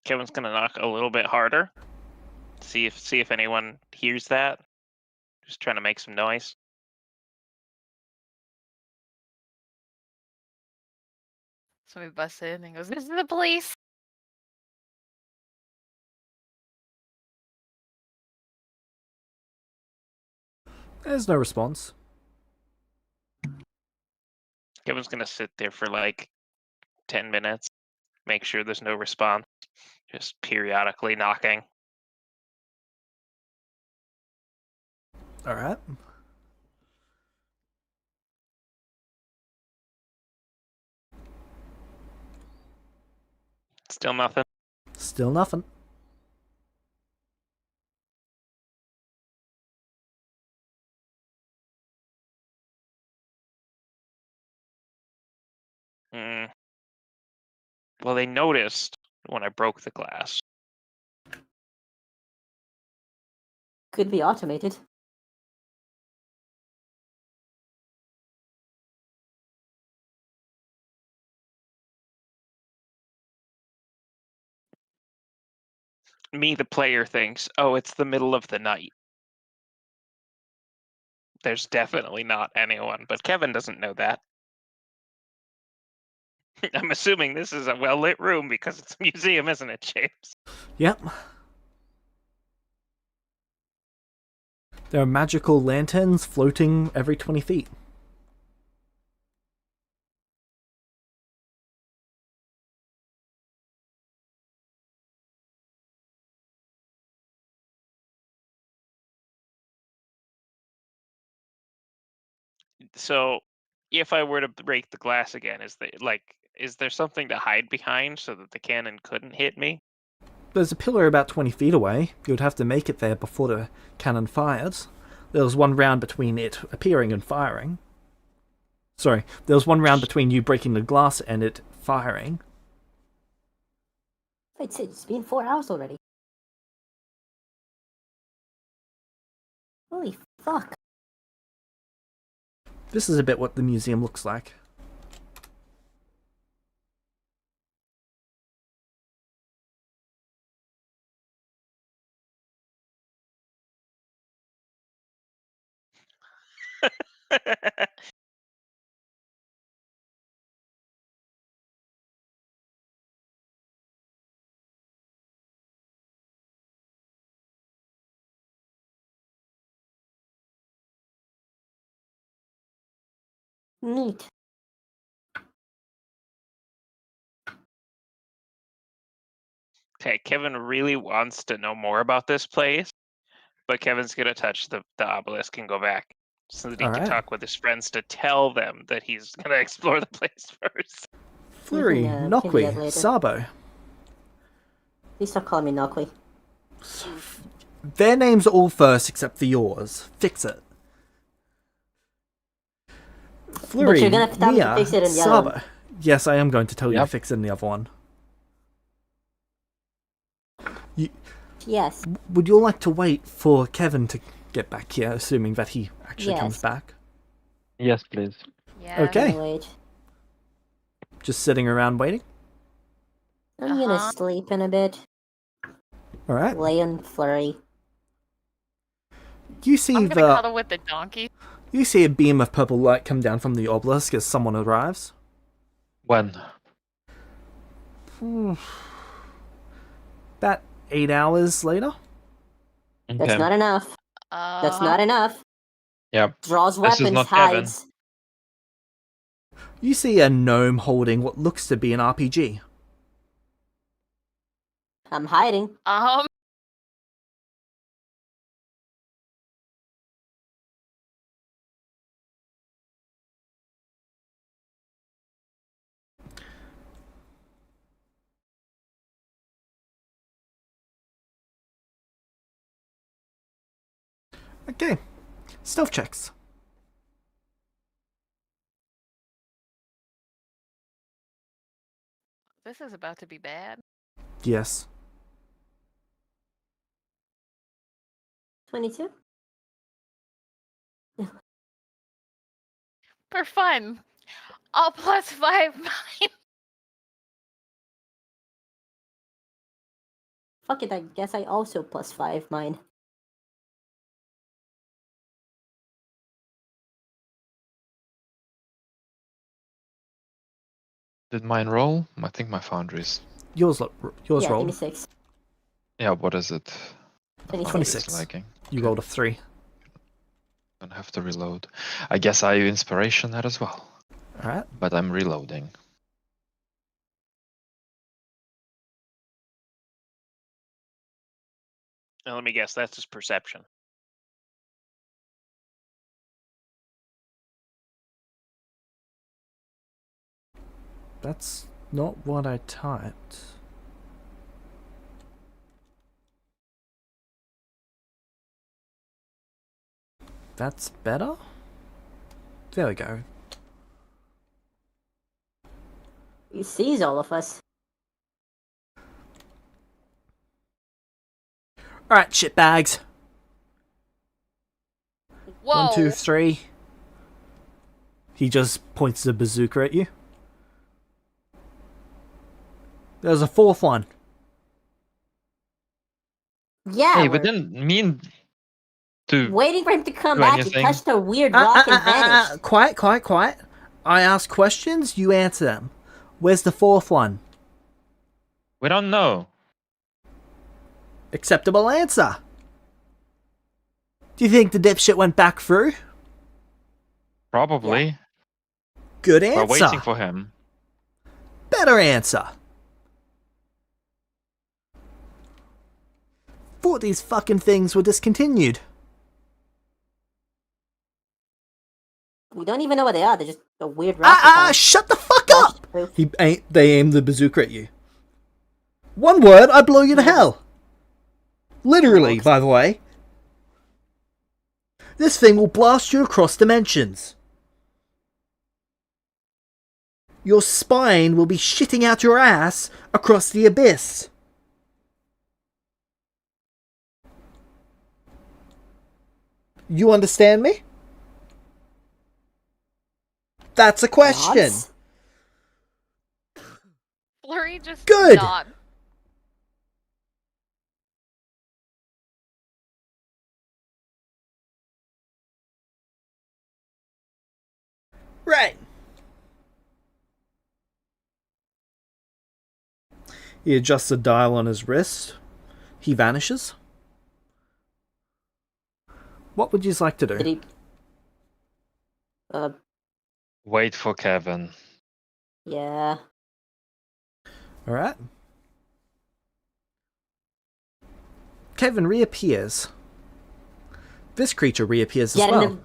Speaker 2: Kevin's gonna knock a little bit harder. See if anyone hears that. Just trying to make some noise.
Speaker 5: Somebody busts in and goes, "This is the police."
Speaker 1: There's no response.
Speaker 2: Kevin's gonna sit there for like 10 minutes, make sure there's no response, just periodically knocking.
Speaker 1: Alright.
Speaker 2: Still nothing.
Speaker 1: Still nothing.
Speaker 2: Mm. Well, they noticed when I broke the glass.
Speaker 3: Could be automated.
Speaker 2: Me, the player, thinks, oh, it's the middle of the night. There's definitely not anyone, but Kevin doesn't know that. I'm assuming this is a well-lit room because it's a museum, isn't it, James?
Speaker 1: Yep. There are magical lanterns floating every 20 feet.
Speaker 2: So, if I were to break the glass again, is there something to hide behind so that the cannon couldn't hit me?
Speaker 1: There's a pillar about 20 feet away. You would have to make it there before the cannon fires. There was one round between it appearing and firing. Sorry, there was one round between you breaking the glass and it firing.
Speaker 3: It's been 4 hours already. Holy fuck.
Speaker 1: This is a bit what the museum looks like.
Speaker 3: Neat.
Speaker 2: Okay, Kevin really wants to know more about this place, but Kevin's gonna touch the obelisk and go back so that he can
Speaker 1: Alright.
Speaker 2: talk with his friends to tell them that he's gonna explore the place first.
Speaker 1: Flurry,
Speaker 3: We can do that
Speaker 1: Nokwi,
Speaker 3: later.
Speaker 1: Sabo.
Speaker 3: Please stop calling me Nokwi.
Speaker 1: Their names are all first except for yours. Fix it. Flurry,
Speaker 3: you're gonna have to tell me to
Speaker 1: Mia,
Speaker 3: fix it in the other
Speaker 1: Sabo.
Speaker 3: one.
Speaker 1: Yes, I am going to tell you to
Speaker 4: Yep.
Speaker 1: fix it in the other one.
Speaker 3: Yes.
Speaker 1: Would you all like to wait for Kevin to get back here, assuming that he actually comes
Speaker 3: Yes.
Speaker 1: back?
Speaker 4: Yes, please.
Speaker 5: Yeah.
Speaker 1: Okay.
Speaker 3: Gonna wait.
Speaker 1: Just sitting around waiting?
Speaker 3: I'm gonna
Speaker 5: Uh-huh.
Speaker 3: sleep in a bit.
Speaker 1: Alright.
Speaker 3: Lay on Flurry.
Speaker 1: You see
Speaker 5: I'm gonna cuddle with the donkey.
Speaker 1: You see a beam of purple light come down from the obelisk as someone arrives.
Speaker 4: When?
Speaker 1: About 8 hours later.
Speaker 3: That's
Speaker 4: Okay.
Speaker 3: not enough. That's not enough.
Speaker 4: Yep.
Speaker 3: Draws
Speaker 4: This is
Speaker 3: weapons,
Speaker 4: not Kevin.
Speaker 3: hides.
Speaker 1: You see a gnome holding what looks to be an RPG.
Speaker 3: I'm hiding.
Speaker 1: Okay. Stealth checks.
Speaker 5: This is about to be bad.
Speaker 1: Yes.
Speaker 3: 22?
Speaker 5: For fun. All +5 mine.
Speaker 3: Fuck it, I guess I also +5 mine.
Speaker 4: Did mine roll? I think my foundries.
Speaker 1: Yours
Speaker 3: Yeah,
Speaker 1: rolled.
Speaker 3: 26.
Speaker 4: Yeah, what is it? My
Speaker 3: 26.
Speaker 4: foundries
Speaker 1: 26.
Speaker 4: lagging.
Speaker 1: You
Speaker 4: Okay.
Speaker 1: rolled a 3.
Speaker 4: Don't have to reload. I guess I inspiration that as well.
Speaker 1: Alright.
Speaker 4: But I'm reloading.
Speaker 2: Now let me guess, that's his perception.
Speaker 1: That's not what I typed. That's better? There we go.
Speaker 3: He sees all of us.
Speaker 1: Alright, shitbags.
Speaker 5: Whoa.
Speaker 1: 1, 2, 3. He just points the bazooka at you. There's a 4th one.
Speaker 3: Yeah,
Speaker 4: Hey,
Speaker 3: we're
Speaker 4: we didn't mean to.
Speaker 3: waiting for him to come
Speaker 4: do
Speaker 3: back.
Speaker 4: anything.
Speaker 3: He touched a weird rock and vanished.
Speaker 1: Quiet. I ask questions, you answer them. Where's the 4th one?
Speaker 4: We don't know.
Speaker 1: Acceptable answer. Do you think the dipshit went back through?
Speaker 4: Probably.
Speaker 1: Good
Speaker 4: We're
Speaker 1: answer.
Speaker 4: waiting for him.
Speaker 1: Better answer. Thought these fucking things were discontinued.
Speaker 3: We don't even know what they are. They're just a weird rock.
Speaker 1: Shut the fuck up! They aim the bazooka at you. One word, I blow you to hell. Literally, by the way. This thing will blast you across dimensions. Your spine will be shitting out your ass across the abyss. You understand me? That's a question.
Speaker 3: Nods?
Speaker 5: Flurry just
Speaker 1: Good.
Speaker 5: nod.
Speaker 1: Right. He adjusts the dial on his wrist. He vanishes. What would you like to
Speaker 3: Did
Speaker 1: do?
Speaker 3: he?
Speaker 4: Wait for Kevin.
Speaker 3: Yeah.
Speaker 1: Alright. Kevin reappears. This creature reappears as
Speaker 3: Get
Speaker 1: well.
Speaker 3: in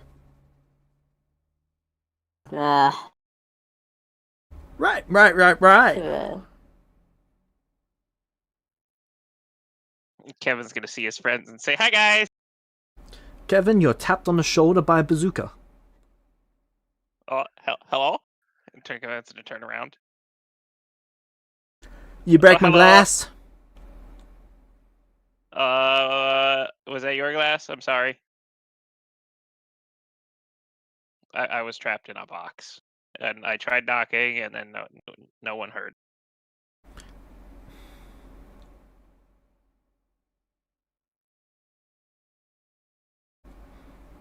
Speaker 3: the.
Speaker 1: Right.
Speaker 2: Kevin's gonna see his friends and say, "Hi guys."
Speaker 1: Kevin, you're tapped on the shoulder by a bazooka.
Speaker 2: Oh, hello. And Kevin's gonna turn around.
Speaker 1: You break my
Speaker 2: hello.
Speaker 1: glass.
Speaker 2: Was that your glass? I'm sorry. I was trapped in a box, and I tried knocking, and then no one heard.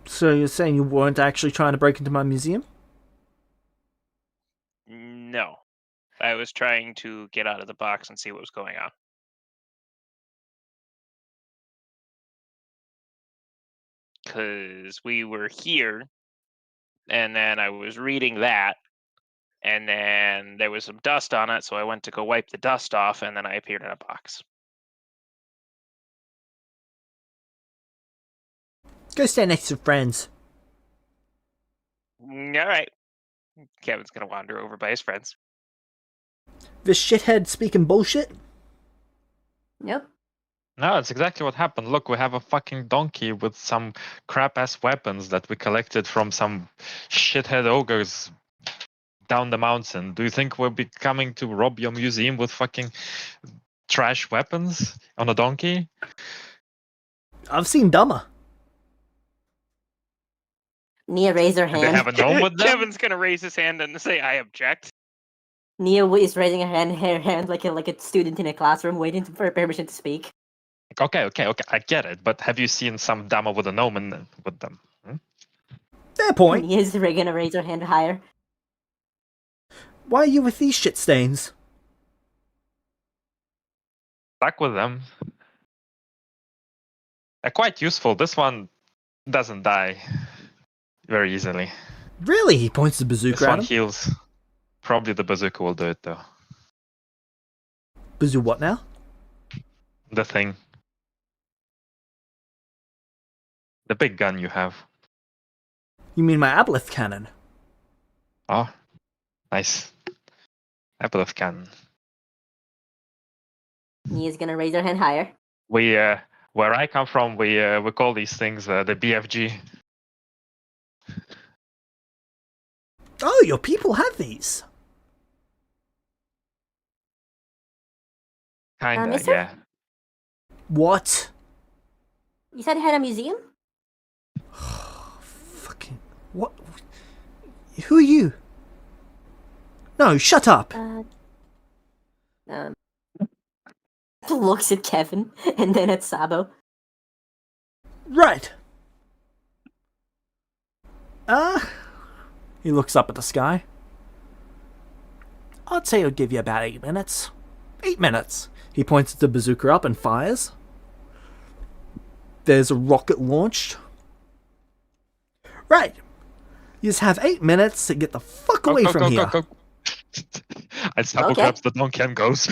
Speaker 1: So you're saying you weren't actually trying to break into my museum?
Speaker 2: No, I was trying to get out of the box and see what was going on. Because we were here, and then I was reading that, and then there was some dust on it, so I went to go wipe the dust off, and then I appeared in a box.
Speaker 1: Go stand next to friends.
Speaker 2: All right. Kevin's gonna wander over by his friends.
Speaker 1: This shithead speaking bullshit?
Speaker 3: Nope.
Speaker 4: No, that's exactly what happened. Look, we have a fucking donkey with some crap-ass weapons that we collected from some shithead ogres down the mountain. Do you think we'll be coming to rob your museum with fucking trash weapons on a donkey?
Speaker 1: I've seen dumber.
Speaker 3: Nia raised her
Speaker 4: Do they
Speaker 3: hand.
Speaker 4: have a gnome with them?
Speaker 2: Kevin's gonna raise his hand and say, "I object."
Speaker 3: Nia is raising her hand like a student in a classroom, waiting for permission to speak.
Speaker 4: Okay, I get it. But have you seen some dama with a gnome with them?
Speaker 1: Fair point.
Speaker 3: Nia is gonna raise her hand higher.
Speaker 1: Why are you with these shit stains?
Speaker 4: Stuck with them. They're quite useful. This one doesn't die very easily.
Speaker 1: Really? He points the
Speaker 4: This
Speaker 1: bazooka at
Speaker 4: one
Speaker 1: him.
Speaker 4: heals. Probably the bazooka will do it though.
Speaker 1: Bazoo what now?
Speaker 4: The thing. The big gun you have.
Speaker 1: You mean my aboleth cannon?
Speaker 4: Oh, nice. Apple of cannon.
Speaker 3: Nia's gonna raise her hand higher.
Speaker 4: We, where I come from, we call these things the BFG.
Speaker 1: Oh, your people have these.
Speaker 4: Kinda,
Speaker 3: mister?
Speaker 4: yeah.
Speaker 1: What?
Speaker 3: You said you had a museum?
Speaker 1: Fucking what? Who are you? No, shut up.
Speaker 3: Looks at Kevin and then at Sabo.
Speaker 1: Right. He looks up at the sky. I'd say it'll give you about 8 minutes. 8 minutes. He points the bazooka up and fires. There's a rocket launched. Right. You just have 8 minutes to get the fuck away from here.
Speaker 4: Go. And Sabo
Speaker 3: Okay.
Speaker 4: grabs the donkey and goes.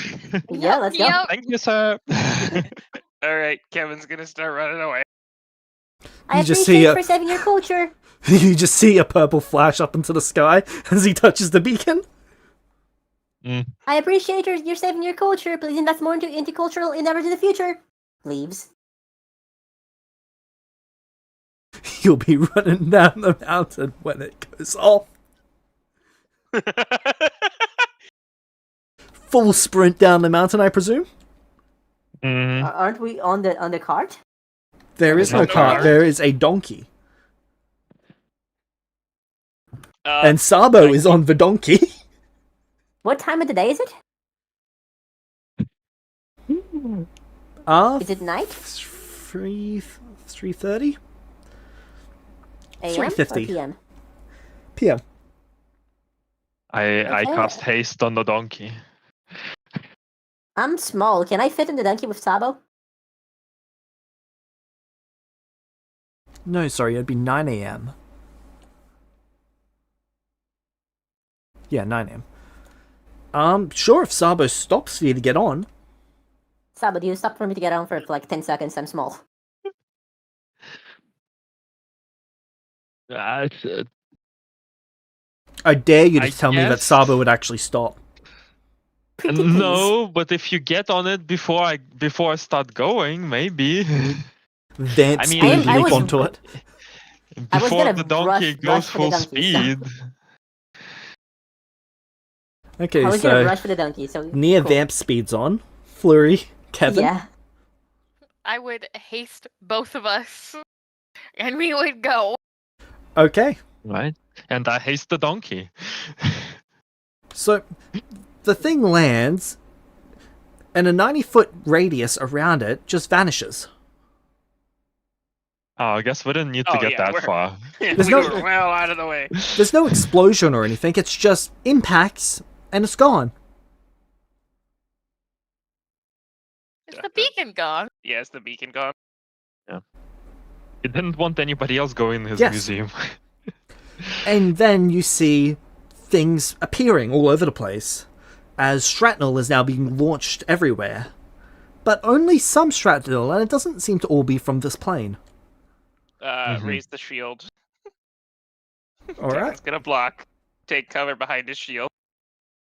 Speaker 3: Yeah, let's go.
Speaker 5: Yep.
Speaker 4: Thank you, sir.
Speaker 2: All right, Kevin's gonna start running away.
Speaker 3: I
Speaker 1: You just
Speaker 3: appreciate
Speaker 1: see
Speaker 3: you
Speaker 1: a-
Speaker 3: for saving your culture.
Speaker 1: You just see a purple flash up into the sky as he touches the beacon.
Speaker 3: I appreciate you're saving your culture. Please invest more into intercultural endeavors in the future. Leaves.
Speaker 1: You'll be running down the mountain when it goes off. Full sprint down the mountain, I presume?
Speaker 4: Mhm.
Speaker 3: Aren't we on the cart?
Speaker 1: There is no
Speaker 2: No
Speaker 1: cart,
Speaker 2: cart.
Speaker 1: there is a donkey.
Speaker 2: Uh,
Speaker 1: And Sabo is on the donkey.
Speaker 3: What time of the day is it? Is it night?
Speaker 1: 3:30
Speaker 3: AM or
Speaker 1: 3:50.
Speaker 3: PM?
Speaker 1: p.m.
Speaker 4: I
Speaker 3: Okay.
Speaker 4: cast haste on the donkey.
Speaker 3: I'm small. Can I fit in the donkey with Sabo?
Speaker 1: No, sorry, it'd be 9 a.m. Yeah, 9 a.m. Sure, if Sabo stops for you to get on.
Speaker 3: Saba, do you stop for me to get around for like 10 seconds? I'm small.
Speaker 1: I dare you to
Speaker 4: I
Speaker 1: tell me that
Speaker 4: guess-
Speaker 1: Saba would actually stop.
Speaker 3: Pretty please.
Speaker 4: No, but if you get on it before I start going, maybe.
Speaker 1: Vamp
Speaker 4: I mean,
Speaker 1: speed
Speaker 3: I
Speaker 1: leap
Speaker 3: was-
Speaker 1: onto it.
Speaker 3: I was
Speaker 4: Before
Speaker 3: gonna
Speaker 4: the donkey
Speaker 3: rush
Speaker 4: goes
Speaker 3: for the
Speaker 4: full
Speaker 3: donkey, so-
Speaker 4: speed.
Speaker 1: Okay,
Speaker 3: I was gonna
Speaker 1: so
Speaker 3: rush for the donkey, so
Speaker 1: Nia
Speaker 3: cool.
Speaker 1: Vamp speeds on. Flurry, Kevin.
Speaker 3: Yeah.
Speaker 5: I would haste both of us, and we would go.
Speaker 1: Okay,
Speaker 4: Right? And I haste the donkey.
Speaker 1: so the thing lands, and a 90-foot radius around it just vanishes.
Speaker 4: Oh, I guess we didn't need to
Speaker 2: Oh,
Speaker 4: get
Speaker 2: yeah,
Speaker 4: that
Speaker 2: we're-
Speaker 4: far.
Speaker 2: we
Speaker 1: no-
Speaker 2: were well out of the way.
Speaker 1: There's no explosion or anything, it's just impacts, and it's gone.
Speaker 5: Is the beacon gone?
Speaker 2: Yeah, is the beacon gone?
Speaker 4: He didn't want anybody else going in his
Speaker 1: Yes.
Speaker 4: museum.
Speaker 1: And then you see things appearing all over the place, as shrapnel is now being launched everywhere. But only some shrapnel, and it doesn't seem to all be from this plane.
Speaker 2: Raise the shield.
Speaker 1: Alright.
Speaker 2: Kevin's gonna block. Take cover behind his shield.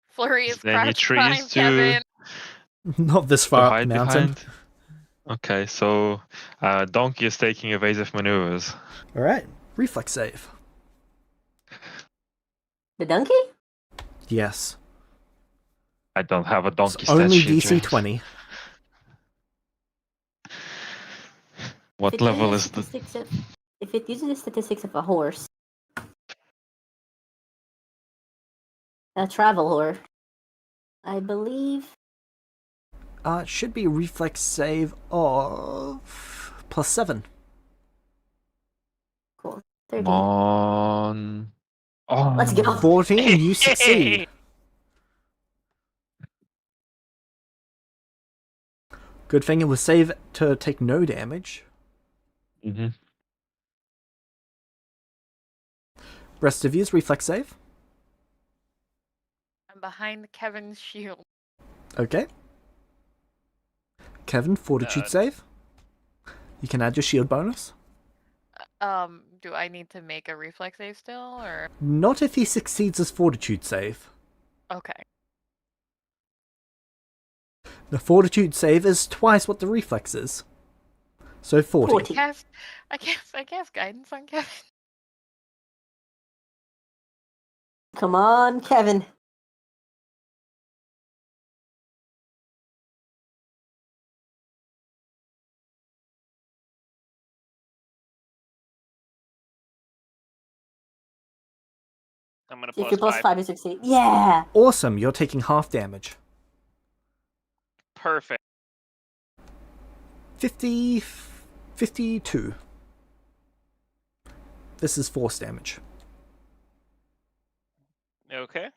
Speaker 5: Flurry is
Speaker 4: there any
Speaker 5: crouched
Speaker 4: trees
Speaker 5: behind
Speaker 4: to-
Speaker 5: Kevin.
Speaker 1: Not this
Speaker 4: to
Speaker 1: far up the
Speaker 4: hide
Speaker 1: mountain.
Speaker 4: behind. Okay, so donkey is taking evasive maneuvers.
Speaker 1: Alright, reflex save.
Speaker 3: The donkey?
Speaker 1: Yes.
Speaker 4: I don't have a donkey
Speaker 1: It's only
Speaker 4: stat sheet,
Speaker 1: DC
Speaker 4: James.
Speaker 1: 20.
Speaker 4: What
Speaker 3: If it
Speaker 4: level
Speaker 3: uses
Speaker 4: is the...
Speaker 3: statistics of- If it uses the statistics of a horse, a travel horse, I believe.
Speaker 1: It should be a reflex save of +7.
Speaker 3: Cool.
Speaker 4: Come
Speaker 3: 13.
Speaker 4: on. Oh,
Speaker 3: Let's go.
Speaker 1: 14, you succeed. Good thing it was save to take no damage.
Speaker 4: Mm-hmm.
Speaker 1: Rest of you's reflex save.
Speaker 5: I'm behind Kevin's shield.
Speaker 1: Okay. Kevin, fortitude save. You can add your shield bonus.
Speaker 5: Do I need to make a reflex save still, or
Speaker 1: Not if he succeeds his fortitude save.
Speaker 5: okay?
Speaker 1: The fortitude save is twice what the reflex is. So 40.
Speaker 3: 40.
Speaker 5: I guess guidance on Kevin.
Speaker 3: Come on, Kevin.
Speaker 2: I'm gonna
Speaker 3: If you're
Speaker 2: plus
Speaker 3: plus
Speaker 2: 5.
Speaker 3: 5, you succeed. Yeah!
Speaker 1: Awesome, you're taking half damage.
Speaker 2: Perfect.
Speaker 1: 52. This is force damage.
Speaker 2: Okay.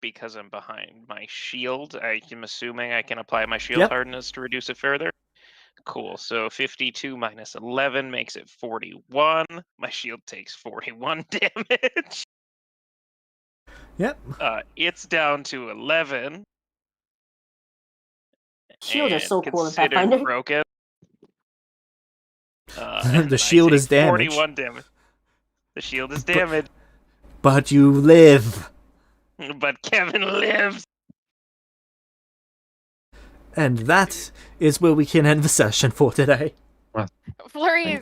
Speaker 2: Because I'm behind my shield, I'm assuming I can apply my shield
Speaker 1: Yep.
Speaker 2: hardness to reduce it further. Cool. So 52 minus 11 makes it 41. My shield takes 41 damage.
Speaker 1: Yep.
Speaker 2: It's down to 11.
Speaker 3: Shields are
Speaker 2: and
Speaker 3: so cool in
Speaker 2: considered
Speaker 3: Pathfinder.
Speaker 2: broken.
Speaker 1: The
Speaker 2: and I
Speaker 1: shield is
Speaker 2: take
Speaker 1: damaged.
Speaker 2: 41 damage. The shield is damaged,
Speaker 1: But you live.
Speaker 2: but Kevin lives.
Speaker 1: And that is where we can end the session for today.
Speaker 5: Flurry is